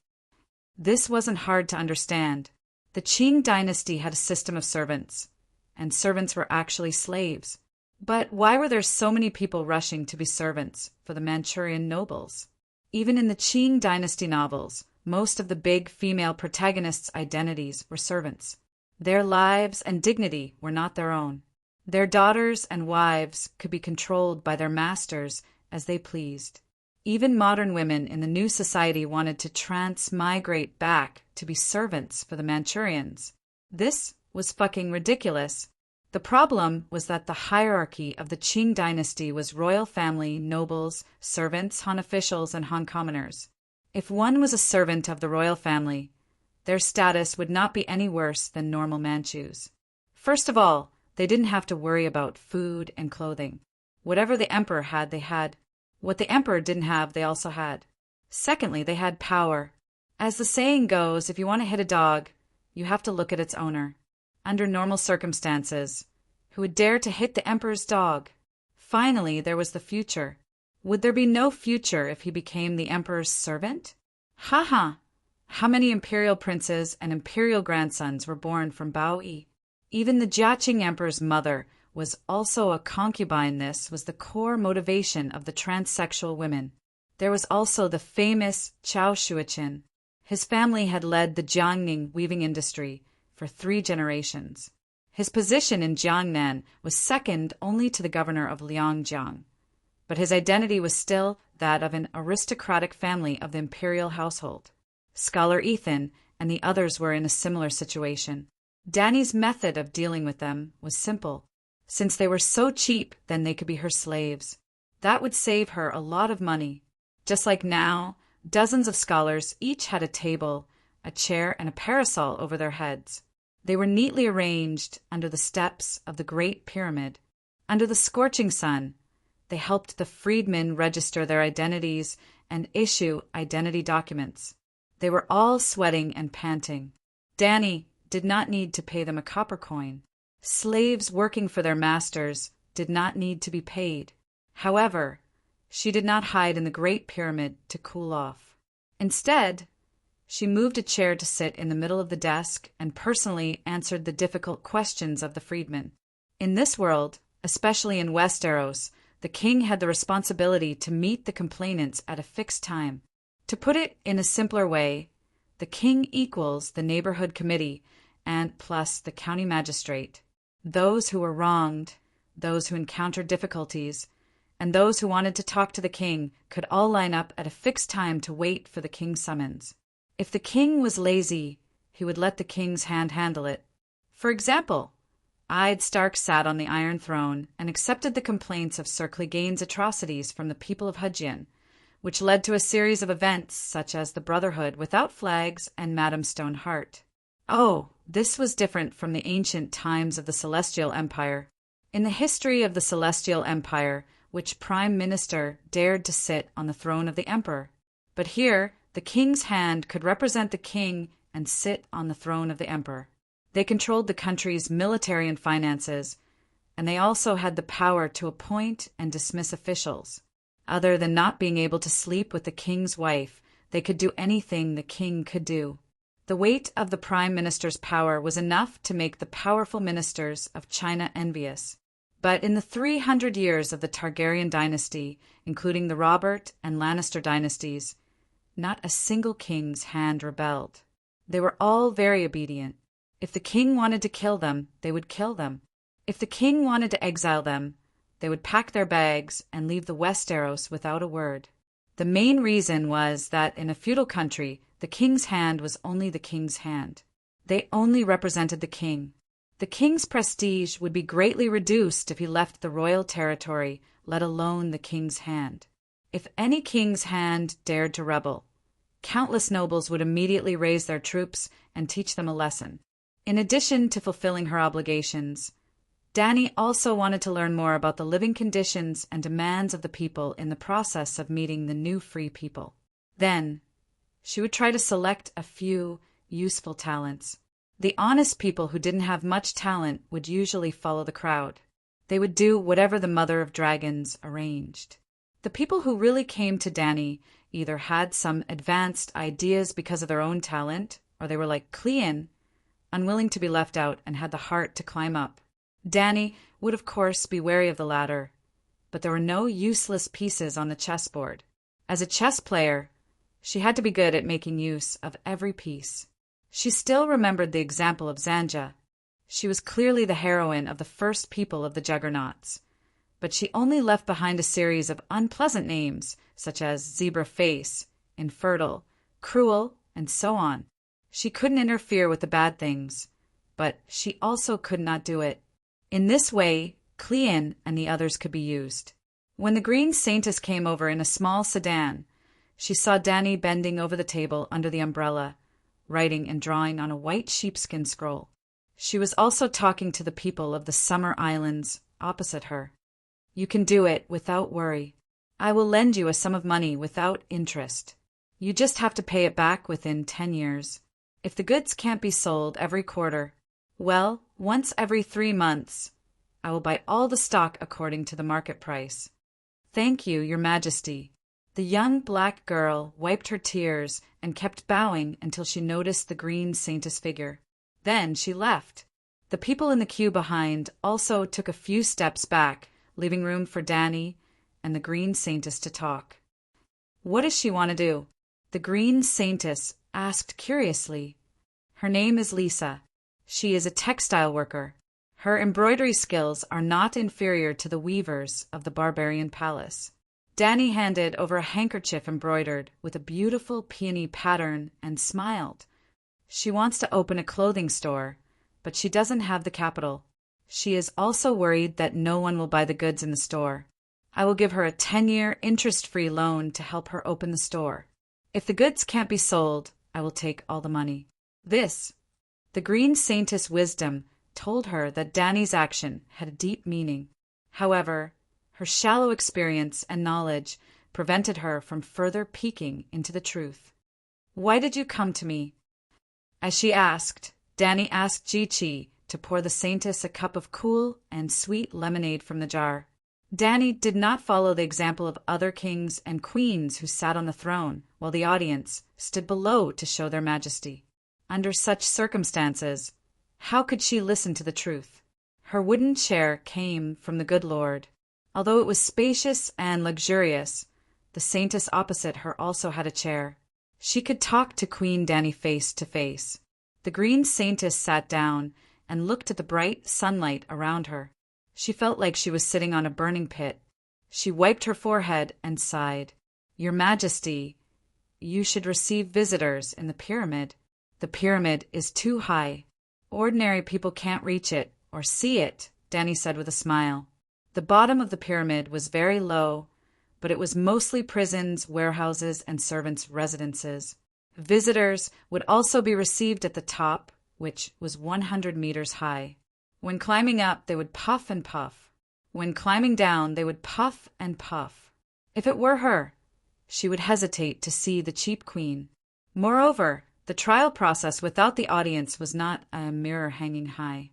This wasn't hard to understand. The Qing dynasty had a system of servants, and servants were actually slaves. But why were there so many people rushing to be servants for the Manchurian nobles? Even in the Qing dynasty novels, most of the big female protagonists' identities were servants. Their lives and dignity were not their own. Their daughters and wives could be controlled by their masters as they pleased. Even modern women in the new society wanted to transmigrate back to be servants for the Manchurians. This was fucking ridiculous. The problem was that the hierarchy of the Qing dynasty was royal family, nobles, servants, Han officials, and Han commoners. If one was a servant of the royal family, their status would not be any worse than normal Manchus. First of all, they didn't have to worry about food and clothing. Whatever the emperor had, they had. What the emperor didn't have, they also had. Secondly, they had power. As the saying goes, if you want to hit a dog, you have to look at its owner. Under normal circumstances, who would dare to hit the emperor's dog? Finally, there was the future. Would there be no future if he became the emperor's servant? Ha! How many imperial princes and imperial grandsons were born from Bao-yi? Even the Jiaqing emperor's mother was also a concubine. This was the core motivation of the transsexual women. There was also the famous Chao Shuiqin. His family had led the Jiangning weaving industry for 3 generations. His position in Jiangnan was second only to the governor of Liangjiang, but his identity was still that of an aristocratic family of the imperial household. Scholar Ethan and the others were in a similar situation. Dani's method of dealing with them was simple. Since they were so cheap, then they could be her slaves. That would save her a lot of money. Just like now, dozens of scholars each had a table, a chair, and a parasol over their heads. They were neatly arranged under the steps of the Great Pyramid. Under the scorching sun, they helped the freedmen register their identities and issue identity documents. They were all sweating and panting. Dani did not need to pay them a copper coin. Slaves working for their masters did not need to be paid. However, she did not hide in the Great Pyramid to cool off. Instead, she moved a chair to sit in the middle of the desk and personally answered the difficult questions of the freedmen. In this world, Especially in Westeros, the king had the responsibility to meet the complainants at a fixed time. To put it in a simpler way, the king equals the neighborhood committee and plus the county magistrate. Those who were wronged, those who encountered difficulties, and those who wanted to talk to the king could all line up at a fixed time to wait for the king's summons. If the king was lazy, he would let the king's hand handle it. For example, Ide Stark sat on the Iron Throne and accepted the complaints of Sir Clegane's atrocities from the people of Hudgian, which led to a series of events such as the Brotherhood without flags and Madame Stoneheart. Oh, this was different from the ancient times of the Celestial Empire. In the history of the Celestial Empire, which prime minister dared to sit on the throne of the emperor? But here, the king's hand could represent the king and sit on the throne of the emperor. They controlled the country's military and finances, and they also had the power to appoint and dismiss officials. Other than not being able to sleep with the king's wife, they could do anything the king could do. The weight of the prime minister's power was enough to make the powerful ministers of China envious. But in the 300 years of the Targaryen dynasty, including the Robert and Lannister dynasties, not a single king's hand rebelled. They were all very obedient. If the king wanted to kill them, they would kill them. If the king wanted to exile them, they would pack their bags and leave the Westeros without a word. The main reason was that in a feudal country, the king's hand was only the king's hand. They only represented the king. The king's prestige would be greatly reduced if he left the royal territory, let alone the king's hand. If any king's hand dared to rebel, countless nobles would immediately raise their troops and teach them a lesson. In addition to fulfilling her obligations, Dany also wanted to learn more about the living conditions and demands of the people in the process of meeting the new free people. Then, she would try to select a few useful talents. The honest people who didn't have much talent would usually follow the crowd. They would do whatever the Mother of Dragons arranged. The people who really came to Dany either had some advanced ideas because of their own talent, or they were like Cleon, unwilling to be left out and had the heart to climb up. Dany would of course be wary of the latter, but there were no useless pieces on the chessboard. As a chess player, she had to be good at making use of every piece. She still remembered the example of Zanja. She was clearly the heroine of the first people of the Juggernauts, but she only left behind a series of unpleasant names such as Zebra Face, Infertile, Cruel, and so on. She couldn't interfere with the bad things, but she also could not do it. In this way, Cleon and the others could be used. When the Green Saintess came over in a small sedan, she saw Dany bending over the table under the umbrella, writing and drawing on a white sheepskin scroll. She was also talking to the people of the Summer Islands opposite her. "You can do it without worry. I will lend you a sum of money without interest. You just have to pay it back within 10 years. If the goods can't be sold every quarter, well, once every 3 months, I will buy all the stock according to the market price." "Thank you, Your Majesty." The young black girl wiped her tears and kept bowing until she noticed the Green Saintess figure. Then she left. The people in the queue behind also took a few steps back, leaving room for Dany and the Green Saintess to talk. "What does she want to do?" the Green Saintess asked curiously. "Her name is Lisa. She is a textile worker. Her embroidery skills are not inferior to the weavers of the barbarian palace." Dany handed over a handkerchief embroidered with a beautiful peony pattern and smiled. "She wants to open a clothing store, but she doesn't have the capital. She is also worried that no one will buy the goods in the store. I will give her a 10-year interest-free loan to help her open the store. If the goods can't be sold, I will take all the money." The Green Saintess' wisdom told her that Dany's action had a deep meaning. However, her shallow experience and knowledge prevented her from further peeking into the truth. "Why did you come to me?" As she asked, Dany asked Ji-Chi to pour the Saintess a cup of cool and sweet lemonade from the jar. Dany did not follow the example of other kings and queens who sat on the throne, while the audience stood below to show their majesty. Under such circumstances, how could she listen to the truth? Her wooden chair came from the good Lord. Although it was spacious and luxurious, the saintess opposite her also had a chair. She could talk to Queen Dani face to face. The green saintess sat down and looked at the bright sunlight around her. She felt like she was sitting on a burning pit. She wiped her forehead and sighed. "Your Majesty, you should receive visitors in the pyramid. The pyramid is too high. Ordinary people can't reach it or see it," Dani said with a smile. The bottom of the pyramid was very low, but it was mostly prisons, warehouses, and servants' residences. Visitors would also be received at the top, which was 100 meters high. When climbing up, they would puff and puff. When climbing down, they would puff and puff. If it were her, she would hesitate to see the cheap queen. Moreover, the trial process without the audience was not a mirror hanging high.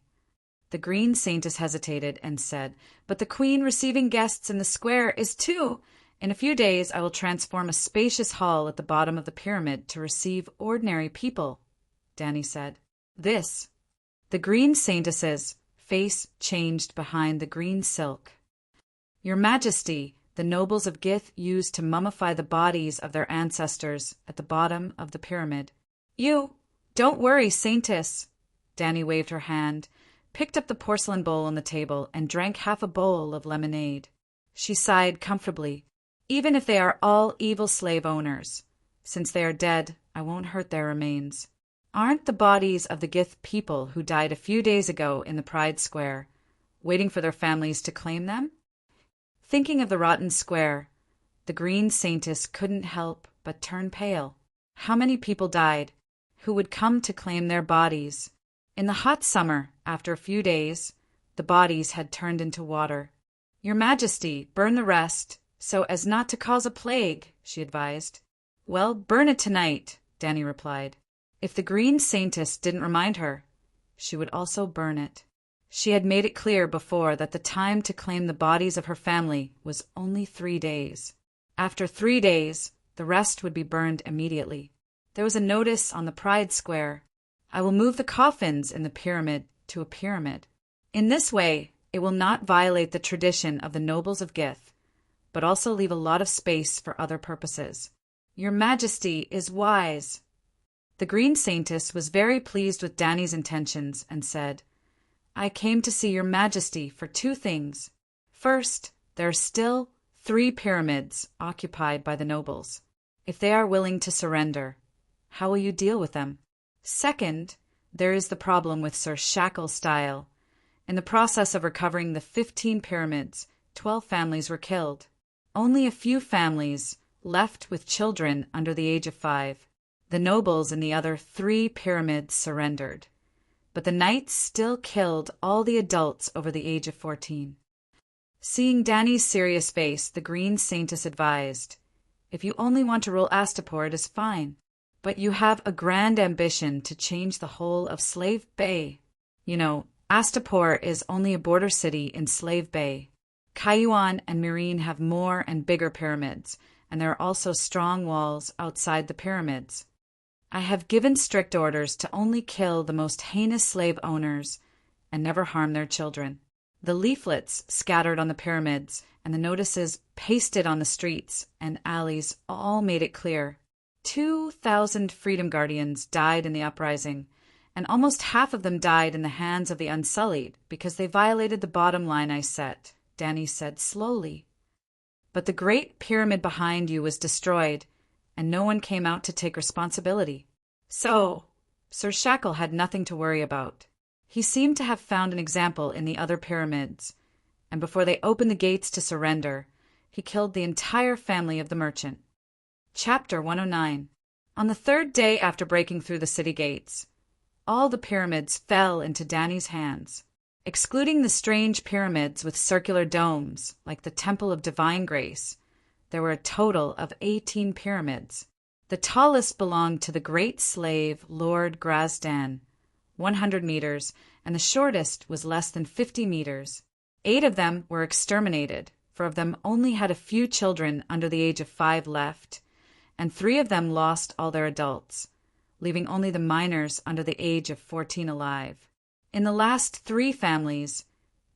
The green saintess hesitated and said, "But the queen receiving guests in the square is too. In a few days I will transform a spacious hall at the bottom of the pyramid to receive ordinary people," Dani said. "This." The green saintess's face changed behind the green silk. "Your Majesty, the nobles of Gith used to mummify the bodies of their ancestors at the bottom of the pyramid." Don't worry, saintess." Dani waved her hand, picked up the porcelain bowl on the table, and drank half a bowl of lemonade. She sighed comfortably. "Even if they are all evil slave owners, since they are dead, I won't hurt their remains. Aren't the bodies of the Gith people who died a few days ago in the Pride Square waiting for their families to claim them?" Thinking of the rotten square, the green saintess couldn't help but turn pale. How many people died who would come to claim their bodies? In the hot summer, after a few days, the bodies had turned into water. "Your Majesty, burn the rest, so as not to cause a plague," she advised. "Well, burn it tonight," Dani replied. If the green saintess didn't remind her, she would also burn it. She had made it clear before that the time to claim the bodies of her family was only 3 days. After 3 days, the rest would be burned immediately. There was a notice on the Pride Square: "I will move the coffins in the pyramid to a pyramid." In this way, it will not violate the tradition of the nobles of Gith, but also leave a lot of space for other purposes. "Your Majesty is wise." The green saintess was very pleased with Dani's intentions and said, "I came to see your Majesty for 2 things. First, there are still 3 pyramids occupied by the nobles. If they are willing to surrender, how will you deal with them? Second, there is the problem with Sir Shackle-Style. In the process of recovering the 15 pyramids, 12 families were killed. Only a few families left with children under the age of 5. The nobles in the other 3 pyramids surrendered, but the knights still killed all the adults over the age of 14. Seeing Dani's serious face, the green saintess advised, "If you only want to rule Astapor, it is fine. But you have a grand ambition to change the whole of Slave Bay. You know, Astapor is only a border city in Slave Bay. Kayuan and Marine have more and bigger pyramids, and there are also strong walls outside the pyramids. I have given strict orders to only kill the most heinous slave owners and never harm their children." The leaflets scattered on the pyramids and the notices pasted on the streets and alleys all made it clear. 2,000 freedom guardians died in the uprising, and almost half of them died in the hands of the Unsullied because they violated the bottom line I set, Dani said slowly. "But the great pyramid behind you was destroyed, and no one came out to take responsibility. So, Sir Shackle had nothing to worry about. He seemed to have found an example in the other pyramids, and before they opened the gates to surrender, he killed the entire family of the merchant." Chapter 109. On the 3rd day after breaking through the city gates, all the pyramids fell into Dani's hands. Excluding the strange pyramids with circular domes, like the Temple of Divine Grace, there were a total of 18 pyramids. The tallest belonged to the great slave Lord Grazdan, 100 meters, and the shortest was less than 50 meters. 8 of them were exterminated, 4 of them only had a few children under the age of 5 left, and 3 of them lost all their adults, leaving only the minors under the age of 14 alive. In the last 3 families,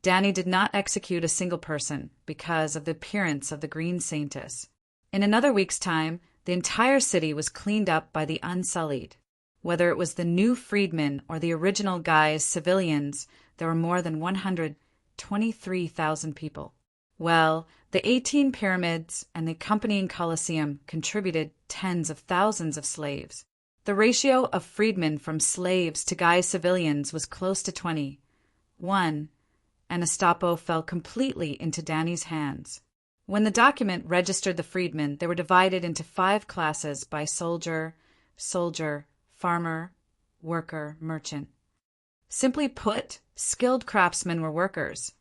Danny did not execute a single person because of the appearance of the green saintess. In another week's time, the entire city was cleaned up by the Unsullied. Whether it was the new freedmen or the original guys, civilians, there were more than 123,000 people. Well, the 18 pyramids and the accompanying Colosseum contributed tens of thousands of slaves. The ratio of freedmen from slaves to guy civilians was close to 20:1, and Estapo fell completely into Danny's hands. When the document registered the freedmen, they were divided into 5 classes by soldier, farmer, worker, merchant. Simply put, skilled craftsmen were workers,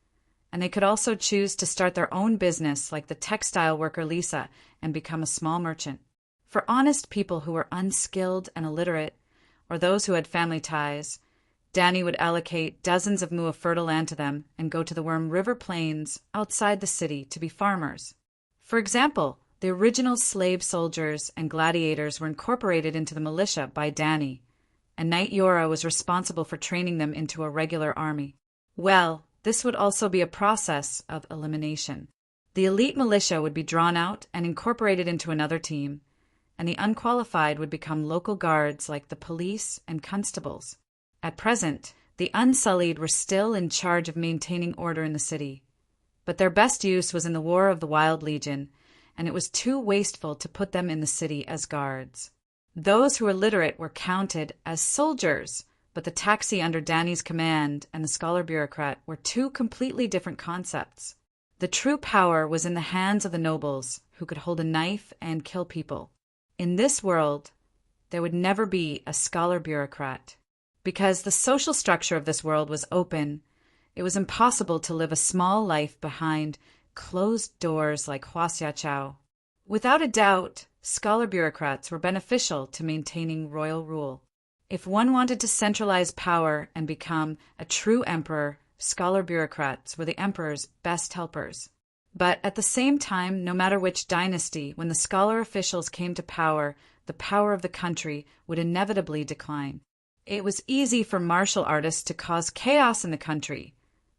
and they could also choose to start their own business like the textile worker Lisa and become a small merchant. For honest people who were unskilled and illiterate, or those who had family ties, Danny would allocate dozens of mu of fertile land to them and go to the Worm River Plains outside the city to be farmers. For example, the original slave soldiers and gladiators were incorporated into the militia by Danny, and Knight Yora was responsible for training them into a regular army. Well, this would also be a process of elimination. The elite militia would be drawn out and incorporated into another team, and the unqualified would become local guards like the police and constables. At present, the Unsullied were still in charge of maintaining order in the city, but their best use was in the War of the Wild Legion, and it was too wasteful to put them in the city as guards. Those who were literate were counted as soldiers, but the taxi under Danny's command and the scholar bureaucrat were two completely different concepts. The true power was in the hands of the nobles, who could hold a knife and kill people. In this world, there would never be a scholar bureaucrat. Because the social structure of this world was open, it was impossible to live a small life behind closed doors like Huaxia Chao. Without a doubt, scholar bureaucrats were beneficial to maintaining royal rule. If one wanted to centralize power and become a true emperor, scholar bureaucrats were the emperor's best helpers. But at the same time, no matter which dynasty, when the scholar officials came to power, the power of the country would inevitably decline. It was easy for martial artists to cause chaos in the country,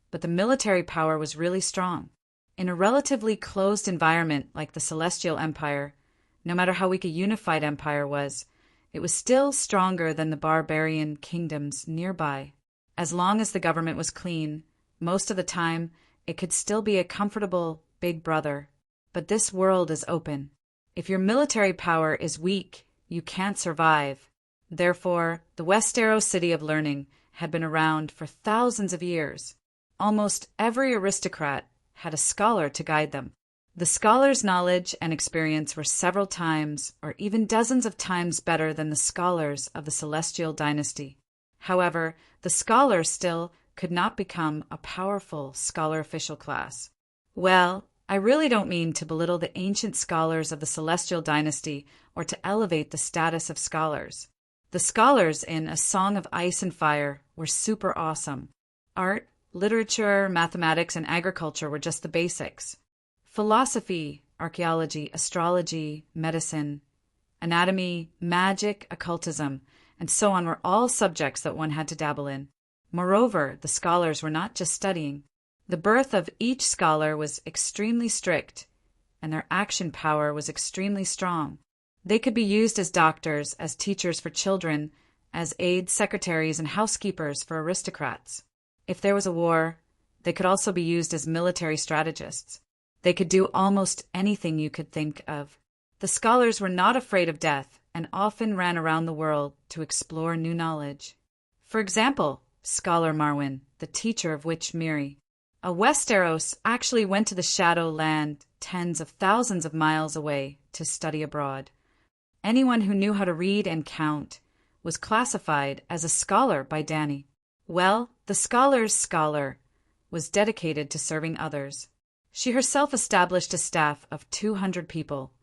but the military power was really strong. In a relatively closed environment like the Celestial Empire, no matter how weak a unified empire was, it was still stronger than the barbarian kingdoms nearby. As long as the government was clean, most of the time, it could still be a comfortable big brother. But this world is open. If your military power is weak, you can't survive. Therefore, the Westero City of Learning had been around for thousands of years. Almost every aristocrat had a scholar to guide them. The scholar's knowledge and experience were several times or even dozens of times better than the scholars of the Celestial Dynasty. However, the scholar still could not become a powerful scholar official class. Well, I really don't mean to belittle the ancient scholars of the Celestial Dynasty or to elevate the status of scholars. The scholars in A Song of Ice and Fire were super awesome. Art, literature, mathematics, and agriculture were just the basics. Philosophy, archaeology, astrology, medicine, anatomy, magic, occultism, and so on were all subjects that one had to dabble in. Moreover, the scholars were not just studying. The birth of each scholar was extremely strict, and their action power was extremely strong. They could be used as doctors, as teachers for children, as aides, secretaries, and housekeepers for aristocrats. If there was a war, they could also be used as military strategists. They could do almost anything you could think of. The scholars were not afraid of death and often ran around the world to explore new knowledge. For example, Scholar Marwyn, the teacher of Witch Miri. A Westeros actually went to the Shadow Land tens of thousands of miles away to study abroad. Anyone who knew how to read and count was classified as a scholar by Danny. Well, the scholar's scholar was dedicated to serving others. She herself established a staff of 200 people,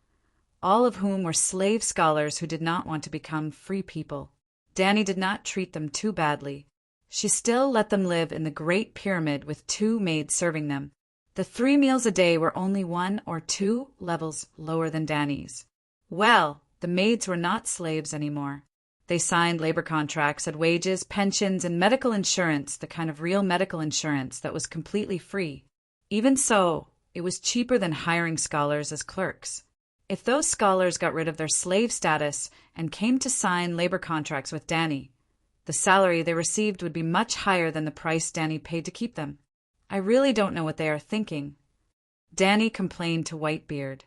all of whom were slave scholars who did not want to become free people. Danny did not treat them too badly. She still let them live in the Great Pyramid with 2 maids serving them. The 3 meals a day were only 1 or 2 levels lower than Danny's. Well, the maids were not slaves anymore. They signed labor contracts, had wages, pensions, and medical insurance, the kind of real medical insurance that was completely free. Even so, it was cheaper than hiring scholars as clerks. If those scholars got rid of their slave status and came to sign labor contracts with Danny, the salary they received would be much higher than the price Danny paid to keep them. I really don't know what they are thinking. Danny complained to Whitebeard.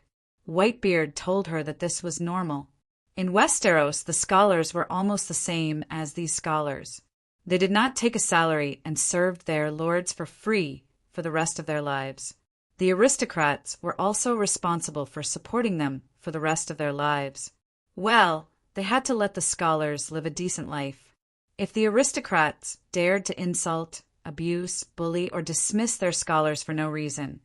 Whitebeard told her that this was normal. In Westeros, the scholars were almost the same as these scholars. They did not take a salary and served their lords for free for the rest of their lives. The aristocrats were also responsible for supporting them for the rest of their lives. Well, they had to let the scholars live a decent life. If the aristocrats dared to insult, abuse, bully, or dismiss their scholars for no reason,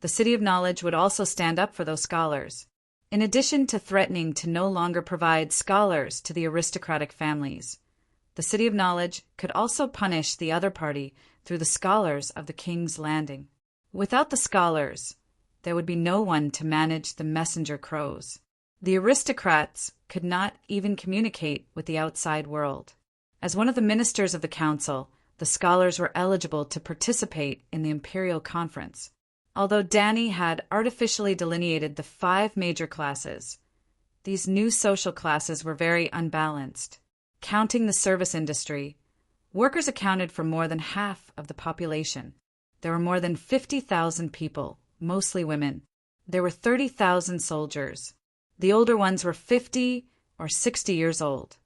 the City of Knowledge would also stand up for those scholars. In addition to threatening to no longer provide scholars to the aristocratic families, the City of Knowledge could also punish the other party through the scholars of the King's Landing. Without the scholars, there would be no one to manage the messenger crows. The aristocrats could not even communicate with the outside world. As one of the ministers of the council, the scholars were eligible to participate in the imperial conference. Although Danny had artificially delineated the 5 major classes, these new social classes were very unbalanced. Counting the service industry, workers accounted for more than half of the population. There were more than 50,000 people, mostly women. There were 30,000 soldiers. The older ones were 50 or 60 years old,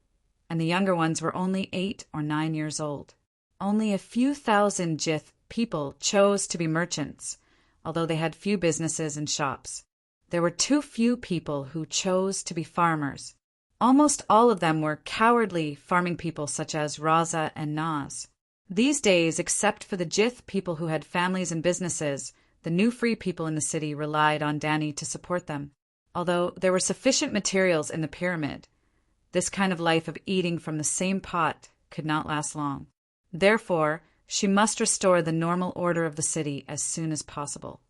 and the younger ones were only 8 or 9 years old. Only a few thousand Jith people chose to be merchants, although they had few businesses and shops. There were too few people who chose to be farmers. Almost all of them were cowardly farming people such as Raza and Naz. These days, except for the Jith people who had families and businesses, the new free people in the city relied on Danny to support them. Although there were sufficient materials in the pyramid, this kind of life of eating from the same pot could not last long. Therefore, she must restore the normal order of the city as soon as possible.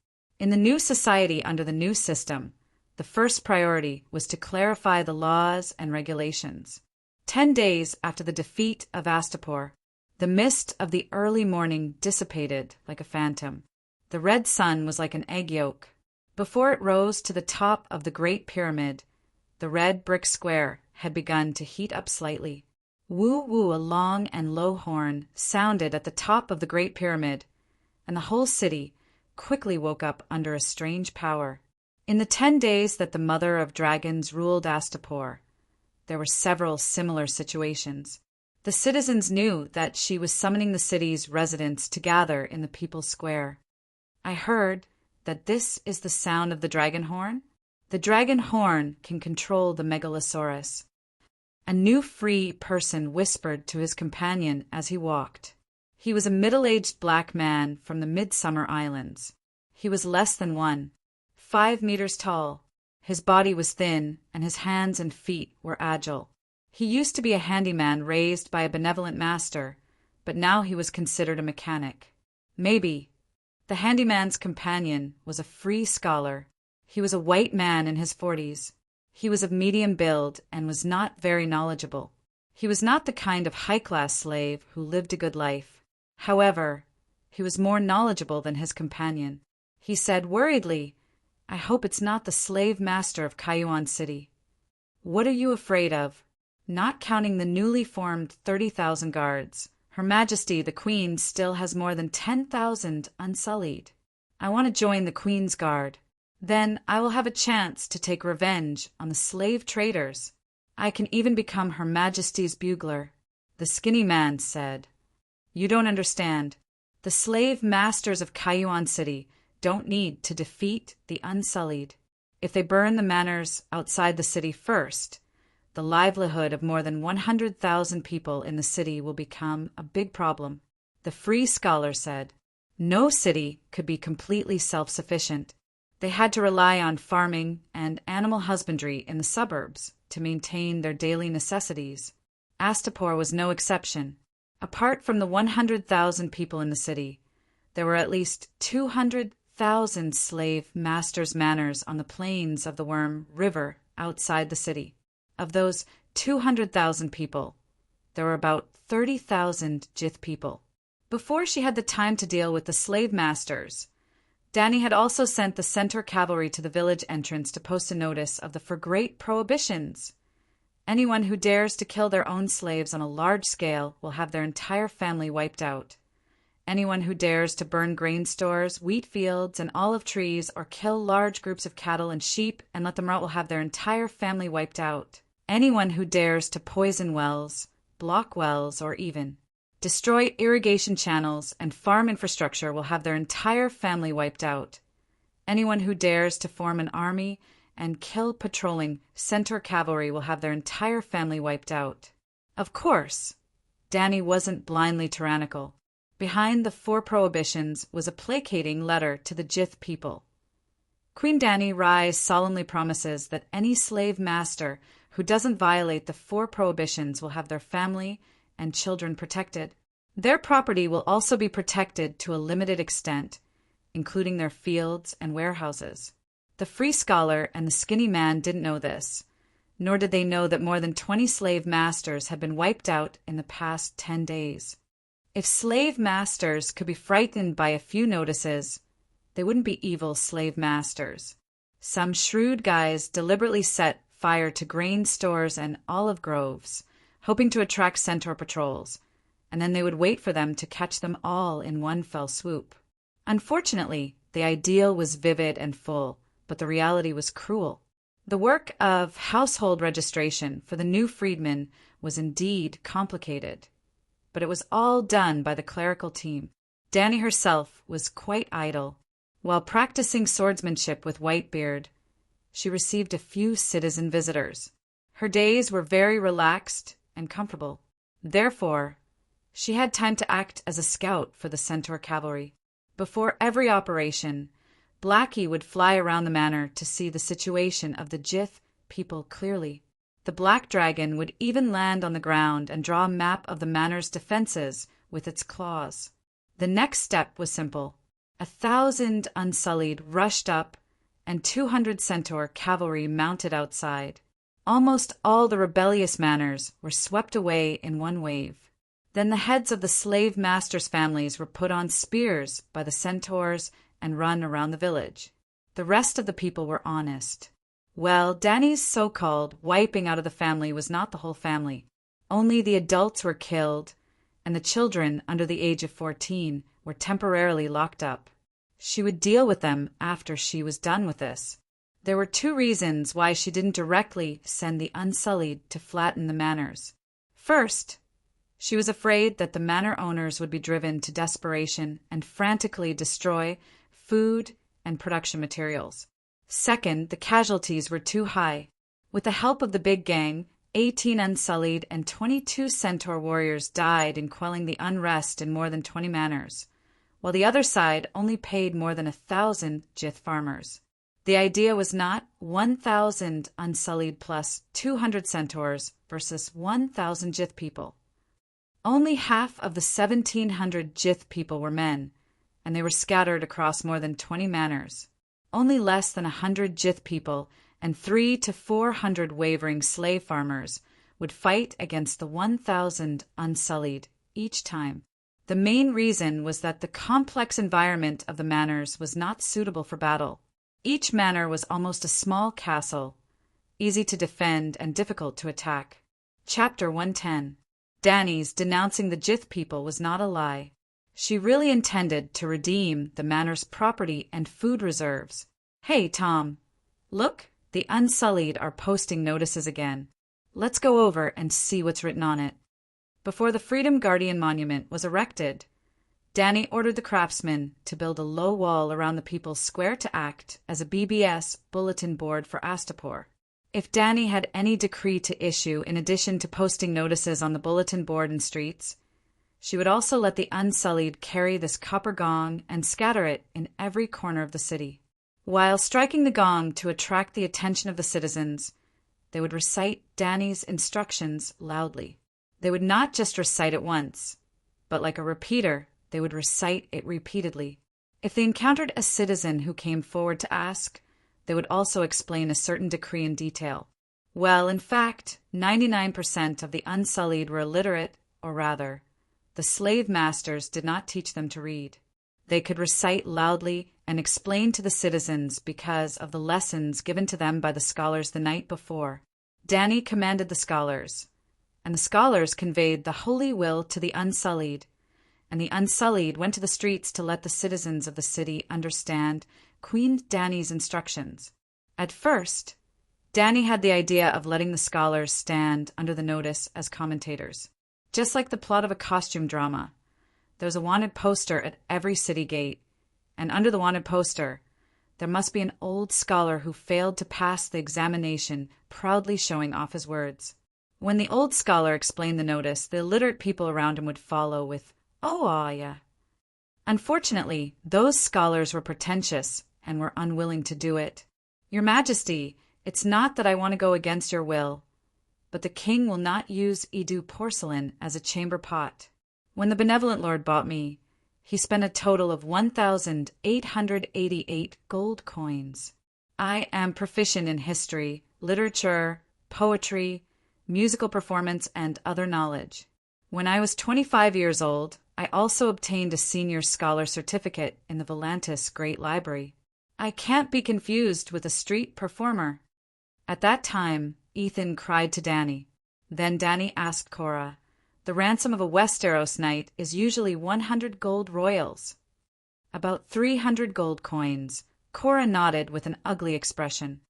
In the new society under the new system, the first priority was to clarify the laws and regulations. 10 days after the defeat of Astapor, the mist of the early morning dissipated like a phantom. The red sun was like an egg yolk. Before it rose to the top of the Great Pyramid, the red brick square had begun to heat up slightly. Woo-woo, a long and low horn, sounded at the top of the Great Pyramid, and the whole city quickly woke up under a strange power. In the 10 days that the Mother of Dragons ruled Astapor, there were several similar situations. The citizens knew that she was summoning the city's residents to gather in the People's Square. I heard that this is the sound of the dragon horn. The dragon horn can control the Megalosaurus. A new free person whispered to his companion as he walked. He was a middle-aged black man from the Midsummer Islands. He was less than 5 meters tall. His body was thin, and his hands and feet were agile. He used to be a handyman raised by a benevolent master, but now he was considered a mechanic. Maybe. The handyman's companion was a free scholar. He was a white man in his 40s. He was of medium build and was not very knowledgeable. He was not the kind of high-class slave who lived a good life. However, he was more knowledgeable than his companion. He said worriedly, "I hope it's not the slave master of Kayuan City." "What are you afraid of?" "Not counting the newly formed 30,000 guards. Her Majesty, the Queen, still has more than 10,000 unsullied. I want to join the Queen's Guard. Then I will have a chance to take revenge on the slave traders. I can even become Her Majesty's bugler." The skinny man said, "You don't understand. The slave masters of Kayuan City don't need to defeat the unsullied. If they burn the manors outside the city first, the livelihood of more than 100,000 people in the city will become a big problem." The free scholar said, "No city could be completely self-sufficient. They had to rely on farming and animal husbandry in the suburbs to maintain their daily necessities. Astapor was no exception. Apart from the 100,000 people in the city, there were at least 200,000 slave masters' manors on the plains of the Worm River outside the city. Of those 200,000 people. There were about 30,000 Jith people. Before she had the time to deal with the slave masters, Danny had also sent the centaur cavalry to the village entrance to post a notice of the for great prohibitions. Anyone who dares to kill their own slaves on a large scale will have their entire family wiped out. Anyone who dares to burn grain stores, wheat fields, and olive trees, or kill large groups of cattle and sheep and let them rot will have their entire family wiped out. Anyone who dares to poison wells, block wells, or even destroy irrigation channels and farm infrastructure will have their entire family wiped out. Anyone who dares to form an army and kill patrolling centaur cavalry will have their entire family wiped out. Of course, Danny wasn't blindly tyrannical. Behind the 4 prohibitions was a placating letter to the Jith people. Queen Danny Rise solemnly promises that any slave master who doesn't violate the 4 prohibitions will have their family and children protected. Their property will also be protected to a limited extent, including their fields and warehouses. The free scholar and the skinny man didn't know this, nor did they know that more than 20 slave masters had been wiped out in the past 10 days. If slave masters could be frightened by a few notices, they wouldn't be evil slave masters. Some shrewd guys deliberately set fire to grain stores and olive groves, hoping to attract centaur patrols, and then they would wait for them to catch them all in one fell swoop. Unfortunately, the ideal was vivid and full, but the reality was cruel. The work of household registration for the new freedmen was indeed complicated, but it was all done by the clerical team. Danny herself was quite idle. While practicing swordsmanship with Whitebeard, she received a few citizen visitors. Her days were very relaxed and comfortable. Therefore, she had time to act as a scout for the centaur cavalry. Before every operation, Blackie would fly around the manor to see the situation of the Jith people clearly. The black dragon would even land on the ground and draw a map of the manor's defenses with its claws. The next step was simple. 1,000 Unsullied rushed up, and 200 centaur cavalry mounted outside. Almost all the rebellious manors were swept away in one wave. Then the heads of the slave masters' families were put on spears by the centaurs and run around the village. The rest of the people were honest. Well, Danny's so-called wiping out of the family was not the whole family. Only the adults were killed, and the children under the age of 14 were temporarily locked up. She would deal with them after she was done with this. There were 2 reasons why she didn't directly send the Unsullied to flatten the manors. First, she was afraid that the manor owners would be driven to desperation and frantically destroy food and production materials. Second, the casualties were too high. With the help of the big gang, 18 Unsullied and 22 centaur warriors died in quelling the unrest in more than 20 manors, while the other side only paid more than 1,000 Jith farmers. The idea was not 1,000 Unsullied plus 200 centaurs versus 1,000 Jith people. Only half of the 1,700 Jith people were men, and they were scattered across more than 20 manors. Only less than 100 Jith people and 300 to 400 wavering slave farmers would fight against the 1,000 Unsullied each time. The main reason was that the complex environment of the manors was not suitable for battle. Each manor was almost a small castle, easy to defend and difficult to attack. Chapter 110. Danny's denouncing the Jith people was not a lie. She really intended to redeem the manor's property and food reserves. Hey, Tom, look, the Unsullied are posting notices again. Let's go over and see what's written on it. Before the Freedom Guardian Monument was erected, Danny ordered the craftsmen to build a low wall around the people's square to act as a BBS bulletin board for Astapor. If Danny had any decree to issue in addition to posting notices on the bulletin board and streets, she would also let the Unsullied carry this copper gong and scatter it in every corner of the city. While striking the gong to attract the attention of the citizens, they would recite Danny's instructions loudly. They would not just recite it once, but like a repeater, they would recite it repeatedly. If they encountered a citizen who came forward to ask, they would also explain a certain decree in detail. Well, in fact, 99% of the Unsullied were illiterate, or rather, the slave masters did not teach them to read. They could recite loudly and explain to the citizens because of the lessons given to them by the scholars the night before. Danny commanded the scholars, and the scholars conveyed the holy will to the Unsullied, and the Unsullied went to the streets to let the citizens of the city understand Queen Danny's instructions. At first, Danny had the idea of letting the scholars stand under the notice as commentators. Just like the plot of a costume drama, there was a wanted poster at every city gate, and under the wanted poster, there must be an old scholar who failed to pass the examination, proudly showing off his words. When the old scholar explained the notice, the illiterate people around him would follow with, "Oh, yeah." Unfortunately, those scholars were pretentious and were unwilling to do it. "Your Majesty, it's not that I want to go against your will, but the king will not use Edu porcelain as a chamber pot. When the benevolent lord bought me, he spent a total of 1,888 gold coins. I am proficient in history, literature, poetry, musical performance, and other knowledge. When I was 25 years old, I also obtained a senior scholar certificate in the Volantis Great Library. I can't be confused with a street performer." At that time, Ethan cried to Danny. Then Danny asked Cora, "The ransom of a Westeros knight is usually 100 gold royals." "About 300 gold coins." Cora nodded with an ugly expression.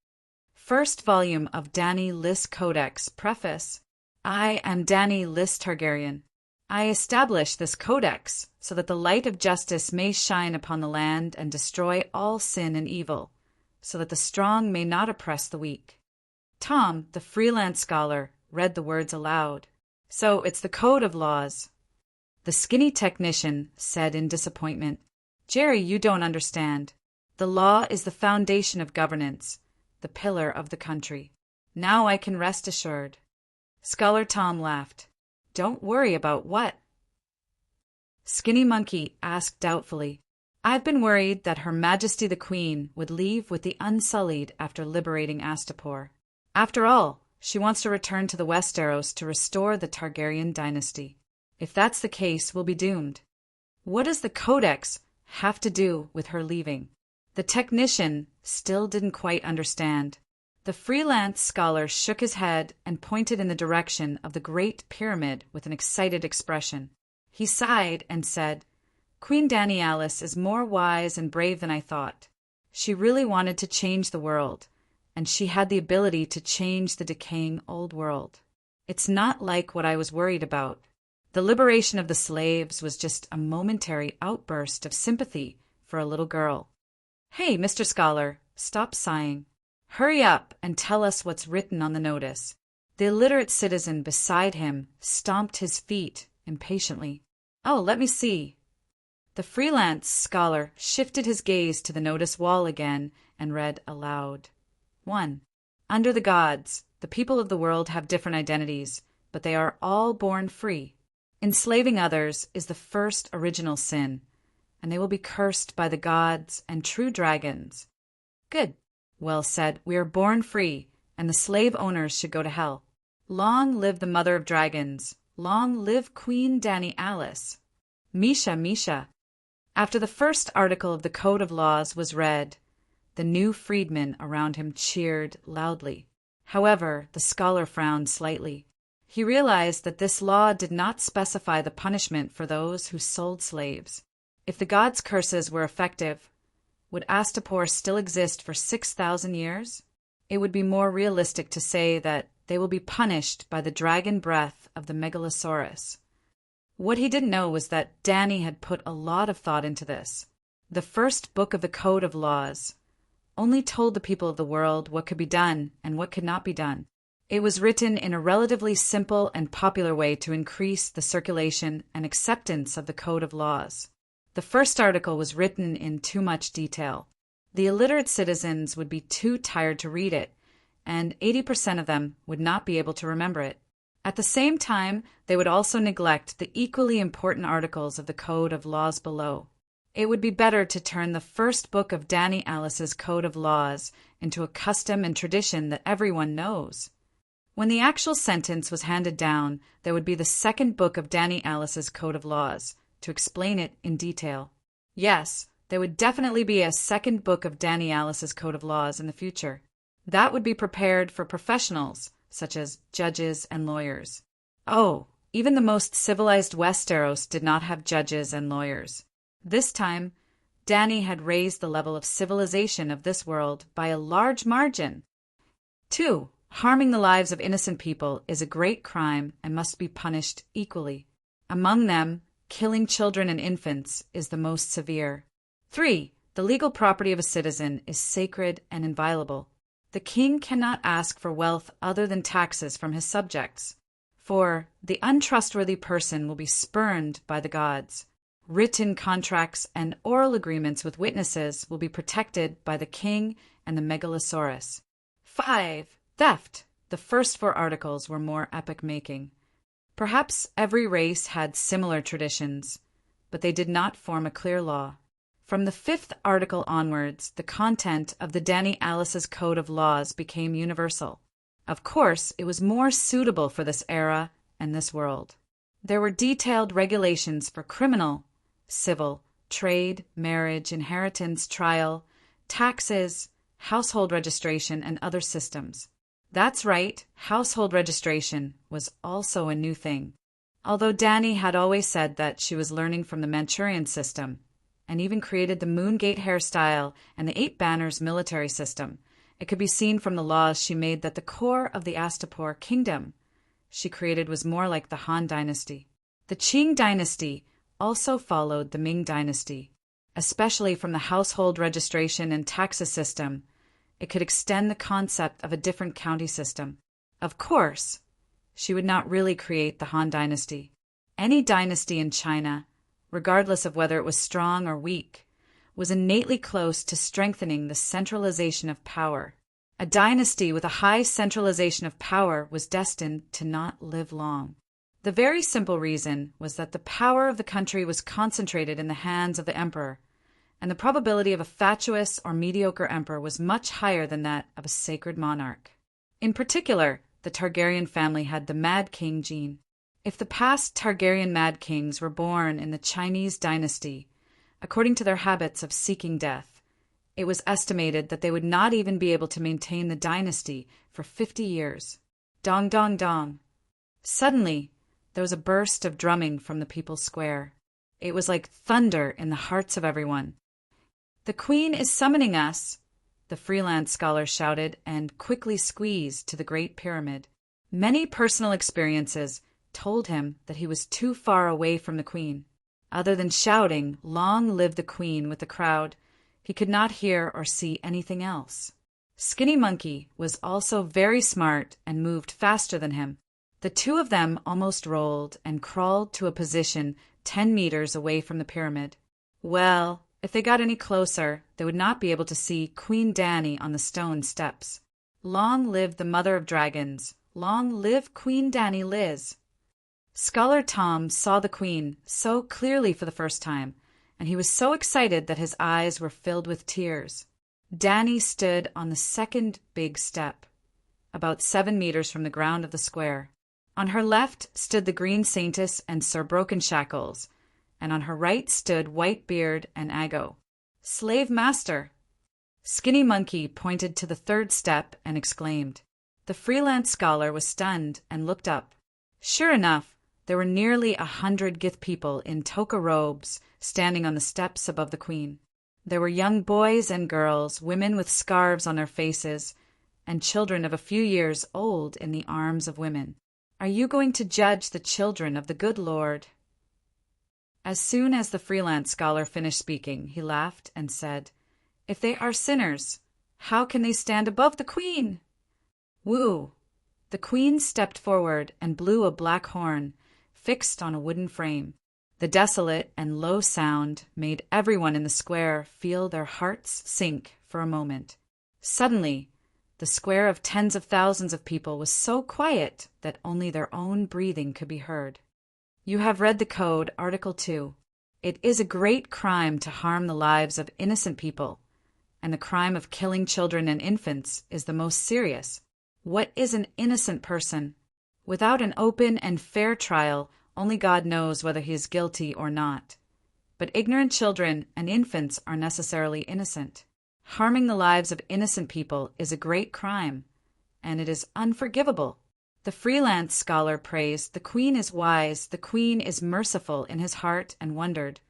First volume of Danny Lys Codex, preface. I am Danny Lys Targaryen. I establish this codex so that the light of justice may shine upon the land and destroy all sin and evil, so that the strong may not oppress the weak. Tom, the freelance scholar, read the words aloud. "So it's the code of laws." The skinny technician said in disappointment, "Jerry, you don't understand. The law is the foundation of governance, the pillar of the country. Now I can rest assured." Scholar Tom laughed. "Don't worry about what?" Skinny Monkey asked doubtfully, "I've been worried that Her Majesty the Queen would leave with the Unsullied after liberating Astapor. After all, she wants to return to the Westeros to restore the Targaryen dynasty. If that's the case, we'll be doomed. What does the Codex have to do with her leaving?" The technician still didn't quite understand. The freelance scholar shook his head and pointed in the direction of the Great Pyramid with an excited expression. He sighed and said, "Queen Danny Alice is more wise and brave than I thought. She really wanted to change the world, and she had the ability to change the decaying old world. It's not like what I was worried about. The liberation of the slaves was just a momentary outburst of sympathy for a little girl." "Hey, Mr. Scholar, stop sighing. Hurry up and tell us what's written on the notice." The illiterate citizen beside him stomped his feet impatiently. "Oh, let me see." The freelance scholar shifted his gaze to the notice wall again and read aloud. 1. Under the gods, the people of the world have different identities, but they are all born free. Enslaving others is the first original sin, and they will be cursed by the gods and true dragons. Good. Well said. We are born free, and the slave owners should go to hell. Long live the mother of dragons. Long live Queen Danny Alice. Misha, Misha. After the first article of the Code of Laws was read, the new freedmen around him cheered loudly. However, the scholar frowned slightly. He realized that this law did not specify the punishment for those who sold slaves. If the gods' curses were effective, would Astapor still exist for 6,000 years? It would be more realistic to say that they will be punished by the dragon breath of the Megalosaurus. What he didn't know was that Danny had put a lot of thought into this. The first book of the Code of Laws only told the people of the world what could be done and what could not be done. It was written in a relatively simple and popular way to increase the circulation and acceptance of the Code of Laws. The first article was written in too much detail. The illiterate citizens would be too tired to read it, and 80% of them would not be able to remember it. At the same time, they would also neglect the equally important articles of the Code of Laws below. It would be better to turn the first book of Danny Alice's Code of Laws into a custom and tradition that everyone knows. When the actual sentence was handed down, there would be the second book of Danny Alice's Code of Laws, to explain it in detail. Yes, there would definitely be a second book of Danny Alice's Code of Laws in the future. That would be prepared for professionals, such as judges and lawyers. Oh, even the most civilized Westeros did not have judges and lawyers. This time, Danny had raised the level of civilization of this world by a large margin. 2. Harming the lives of innocent people is a great crime and must be punished equally. Among them, killing children and infants is the most severe. 3. The legal property of a citizen is sacred and inviolable. The king cannot ask for wealth other than taxes from his subjects. 4. The untrustworthy person will be spurned by the gods. Written contracts and oral agreements with witnesses will be protected by the king and the megalosaurus. 5. Theft. The first 4 articles were more epoch-making. Perhaps every race had similar traditions, but they did not form a clear law. From the 5th article onwards, the content of the Danny Alice's Code of Laws became universal. Of course, it was more suitable for this era and this world. There were detailed regulations for criminal, civil, trade, marriage, inheritance, trial, taxes, household registration, and other systems. That's right, household registration was also a new thing. Although Danny had always said that she was learning from the Manchurian system, and even created the Moongate hairstyle and the 8 Banners military system, it could be seen from the laws she made that the core of the Astapor kingdom she created was more like the Han dynasty. The Qing dynasty also followed the Ming dynasty, especially from the household registration and taxes system. It could extend the concept of a different county system. Of course, she would not really create the Han dynasty. Any dynasty in China, regardless of whether it was strong or weak, was innately close to strengthening the centralization of power. A dynasty with a high centralization of power was destined to not live long. The very simple reason was that the power of the country was concentrated in the hands of the emperor, and the probability of a fatuous or mediocre emperor was much higher than that of a sacred monarch. In particular, the Targaryen family had the Mad King gene. If the past Targaryen Mad Kings were born in the Chinese dynasty, according to their habits of seeking death, it was estimated that they would not even be able to maintain the dynasty for 50 years. Dong, dong, dong. Suddenly, there was a burst of drumming from the people's square. It was like thunder in the hearts of everyone. "The Queen is summoning us," the freelance scholar shouted and quickly squeezed to the Great Pyramid. Many personal experiences told him that he was too far away from the Queen. Other than shouting, "Long live the Queen," with the crowd, he could not hear or see anything else. Skinny Monkey was also very smart and moved faster than him. The 2 of them almost rolled and crawled to a position 10 meters away from the pyramid. Well, if they got any closer, they would not be able to see Queen Danny on the stone steps. Long live the Mother of Dragons! Long live Queen Danny Liz! Scholar Tom saw the Queen so clearly for the first time, and he was so excited that his eyes were filled with tears. Danny stood on the second big step, about 7 meters from the ground of the square. On her left stood the Green Saintess and Sir Brokenshackles, and on her right stood Whitebeard and Aggo. "Slave master!" Skinny Monkey pointed to the 3rd step and exclaimed. The freelance scholar was stunned and looked up. Sure enough, there were nearly 100 Gith people in toga robes standing on the steps above the Queen. There were young boys and girls, women with scarves on their faces, and children of a few years old in the arms of women. "Are you going to judge the children of the good Lord?" As soon as the freelance scholar finished speaking, he laughed and said, "If they are sinners, how can they stand above the Queen?" Woo! The Queen stepped forward and blew a black horn, fixed on a wooden frame. The desolate and low sound made everyone in the square feel their hearts sink for a moment. Suddenly, the square of tens of thousands of people was so quiet that only their own breathing could be heard. You have read the code, Article 2. It is a great crime to harm the lives of innocent people, and the crime of killing children and infants is the most serious. What is an innocent person? Without an open and fair trial, only God knows whether he is guilty or not. But ignorant children and infants are necessarily innocent. Harming the lives of innocent people is a great crime, and it is unforgivable. The freelance scholar praised, "The Queen is wise, the Queen is merciful," in his heart, and wondered,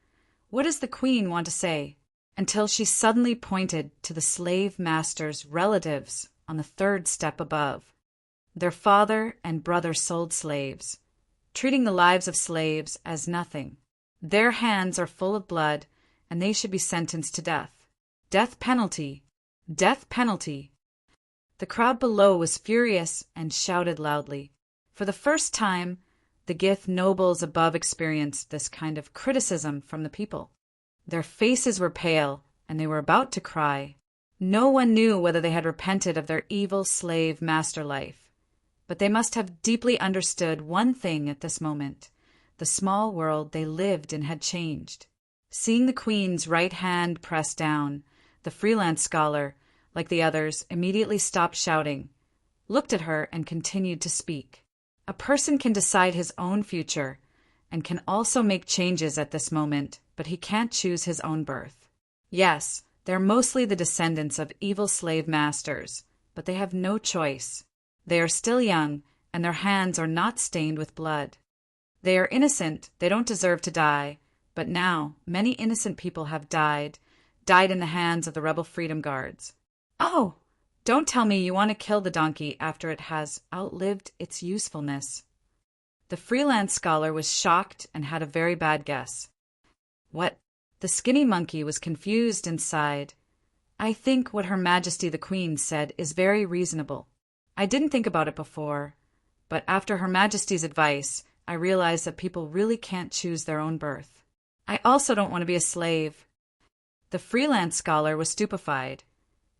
what does the Queen want to say? Until she suddenly pointed to the slave master's relatives on the third step above. Their father and brother sold slaves, treating the lives of slaves as nothing. Their hands are full of blood, and they should be sentenced to death. Death penalty! Death penalty! The crowd below was furious and shouted loudly. For the first time, the Gith nobles above experienced this kind of criticism from the people. Their faces were pale, and they were about to cry. No one knew whether they had repented of their evil slave master life. But they must have deeply understood one thing at this moment. The small world they lived in had changed. Seeing the Queen's right hand pressed down, the freelance scholar, like the others, immediately stopped shouting, looked at her, and continued to speak. A person can decide his own future and can also make changes at this moment, but he can't choose his own birth. Yes, they're mostly the descendants of evil slave masters, but they have no choice. They are still young, and their hands are not stained with blood. They are innocent, they don't deserve to die, but now many innocent people have died in the hands of the rebel freedom guards. Oh, don't tell me you want to kill the donkey after it has outlived its usefulness. The freelance scholar was shocked and had a very bad guess. What? The skinny monkey was confused and sighed. I think what Her Majesty the Queen said is very reasonable. I didn't think about it before, but after Her Majesty's advice, I realized that people really can't choose their own birth. I also don't want to be a slave. The freelance scholar was stupefied.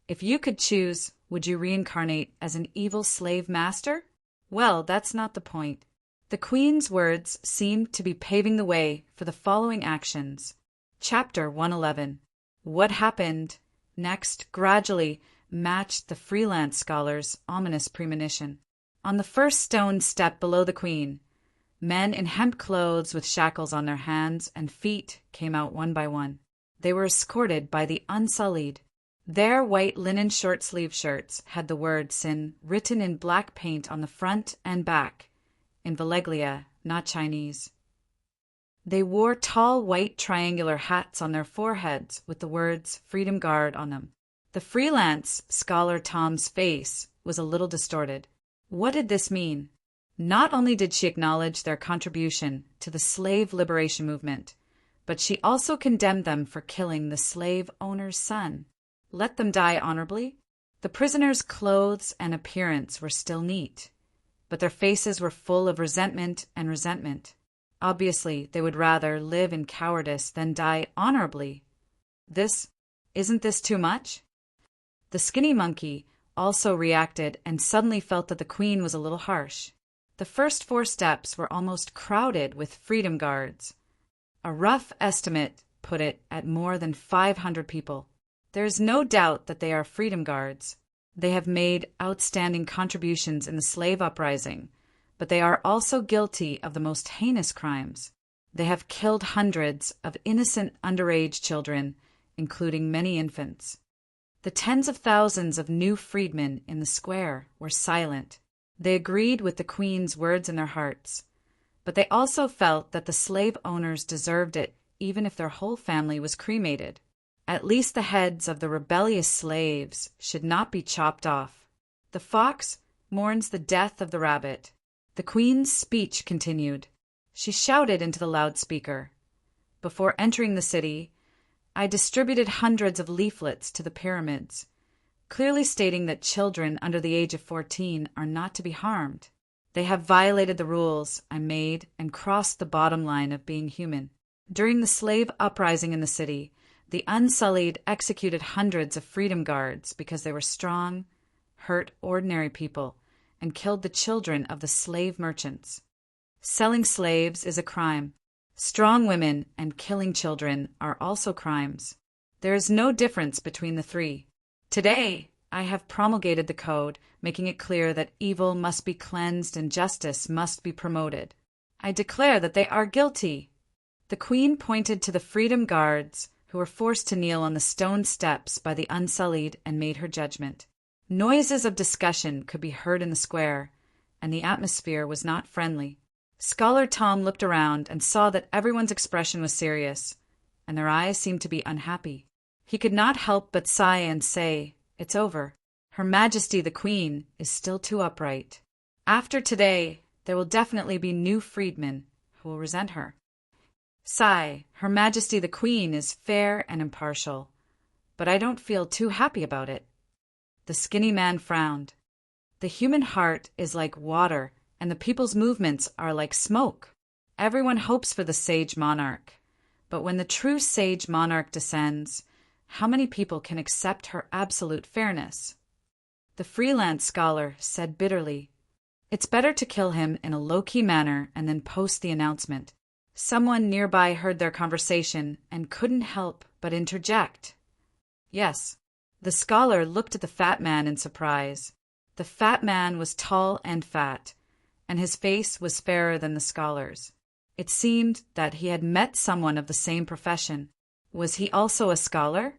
If you could choose, would you reincarnate as an evil slave master? Well, that's not the point. The Queen's words seemed to be paving the way for the following actions. Chapter 111. What happened next gradually matched the freelance scholar's ominous premonition. On the first stone step below the Queen, men in hemp clothes with shackles on their hands and feet came out one by one. They were escorted by the Unsullied. Their white linen short-sleeve shirts had the word Sin written in black paint on the front and back, in Valeglia, not Chinese. They wore tall white triangular hats on their foreheads with the words Freedom Guard on them. The freelance scholar Tom's face was a little distorted. What did this mean? Not only did she acknowledge their contribution to the slave liberation movement, but she also condemned them for killing the slave owner's son. Let them die honorably? The prisoners' clothes and appearance were still neat, but their faces were full of resentment and resentment. Obviously, they would rather live in cowardice than die honorably. Isn't this too much? The skinny monkey also reacted and suddenly felt that the Queen was a little harsh. The first 4 steps were almost crowded with freedom guards. A rough estimate put it at more than 500 people. There is no doubt that they are freedom guards. They have made outstanding contributions in the slave uprising, but they are also guilty of the most heinous crimes. They have killed hundreds of innocent underage children, including many infants. The tens of thousands of new freedmen in the square were silent. They agreed with the Queen's words in their hearts, but they also felt that the slave owners deserved it even if their whole family was cremated. At least the heads of the rebellious slaves should not be chopped off. The fox mourns the death of the rabbit. The Queen's speech continued. She shouted into the loudspeaker. Before entering the city, I distributed hundreds of leaflets to the pyramids, clearly stating that children under the age of 14 are not to be harmed. They have violated the rules I made and crossed the bottom line of being human. During the slave uprising in the city, the Unsullied executed hundreds of freedom guards because they were strong, hurt ordinary people, and killed the children of the slave merchants. Selling slaves is a crime. Strong women and killing children are also crimes. There is no difference between the 3. Today, I have promulgated the code, making it clear that evil must be cleansed and justice must be promoted. I declare that they are guilty." The queen pointed to the freedom guards, who were forced to kneel on the stone steps by the unsullied, and made her judgment. Noises of discussion could be heard in the square, and the atmosphere was not friendly. Scholar Tom looked around and saw that everyone's expression was serious, and their eyes seemed to be unhappy. He could not help but sigh and say, "It's over. Her Majesty the Queen is still too upright. After today, there will definitely be new freedmen who will resent her. Sigh, Her Majesty the Queen is fair and impartial, but I don't feel too happy about it." The skinny man frowned. "The human heart is like water, and the people's movements are like smoke. Everyone hopes for the sage monarch, but when the true sage monarch descends, how many people can accept her absolute fairness?" The freelance scholar said bitterly, "It's better to kill him in a low-key manner and then post the announcement." Someone nearby heard their conversation and couldn't help but interject. "Yes." The scholar looked at the fat man in surprise. The fat man was tall and fat, and his face was fairer than the scholar's. It seemed that he had met someone of the same profession. Was he also a scholar?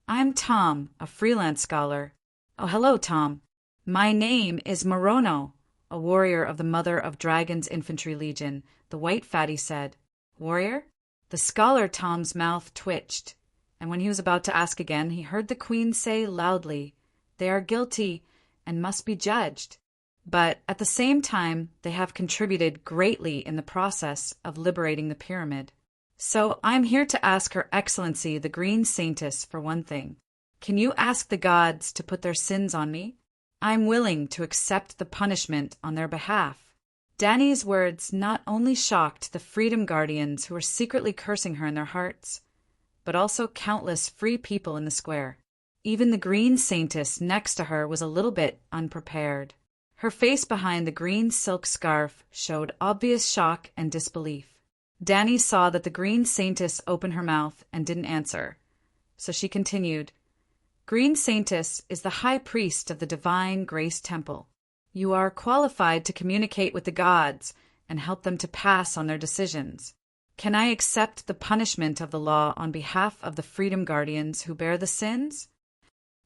"I'm Tom, a freelance scholar." "Oh, hello, Tom. My name is Morono, a warrior of the Mother of Dragons Infantry Legion," the white fatty said. "Warrior?" The scholar Tom's mouth twitched, and when he was about to ask again, he heard the queen say loudly, "They are guilty and must be judged. But at the same time, they have contributed greatly in the process of liberating the pyramid. So I'm here to ask Her Excellency the Green Saintess for one thing. Can you ask the gods to put their sins on me? I'm willing to accept the punishment on their behalf." Danny's words not only shocked the freedom guardians who were secretly cursing her in their hearts, but also countless free people in the square. Even the Green Saintess next to her was a little bit unprepared. Her face behind the green silk scarf showed obvious shock and disbelief. Danny saw that the Green Saintess opened her mouth and didn't answer, so she continued, "Green Saintess is the high priest of the Divine Grace Temple. You are qualified to communicate with the gods and help them to pass on their decisions. Can I accept the punishment of the law on behalf of the freedom guardians who bear the sins?"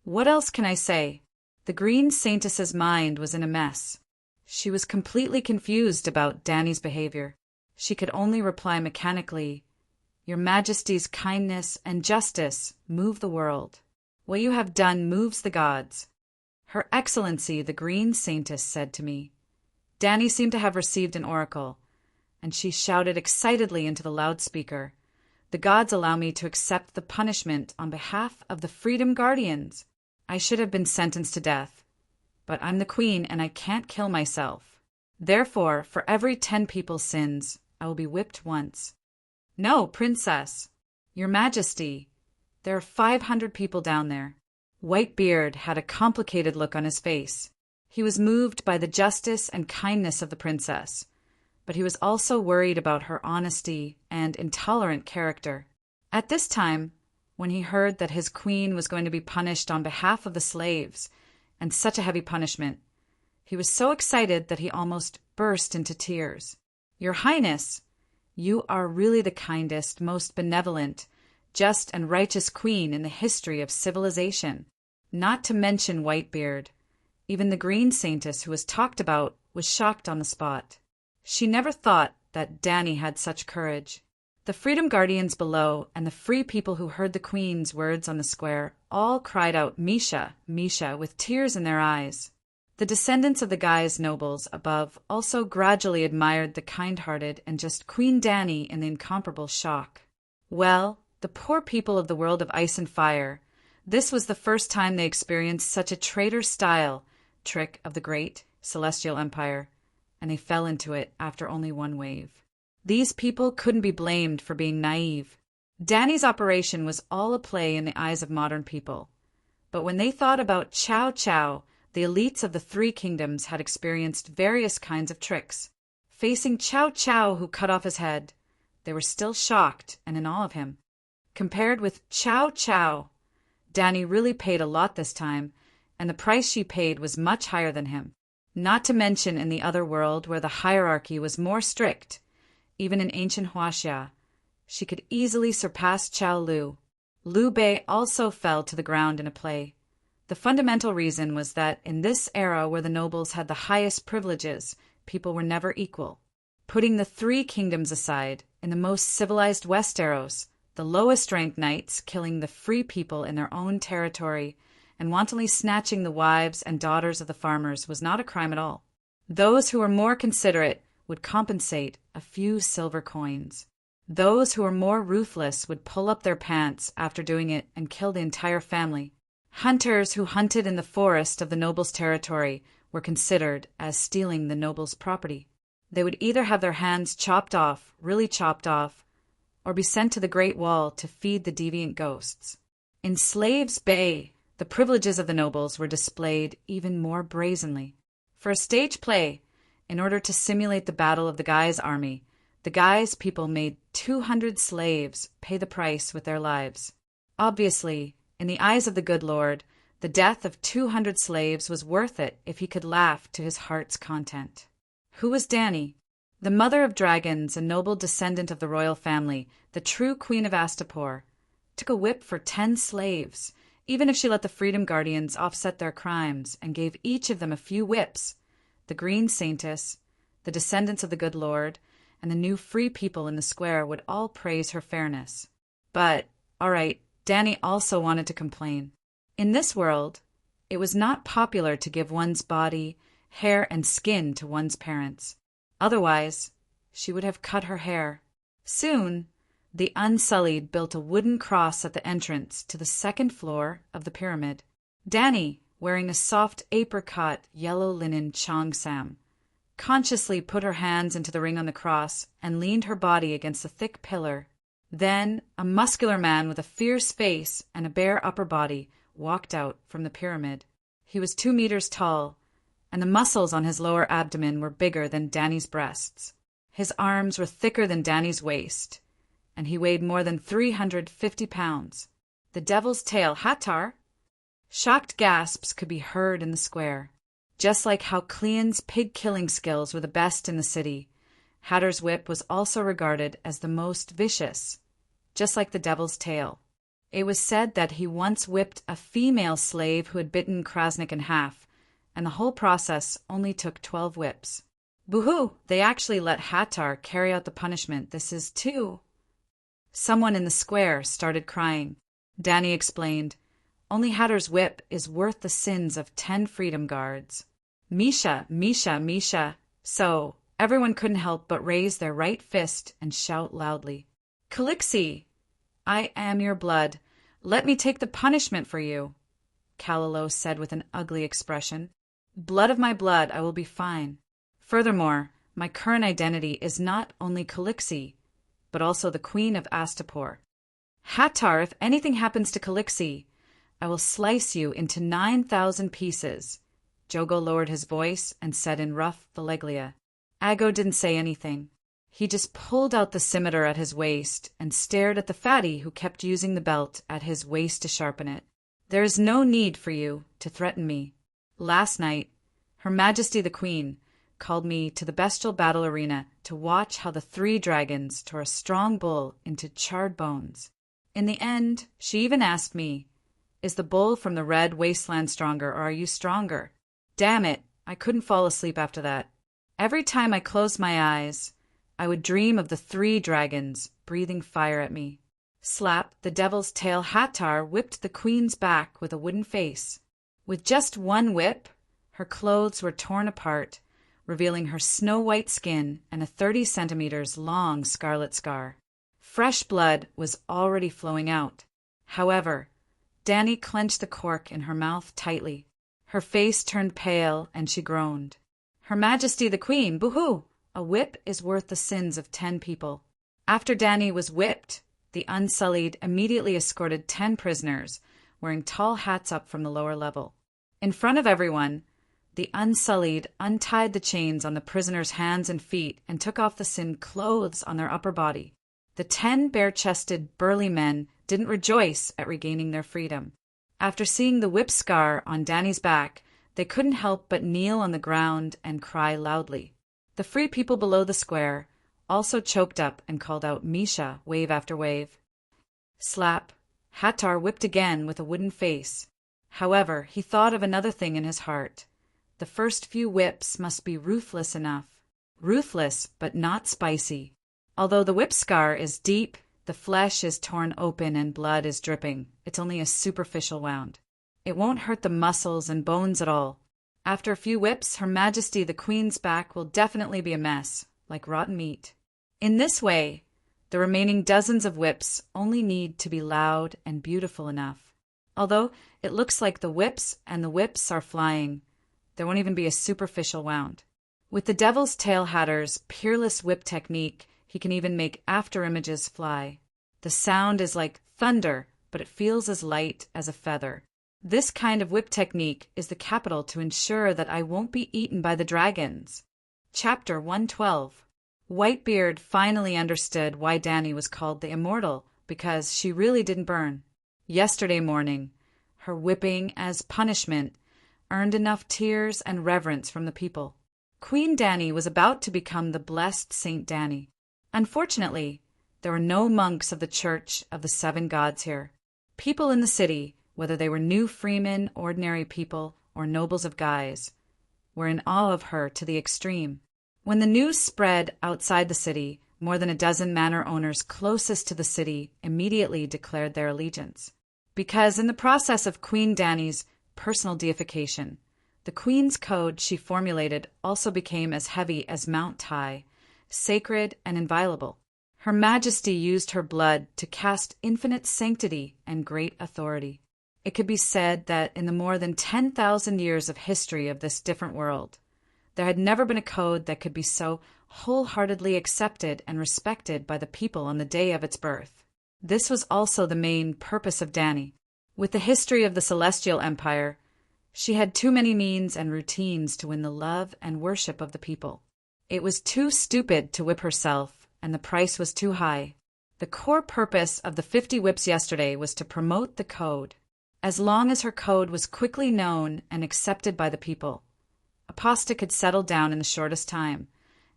What else can I say? The Green Saintess's mind was in a mess. She was completely confused about Danny's behavior. She could only reply mechanically, "Your Majesty's kindness and justice move the world. What you have done moves the gods. Her Excellency the Green Saintess said to me." Danny seemed to have received an oracle, and she shouted excitedly into the loudspeaker, "The gods allow me to accept the punishment on behalf of the freedom guardians. I should have been sentenced to death, but I'm the queen and I can't kill myself. Therefore, for every 10 people's sins, I will be whipped once." "No, princess. Your Majesty. There are 500 people down there." Whitebeard had a complicated look on his face. He was moved by the justice and kindness of the princess, but he was also worried about her honesty and intolerant character. At this time, when he heard that his queen was going to be punished on behalf of the slaves, and such a heavy punishment, he was so excited that he almost burst into tears. "Your Highness, you are really the kindest, most benevolent, just and righteous queen in the history of civilization." Not to mention Whitebeard. Even the Green Saintess who was talked about was shocked on the spot. She never thought that Danny had such courage. The freedom guardians below and the free people who heard the queen's words on the square all cried out "Misha, Misha" with tears in their eyes. The descendants of the Gaia's nobles above also gradually admired the kind-hearted and just Queen Danny in the incomparable shock. Well, the poor people of the world of ice and fire, this was the first time they experienced such a traitor-style trick of the great celestial empire, and they fell into it after only one wave. These people couldn't be blamed for being naive. Danny's operation was all a play in the eyes of modern people. But when they thought about Chow Chow, the elites of the 3 kingdoms had experienced various kinds of tricks. Facing Chow Chow who cut off his head, they were still shocked and in awe of him. Compared with Chow Chow, Danny really paid a lot this time, and the price she paid was much higher than him. Not to mention in the other world where the hierarchy was more strict, even in ancient Huaxia, she could easily surpass Chao Lu. Liu Bei also fell to the ground in a play. The fundamental reason was that in this era where the nobles had the highest privileges, people were never equal. Putting the three kingdoms aside, in the most civilized Westeros, the lowest-ranked knights killing the free people in their own territory and wantonly snatching the wives and daughters of the farmers was not a crime at all. Those who were more considerate would compensate a few silver coins. Those who were more ruthless would pull up their pants after doing it and kill the entire family. Hunters who hunted in the forest of the noble's territory were considered as stealing the noble's property. They would either have their hands chopped off, really chopped off, or be sent to the Great Wall to feed the deviant ghosts. In Slaves' Bay, the privileges of the nobles were displayed even more brazenly. For a stage play, in order to simulate the Battle of the Gai's army, the Gai's people made 200 slaves pay the price with their lives. Obviously, in the eyes of the good Lord, the death of 200 slaves was worth it if he could laugh to his heart's content. Who was Dany? The mother of dragons, a noble descendant of the royal family, the true queen of Astapor, took a whip for 10 slaves, even if she let the Freedom Guardians offset their crimes and gave each of them a few whips. The Green Saintess, the descendants of the good Lord, and the new free people in the square would all praise her fairness. But, all right, Dany also wanted to complain. In this world, it was not popular to give one's body, hair, and skin to one's parents. Otherwise, she would have cut her hair. Soon, the Unsullied built a wooden cross at the entrance to the second floor of the pyramid. Dany, wearing a soft apricot yellow linen cheongsam, consciously put her hands into the ring on the cross and leaned her body against a thick pillar. Then a muscular man with a fierce face and a bare upper body walked out from the pyramid. He was 2 meters tall, and the muscles on his lower abdomen were bigger than Dany's breasts. His arms were thicker than Dany's waist, and he weighed more than 350 pounds. The Devil's Tail Hattar? Shocked gasps could be heard in the square. Just like how Cleon's pig-killing skills were the best in the city, Hattar's whip was also regarded as the most vicious, just like the Devil's Tail. It was said that he once whipped a female slave who had bitten Krasnik in half, and the whole process only took 12 whips. Boo-hoo! They actually let Hattar carry out the punishment. This is too. Someone in the square started crying. Dany explained, "Only Hattar's whip is worth the sins of 10 freedom guards." Misha, Misha, Misha. So, everyone couldn't help but raise their right fist and shout loudly. "Calixi, I am your blood. Let me take the punishment for you," Calilo said with an ugly expression. "Blood of my blood, I will be fine. Furthermore, my current identity is not only Calixi, but also the Queen of Astapor. Hattar, if anything happens to Calixi, I will slice you into 9,000 pieces." Jogo lowered his voice and said in rough Valeglia. Ago didn't say anything. He just pulled out the scimitar at his waist and stared at the fatty who kept using the belt at his waist to sharpen it. "There is no need for you to threaten me. Last night, Her Majesty the Queen called me to the bestial battle arena to watch how the 3 dragons tore a strong bull into charred bones. In the end, she even asked me, 'Is the bull from the Red Wasteland stronger, or are you stronger?' Damn it, I couldn't fall asleep after that. Every time I closed my eyes, I would dream of the 3 dragons breathing fire at me." Slap, the Devil's Tail Hattar whipped the Queen's back with a wooden face. With just one whip, her clothes were torn apart, revealing her snow-white skin and a 30 centimeters long scarlet scar. Fresh blood was already flowing out. However, Dany clenched the cork in her mouth tightly. Her face turned pale, and she groaned. "Her Majesty the Queen, boo-hoo! A whip is worth the sins of 10 people." After Dany was whipped, the Unsullied immediately escorted 10 prisoners, wearing tall hats up from the lower level. In front of everyone, the Unsullied untied the chains on the prisoners' hands and feet and took off the sin clothes on their upper body. The 10 bare-chested, burly men didn't rejoice at regaining their freedom. After seeing the whip scar on Danny's back, they couldn't help but kneel on the ground and cry loudly. The free people below the square also choked up and called out Misha wave after wave. Slap. Hattar whipped again with a wooden face. However, he thought of another thing in his heart. The first few whips must be ruthless enough. Ruthless, but not spicy. Although the whip scar is deep, the flesh is torn open and blood is dripping. It's only a superficial wound. It won't hurt the muscles and bones at all. After a few whips, Her Majesty the Queen's back will definitely be a mess, like rotten meat. In this way, the remaining dozens of whips only need to be loud and beautiful enough. Although it looks like the whips are flying, there won't even be a superficial wound. With the Devil's Tail Hatter's peerless whip technique, he can even make after-images fly. The sound is like thunder, but it feels as light as a feather. This kind of whip technique is the capital to ensure that I won't be eaten by the dragons. Chapter 112. Whitebeard finally understood why Danny was called the Immortal, because she really didn't burn. Yesterday morning, her whipping as punishment earned enough tears and reverence from the people. Queen Danny was about to become the blessed Saint Danny. Unfortunately, there were no monks of the Church of the Seven Gods here. People in the city, whether they were new freemen, ordinary people, or nobles of guise, were in awe of her to the extreme. When the news spread outside the city, more than a dozen manor owners closest to the city immediately declared their allegiance. Because in the process of Queen Danny's personal deification, the Queen's code she formulated also became as heavy as Mount Tai, sacred and inviolable. Her Majesty used her blood to cast infinite sanctity and great authority. It could be said that in the more than 10,000 years of history of this different world, there had never been a code that could be so wholeheartedly accepted and respected by the people on the day of its birth. This was also the main purpose of Danny. With the history of the Celestial Empire, she had too many means and routines to win the love and worship of the people. It was too stupid to whip herself, and the price was too high. The core purpose of the 50 whips yesterday was to promote the code. As long as her code was quickly known and accepted by the people, Aposta could settle down in the shortest time,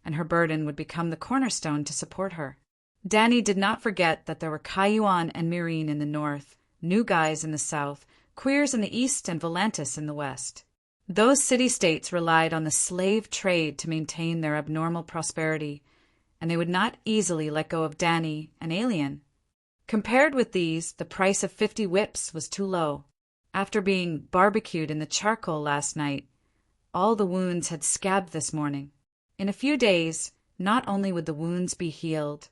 and her burden would become the cornerstone to support her. Danny did not forget that there were Cayuan and Mirene in the north, New Guys in the south, Queers in the east, and Volantis in the west. Those city-states relied on the slave trade to maintain their abnormal prosperity, and they would not easily let go of Danny, an alien. Compared with these, the price of 50 whips was too low. After being barbecued in the charcoal last night, all the wounds had scabbed this morning. In a few days, not only would the wounds be healed,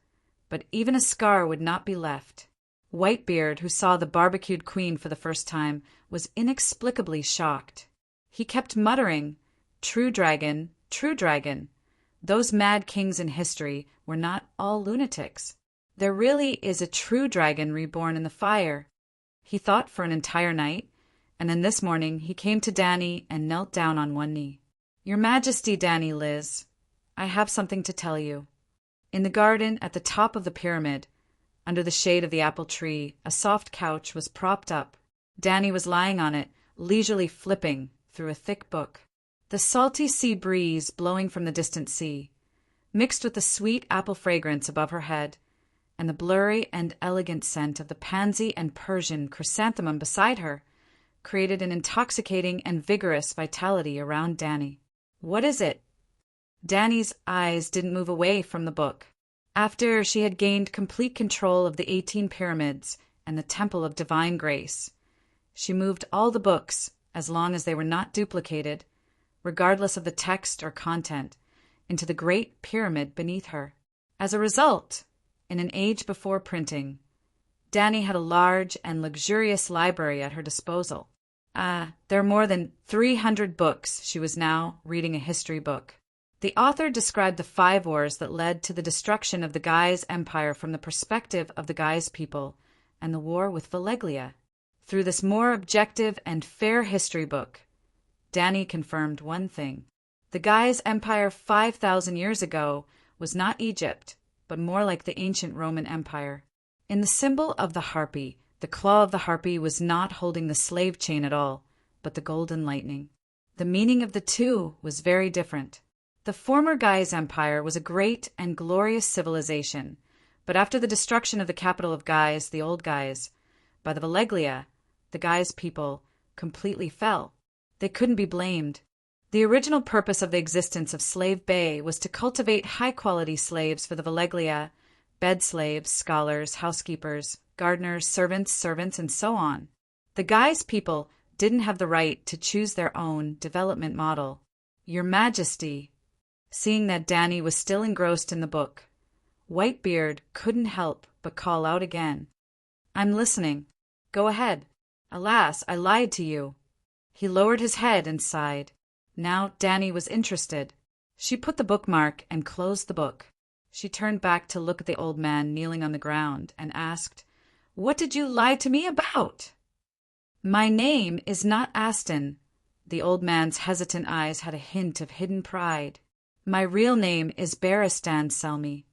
but even a scar would not be left. Whitebeard, who saw the barbecued queen for the first time, was inexplicably shocked. He kept muttering, "True dragon, true dragon." Those mad kings in history were not all lunatics. There really is a true dragon reborn in the fire. He thought for an entire night, and then this morning he came to Danny and knelt down on one knee. "Your Majesty, Danny Liz, I have something to tell you." In the garden at the top of the pyramid, under the shade of the apple tree, a soft couch was propped up. Danny was lying on it, leisurely flipping through a thick book. The salty sea breeze blowing from the distant sea, mixed with the sweet apple fragrance above her head, and the blurry and elegant scent of the pansy and Persian chrysanthemum beside her, created an intoxicating and vigorous vitality around Danny. "What is it?" Danny's eyes didn't move away from the book. After she had gained complete control of the 18 pyramids and the Temple of Divine Grace, she moved all the books, as long as they were not duplicated, regardless of the text or content, into the Great Pyramid beneath her. As a result, in an age before printing, Danny had a large and luxurious library at her disposal. There are more than 300 books. She was now reading a history book. The author described the 5 wars that led to the destruction of the Guise Empire from the perspective of the Guise people and the war with Valeglia. Through this more objective and fair history book, Danny confirmed one thing. The Guise Empire 5,000 years ago was not Egypt, but more like the ancient Roman Empire. In the symbol of the harpy, The claw of the harpy was not holding the slave chain at all, but the golden lightning. The meaning of the two was very different. The former Gaia's empire was a great and glorious civilization, but after the destruction of the capital of Gaius, the old Gaius, by the Valeglia, the Gaia's people completely fell. They couldn't be blamed. The original purpose of the existence of Slave Bay was to cultivate high-quality slaves for the Valeglia, bed slaves, scholars, housekeepers, gardeners, servants, and so on. The Gaia's people didn't have the right to choose their own development model. Your Majesty, seeing that Danny was still engrossed in the book, Whitebeard couldn't help but call out again. I'm listening. Go ahead. Alas, I lied to you. He lowered his head and sighed. Now Danny was interested. She put the bookmark and closed the book. She turned back to look at the old man kneeling on the ground and asked, What did you lie to me about? My name is not Aston. The old man's hesitant eyes had a hint of hidden pride. My real name is Barristan Selmy.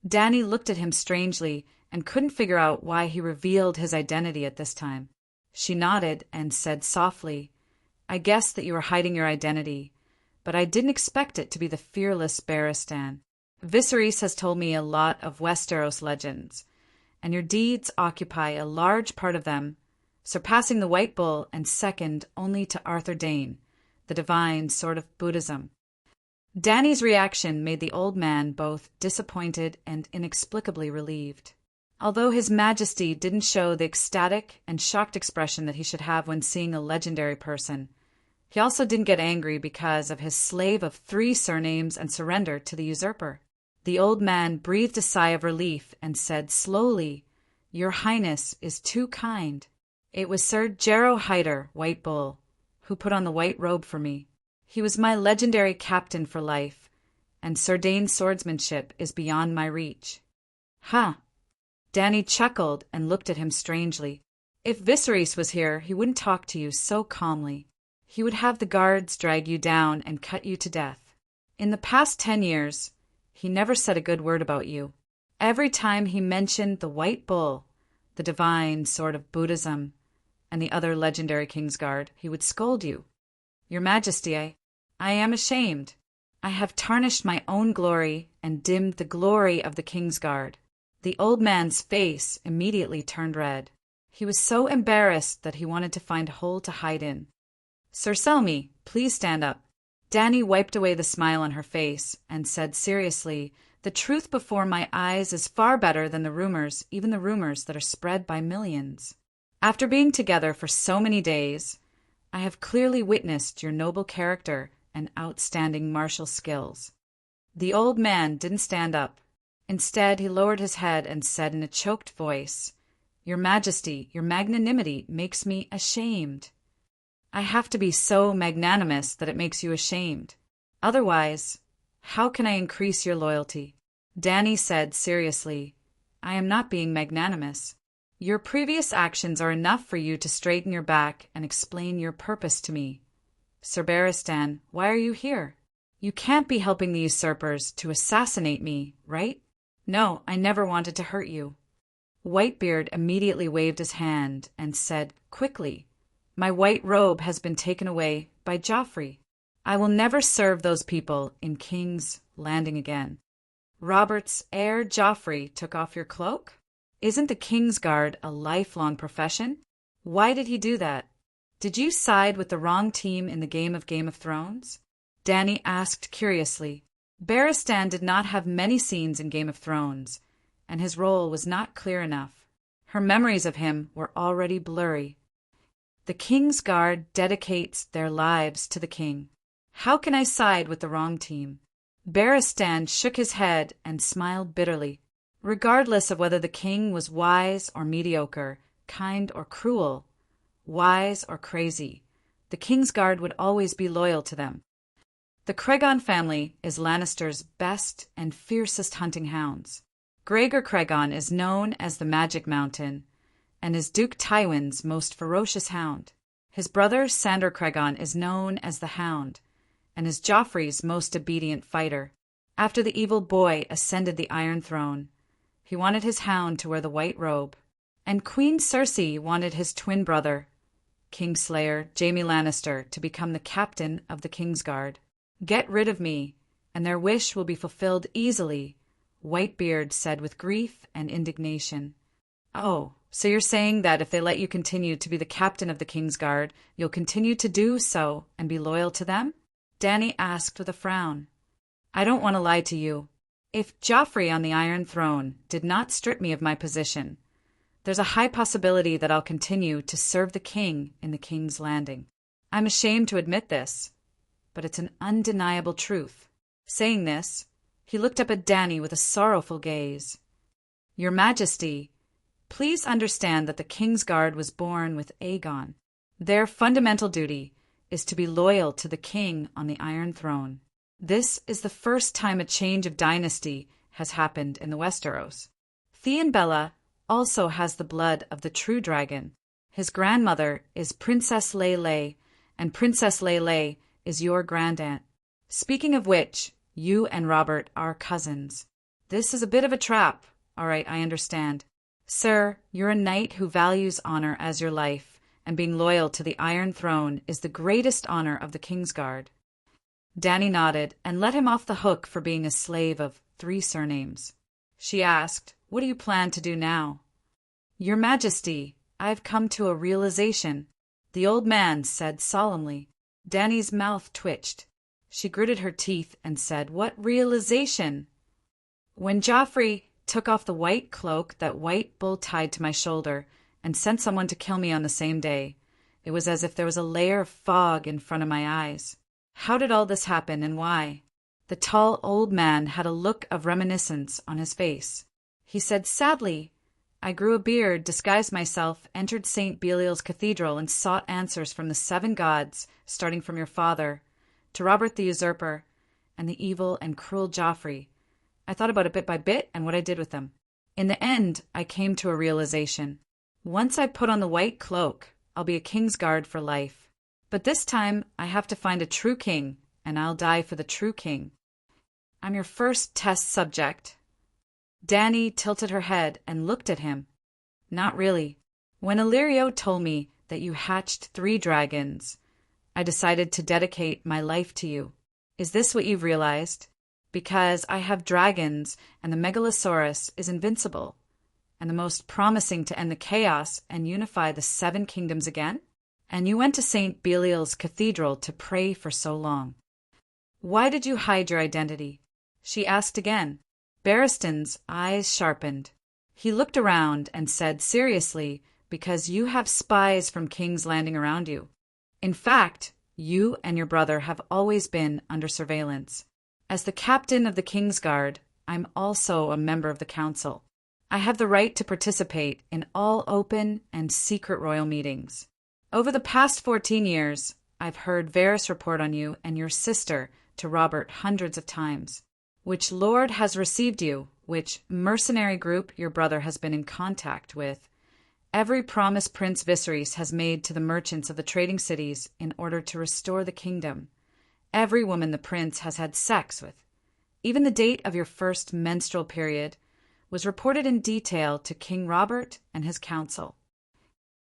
Danny looked at him strangely and couldn't figure out why he revealed his identity at this time. She nodded and said softly, I guessed that you were hiding your identity, but I didn't expect it to be the fearless Barristan. Viserys has told me a lot of Westeros legends, and your deeds occupy a large part of them, surpassing the White Bull and second only to Arthur Dane, the divine sword of Buddhism. Danny's reaction made the old man both disappointed and inexplicably relieved. Although His Majesty didn't show the ecstatic and shocked expression that he should have when seeing a legendary person, he also didn't get angry because of his slave of 3 surnames and surrender to the usurper. The old man breathed a sigh of relief and said slowly, Your Highness is too kind. It was Sir Jarrow Hyder, White Bull, who put on the white robe for me. He was my legendary captain for life, and Sir Dane's swordsmanship is beyond my reach. Huh. Danny chuckled and looked at him strangely. If Viserys was here, he wouldn't talk to you so calmly. He would have the guards drag you down and cut you to death. In the past 10 years, he never said a good word about you. Every time he mentioned the White Bull, the divine sword of Buddhism, and the other legendary Kingsguard, he would scold you. Your Majesty, I am ashamed. I have tarnished my own glory and dimmed the glory of the Kingsguard. The old man's face immediately turned red. He was so embarrassed that he wanted to find a hole to hide in. Sir Selmy, please stand up. Danny wiped away the smile on her face and said seriously, The truth before my eyes is far better than the rumors, even the rumors that are spread by millions. After being together for so many days, I have clearly witnessed your noble character and outstanding martial skills. The old man didn't stand up. Instead, he lowered his head and said in a choked voice, Your Majesty, your magnanimity makes me ashamed. I have to be so magnanimous that it makes you ashamed. Otherwise, how can I increase your loyalty? Danny said seriously, I am not being magnanimous. Your previous actions are enough for you to straighten your back and explain your purpose to me. Sir Barristan, why are you here? You can't be helping the usurpers to assassinate me, right? No, I never wanted to hurt you. Whitebeard immediately waved his hand and said quickly, My white robe has been taken away by Joffrey. I will never serve those people in King's Landing again. Robert's heir Joffrey took off your cloak? Isn't the Kingsguard a lifelong profession? Why did he do that? Did you side with the wrong team in the Game of Thrones? Danny asked curiously. Barristan did not have many scenes in Game of Thrones, and his role was not clear enough. Her memories of him were already blurry. The Kingsguard dedicates their lives to the king. How can I side with the wrong team? Barristan shook his head and smiled bitterly. Regardless of whether the king was wise or mediocre, kind or cruel, wise or crazy, the Kingsguard would always be loyal to them. The Cregon family is Lannister's best and fiercest hunting hounds. Gregor Cregon is known as the Magic Mountain and is Duke Tywin's most ferocious hound. His brother Sandor Cregon is known as the Hound and is Joffrey's most obedient fighter. After the evil boy ascended the Iron Throne, he wanted his hound to wear the white robe, And Queen Cersei wanted his twin brother, Kingslayer Jaime Lannister, to become the captain of the Kingsguard. Get rid of me, and their wish will be fulfilled easily, Whitebeard said with grief and indignation. Oh, so you're saying that if they let you continue to be the captain of the Kingsguard, you'll continue to do so and be loyal to them? Dany asked with a frown. I don't want to lie to you. If Joffrey on the Iron Throne did not strip me of my position, there's a high possibility that I'll continue to serve the king in the King's Landing. I'm ashamed to admit this, but it's an undeniable truth. Saying this, he looked up at Dany with a sorrowful gaze. Your Majesty, please understand that the Kingsguard was born with Aegon. Their fundamental duty is to be loyal to the king on the Iron Throne. This is the first time a change of dynasty has happened in the Westeros. Theon Bella also has the blood of the true dragon. His grandmother is Princess Lele, and Princess Lele is your grandaunt. Speaking of which, you and Robert are cousins. This is a bit of a trap. All right, I understand. Sir, you're a knight who values honor as your life, and being loyal to the Iron Throne is the greatest honor of the Kingsguard. Dany nodded and let him off the hook for being a slave of 3 surnames. She asked, What do you plan to do now? Your Majesty, I've come to a realization, the old man said solemnly. Dany's mouth twitched. She gritted her teeth and said, What realization? When Joffrey took off the white cloak that White Bull tied to my shoulder and sent someone to kill me on the same day, it was as if there was a layer of fog in front of my eyes. How did all this happen and why? The tall old man had a look of reminiscence on his face. He said sadly, I grew a beard, disguised myself, entered St. Belial's Cathedral, and sought answers from the 7 gods, starting from your father, to Robert the Usurper, and the evil and cruel Joffrey. I thought about it bit by bit and what I did with them. In the end, I came to a realization. Once I put on the white cloak, I'll be a Kingsguard for life. But this time, I have to find a true king, and I'll die for the true king. I'm your first test subject. Dany tilted her head and looked at him. Not really. When Illyrio told me that you hatched 3 dragons, I decided to dedicate my life to you. Is this what you've realized? Because I have dragons, and the Megalosaurus is invincible, and the most promising to end the chaos and unify the 7 kingdoms again? And you went to St. Belial's Cathedral to pray for so long. Why did you hide your identity? She asked again. Barristan's eyes sharpened. He looked around and said seriously, because you have spies from King's Landing around you. In fact, you and your brother have always been under surveillance. As the captain of the Kingsguard, I'm also a member of the council. I have the right to participate in all open and secret royal meetings. Over the past 14 years, I've heard Varys report on you and your sister to Robert hundreds of times. Which lord has received you, which mercenary group your brother has been in contact with. Every promise Prince Viserys has made to the merchants of the trading cities in order to restore the kingdom. Every woman the prince has had sex with. Even the date of your first menstrual period was reported in detail to King Robert and his council.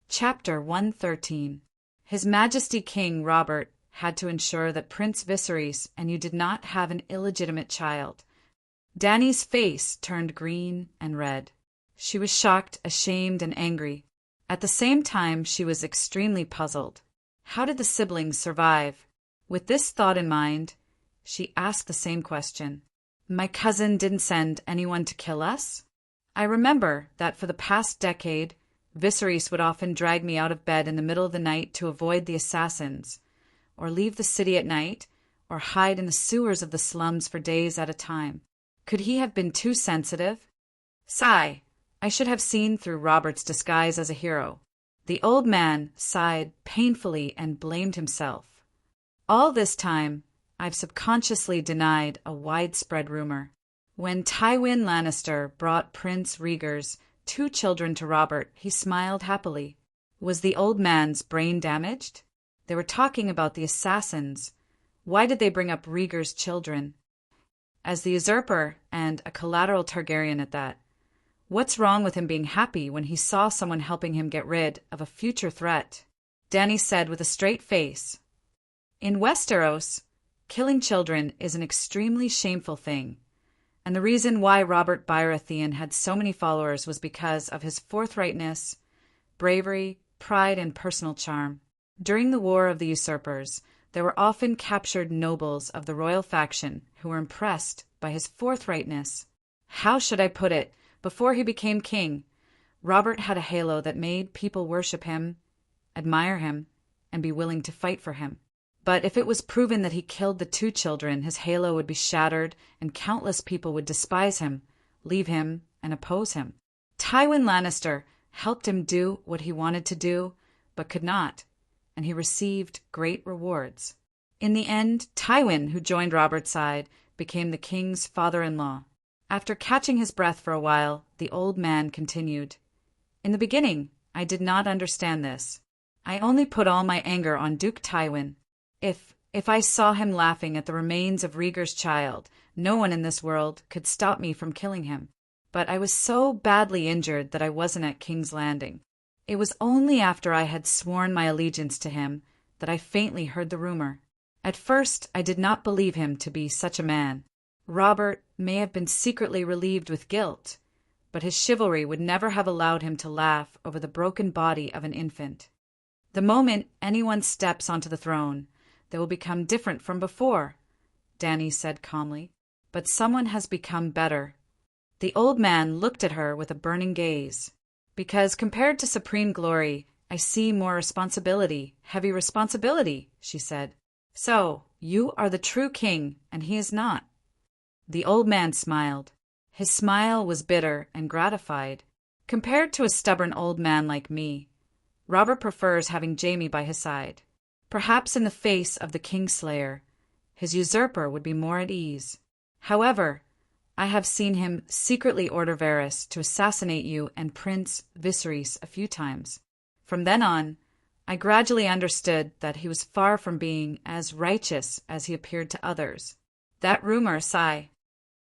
Chapter 113. His Majesty King Robert had to ensure that Prince Viserys and you did not have an illegitimate child. Dany's face turned green and red. She was shocked, ashamed, and angry. At the same time, she was extremely puzzled. How did the siblings survive? With this thought in mind, she asked the same question. My cousin didn't send anyone to kill us? I remember that for the past decade, Viserys would often drag me out of bed in the middle of the night to avoid the assassins, or leave the city at night, or hide in the sewers of the slums for days at a time. Could he have been too sensitive? Sigh. I should have seen through Robert's disguise as a hero. The old man sighed painfully and blamed himself. All this time, I've subconsciously denied a widespread rumor. When Tywin Lannister brought Prince Rhaegar's 2 children to Robert, he smiled happily. Was the old man's brain damaged? They were talking about the assassins. Why did they bring up Rhaegar's children? As the usurper and a collateral Targaryen at that, What's wrong with him being happy when he saw someone helping him get rid of a future threat? Danny said with a straight face. In Westeros, killing children is an extremely shameful thing, and the reason why Robert Baratheon had so many followers was because of his forthrightness, bravery, pride, and personal charm. During the War of the Usurpers, there were often captured nobles of the royal faction who were impressed by his forthrightness. How should I put it? Before he became king, Robert had a halo that made people worship him, admire him, and be willing to fight for him. But if it was proven that he killed the 2 children, his halo would be shattered and countless people would despise him, leave him, and oppose him. Tywin Lannister helped him do what he wanted to do, but could not, and he received great rewards. In the end, Tywin, who joined Robert's side, became the king's father-in-law. After catching his breath for a while, the old man continued. In the beginning, I did not understand this. I only put all my anger on Duke Tywin. If I saw him laughing at the remains of Rhaegar's child, no one in this world could stop me from killing him. But I was so badly injured that I wasn't at King's Landing. It was only after I had sworn my allegiance to him that I faintly heard the rumor. At first, I did not believe him to be such a man. Robert may have been secretly relieved with guilt, but his chivalry would never have allowed him to laugh over the broken body of an infant. The moment anyone steps onto the throne, they will become different from before, Danny said calmly. But someone has become better. The old man looked at her with a burning gaze. Because compared to supreme glory, I see more responsibility, heavy responsibility, she said. So, you are the true king, and he is not. The old man smiled. His smile was bitter and gratified. Compared to a stubborn old man like me, Robert prefers having Jaime by his side. Perhaps in the face of the Kingslayer, his usurper would be more at ease. However, I have seen him secretly order Varys to assassinate you and Prince Viserys a few times. From then on, I gradually understood that he was far from being as righteous as he appeared to others. That rumor, sigh.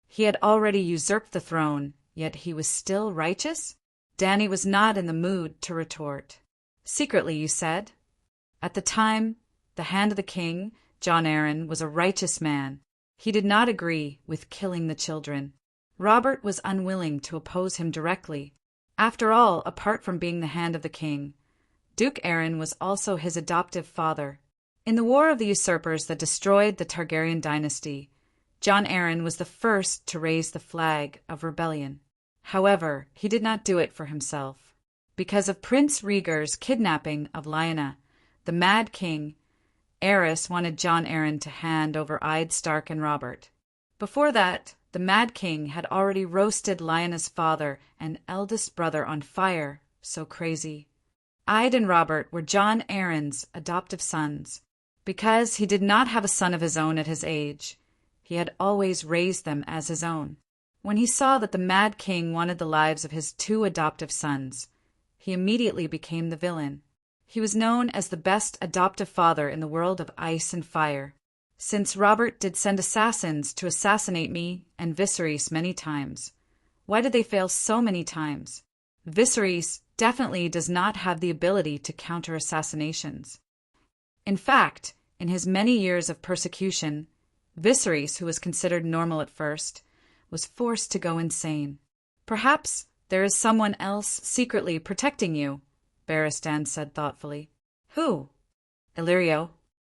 He had already usurped the throne, yet he was still righteous? Danny was not in the mood to retort. Secretly, you said? At the time, the Hand of the King, Jon Arryn, was a righteous man. He did not agree with killing the children. Robert was unwilling to oppose him directly. After all, apart from being the Hand of the King, Duke Arryn was also his adoptive father. In the War of the Usurpers that destroyed the Targaryen dynasty, Jon Arryn was the first to raise the flag of rebellion. However, he did not do it for himself. Because of Prince Rhaegar's kidnapping of Lyanna, the Mad King, Aerys wanted Jon Arryn to hand over Eddard Stark and Robert. Before that, the Mad King had already roasted Lyanna's father and eldest brother on fire, so crazy. Eddard and Robert were Jon Arryn's adoptive sons. Because he did not have a son of his own at his age, he had always raised them as his own. When he saw that the Mad King wanted the lives of his 2 adoptive sons, he immediately became the villain. He was known as the best adoptive father in the world of ice and fire. Since Robert did send assassins to assassinate me and Viserys many times, why did they fail so many times? Viserys definitely does not have the ability to counter assassinations. In fact, in his many years of persecution, Viserys, who was considered normal at first, was forced to go insane. Perhaps there is someone else secretly protecting you, Barristan said thoughtfully. Who? Illyrio.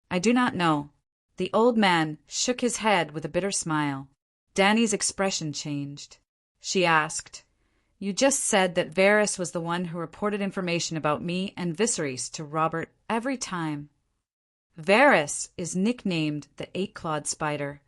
I do not know. The old man shook his head with a bitter smile. Dany's expression changed. She asked, You just said that Varys was the one who reported information about me and Viserys to Robert every time. Varys is nicknamed the 8-clawed spider.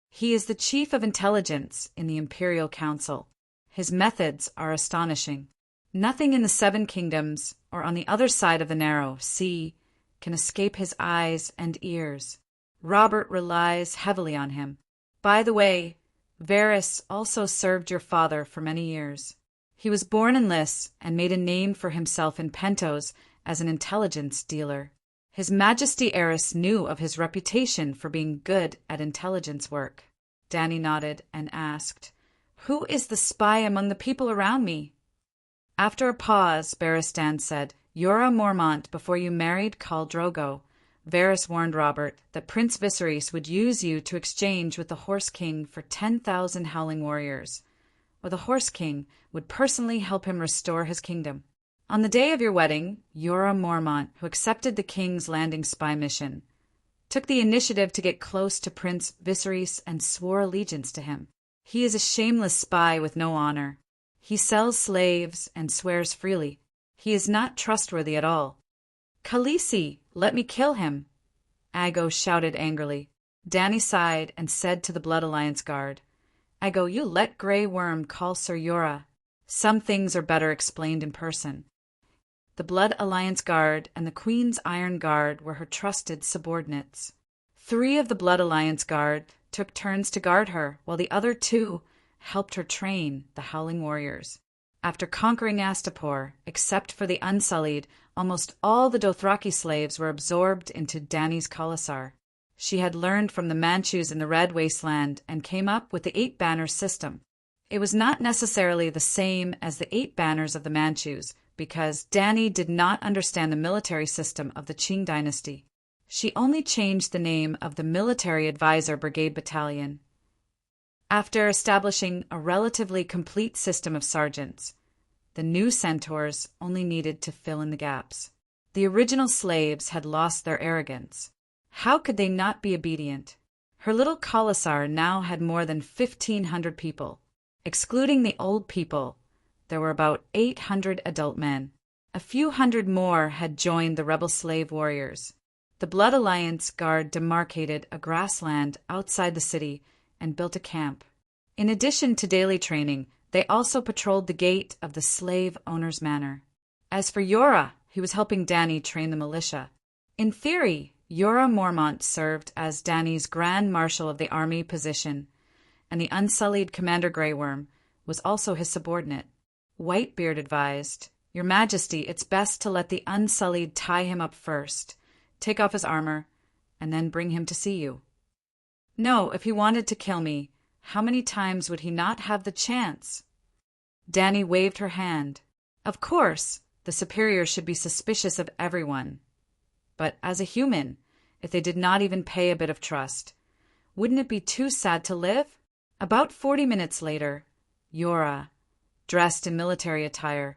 He is the chief of intelligence in the Imperial Council. His methods are astonishing. Nothing in the 7 kingdoms or on the other side of the narrow sea can escape his eyes and ears. Robert relies heavily on him. By the way, Varys also served your father for many years. He was born in Lys and made a name for himself in Pentos as an intelligence dealer. His Majesty Aerys knew of his reputation for being good at intelligence work. Dany nodded and asked, Who is the spy among the people around me? After a pause, Barristan said, Jorah Mormont, before you married Khal Drogo, Varys warned Robert that Prince Viserys would use you to exchange with the Horse King for 10,000 Howling warriors, or the Horse King would personally help him restore his kingdom. On the day of your wedding, Jorah Mormont, who accepted the King's Landing spy mission, took the initiative to get close to Prince Viserys and swore allegiance to him. He is a shameless spy with no honor. He sells slaves and swears freely. He is not trustworthy at all. Khaleesi, let me kill him, Aggo shouted angrily. Dany sighed and said to the Blood Alliance guard, Aggo, you let Grey Worm call Sir Jorah. Some things are better explained in person. The Blood Alliance guard and the Queen's Iron Guard were her trusted subordinates. 3 of the Blood Alliance guard took turns to guard her, while the other 2 helped her train the Howling Warriors. After conquering Astapor, except for the Unsullied, almost all the Dothraki slaves were absorbed into Dany's Khalasar. She had learned from the Manchus in the Red Wasteland and came up with the 8 Banners system. It was not necessarily the same as the 8 Banners of the Manchus, because Dany did not understand the military system of the Qing dynasty. She only changed the name of the Military Advisor Brigade Battalion. After establishing a relatively complete system of sergeants, the new centaurs only needed to fill in the gaps. The original slaves had lost their arrogance. How could they not be obedient? Her little Khalasar now had more than 1,500 people. Excluding the old people, there were about 800 adult men. A few hundred more had joined the rebel slave warriors. The Blood Alliance guard demarcated a grassland outside the city and built a camp. In addition to daily training, they also patrolled the gate of the slave owner's manor. As for Jorah, he was helping Dany train the militia. In theory, Jorah Mormont served as Dany's Grand Marshal of the Army position, and the Unsullied Commander Grey Worm was also his subordinate. Whitebeard advised, Your Majesty, it's best to let the Unsullied tie him up first, take off his armor, and then bring him to see you. No, if he wanted to kill me, how many times would he not have the chance? Dany waved her hand. Of course, the superiors should be suspicious of everyone. But as a human, if they did not even pay a bit of trust, wouldn't it be too sad to live? About 40 minutes later, Jorah, dressed in military attire,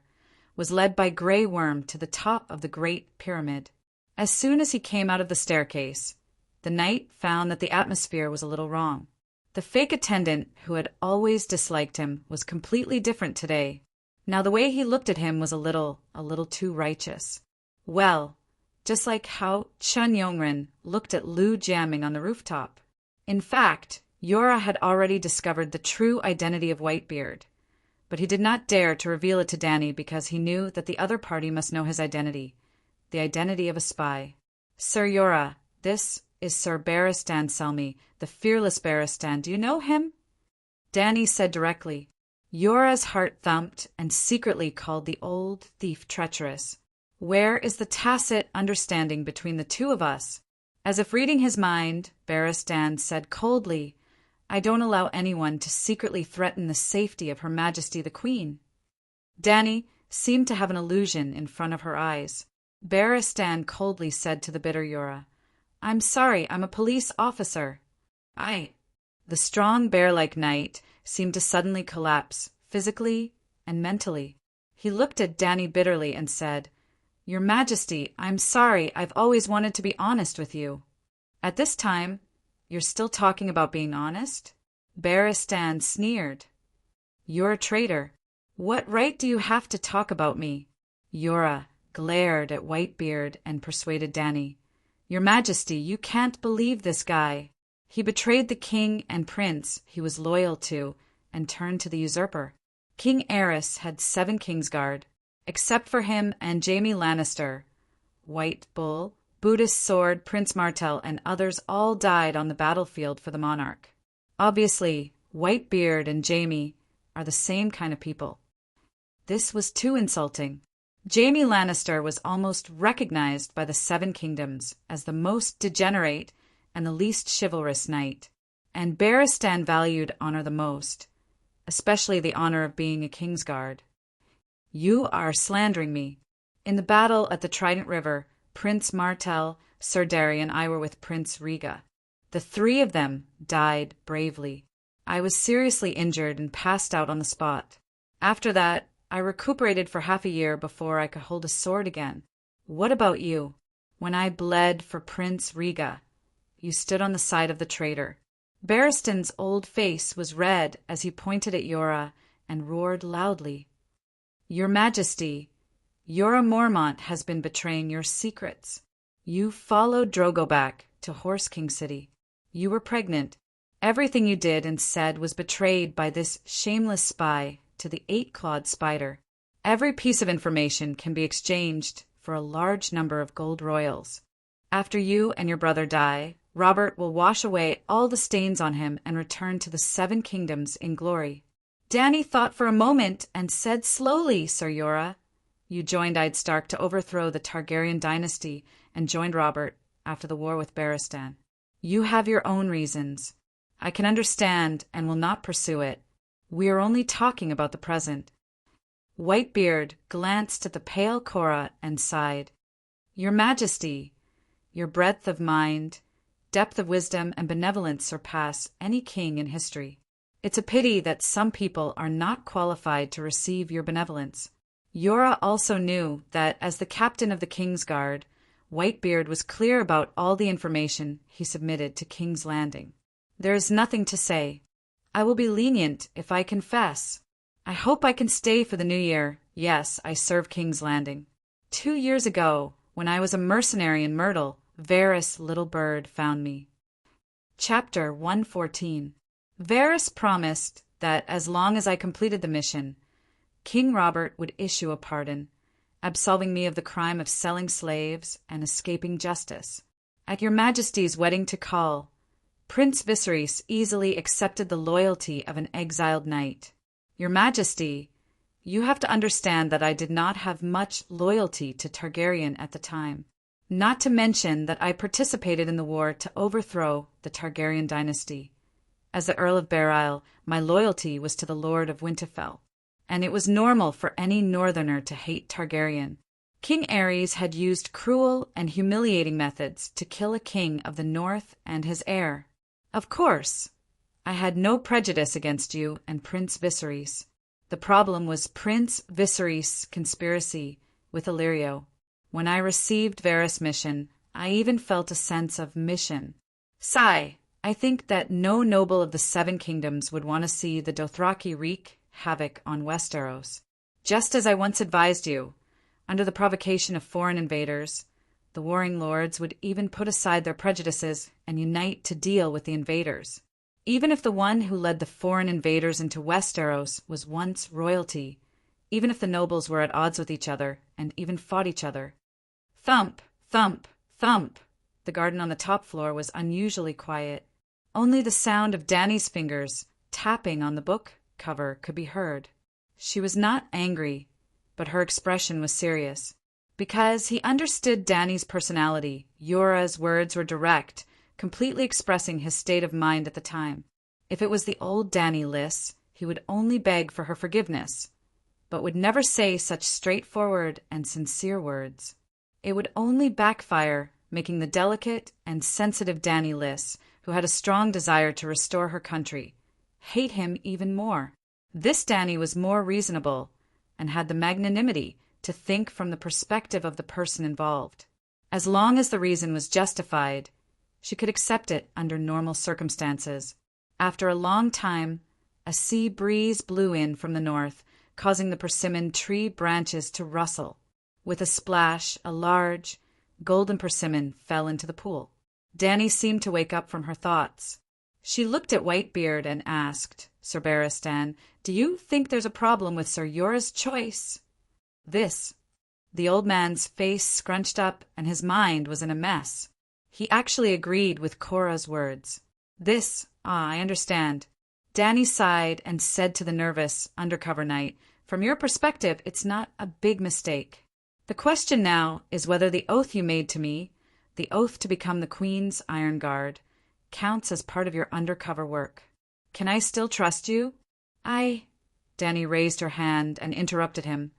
was led by Grey Worm to the top of the Great Pyramid. As soon as he came out of the staircase, the knight found that the atmosphere was a little wrong. The fake attendant, who had always disliked him, was completely different today. Now the way he looked at him was a little too righteous. Well, just like how Chun Yongren looked at Lu jamming on the rooftop. In fact, Jorah had already discovered the true identity of Whitebeard, but he did not dare to reveal it to Dany because he knew that the other party must know his identity, the identity of a spy. Sir Jorah, this is Sir Barristan Selmy, the fearless Barristan. Do you know him? Dany said directly. Jorah's heart thumped and secretly called the old thief treacherous. Where is the tacit understanding between the two of us? As if reading his mind, Barristan said coldly, I don't allow anyone to secretly threaten the safety of Her Majesty the Queen. Dany seemed to have an illusion in front of her eyes. Barristan coldly said to the bitter Jorah, I'm sorry, I'm a police officer. The strong bear-like knight seemed to suddenly collapse, physically and mentally. He looked at Dany bitterly and said, Your Majesty, I'm sorry, I've always wanted to be honest with you. At this time, you're still talking about being honest? Barristan sneered. You're a traitor. What right do you have to talk about me? Jorah glared at Whitebeard and persuaded Dany. Your Majesty, you can't believe this guy. He betrayed the king and prince he was loyal to and turned to the usurper. King Aerys had 7 Kingsguard, except for him and Jaime Lannister. White Bull, Buddhist Sword, Prince Martell, and others all died on the battlefield for the monarch. Obviously, Whitebeard and Jaime are the same kind of people. This was too insulting. Jaime Lannister was almost recognized by the 7 Kingdoms as the most degenerate and the least chivalrous knight, and Barristan valued honor the most. especially the honor of being a Kingsguard. You are slandering me. In the battle at the Trident River, Prince Martel, Sir Darry, and I were with Prince Riga. The three of them died bravely. I was seriously injured and passed out on the spot. After that, I recuperated for half a year before I could hold a sword again. What about you? When I bled for Prince Riga, you stood on the side of the traitor. Barristan's old face was red as he pointed at Yora and roared loudly. Your Majesty, Yora Mormont has been betraying your secrets. You followed Drogo back to Horse King City. You were pregnant. Everything you did and said was betrayed by this shameless spy to the 8-clawed spider. Every piece of information can be exchanged for a large number of gold royals. After you and your brother die, Robert will wash away all the stains on him and return to the 7 kingdoms in glory. Dany thought for a moment and said slowly, Sir Yora, you joined Eddard Stark to overthrow the Targaryen dynasty and joined Robert after the war with Barristan. You have your own reasons. I can understand and will not pursue it. We are only talking about the present. Whitebeard glanced at the pale Cora and sighed. Your Majesty, your breadth of mind, depth of wisdom, and benevolence surpass any king in history. It's a pity that some people are not qualified to receive your benevolence. Yora also knew that as the captain of the Kingsguard, Whitebeard was clear about all the information he submitted to King's Landing. There is nothing to say. I will be lenient if I confess. I hope I can stay for the new year. Yes, I serve King's Landing. 2 years ago, when I was a mercenary in Myrtle, Varys Littlebird found me. Chapter 114. Varys promised that as long as I completed the mission, King Robert would issue a pardon, absolving me of the crime of selling slaves and escaping justice. At your Majesty's wedding to Khal, Prince Viserys easily accepted the loyalty of an exiled knight. Your Majesty, you have to understand that I did not have much loyalty to Targaryen at the time, not to mention that I participated in the war to overthrow the Targaryen dynasty. As the Earl of Bear Isle, my loyalty was to the Lord of Winterfell, and it was normal for any northerner to hate Targaryen. King Aerys had used cruel and humiliating methods to kill a king of the North and his heir. Of course, I had no prejudice against you and Prince Viserys. The problem was Prince Viserys' conspiracy with Illyrio. When I received Varys' mission, I even felt a sense of mission. Sigh. I think that no noble of the 7 kingdoms would want to see the Dothraki wreak havoc on Westeros. Just as I once advised you, under the provocation of foreign invaders, the warring lords would even put aside their prejudices and unite to deal with the invaders. Even if the one who led the foreign invaders into Westeros was once royalty, even if the nobles were at odds with each other and even fought each other. Thump, thump, thump. The garden on the top floor was unusually quiet. Only the sound of Dany's fingers tapping on the book cover could be heard. She was not angry, but her expression was serious. Because he understood Dany's personality, Yora's words were direct, completely expressing his state of mind at the time. If it was the old Dany Liss, he would only beg for her forgiveness, but would never say such straightforward and sincere words. It would only backfire, making the delicate and sensitive Dany Liss, who had a strong desire to restore her country, hate him even more. This Dany was more reasonable and had the magnanimity to think from the perspective of the person involved. As long as the reason was justified, she could accept it under normal circumstances. After a long time, a sea breeze blew in from the north, causing the persimmon tree branches to rustle. With a splash, a large, golden persimmon fell into the pool. Dany seemed to wake up from her thoughts. She looked at Whitebeard and asked, Sir Barristan, do you think there's a problem with Sir Yora's choice? This. The old man's face scrunched up and his mind was in a mess. He actually agreed with Cora's words. This, I understand. Dany sighed and said to the nervous undercover knight, from your perspective, it's not a big mistake. The question now is whether the oath you made to me, the oath to become the Queen's Iron Guard, counts as part of your undercover work. Can I still trust you? Danny raised her hand and interrupted him.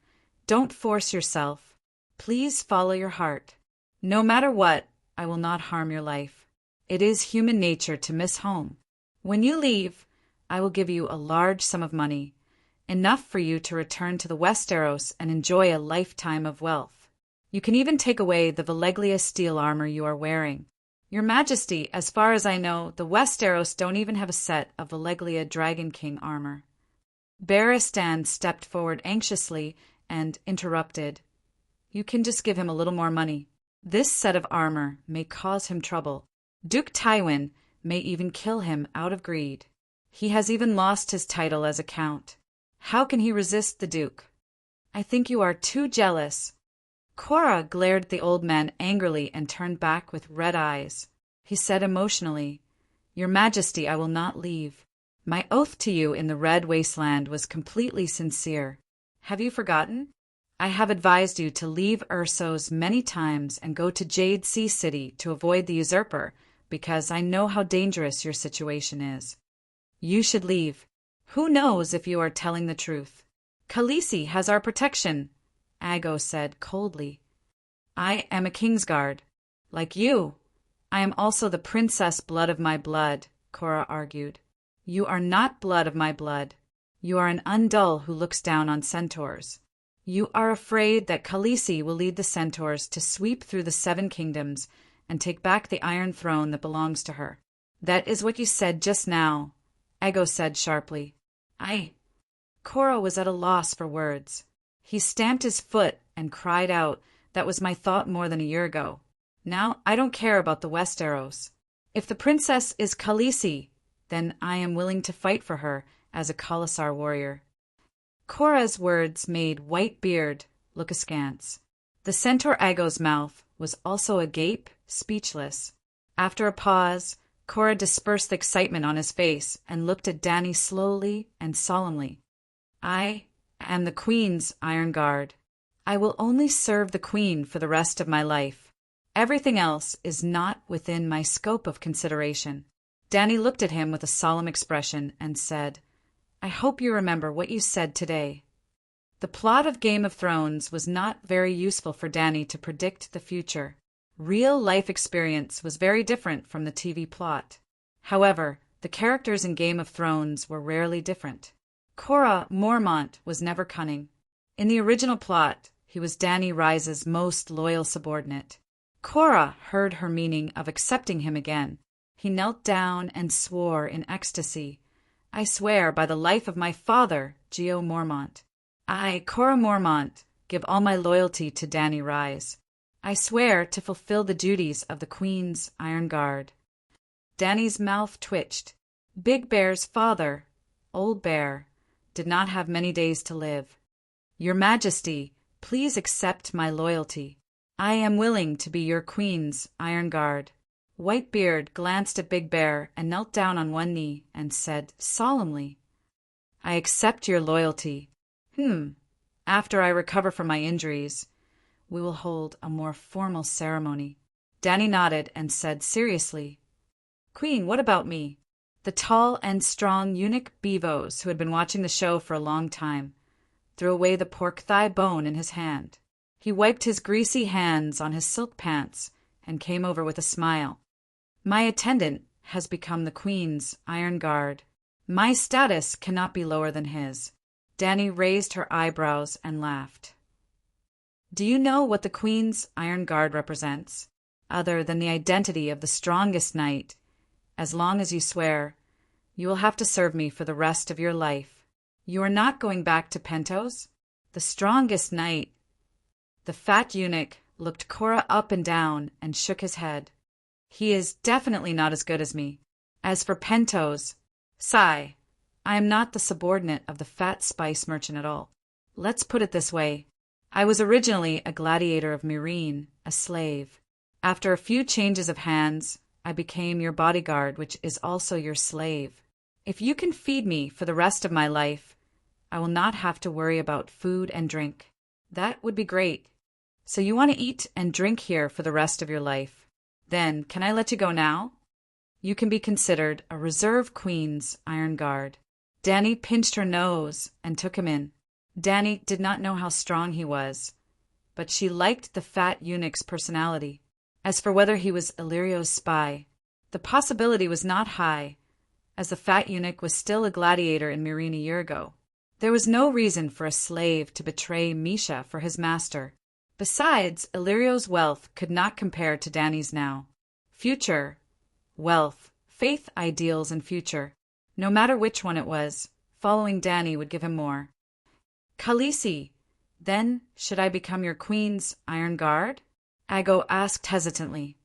Don't force yourself. Please follow your heart. No matter what, I will not harm your life. It is human nature to miss home. When you leave, I will give you a large sum of money, enough for you to return to the Westeros and enjoy a lifetime of wealth. You can even take away the Valeglia steel armor you are wearing. Your Majesty, as far as I know, the Westeros don't even have a set of Valeglia Dragon King armor. Barristan stepped forward anxiously and interrupted. You can just give him a little more money. This set of armor may cause him trouble. Duke Tywin may even kill him out of greed. He has even lost his title as a count. How can he resist the Duke? I think you are too jealous. Cora glared at the old man angrily and turned back with red eyes. He said emotionally, Your Majesty, I will not leave. My oath to you in the Red Wasteland was completely sincere. Have you forgotten? I have advised you to leave Ursos many times and go to Jade Sea City to avoid the usurper, because I know how dangerous your situation is. You should leave. Who knows if you are telling the truth? Khaleesi has our protection, Ago said coldly. I am a Kingsguard. Like you. I am also the princess blood of my blood, Cora argued. You are not blood of my blood. You are an Undull who looks down on centaurs. You are afraid that Khaleesi will lead the centaurs to sweep through the 7 kingdoms and take back the Iron Throne that belongs to her. That is what you said just now, Ago said sharply. Cora was at a loss for words. He stamped his foot and cried out, That was my thought more than a year ago. Now I don't care about the Westeros. If the princess is Khaleesi, then I am willing to fight for her as a Khalasar warrior. Cora's words made Whitebeard look askance. The centaur Ago's mouth was also agape, speechless. After a pause, Cora dispersed the excitement on his face and looked at Dany slowly and solemnly. I am the Queen's Iron Guard. I will only serve the Queen for the rest of my life. Everything else is not within my scope of consideration. Dany looked at him with a solemn expression and said, I hope you remember what you said today. The plot of Game of Thrones was not very useful for Dany to predict the future. Real life experience was very different from the TV plot. However, the characters in Game of Thrones were rarely different. Cora Mormont was never cunning. In the original plot, he was Dany Rise's most loyal subordinate. Cora heard her meaning of accepting him again. He knelt down and swore in ecstasy. I swear by the life of my father, Geo Mormont. I, Cora Mormont, give all my loyalty to Dany Rise. I swear to fulfill the duties of the Queen's Iron Guard. Dany's mouth twitched. Big Bear's father, Old Bear, did not have many days to live. Your Majesty, please accept my loyalty. I am willing to be your Queen's Iron Guard. Whitebeard glanced at Big Bear and knelt down on one knee and said solemnly, I accept your loyalty. After I recover from my injuries, we will hold a more formal ceremony. Dany nodded and said seriously, Queen, what about me? The tall and strong eunuch Bevos, who had been watching the show for a long time, threw away the pork thigh bone in his hand. He wiped his greasy hands on his silk pants and came over with a smile. My attendant has become the Queen's Iron Guard. My status cannot be lower than his. Dany raised her eyebrows and laughed. Do you know what the Queen's Iron Guard represents, other than the identity of the strongest knight? As long as you swear, you will have to serve me for the rest of your life. You are not going back to Pentos? The strongest knight. The fat eunuch looked Cora up and down and shook his head. He is definitely not as good as me. As for Pentos, sigh, I am not the subordinate of the fat spice merchant at all. Let's put it this way. I was originally a gladiator of Meereen, a slave. After a few changes of hands, I became your bodyguard, which is also your slave. If you can feed me for the rest of my life, I will not have to worry about food and drink. That would be great. So you want to eat and drink here for the rest of your life. Then, can I let you go now? You can be considered a reserve Queen's Iron Guard. Danny pinched her nose and took him in. Danny did not know how strong he was, but she liked the fat eunuch's personality. As for whether he was Illyrio's spy, the possibility was not high, as the fat eunuch was still a gladiator in Myrine a year ago. There was no reason for a slave to betray Misha for his master. Besides, Illyrio's wealth could not compare to Danny's now. Future, wealth, faith, ideals, and future. No matter which one it was, following Danny would give him more. Khaleesi, then should I become your queen's iron guard? Ago asked hesitantly.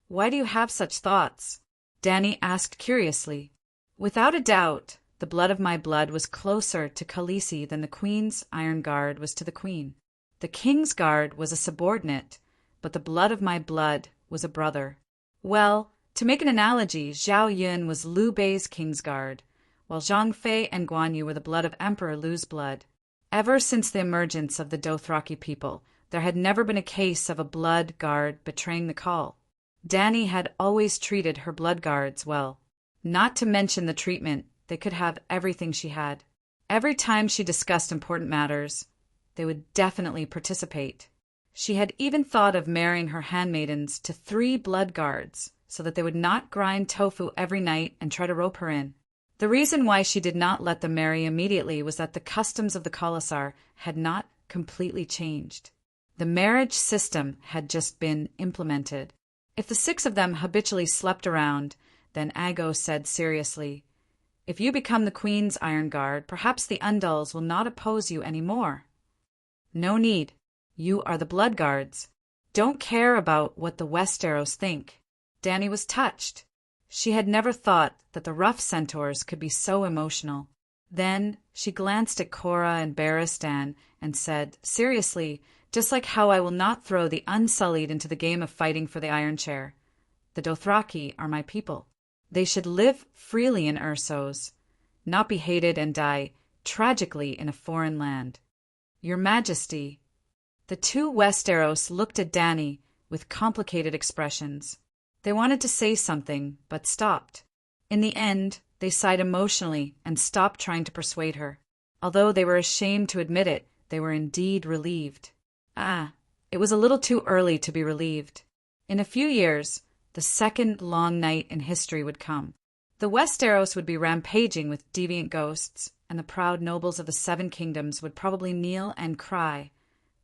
Why do you have such thoughts? Danny asked curiously. Without a doubt, the blood of my blood was closer to Khaleesi than the queen's iron guard was to the queen. The king's guard was a subordinate, but the blood of my blood was a brother. Well, to make an analogy, Zhao Yun was Liu Bei's king's guard, while Zhang Fei and Guan Yu were the blood of Emperor Liu's blood. Ever since the emergence of the Dothraki people, there had never been a case of a blood guard betraying the call. Danny had always treated her blood guards well. Not to mention the treatment, they could have everything she had. Every time she discussed important matters, they would definitely participate. She had even thought of marrying her handmaidens to 3 blood guards, so that they would not grind tofu every night and try to rope her in. The reason why she did not let them marry immediately was that the customs of the Khalasar had not completely changed. The marriage system had just been implemented. If the 6 of them habitually slept around, then Ago said seriously, "If you become the Queen's Iron Guard, perhaps the Undulls will not oppose you any more." "No need. You are the Blood Guards. Don't care about what the Westeros think." Danny was touched. She had never thought that the rough centaurs could be so emotional. Then she glanced at Cora and Barristan and said, seriously, just like how I will not throw the Unsullied into the game of fighting for the Iron Chair. The Dothraki are my people. They should live freely in Ursos, not be hated and die tragically in a foreign land. Your Majesty. The 2 Westeros looked at Danny with complicated expressions. They wanted to say something, but stopped. In the end, they sighed emotionally and stopped trying to persuade her. Although they were ashamed to admit it, they were indeed relieved. It was a little too early to be relieved. In a few years, the second long night in history would come. The Westeros would be rampaging with deviant ghosts, and the proud nobles of the 7 kingdoms would probably kneel and cry,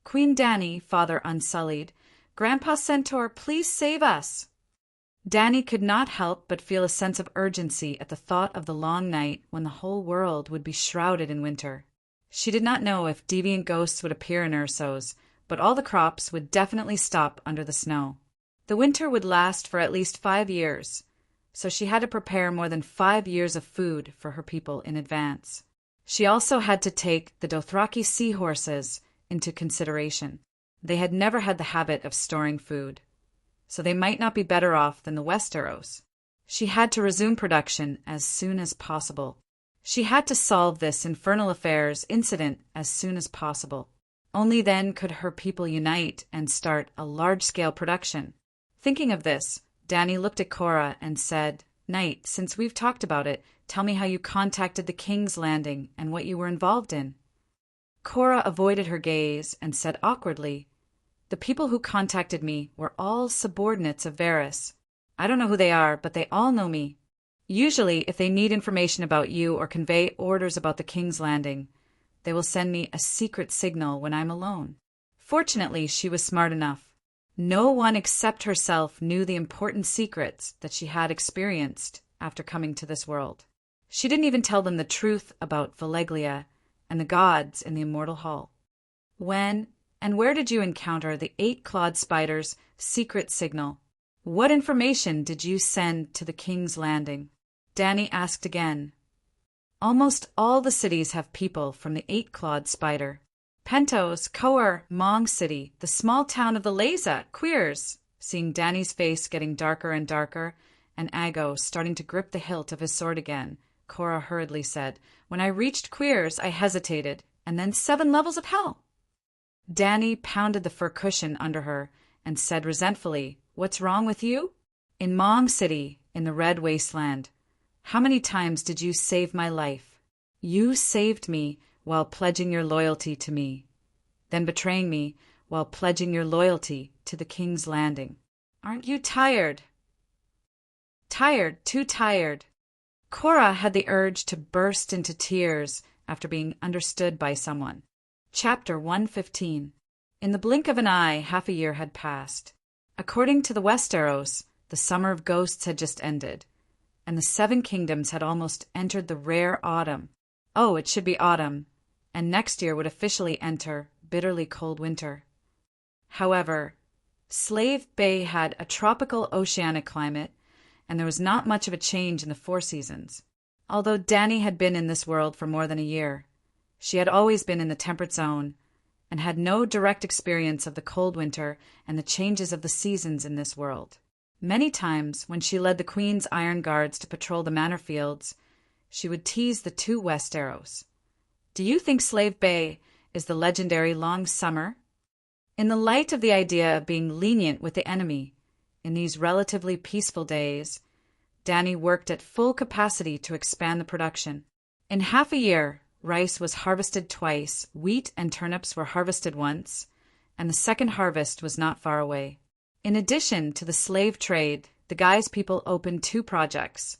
"Queen Danny, Father Unsullied, Grandpa Centaur, please save us!" Danny could not help but feel a sense of urgency at the thought of the long night when the whole world would be shrouded in winter. She did not know if deviant ghosts would appear in Ursos, but all the crops would definitely stop under the snow. The winter would last for at least 5 years, so she had to prepare more than 5 years of food for her people in advance. She also had to take the Dothraki seahorses into consideration. They had never had the habit of storing food, so they might not be better off than the Westeros. She had to resume production as soon as possible. She had to solve this infernal affairs incident as soon as possible. Only then could her people unite and start a large-scale production. Thinking of this, Danny looked at Cora and said, "Knight, since we've talked about it, tell me how you contacted the King's Landing and what you were involved in." Cora avoided her gaze and said awkwardly, "The people who contacted me were all subordinates of Varys. I don't know who they are, but they all know me. Usually, if they need information about you or convey orders about the King's Landing, they will send me a secret signal when I'm alone." Fortunately, she was smart enough. No one except herself knew the important secrets that she had experienced after coming to this world. She didn't even tell them the truth about Valeglia and the gods in the Immortal Hall. When and where did you encounter the 8-clawed spider's secret signal? What information did you send to the King's Landing? Danny asked again. Almost all the cities have people from the 8-clawed spider. Pentos, Coer, Mong City, the small town of the Leza, Queers. Seeing Danny's face getting darker and darker, and Ago starting to grip the hilt of his sword again, Cora hurriedly said, "When I reached Queers, I hesitated, and then 7 levels of hell." Danny pounded the fur cushion under her and said resentfully, "What's wrong with you?" "In Mong City, in the Red Wasteland. How many times did you save my life?" You saved me while pledging your loyalty to me, then betraying me while pledging your loyalty to the King's Landing. Aren't you tired? Tired, too tired. Cora had the urge to burst into tears after being understood by someone. Chapter 115. In the blink of an eye, half a year had passed. According to the Westeros, the Summer of Ghosts had just ended, and the Seven Kingdoms had almost entered the rare autumn. Oh, it should be autumn, and next year would officially enter bitterly cold winter. However, Slave Bay had a tropical oceanic climate, and there was not much of a change in the four seasons. Although Dany had been in this world for more than a year, she had always been in the temperate zone and had no direct experience of the cold winter and the changes of the seasons in this world. Many times, when she led the Queen's Iron Guards to patrol the manor fields, she would tease the two Westeros. Do you think Slave Bay is the legendary Long Summer? In the light of the idea of being lenient with the enemy, in these relatively peaceful days, Dany worked at full capacity to expand the production. In half a year, rice was harvested twice, wheat and turnips were harvested once, and the second harvest was not far away. In addition to the slave trade, the Guy's people opened two projects: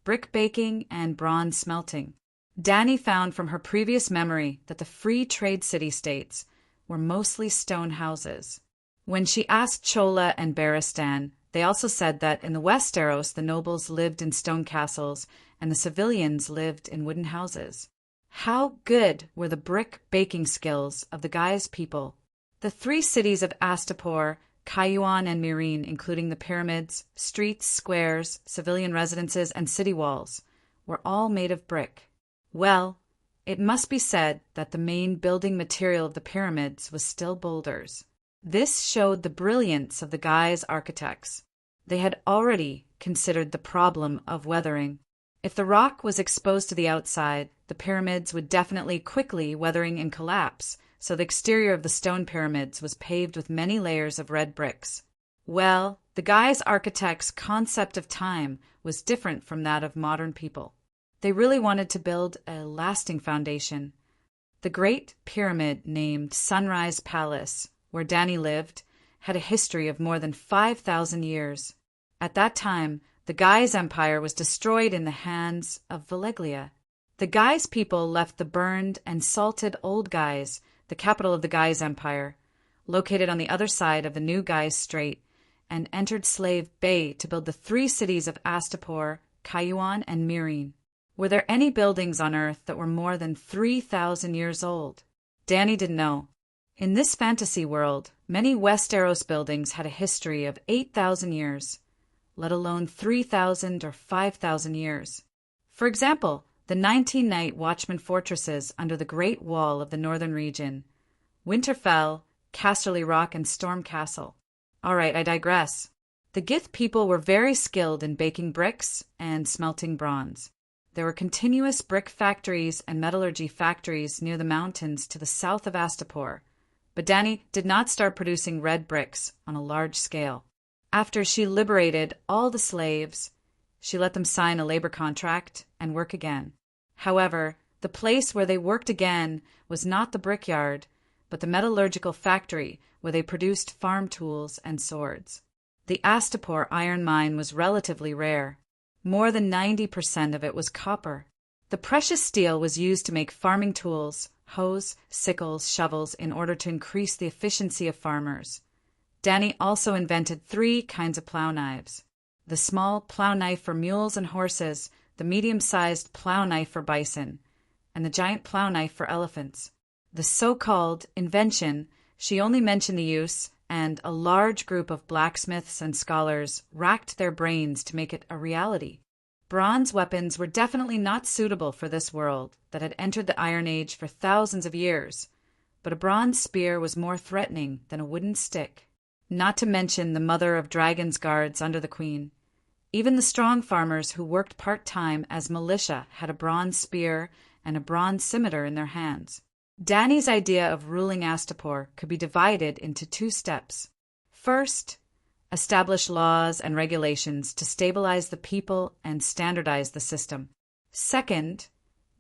brick baking and bronze smelting. Dany found from her previous memory that the free trade city-states were mostly stone houses. When she asked Chola and Barristan, they also said that in the Westeros the nobles lived in stone castles and the civilians lived in wooden houses. How good were the brick baking skills of the Guy's people? The three cities of Astapor, Cayuan, and Meereen, including the pyramids, streets, squares, civilian residences, and city walls, were all made of brick. Well, it must be said that the main building material of the pyramids was still boulders. This showed the brilliance of the Guy's architects. They had already considered the problem of weathering. If the rock was exposed to the outside, the pyramids would definitely quickly weathering and collapse, so the exterior of the stone pyramids was paved with many layers of red bricks. Well, the Guy's architects' concept of time was different from that of modern people. They really wanted to build a lasting foundation. The Great Pyramid, named Sunrise Palace, where Dany lived, had a history of more than 5,000 years. At that time, the Guy's empire was destroyed in the hands of Valeglia. The Guy's people left the burned and salted Old Guys, the capital of the Guy's empire, located on the other side of the new Guy's Strait, and entered Slave Bay to build the three cities of Astapor, Cayuan, and Meereen. Were there any buildings on Earth that were more than 3,000 years old? Dany didn't know. In this fantasy world, many Westeros buildings had a history of 8,000 years, let alone 3,000 or 5,000 years. For example, the 19-night Watchman fortresses under the Great Wall of the northern region, Winterfell, Casterly Rock, and Storm Castle. All right, I digress. The Gith people were very skilled in baking bricks and smelting bronze. There were continuous brick factories and metallurgy factories near the mountains to the south of Astapor, but Dany did not start producing red bricks on a large scale. After she liberated all the slaves, she let them sign a labor contract and work again. However, the place where they worked again was not the brickyard, but the metallurgical factory where they produced farm tools and swords. The Astapor iron mine was relatively rare. More than 90% of it was copper. The precious steel was used to make farming tools, hoes, sickles, shovels, in order to increase the efficiency of farmers. Dany also invented 3 kinds of plow knives: the small plow knife for mules and horses, the medium-sized plow knife for bison, and the giant plow knife for elephants. The so-called invention, she only mentioned the use, and a large group of blacksmiths and scholars racked their brains to make it a reality. Bronze weapons were definitely not suitable for this world that had entered the Iron Age for thousands of years, but a bronze spear was more threatening than a wooden stick. Not to mention the mother of dragons guards under the queen. Even the strong farmers who worked part-time as militia had a bronze spear and a bronze scimitar in their hands. Dany's idea of ruling Astapor could be divided into 2 steps. First, establish laws and regulations to stabilize the people and standardize the system. Second,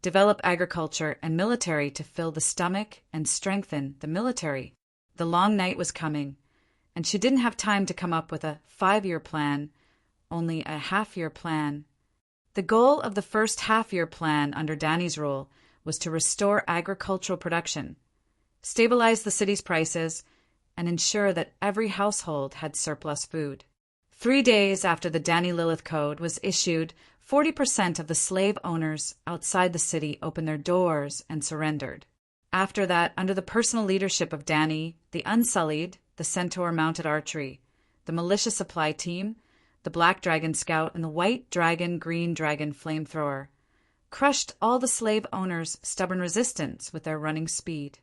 develop agriculture and military to fill the stomach and strengthen the military. The long night was coming, and she didn't have time to come up with a 5-year plan, only a half-year plan. The goal of the first half-year plan under Danny's rule was to restore agricultural production, stabilize the city's prices, and ensure that every household had surplus food. 3 days after the Danny Lilith Code was issued, 40% of the slave owners outside the city opened their doors and surrendered. After that, under the personal leadership of Danny, the Unsullied, the Centaur-mounted archery, the militia supply team, the Black Dragon Scout, and the White Dragon, Green Dragon flamethrower, crushed all the slave owners' stubborn resistance with their running speed.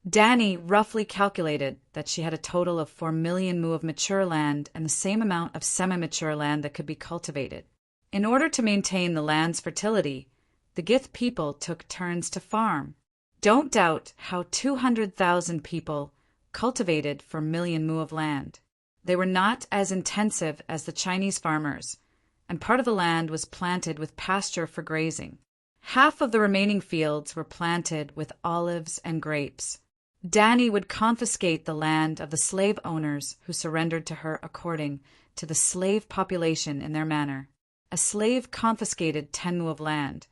Danny roughly calculated that she had a total of 4 million mu of mature land and the same amount of semi-mature land that could be cultivated. In order to maintain the land's fertility, the Gith people took turns to farm. Don't doubt how 200,000 people cultivated 4 million mu of land. They were not as intensive as the Chinese farmers, and part of the land was planted with pasture for grazing. Half of the remaining fields were planted with olives and grapes. Danny would confiscate the land of the slave owners who surrendered to her according to the slave population in their manner. A slave confiscated 10 mu of land,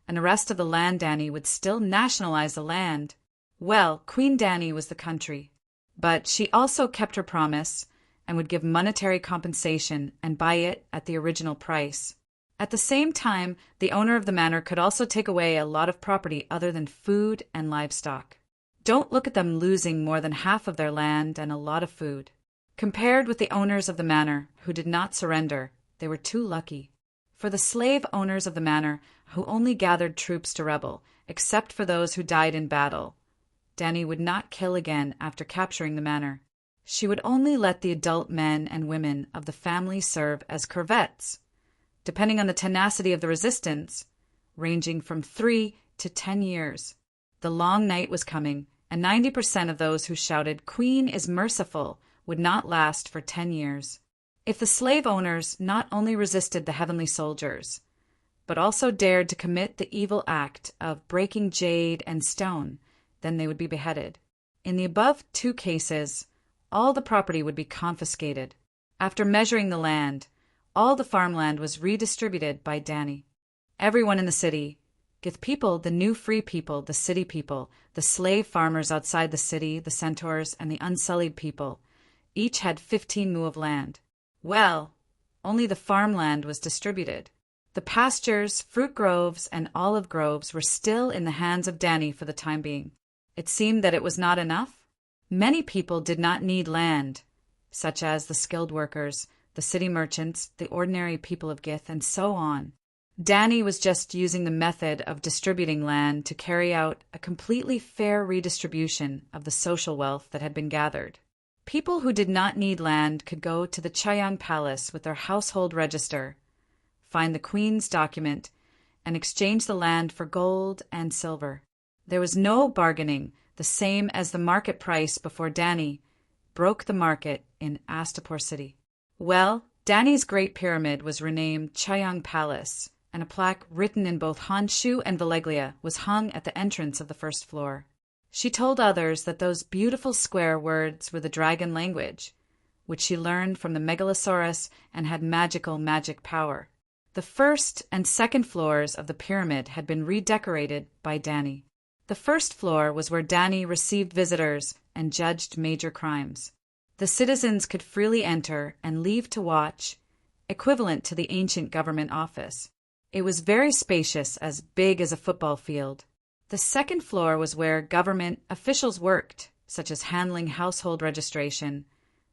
and the rest of the land Danny would still nationalize the land. Well, Queen Danny was the country, but she also kept her promise and would give monetary compensation and buy it at the original price. At the same time, the owner of the manor could also take away a lot of property other than food and livestock. Don't look at them losing more than half of their land and a lot of food. Compared with the owners of the manor, who did not surrender, they were too lucky. For the slave owners of the manor, who only gathered troops to rebel, except for those who died in battle, Danny would not kill again after capturing the manor. She would only let the adult men and women of the family serve as corvettes, depending on the tenacity of the resistance, ranging from 3 to 10 years. The long night was coming, and 90% of those who shouted, "Queen is merciful," would not last for 10 years. If the slave owners not only resisted the heavenly soldiers, but also dared to commit the evil act of breaking jade and stone, then they would be beheaded. In the above 2 cases, all the property would be confiscated. After measuring the land, all the farmland was redistributed by Danny. Everyone in the city, Gith people, the new free people, the city people, the slave farmers outside the city, the centaurs, and the unsullied people, each had 15 mu of land. Well, only the farmland was distributed. The pastures, fruit groves, and olive groves were still in the hands of Danny for the time being. It seemed that it was not enough. Many people did not need land, such as the skilled workers, the city merchants, the ordinary people of Gith, and so on. Danny was just using the method of distributing land to carry out a completely fair redistribution of the social wealth that had been gathered. People who did not need land could go to the Chayang Palace with their household register, find the Queen's document, and exchange the land for gold and silver. There was no bargaining, the same as the market price before Danny broke the market in Astapor City. Well, Danny's Great Pyramid was renamed Chayang Palace, and a plaque written in both Honshu and Valeglia was hung at the entrance of the first floor. She told others that those beautiful square words were the dragon language, which she learned from the Megalosaurus and had magic power. The first and second floors of the pyramid had been redecorated by Danny. The first floor was where Danny received visitors and judged major crimes. The citizens could freely enter and leave to watch, equivalent to the ancient government office. It was very spacious, as big as a football field. The second floor was where government officials worked, such as handling household registration,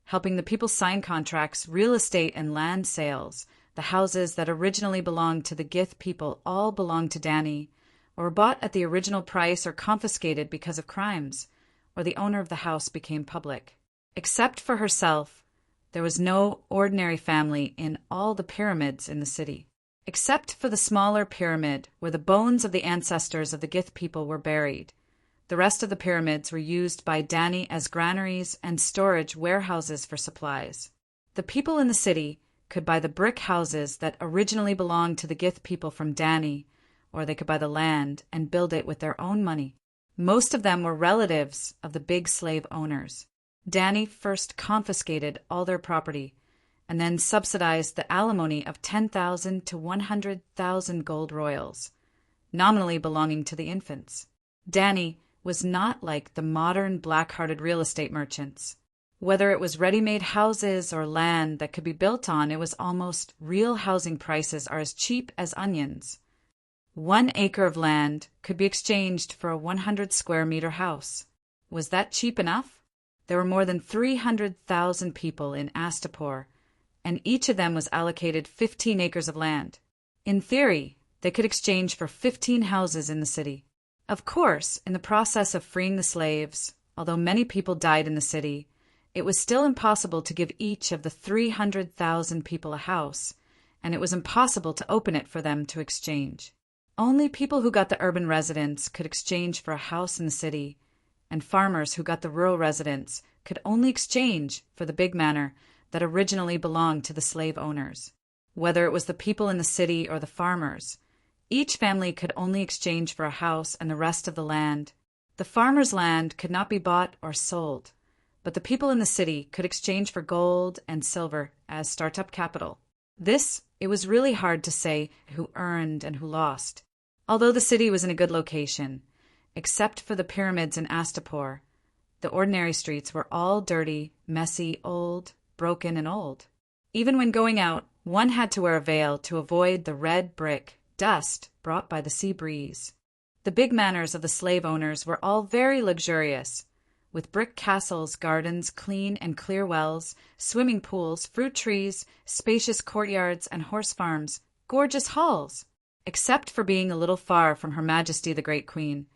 helping the people sign contracts, real estate and land sales. The houses that originally belonged to the Gith people all belonged to Danny, or were bought at the original price or confiscated because of crimes, or the owner of the house became public. Except for herself, there was no ordinary family in all the pyramids in the city. Except for the smaller pyramid where the bones of the ancestors of the Gith people were buried, the rest of the pyramids were used by Danny as granaries and storage warehouses for supplies. The people in the city could buy the brick houses that originally belonged to the Gith people from Danny, or they could buy the land and build it with their own money. Most of them were relatives of the big slave owners. Danny first confiscated all their property and then subsidized the alimony of 10,000 to 100,000 gold royals, nominally belonging to the infants. Danny was not like the modern black-hearted real estate merchants. Whether it was ready-made houses or land that could be built on, it was almost real housing prices are as cheap as onions. 1 acre of land could be exchanged for a 100 square meter house. Was that cheap enough? There were more than 300,000 people in Astapor, and each of them was allocated 15 acres of land. In theory, they could exchange for 15 houses in the city. Of course, in the process of freeing the slaves, although many people died in the city, it was still impossible to give each of the 300,000 people a house, and it was impossible to open it for them to exchange. Only people who got the urban residence could exchange for a house in the city, and farmers who got the rural residence could only exchange for the big manor that originally belonged to the slave owners. Whether it was the people in the city or the farmers, each family could only exchange for a house and the rest of the land. The farmer's land could not be bought or sold, but the people in the city could exchange for gold and silver as startup capital. It was really hard to say who earned and who lost. Although the city was in a good location, except for the pyramids in Astapor, the ordinary streets were all dirty, messy, old, broken, and old. Even when going out, one had to wear a veil to avoid the red brick dust brought by the sea breeze. The big manors of the slave owners were all very luxurious, with brick castles, gardens, clean and clear wells, swimming pools, fruit trees, spacious courtyards, and horse farms, gorgeous halls. Except for being a little far from Her Majesty the Great Queen,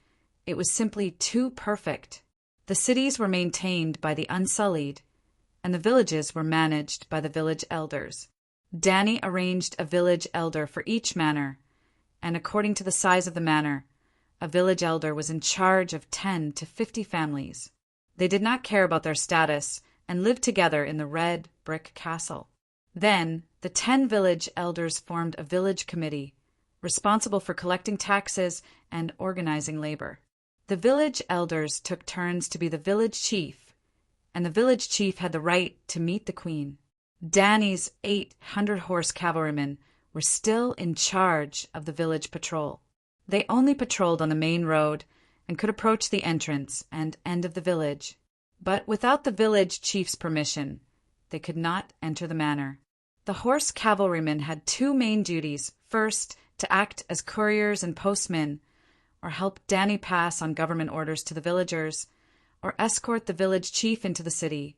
it was simply too perfect. The cities were maintained by the Unsullied, and the villages were managed by the village elders. Danny arranged a village elder for each manor, and according to the size of the manor, a village elder was in charge of 10 to 50 families. They did not care about their status and lived together in the red brick castle. Then, the 10 village elders formed a village committee, responsible for collecting taxes and organizing labor. The village elders took turns to be the village chief, and the village chief had the right to meet the queen. Danny's 800-horse cavalrymen were still in charge of the village patrol. They only patrolled on the main road and could approach the entrance and end of the village, but without the village chief's permission, they could not enter the manor. The horse cavalrymen had 2 main duties. First, to act as couriers and postmen, or help Danny pass on government orders to the villagers, or escort the village chief into the city,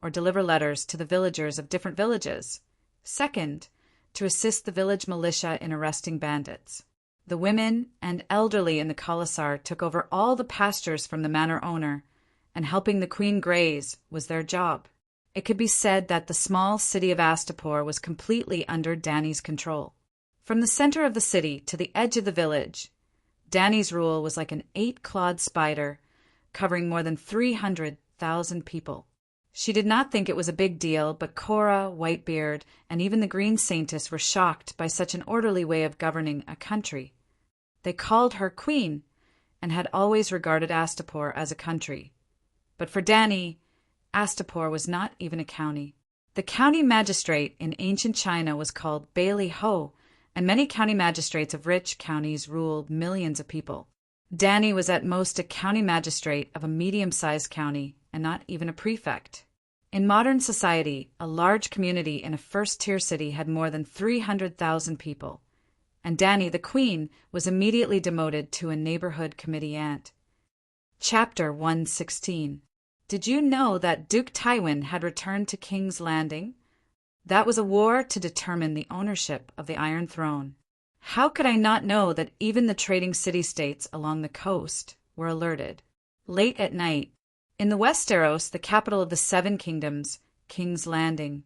or deliver letters to the villagers of different villages. Second, to assist the village militia in arresting bandits. The women and elderly in the Khalasar took over all the pastures from the manor owner, and helping the queen graze was their job. It could be said that the small city of Astapor was completely under Danny's control. From the center of the city to the edge of the village, Danny's rule was like an 8-clawed spider, covering more than 300,000 people. She did not think it was a big deal, but Cora, Whitebeard, and even the Green Saintess were shocked by such an orderly way of governing a country. They called her queen, and had always regarded Astapor as a country. But for Danny, Astapor was not even a county. The county magistrate in ancient China was called Bailey Ho, and many county magistrates of rich counties ruled millions of people. Danny was at most a county magistrate of a medium-sized county, and not even a prefect. In modern society, a large community in a first-tier city had more than 300,000 people, and Danny, the queen, was immediately demoted to a neighborhood committee aunt. Chapter 116. Did you know that Duke Tywin had returned to King's Landing? That was a war to determine the ownership of the Iron Throne. How could I not know that even the trading city-states along the coast were alerted? Late at night, in the Westeros, the capital of the 7 kingdoms, King's Landing,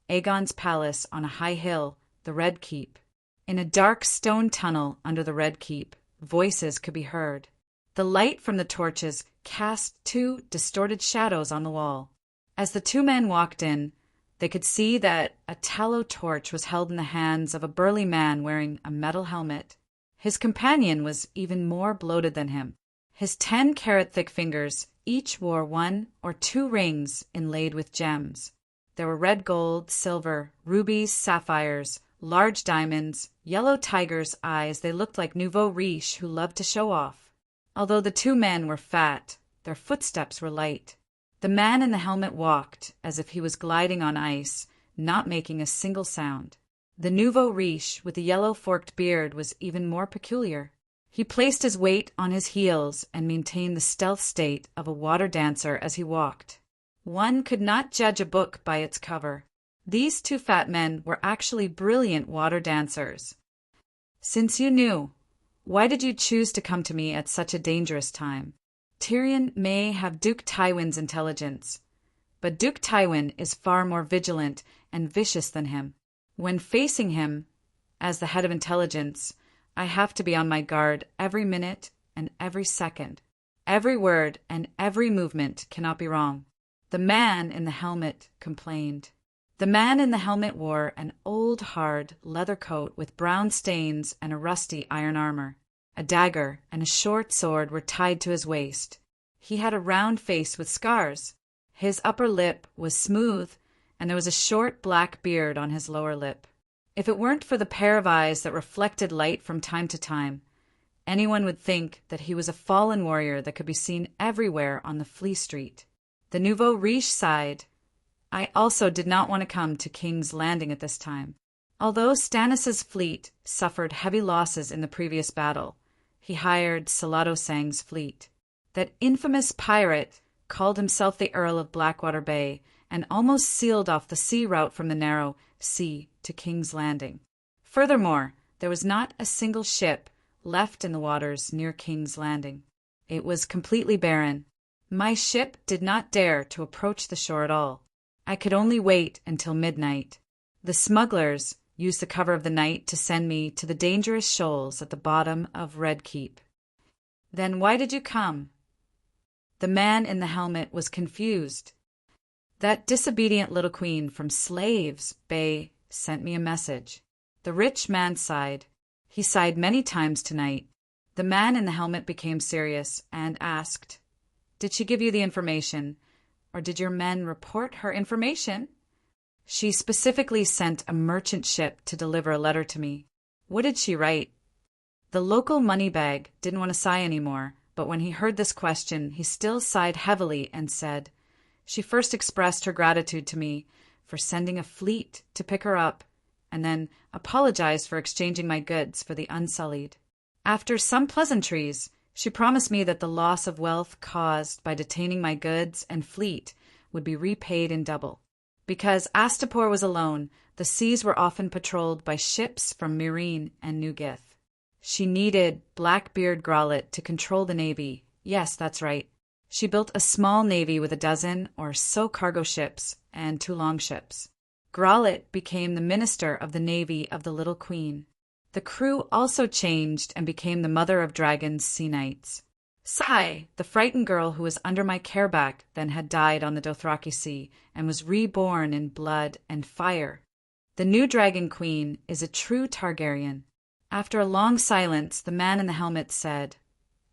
Aegon's palace on a high hill, the Red Keep. In a dark stone tunnel under the Red Keep, voices could be heard. The light from the torches cast 2 distorted shadows on the wall. As the 2 men walked in, they could see that a tallow torch was held in the hands of a burly man wearing a metal helmet. His companion was even more bloated than him. His 10-carat-thick fingers each wore 1 or 2 rings inlaid with gems. There were red gold, silver, rubies, sapphires, large diamonds, yellow tigers' eyes. They looked like nouveau riche who loved to show off. Although the 2 men were fat, their footsteps were light. The man in the helmet walked as if he was gliding on ice, not making a single sound. The nouveau riche with the yellow forked beard was even more peculiar. He placed his weight on his heels and maintained the stealth state of a water dancer as he walked. One could not judge a book by its cover. These 2 fat men were actually brilliant water dancers. "Since you knew, why did you choose to come to me at such a dangerous time? Tyrion may have Duke Tywin's intelligence, but Duke Tywin is far more vigilant and vicious than him. When facing him, as the head of intelligence, I have to be on my guard every minute and every second. Every word and every movement cannot be wrong." The man in the helmet complained. The man in the helmet wore an old, hard leather coat with brown stains and a rusty iron armor. A dagger and a short sword were tied to his waist. He had a round face with scars. His upper lip was smooth, and there was a short black beard on his lower lip. If it weren't for the pair of eyes that reflected light from time to time, anyone would think that he was a fallen warrior that could be seen everywhere on the Flea Street. The nouveau riche sighed. "I also did not want to come to King's Landing at this time. Although Stannis's fleet suffered heavy losses in the previous battle, he hired Salado Sang's fleet. That infamous pirate called himself the Earl of Blackwater Bay and almost sealed off the sea route from the narrow sea to King's Landing. Furthermore, there was not a single ship left in the waters near King's Landing. It was completely barren. My ship did not dare to approach the shore at all. I could only wait until midnight. The smugglers used the cover of the night to send me to the dangerous shoals at the bottom of Red Keep." "Then why did you come?" The man in the helmet was confused. "That disobedient little queen from Slaves Bay sent me a message." The rich man sighed. He sighed many times tonight. The man in the helmet became serious and asked, "Did she give you the information, or did your men report her information?" "She specifically sent a merchant ship to deliver a letter to me." "What did she write?" The local moneybag didn't want to sigh anymore, but when he heard this question, he still sighed heavily and said, "She first expressed her gratitude to me for sending a fleet to pick her up, and then apologized for exchanging my goods for the Unsullied. After some pleasantries, she promised me that the loss of wealth caused by detaining my goods and fleet would be repaid in double. Because Astapor was alone, the seas were often patrolled by ships from Meereen and New Gith. She needed Blackbeard Growlithe to control the navy. Yes, that's right. She built a small navy with 12 or so cargo ships and 2 longships. Growlithe became the minister of the navy of the Little Queen. The crew also changed and became the mother of dragons sea knights. Sai, the frightened girl who was under my care back, then had died on the Dothraki Sea and was reborn in blood and fire. The new dragon queen is a true Targaryen." After a long silence, the man in the helmet said,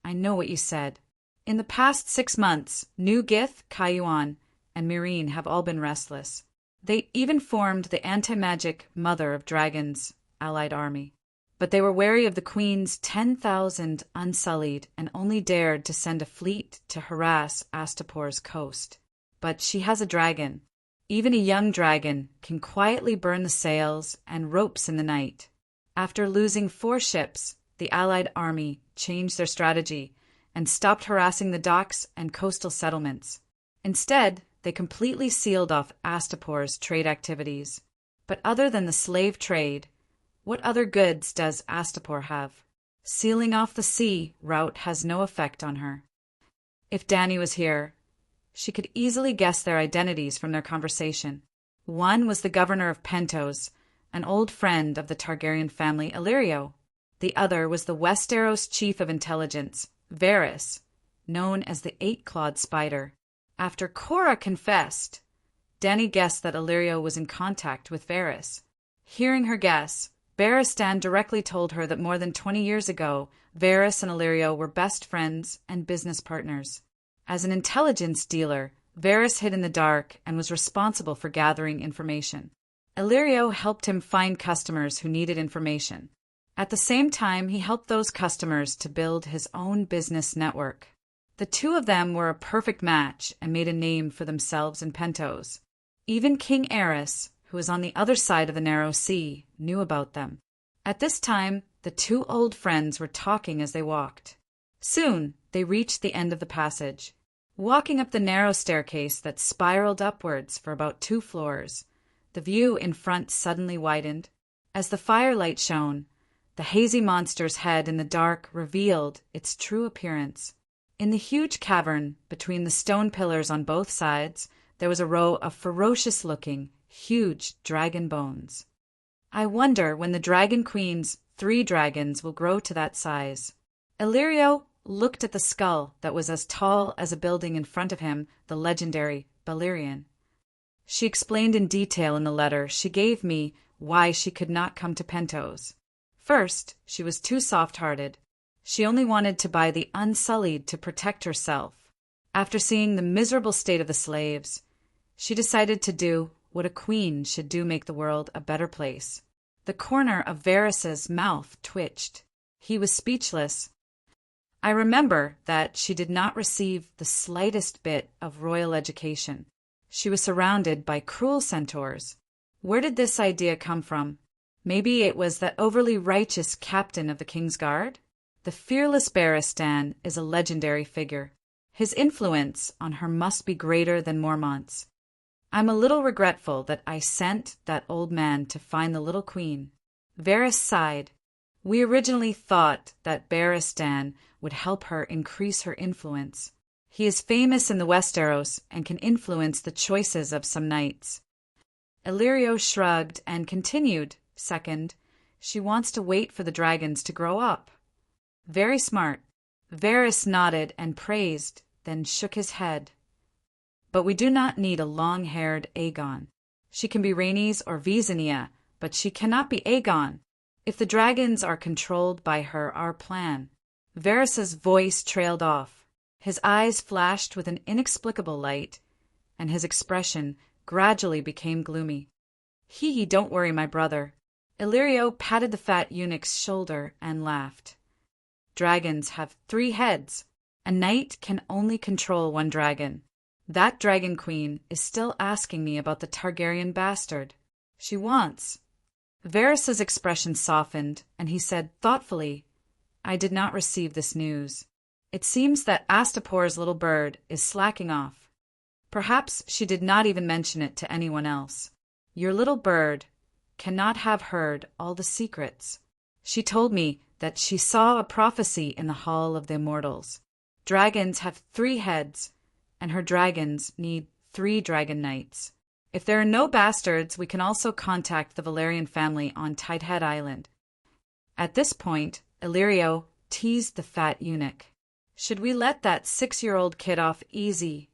"I know what you said. In the past 6 months, New Gith, Cayuan, and Meereen have all been restless. They even formed the anti-magic Mother of Dragons allied army. But they were wary of the Queen's 10,000 Unsullied and only dared to send a fleet to harass Astapor's coast. But she has a dragon. Even a young dragon can quietly burn the sails and ropes in the night. After losing 4 ships, the Allied army changed their strategy and stopped harassing the docks and coastal settlements. Instead, they completely sealed off Astapor's trade activities. But other than the slave trade, what other goods does Astapor have? Sealing off the sea route has no effect on her. If Dany was here, she could easily guess their identities from their conversation. One was the governor of Pentos, an old friend of the Targaryen family Illyrio. The other was the Westeros chief of intelligence, Varys, known as the 8-clawed spider. After Cora confessed, Dany guessed that Illyrio was in contact with Varys. Hearing her guess, Barristan directly told her that more than 20 years ago, Varys and Illyrio were best friends and business partners. As an intelligence dealer, Varys hid in the dark and was responsible for gathering information. Illyrio helped him find customers who needed information. At the same time, he helped those customers to build his own business network. The two of them were a perfect match and made a name for themselves in Pentos. Even King Aerys, who was on the other side of the narrow sea, knew about them. At this time, the two old friends were talking as they walked. Soon, they reached the end of the passage. Walking up the narrow staircase that spiraled upwards for about 2 floors, the view in front suddenly widened. As the firelight shone, the hazy monster's head in the dark revealed its true appearance. In the huge cavern, between the stone pillars on both sides, there was a row of ferocious-looking, huge dragon bones. I wonder when the Dragon Queen's 3 dragons will grow to that size. Illyrio looked at the skull that was as tall as a building in front of him, the legendary Balerion. She explained in detail in the letter she gave me why she could not come to Pentos. First, she was too soft-hearted. She only wanted to buy the Unsullied to protect herself. After seeing the miserable state of the slaves, she decided to do what a queen should do, make the world a better place. The corner of Varys's mouth twitched. He was speechless. I remember that she did not receive the slightest bit of royal education. She was surrounded by cruel centaurs. Where did this idea come from? Maybe it was that overly righteous captain of the King's Guard? The fearless Barristan is a legendary figure. His influence on her must be greater than Mormont's. I'm a little regretful that I sent that old man to find the little queen. Varys sighed. We originally thought that Barristan would help her increase her influence. He is famous in the Westeros and can influence the choices of some knights. Illyrio shrugged and continued. Second, she wants to wait for the dragons to grow up. Very smart. Varys nodded and praised, then shook his head. But we do not need a long-haired Aegon. She can be Rhaenys or Visenya, but she cannot be Aegon. If the dragons are controlled by her, our plan. Varys's voice trailed off. His eyes flashed with an inexplicable light, and his expression gradually became gloomy. Hee, don't worry, my brother. Illyrio patted the fat eunuch's shoulder and laughed. Dragons have 3 heads. A knight can only control 1 dragon. That Dragon Queen is still asking me about the Targaryen bastard. She wants. Varys's expression softened, and he said thoughtfully, I did not receive this news. It seems that Astapor's little bird is slacking off. Perhaps she did not even mention it to anyone else. Your little bird cannot have heard all the secrets. She told me that she saw a prophecy in the Hall of the Immortals. Dragons have 3 heads, and her dragons need 3 dragon knights. If there are no bastards, we can also contact the Valerian family on Tidehead Island. At this point, Illyrio teased the fat eunuch. Should we let that 6-year-old kid off easy?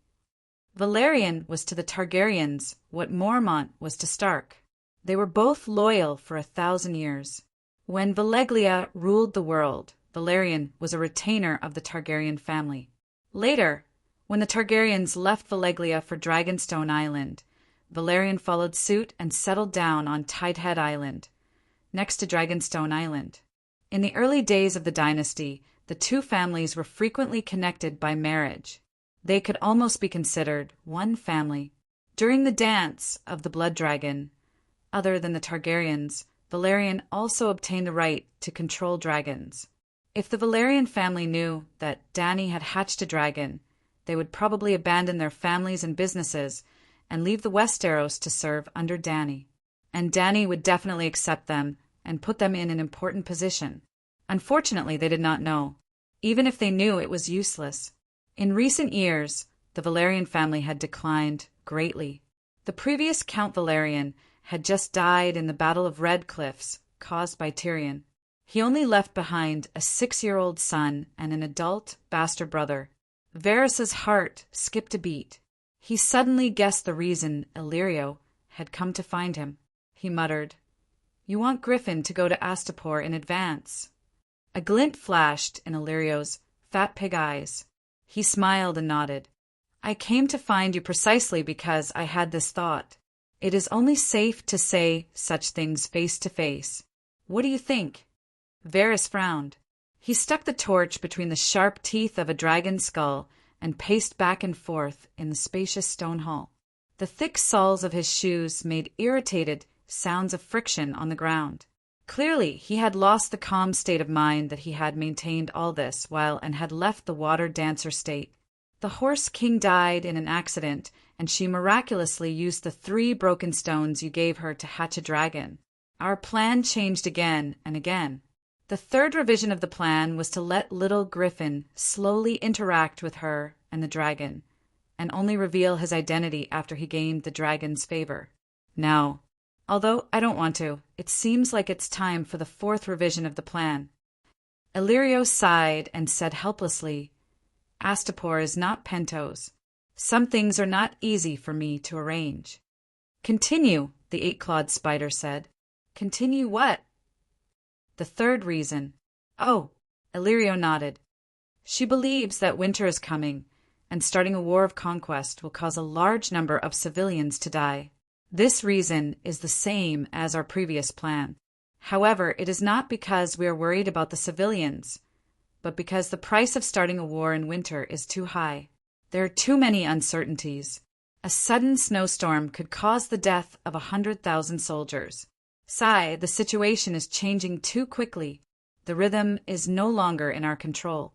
Valerian was to the Targaryens what Mormont was to Stark. They were both loyal for 1,000 years. When Valeglia ruled the world, Valerian was a retainer of the Targaryen family. Later, when the Targaryens left Valeglia for Dragonstone Island, Valerian followed suit and settled down on Tidehead Island, next to Dragonstone Island. In the early days of the dynasty, the 2 families were frequently connected by marriage. They could almost be considered one family. During the dance of the Blood Dragon, other than the Targaryens, Valerian also obtained the right to control dragons. If the Valerian family knew that Dany had hatched a dragon, they would probably abandon their families and businesses and leave the Westeros to serve under Dany. And Dany would definitely accept them and put them in an important position. Unfortunately, they did not know. Even if they knew, it was useless. In recent years, the Valerian family had declined greatly. The previous Count Valerian had just died in the Battle of Red Cliffs, caused by Tyrion. He only left behind a 6-year-old son and an adult bastard brother. Varys's heart skipped a beat. He suddenly guessed the reason Illyrio had come to find him. He muttered, You want Griffin to go to Astapor in advance. A glint flashed in Illyrio's fat pig eyes. He smiled and nodded. I came to find you precisely because I had this thought. It is only safe to say such things face to face. What do you think? Varys frowned. He stuck the torch between the sharp teeth of a dragon's skull and paced back and forth in the spacious stone hall. The thick soles of his shoes made irritated sounds of friction on the ground. Clearly, he had lost the calm state of mind that he had maintained all this while and had left the water dancer state. The Horse King died in an accident, and she miraculously used the 3 broken stones you gave her to hatch a dragon. Our plan changed again and again. The 3rd revision of the plan was to let little Griffin slowly interact with her and the dragon, and only reveal his identity after he gained the dragon's favor. Now, although I don't want to, it seems like it's time for the 4th revision of the plan. Illyrio sighed and said helplessly, Astapor is not Pentos. Some things are not easy for me to arrange. Continue, the 8-clawed spider said. Continue what? The 3rd reason. Oh, Illyrio nodded. She believes that winter is coming, and starting a war of conquest will cause a large number of civilians to die. This reason is the same as our previous plan. However, it is not because we are worried about the civilians, but because the price of starting a war in winter is too high. There are too many uncertainties. A sudden snowstorm could cause the death of 100,000 soldiers. The situation is changing too quickly. The rhythm is no longer in our control.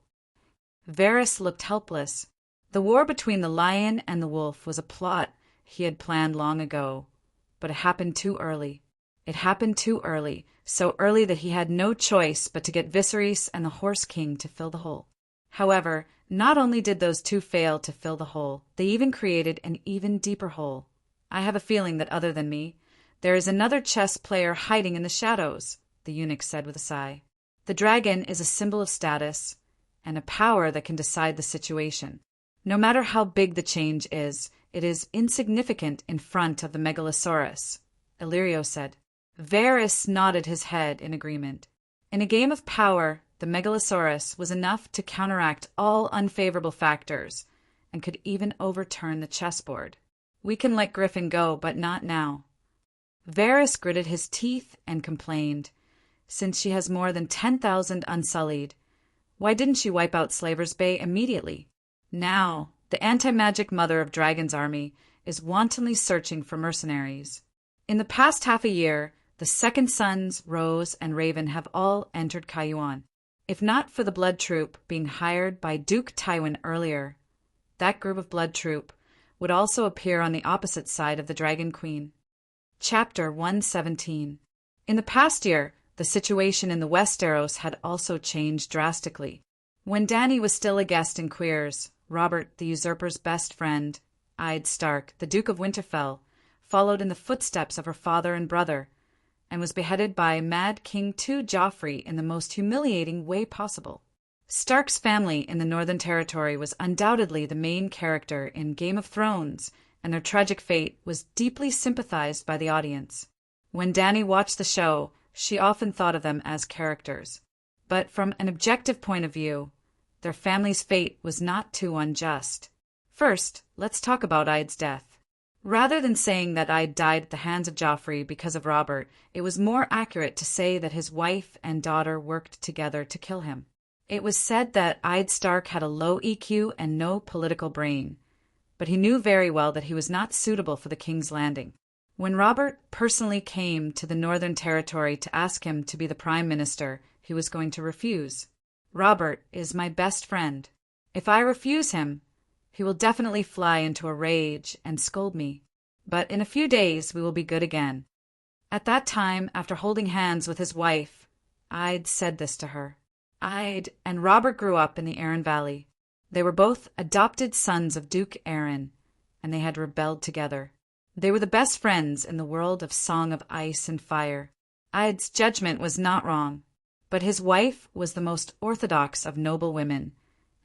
Varys looked helpless. The war between the lion and the wolf was a plot he had planned long ago, but it happened too early. It happened too early, so early that he had no choice but to get Viserys and the Horse King to fill the hole. However, not only did those 2 fail to fill the hole, they even created an even deeper hole. I have a feeling that other than me, there is another chess player hiding in the shadows, the eunuch said with a sigh. The dragon is a symbol of status and a power that can decide the situation. No matter how big the change is, it is insignificant in front of the Megalosaurus, Illyrio said. Varys nodded his head in agreement. In a game of power, the Megalosaurus was enough to counteract all unfavorable factors and could even overturn the chessboard. We can let Griffin go, but not now. Varys gritted his teeth and complained. Since she has more than 10,000 unsullied, why didn't she wipe out Slaver's Bay immediately? Now, the anti-magic mother of Dragon's army is wantonly searching for mercenaries. In the past half a year, the Second Sons, Rose, and Raven have all entered Cayuan. If not for the Blood Troop being hired by Duke Tywin earlier, that group of Blood Troop would also appear on the opposite side of the Dragon Queen. Chapter 117. In the past year, the situation in the Westeros had also changed drastically. When Dany was still a guest in Queers, Robert, the usurper's best friend, Eddard Stark, the Duke of Winterfell, followed in the footsteps of her father and brother, and was beheaded by Mad King II Joffrey in the most humiliating way possible. Stark's family in the Northern Territory was undoubtedly the main character in Game of Thrones, and their tragic fate was deeply sympathized by the audience. When Dany watched the show, she often thought of them as characters. But from an objective point of view, their family's fate was not too unjust. First, let's talk about Eddard's death. Rather than saying that Eddard died at the hands of Joffrey because of Robert, it was more accurate to say that his wife and daughter worked together to kill him. It was said that Eddard Stark had a low EQ and no political brain, but he knew very well that he was not suitable for the King's Landing. When Robert personally came to the Northern Territory to ask him to be the Prime Minister, he was going to refuse. Robert is my best friend. If I refuse him, he will definitely fly into a rage and scold me. But in a few days we will be good again. At that time, after holding hands with his wife, I'd said this to her. I'd and Robert grew up in the Arryn Valley. They were both adopted sons of Duke Arryn, and they had rebelled together. They were the best friends in the world of Song of Ice and Fire. Eddard's judgment was not wrong, but his wife was the most orthodox of noble women,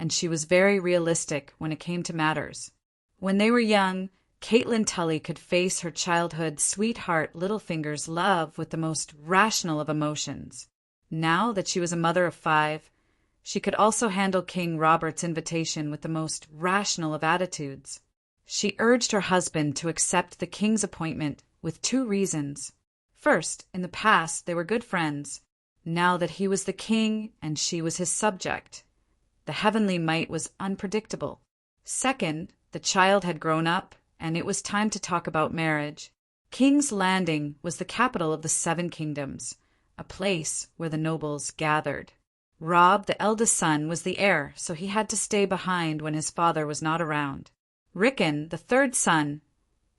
and she was very realistic when it came to matters. When they were young, Caitlin Tully could face her childhood sweetheart Littlefinger's love with the most rational of emotions. Now that she was a mother of 5, she could also handle King Robert's invitation with the most rational of attitudes. She urged her husband to accept the king's appointment with 2 reasons. First, in the past they were good friends. Now that he was the king and she was his subject, the heavenly might was unpredictable. Second, the child had grown up, and it was time to talk about marriage. King's Landing was the capital of the 7 kingdoms, a place where the nobles gathered. Rob, the eldest son, was the heir, so he had to stay behind when his father was not around. Rickon, the 3rd son,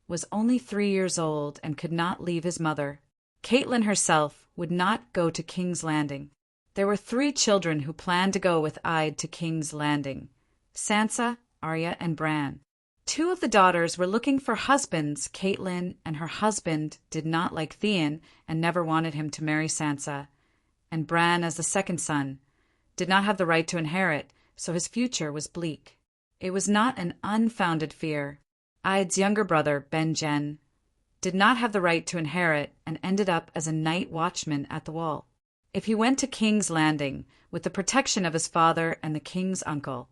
was only 3 years old and could not leave his mother. Caitlin herself would not go to King's Landing. There were 3 children who planned to go with Ide to King's Landing: Sansa, Arya, and Bran. 2 of the daughters were looking for husbands. Caitlin and her husband did not like Theon and never wanted him to marry Sansa. And Bran, as the 2nd son, did not have the right to inherit, so his future was bleak. It was not an unfounded fear. Ide's younger brother, Ben-Jen, did not have the right to inherit and ended up as a night watchman at the wall. If he went to King's Landing with the protection of his father and the king's uncle,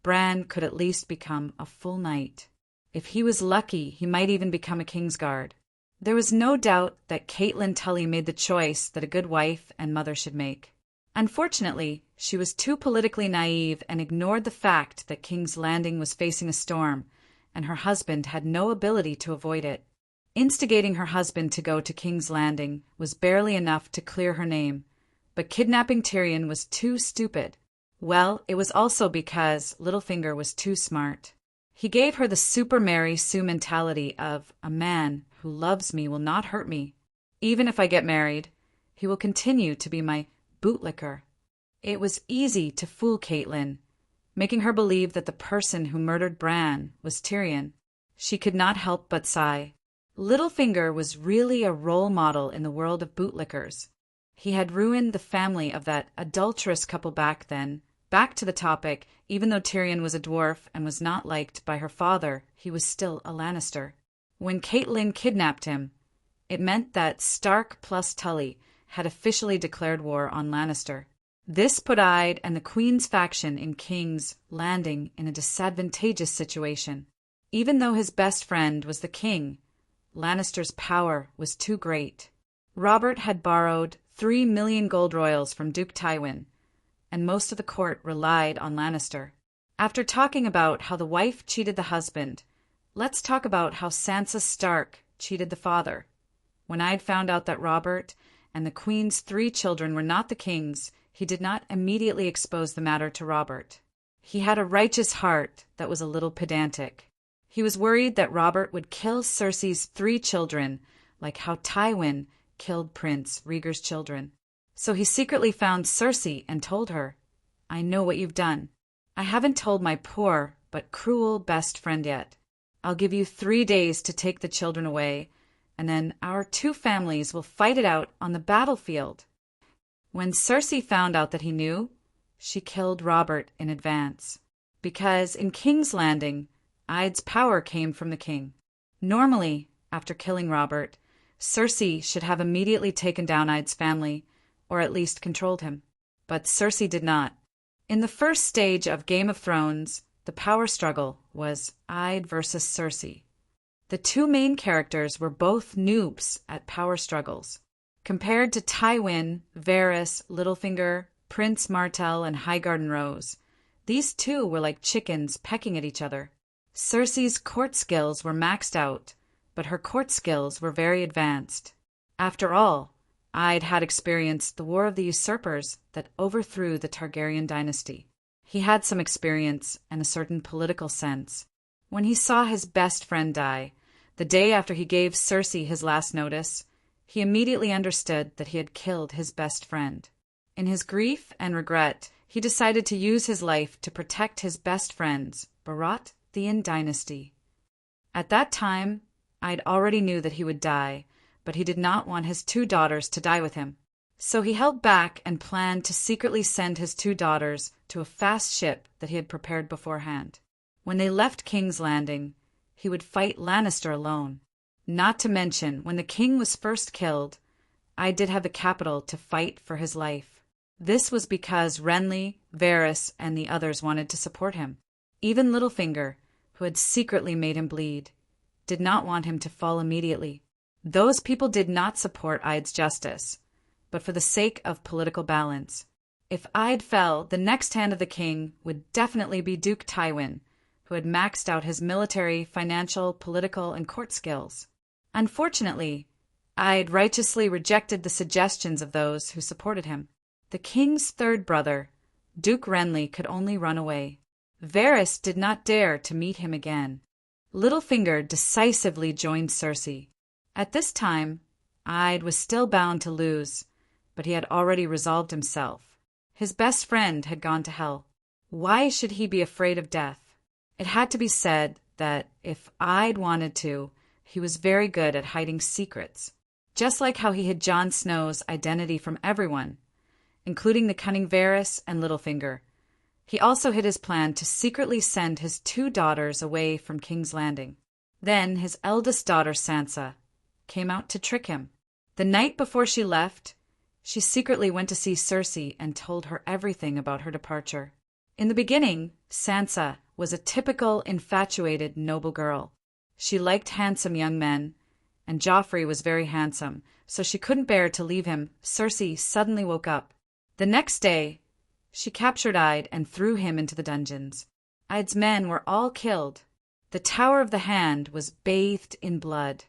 Bran could at least become a full knight. If he was lucky, he might even become a Kingsguard. There was no doubt that Caitlin Tully made the choice that a good wife and mother should make. Unfortunately, she was too politically naive and ignored the fact that King's Landing was facing a storm, and her husband had no ability to avoid it. Instigating her husband to go to King's Landing was barely enough to clear her name, but kidnapping Tyrion was too stupid. Well, it was also because Littlefinger was too smart. He gave her the super Mary Sue mentality of, a man who loves me will not hurt me. Even if I get married, he will continue to be my bootlicker. It was easy to fool Caitlin, making her believe that the person who murdered Bran was Tyrion. She could not help but sigh. Littlefinger was really a role model in the world of bootlickers. He had ruined the family of that adulterous couple back then. Back to the topic, even though Tyrion was a dwarf and was not liked by her father, he was still a Lannister. When Caitlin kidnapped him, it meant that Stark plus Tully had officially declared war on Lannister. This put Ide and the Queen's faction in King's Landing in a disadvantageous situation. Even though his best friend was the king, Lannister's power was too great. Robert had borrowed 3 million gold royals from Duke Tywin, and most of the court relied on Lannister. After talking about how the wife cheated the husband, let's talk about how Sansa Stark cheated the father. When Ide found out that Robert and the Queen's 3 children were not the king's, he did not immediately expose the matter to Robert. He had a righteous heart that was a little pedantic. He was worried that Robert would kill Cersei's 3 children, like how Tywin killed Prince Rhaegar's children. So he secretly found Cersei and told her, I know what you've done. I haven't told my poor but cruel best friend yet. I'll give you 3 days to take the children away, and then our 2 families will fight it out on the battlefield. When Cersei found out that he knew, she killed Robert in advance. Because in King's Landing, Ide's power came from the king. Normally, after killing Robert, Cersei should have immediately taken down Ide's family, or at least controlled him. But Cersei did not. In the first stage of Game of Thrones, the power struggle was Ide versus Cersei. The 2 main characters were both noobs at power struggles. Compared to Tywin, Varys, Littlefinger, Prince Martell, and Highgarden Rose, these 2 were like chickens pecking at each other. Cersei's court skills were maxed out, but her court skills were very advanced. After all, Ide had experienced the War of the Usurpers that overthrew the Targaryen dynasty. He had some experience and a certain political sense. When he saw his best friend die, the day after he gave Cersei his last notice, he immediately understood that he had killed his best friend. In his grief and regret, he decided to use his life to protect his best friend's Baratheon dynasty. At that time, Ide already knew that he would die, but he did not want his 2 daughters to die with him. So he held back and planned to secretly send his 2 daughters to a fast ship that he had prepared beforehand. When they left King's Landing, he would fight Lannister alone. Not to mention, when the king was first killed, I did have the capital to fight for his life. This was because Renly, Varys, and the others wanted to support him. Even Littlefinger, who had secretly made him bleed, did not want him to fall immediately. Those people did not support Ida's justice, but for the sake of political balance. If Ide fell, the next hand of the king would definitely be Duke Tywin, who had maxed out his military, financial, political, and court skills. Unfortunately, Ide righteously rejected the suggestions of those who supported him. The king's third brother, Duke Renly, could only run away. Varys did not dare to meet him again. Littlefinger decisively joined Cersei. At this time, Ide was still bound to lose, but he had already resolved himself. His best friend had gone to hell. Why should he be afraid of death? It had to be said that if Ide wanted to, he was very good at hiding secrets. Just like how he hid Jon Snow's identity from everyone, including the cunning Varys and Littlefinger. He also hid his plan to secretly send his 2 daughters away from King's Landing. Then his eldest daughter, Sansa, came out to trick him. The night before she left, she secretly went to see Cersei and told her everything about her departure. In the beginning, Sansa was a typical infatuated noble girl. She liked handsome young men, and Joffrey was very handsome, so she couldn't bear to leave him. Cersei suddenly woke up. The next day, she captured Ide and threw him into the dungeons. Ide's men were all killed. The Tower of the Hand was bathed in blood.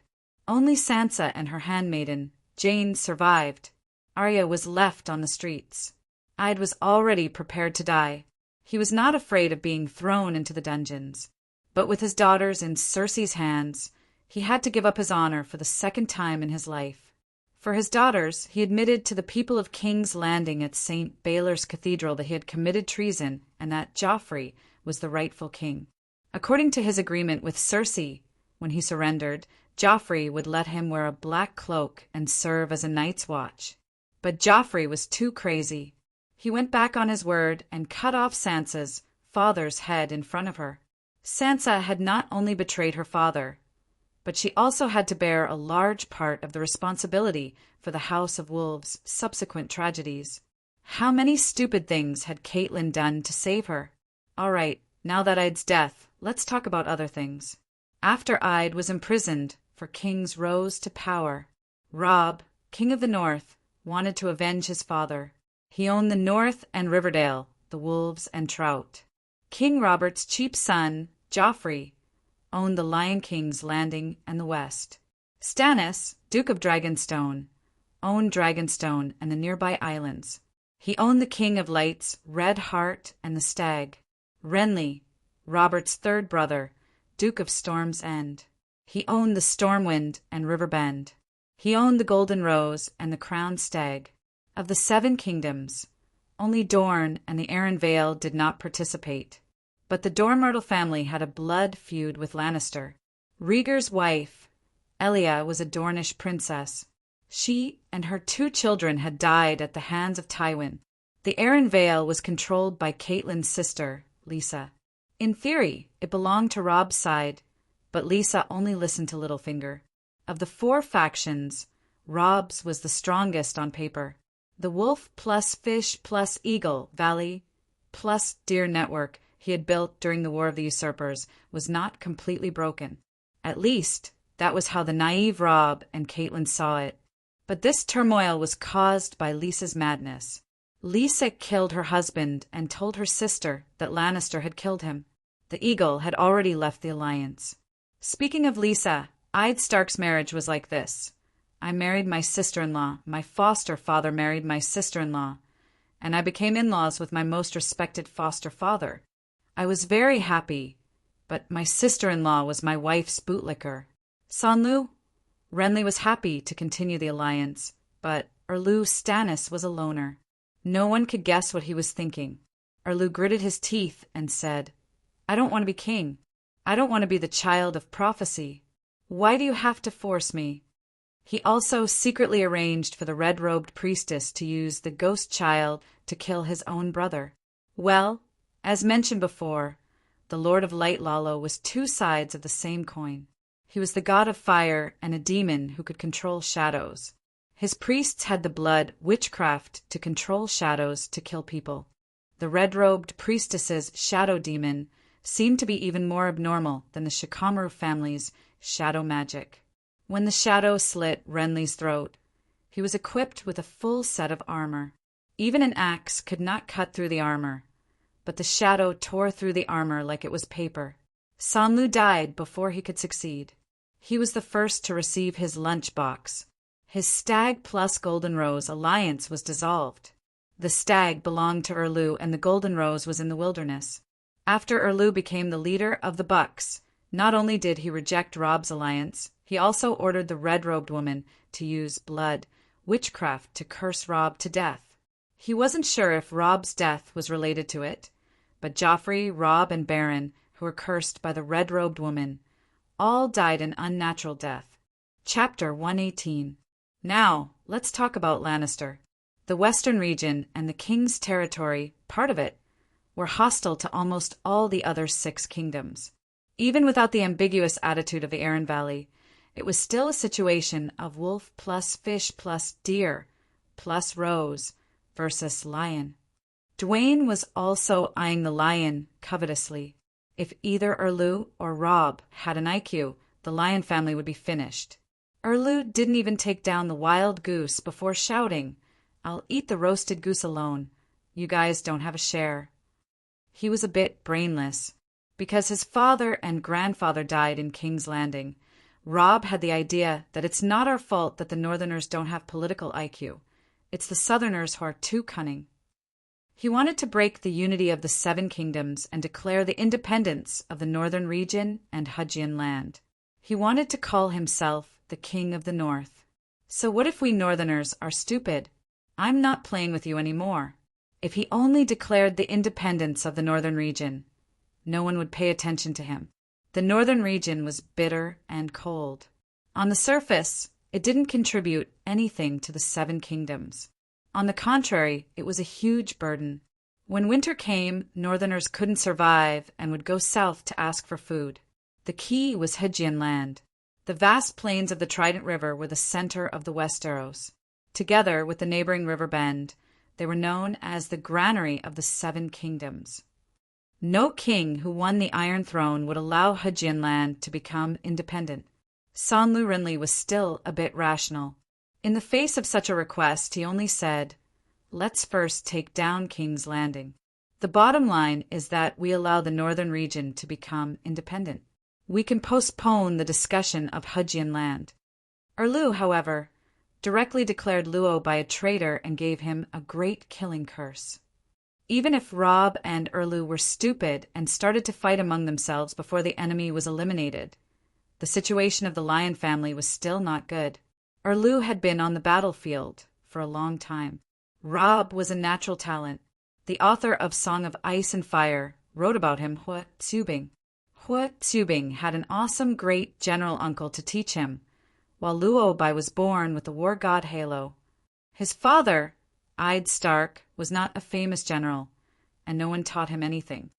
Only Sansa and her handmaiden, Jane, survived. Arya was left on the streets. Ide was already prepared to die. He was not afraid of being thrown into the dungeons. But with his daughters in Cersei's hands, he had to give up his honor for the second time in his life. For his daughters, he admitted to the people of King's Landing at St. Baelor's Cathedral that he had committed treason and that Joffrey was the rightful king. According to his agreement with Cersei, when he surrendered, Joffrey would let him wear a black cloak and serve as a night's watch. But Joffrey was too crazy. He went back on his word and cut off Sansa's father's head in front of her. Sansa had not only betrayed her father, but she also had to bear a large part of the responsibility for the House of Wolves' subsequent tragedies. How many stupid things had Catelyn done to save her? All right, now that Ide's death, let's talk about other things. After Ide was imprisoned for kings rose to power, Robb, king of the North, wanted to avenge his father. He owned the North and Riverdale, the wolves and trout. King Robert's cheap son, Joffrey, owned the Lion King's Landing and the West. Stannis, Duke of Dragonstone, owned Dragonstone and the nearby islands. He owned the King of Light's Red Heart and the Stag. Renly, Robert's third brother, Duke of Storm's End. He owned the Stormwind and Riverbend. He owned the Golden Rose and the Crowned Stag. Of the 7 kingdoms, only Dorne and the Arryn Vale did not participate. But the Dorne family had a blood feud with Lannister. Rhaegar's wife, Elia, was a Dornish princess. She and her 2 children had died at the hands of Tywin. The Arryn Vale was controlled by Catelyn's sister, Lisa. In theory, it belonged to Robb's side, but Lisa only listened to Littlefinger. Of the 4 factions, Robb's was the strongest on paper. The wolf plus fish plus eagle valley plus deer network he had built during the War of the Usurpers was not completely broken. At least, that was how the naive Robb and Catelyn saw it. But this turmoil was caused by Lisa's madness. Lisa killed her husband and told her sister that Lannister had killed him. The eagle had already left the alliance. Speaking of Lisa, Ide Stark's marriage was like this. I married my sister-in-law, my foster father married my sister-in-law, and I became in-laws with my most respected foster father. I was very happy, but my sister-in-law was my wife's bootlicker. Sanlu? Renly was happy to continue the alliance, but Erlu Stannis was a loner. No one could guess what he was thinking. Erlu gritted his teeth and said, I don't want to be king. I don't want to be the child of prophecy. Why do you have to force me? He also secretly arranged for the red-robed priestess to use the ghost child to kill his own brother. Well, as mentioned before, the Lord of Light Lalo, was two sides of the same coin. He was the god of fire and a demon who could control shadows. His priests had the blood witchcraft to control shadows to kill people. The red-robed priestess's shadow demon seemed to be even more abnormal than the Shikamaru family's shadow magic. When the shadow slit Renly's throat, he was equipped with a full set of armor. Even an axe could not cut through the armor, but the shadow tore through the armor like it was paper. Sanlu died before he could succeed. He was the first to receive his lunch box. His Stag plus Golden Rose alliance was dissolved. The stag belonged to Erlu and the Golden Rose was in the wilderness. After Erlu became the leader of the Bucks, not only did he reject Rob's alliance, he also ordered the red-robed woman to use blood witchcraft to curse Rob to death. He wasn't sure if Rob's death was related to it, but Joffrey, Rob, and Baron, who were cursed by the red-robed woman, all died an unnatural death. Chapter 118. Now, let's talk about Lannister. The Western region and the King's territory, part of it, were hostile to almost all the other 6 kingdoms. Even without the ambiguous attitude of the Arryn Valley, it was still a situation of wolf plus fish plus deer plus rose versus lion. Dwayne was also eyeing the lion covetously. If either Erlu or Robb had an IQ, the lion family would be finished. Erlu didn't even take down the wild goose before shouting, "I'll eat the roasted goose alone. You guys don't have a share." He was a bit brainless. Because his father and grandfather died in King's Landing, Robb had the idea that it's not our fault that the Northerners don't have political IQ. It's the Southerners who are too cunning. He wanted to break the unity of the 7 kingdoms and declare the independence of the Northern region and Hudgian land. He wanted to call himself the King of the North. So what if we Northerners are stupid? I'm not playing with you anymore. If he only declared the independence of the Northern region, no one would pay attention to him. The Northern region was bitter and cold. On the surface, it didn't contribute anything to the 7 kingdoms. On the contrary, it was a huge burden. When winter came, Northerners couldn't survive and would go south to ask for food. The key was Hudgian land. The vast plains of the Trident River were the center of the Westeros. Together with the neighboring river bend, they were known as the granary of the 7 kingdoms. No king who won the Iron Throne would allow Hudgian land to become independent. Sonlu Renly was still a bit rational. In the face of such a request, he only said, "Let's first take down King's Landing. The bottom line is that we allow the northern region to become independent. We can postpone the discussion of Hudgian land." Erlu, however, directly declared Luo by a traitor and gave him a great killing curse. Even if Robb and Erlu were stupid and started to fight among themselves before the enemy was eliminated, the situation of the Lion family was still not good. Erlu had been on the battlefield for a long time. Robb was a natural talent. The author of Song of Ice and Fire wrote about him, Hua Tsubing. Hua Tsubing had an awesome great general uncle to teach him, while Luobai was born with the war god halo. His father, Ide Stark, was not a famous general, and no one taught him anything.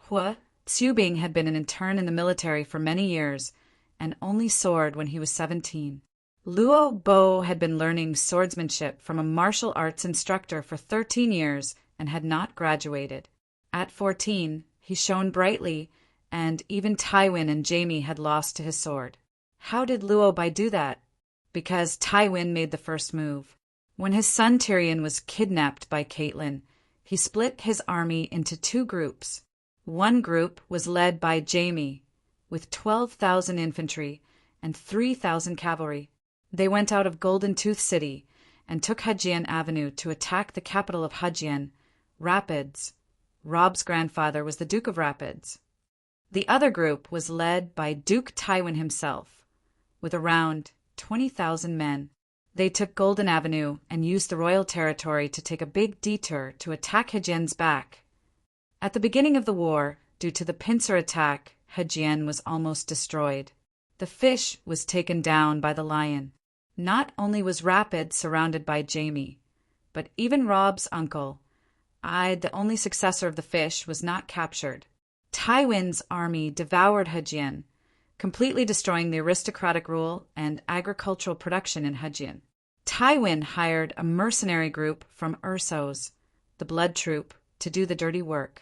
Hua Tsubing had been an intern in the military for many years, and only soared when he was 17. Luo Bo had been learning swordsmanship from a martial arts instructor for 13 years and had not graduated. At 14, he shone brightly, and even Tywin and Jaime had lost to his sword. How did Luobai do that? Because Tywin made the first move. When his son Tyrion was kidnapped by Catelyn, he split his army into 2 groups. One group was led by Jaime, with 12,000 infantry and 3,000 cavalry. They went out of Golden Tooth City and took Hudgian Avenue to attack the capital of Hudgian, Rapids. Robb's grandfather was the Duke of Rapids. The other group was led by Duke Tywin himself, with around 20,000 men. They took Golden Avenue and used the royal territory to take a big detour to attack Hudgian's back. At the beginning of the war, due to the pincer attack, Hudgian was almost destroyed. The fish was taken down by the lion. Not only was Rapids surrounded by Jaime, but even Robb's uncle, Ide, the only successor of the fish, was not captured. Tywin's army devoured Hejian, completely destroying the aristocratic rule and agricultural production in Hejian. Tywin hired a mercenary group from Ursos, the Blood Troop, to do the dirty work.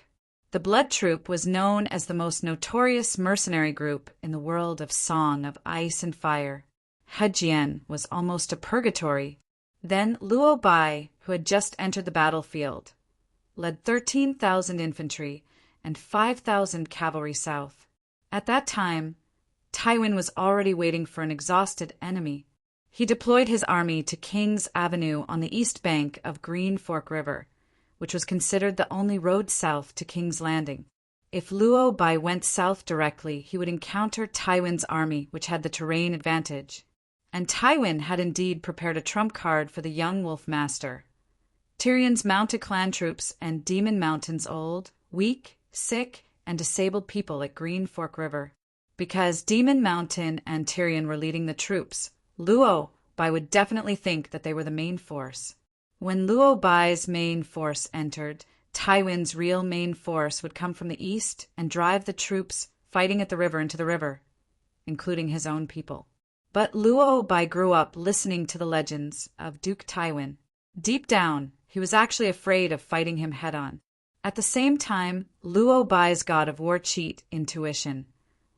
The Blood Troop was known as the most notorious mercenary group in the world of Song of Ice and Fire. Hejian was almost a purgatory. Then Luo Bai, who had just entered the battlefield, led 13,000 infantry and 5,000 cavalry south. At that time, Tywin was already waiting for an exhausted enemy. He deployed his army to King's Avenue on the east bank of Green Fork River, which was considered the only road south to King's Landing. If Luo Bai went south directly, he would encounter Tywin's army, which had the terrain advantage. And Tywin had indeed prepared a trump card for the young Wolf Master. Tyrion's mounted clan troops and Demon Mountain's old, weak, sick, and disabled people at Green Fork River. Because Demon Mountain and Tyrion were leading the troops, Luo Bai would definitely think that they were the main force. When Luo Bai's main force entered, Tywin's real main force would come from the east and drive the troops fighting at the river into the river, including his own people. But Luo Bai grew up listening to the legends of Duke Tywin. Deep down, he was actually afraid of fighting him head-on. At the same time, Luo Bai's god of war cheat, Intuition,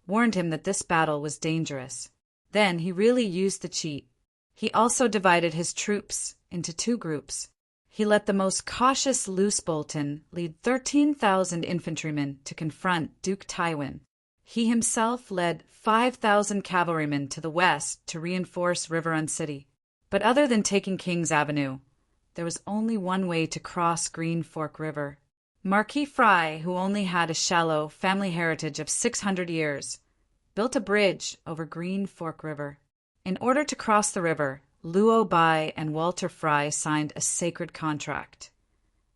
warned him that this battle was dangerous. Then he really used the cheat. He also divided his troops into two groups. He let the most cautious Luce Bolton lead 13,000 infantrymen to confront Duke Tywin. He himself led 5,000 cavalrymen to the west to reinforce Riverrun City. But other than taking King's Avenue, there was only one way to cross Green Fork River. Marquis Fry, who only had a shallow family heritage of 600 years, built a bridge over Green Fork River. In order to cross the river, Luo Bai and Walter Fry signed a sacred contract.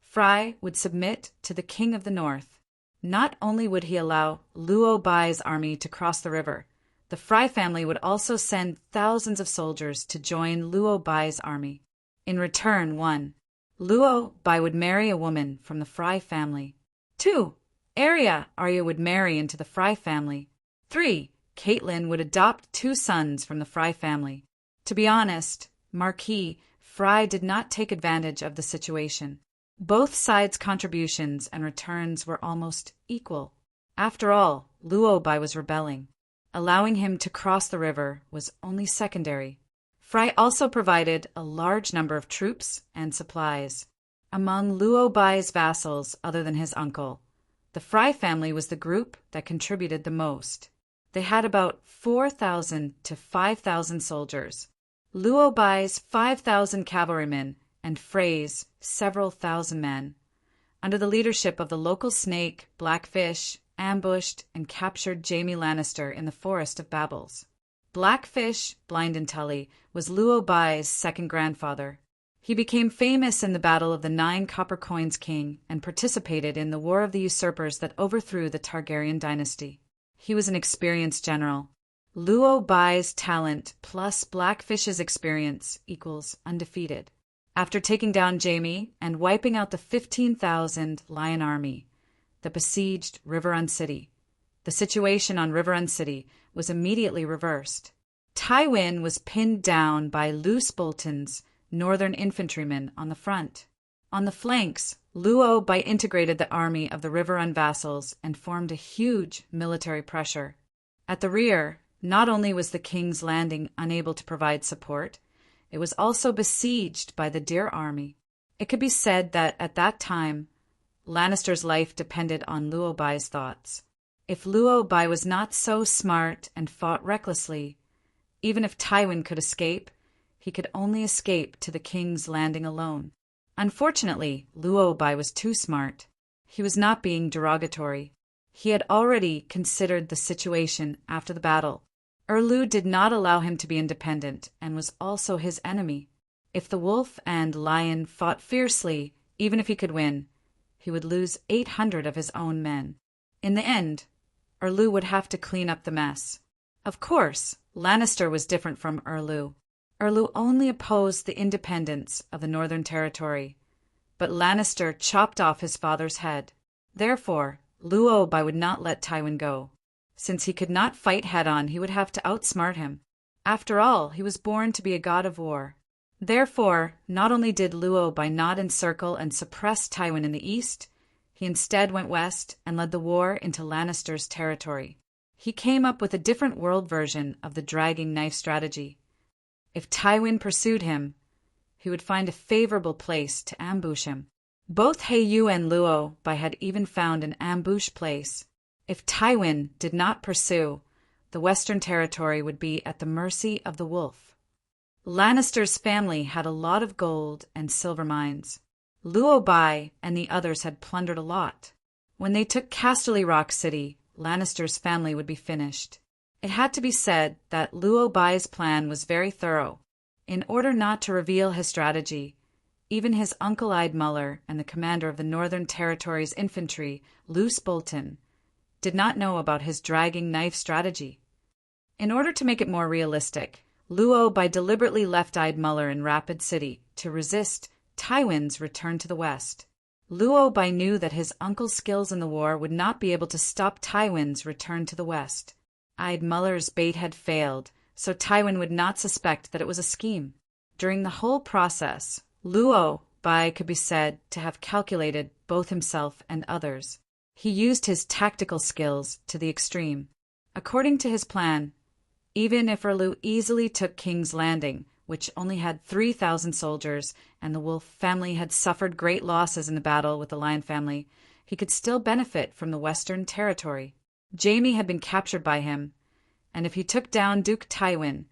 Fry would submit to the King of the North. Not only would he allow Luo Bai's army to cross the river, the Fry family would also send thousands of soldiers to join Luo Bai's army. In return, 1. Luo Bai would marry a woman from the Fry family. 2. Arya would marry into the Fry family. 3. Catelyn would adopt 2 sons from the Fry family. To be honest, Marquis Fry did not take advantage of the situation. Both sides' contributions and returns were almost equal. After all, Luo Bai was rebelling. Allowing him to cross the river was only secondary. Fry also provided a large number of troops and supplies. Among Luo Bai's vassals, other than his uncle, the Fry family was the group that contributed the most. They had about 4,000 to 5,000 soldiers. Luo Bai's 5,000 cavalrymen and Frey's several thousand men. Under the leadership of the local snake, Blackfish, ambushed and captured Jaime Lannister in the Forest of Babbles. Blackfish, Blind and Tully, was Luo Bai's second grandfather. He became famous in the Battle of the 9 Copper Coins King and participated in the War of the Usurpers that overthrew the Targaryen dynasty. He was an experienced general. Luo Bai's talent plus Blackfish's experience equals undefeated. After taking down Jaime and wiping out the 15,000 Lion Army that besieged Riverrun City, the situation on Riverrun City was immediately reversed. Tywin was pinned down by Luce Bolton's northern infantrymen on the front. On the flanks, Luo Bai integrated the army of the Riverrun vassals and formed a huge military pressure. At the rear, not only was the King's Landing unable to provide support, it was also besieged by the Deer Army. It could be said that at that time, Lannister's life depended on Luo Bai's thoughts. If Luo Bai was not so smart and fought recklessly, even if Tywin could escape, he could only escape to the King's Landing alone. Unfortunately, Luo Bai was too smart. He was not being derogatory. He had already considered the situation after the battle. Erlu did not allow him to be independent and was also his enemy. If the wolf and lion fought fiercely, even if he could win, he would lose 800 of his own men. In the end, Erlu would have to clean up the mess. Of course, Lannister was different from Erlu. Erlu only opposed the independence of the Northern Territory, but Lannister chopped off his father's head. Therefore, Luo Bai would not let Tywin go. Since he could not fight head-on, he would have to outsmart him. After all, he was born to be a god of war. Therefore, not only did Luo Bai not encircle and suppress Tywin in the east, he instead went west and led the war into Lannister's territory. He came up with a different world version of the dragging knife strategy. If Tywin pursued him, he would find a favorable place to ambush him. Both Heiyu and Luo Bai had even found an ambush place. If Tywin did not pursue, the Western Territory would be at the mercy of the wolf. Lannister's family had a lot of gold and silver mines. Luo Bai and the others had plundered a lot. When they took Casterly Rock City, Lannister's family would be finished. It had to be said that Luo Bai's plan was very thorough. In order not to reveal his strategy, even his uncle-eyed Muller and the commander of the Northern Territory's infantry, Roose Bolton, did not know about his dragging knife strategy. In order to make it more realistic, Luo Bai deliberately left-eyed Muller in Rapid City to resist Tywin's return to the west. Luo Bai knew that his uncle's skills in the war would not be able to stop Tywin's return to the west. Eyed Muller's bait had failed, so Tywin would not suspect that it was a scheme. During the whole process, Luo Bai could be said to have calculated both himself and others. He used his tactical skills to the extreme. According to his plan, even if Erlu easily took King's Landing, which only had 3,000 soldiers, and the Wolf family had suffered great losses in the battle with the Lion family, he could still benefit from the Western Territory. Jaime had been captured by him, and if he took down Duke Tywin,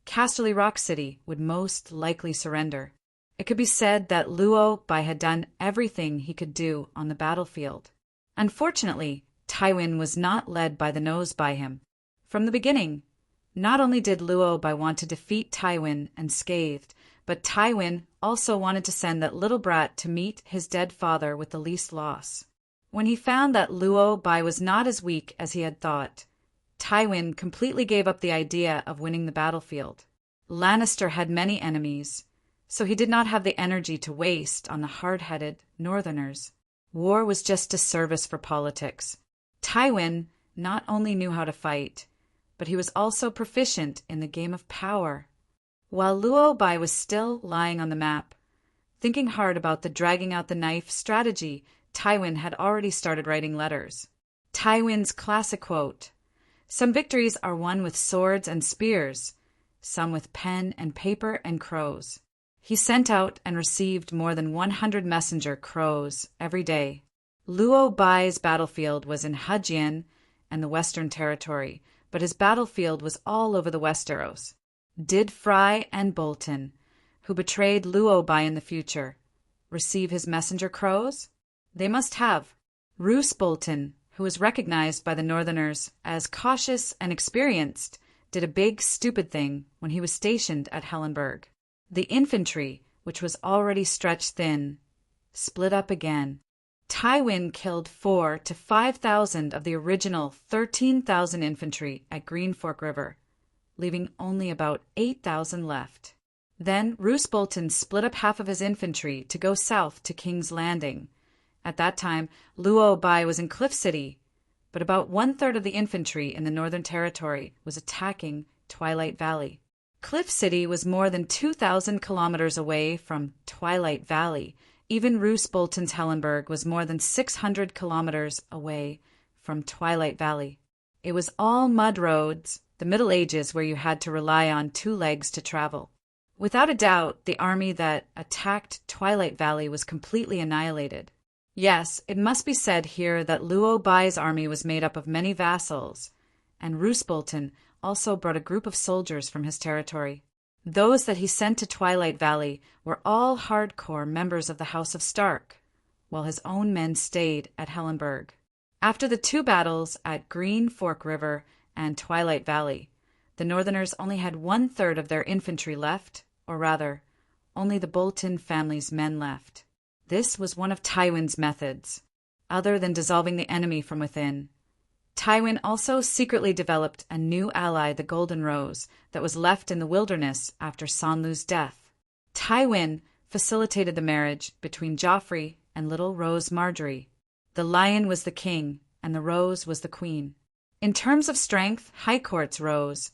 Casterly Rock City would most likely surrender. It could be said that Luo Bai had done everything he could do on the battlefield. Unfortunately, Tywin was not led by the nose by him. From the beginning, not only did Luo Bai want to defeat Tywin unscathed, but Tywin also wanted to send that little brat to meet his dead father with the least loss. When he found that Luo Bai was not as weak as he had thought, Tywin completely gave up the idea of winning the battlefield. Lannister had many enemies, so he did not have the energy to waste on the hard-headed Northerners. War was just a service for politics. Tywin not only knew how to fight, but he was also proficient in the game of power. While Luo Bai was still lying on the map, thinking hard about the dragging out the knife strategy, Tywin had already started writing letters. Tywin's classic quote, "Some victories are won with swords and spears, some with pen and paper and crows." He sent out and received more than 100 messenger crows every day. Luo Bai's battlefield was in Hajin and the Western Territory, but his battlefield was all over the Westeros. Did Fry and Bolton, who betrayed Luo Bai in the future, receive his messenger crows? They must have. Roose Bolton, who was recognized by the Northerners as cautious and experienced, did a big, stupid thing when he was stationed at Hellenberg. The infantry, which was already stretched thin, split up again. Tywin killed 4,000 to 5,000 of the original 13,000 infantry at Green Fork River, leaving only about 8,000 left. Then Roose Bolton split up half of his infantry to go south to King's Landing. At that time, Luo Bai was in Cliff City, but about 1/3 of the infantry in the Northern Territory was attacking Twilight Valley. Cliff City was more than 2,000 kilometers away from Twilight Valley. Even Roose Bolton's Hellenberg was more than 600 kilometers away from Twilight Valley. It was all mud roads, the Middle Ages where you had to rely on 2 legs to travel. Without a doubt, the army that attacked Twilight Valley was completely annihilated. Yes, it must be said here that Luo Bai's army was made up of many vassals, and Roose Bolton also brought a group of soldiers from his territory. Those that he sent to Twilight Valley were all hardcore members of the House of Stark, while his own men stayed at Hellenberg. After the 2 battles at Green Fork River and Twilight Valley, the Northerners only had 1/3 of their infantry left, or rather, only the Bolton family's men left. This was one of Tywin's methods. Other than dissolving the enemy from within, Tywin also secretly developed a new ally, the Golden Rose, that was left in the wilderness after Sonlu's death. Tywin facilitated the marriage between Joffrey and little Rose Marjorie. The lion was the king, and the Rose was the queen. In terms of strength, Harcourt's Rose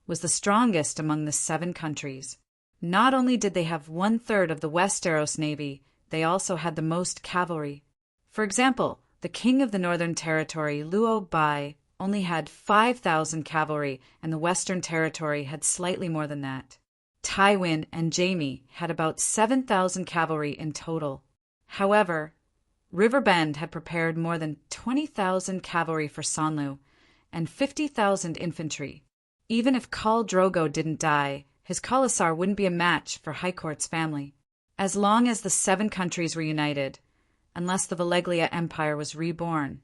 was the strongest among the 7 countries. Not only did they have 1/3 of the Westeros navy, they also had the most cavalry. For example, the king of the Northern Territory, Luo Bai, only had 5,000 cavalry, and the Western Territory had slightly more than that. Tywin and Jaime had about 7,000 cavalry in total. However, Riverbend had prepared more than 20,000 cavalry for Sonlu and 50,000 infantry. Even if Khal Drogo didn't die, his Khalasar wouldn't be a match for Harcourt's family. As long as the 7 countries were united, unless the Valeglia Empire was reborn,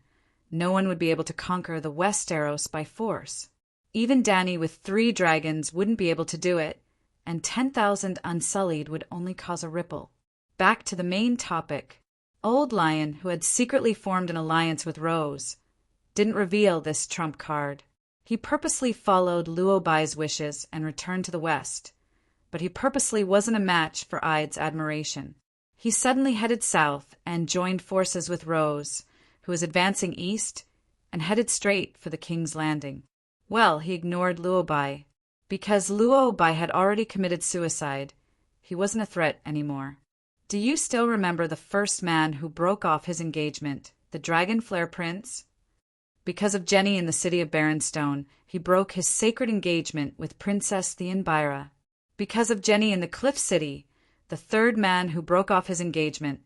no one would be able to conquer the Westeros by force. Even Dany with 3 dragons wouldn't be able to do it, and 10,000 unsullied would only cause a ripple. Back to the main topic. Old Lion, who had secretly formed an alliance with Rose, didn't reveal this trump card. He purposely followed Luo Bai's wishes and returned to the west, but he purposely wasn't a match for Aide's admiration. He suddenly headed south and joined forces with Rose, who was advancing east, and headed straight for the King's Landing. Well, he ignored Luo Bai. Because Luo Bai had already committed suicide, he wasn't a threat anymore. Do you still remember the first man who broke off his engagement, the Dragonflare Prince? Because of Jenny in the city of Barrenstone, he broke his sacred engagement with Princess Theonbira. Because of Jenny in the Cliff City, the third man who broke off his engagement,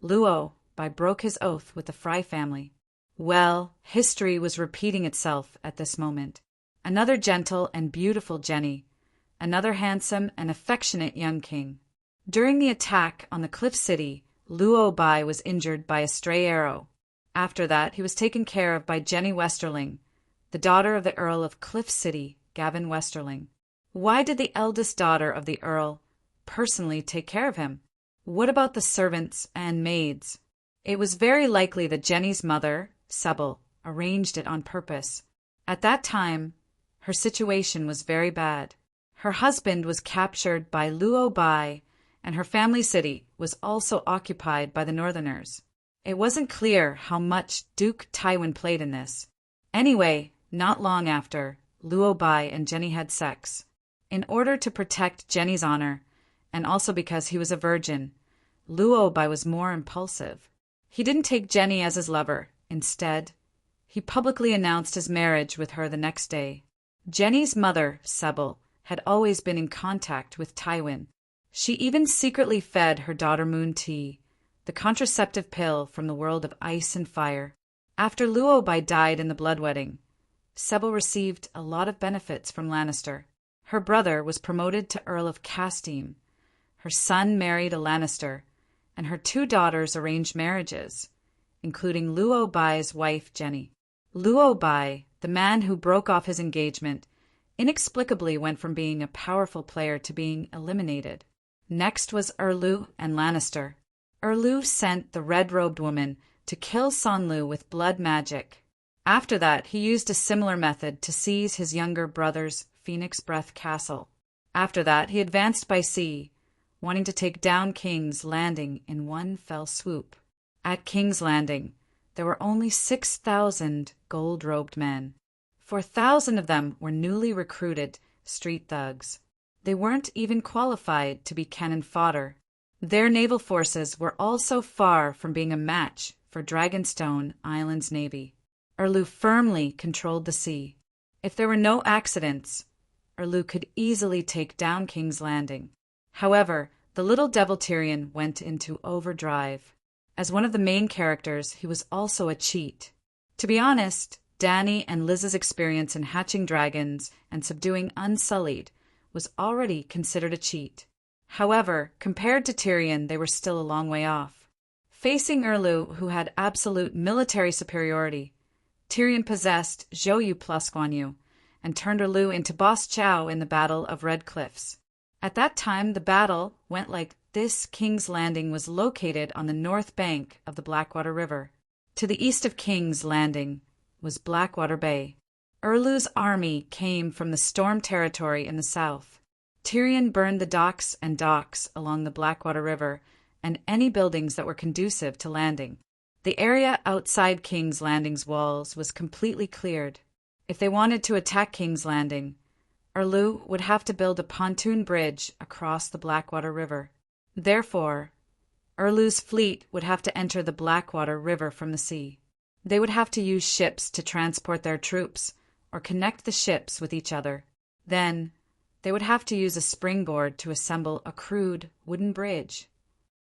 Luo Bai broke his oath with the Fry family. Well, history was repeating itself at this moment. Another gentle and beautiful Jenny, another handsome and affectionate young king. During the attack on the Cliff City, Luo Bai was injured by a stray arrow. After that, he was taken care of by Jenny Westerling, the daughter of the Earl of Cliff City, Gavin Westerling. Why did the eldest daughter of the Earl personally take care of him? What about the servants and maids? It was very likely that Jenny's mother, Sybil, arranged it on purpose. At that time, her situation was very bad. Her husband was captured by Luo Bai, and her family city was also occupied by the Northerners. It wasn't clear how much Duke Tywin played in this. Anyway, not long after, Luo Bai and Jenny had sex. In order to protect Jenny's honor, and also because he was a virgin, Luo Bai was more impulsive. He didn't take Jenny as his lover. Instead, he publicly announced his marriage with her the next day. Jenny's mother, Sybil, had always been in contact with Tywin. She even secretly fed her daughter Moon tea, the contraceptive pill from the world of ice and fire. After Luo Bai died in the bloodwedding, Sybil received a lot of benefits from Lannister. Her brother was promoted to Earl of Castine. Her son married a Lannister, and her 2 daughters arranged marriages, including Luo Bai's wife Jenny. Luo Bai, the man who broke off his engagement, inexplicably went from being a powerful player to being eliminated. Next was Erlu and Lannister. Erlu sent the red-robed woman to kill Sonlu with blood magic. After that, he used a similar method to seize his younger brother's Phoenix Breath castle. After that, he advanced by sea, wanting to take down King's Landing in one fell swoop. At King's Landing, there were only 6,000 gold-robed men. 4,000 of them were newly recruited street thugs. They weren't even qualified to be cannon fodder. Their naval forces were also far from being a match for Dragonstone Island's navy. Erlu firmly controlled the sea. If there were no accidents, Erlu could easily take down King's Landing. However, the little devil Tyrion went into overdrive. As one of the main characters, he was also a cheat. To be honest, Dany and Liz's experience in hatching dragons and subduing Unsullied was already considered a cheat. However, compared to Tyrion, they were still a long way off. Facing Erlu, who had absolute military superiority, Tyrion possessed Zhou plus Guan Yu and turned Erlu into Boss Chow in the Battle of Red Cliffs. At that time, the battle went like this. King's Landing was located on the north bank of the Blackwater River. To the east of King's Landing was Blackwater Bay. Erlu's army came from the Storm Territory in the south. Tyrion burned the docks along the Blackwater River and any buildings that were conducive to landing. The area outside King's Landing's walls was completely cleared. If they wanted to attack King's Landing, Erlu would have to build a pontoon bridge across the Blackwater River. Therefore, Erlu's fleet would have to enter the Blackwater River from the sea. They would have to use ships to transport their troops or connect the ships with each other. Then, they would have to use a springboard to assemble a crude wooden bridge.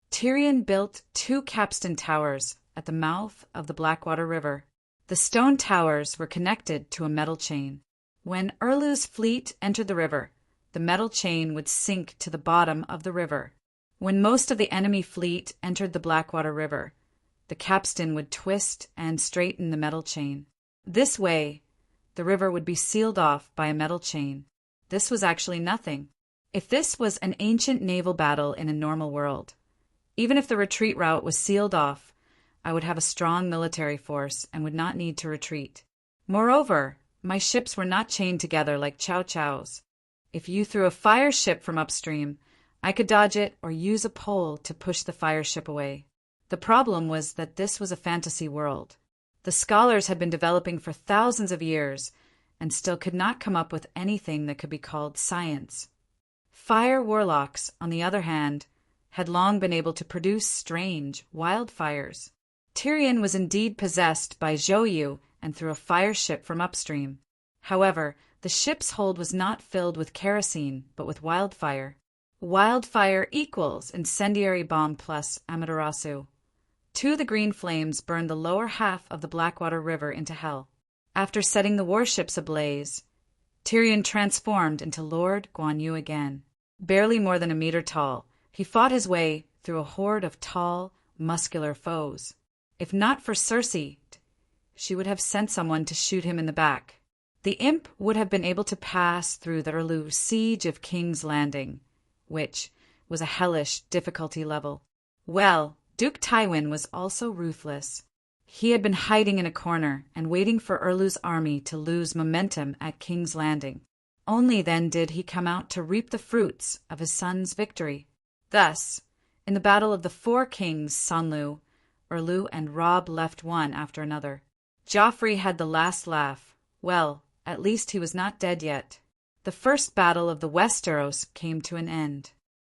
Tyrion built 2 capstan towers at the mouth of the Blackwater River. The stone towers were connected to a metal chain. When Erlu's fleet entered the river, the metal chain would sink to the bottom of the river. When most of the enemy fleet entered the Blackwater River, the capstan would twist and straighten the metal chain. This way, the river would be sealed off by a metal chain. This was actually nothing. If this was an ancient naval battle in a normal world, even if the retreat route was sealed off, I would have a strong military force and would not need to retreat. Moreover, my ships were not chained together like Chow Chow's. If you threw a fire ship from upstream, I could dodge it or use a pole to push the fire ship away. The problem was that this was a fantasy world. The scholars had been developing for thousands of years and still could not come up with anything that could be called science. Fire warlocks, on the other hand, had long been able to produce strange wildfires. Tyrion was indeed possessed by Zhou and threw a fire ship from upstream. However, the ship's hold was not filled with kerosene, but with wildfire. Wildfire equals incendiary bomb plus Amaterasu. 2 of the green flames burned the lower half of the Blackwater River into hell. After setting the warships ablaze, Tyrion transformed into Lord Guan Yu again. Barely more than a meter tall, he fought his way through a horde of tall, muscular foes. If not for Cersei, she would have sent someone to shoot him in the back. The imp would have been able to pass through the Erlu siege of King's Landing, which was a hellish difficulty level. Well, Duke Tywin was also ruthless. He had been hiding in a corner and waiting for Erlu's army to lose momentum at King's Landing. Only then did he come out to reap the fruits of his son's victory. Thus, in the Battle of the Four Kings, Sonlu, Erlu and Robb left one after another. Joffrey had the last laugh. Well, at least he was not dead yet. The first battle of the Westeros came to an end.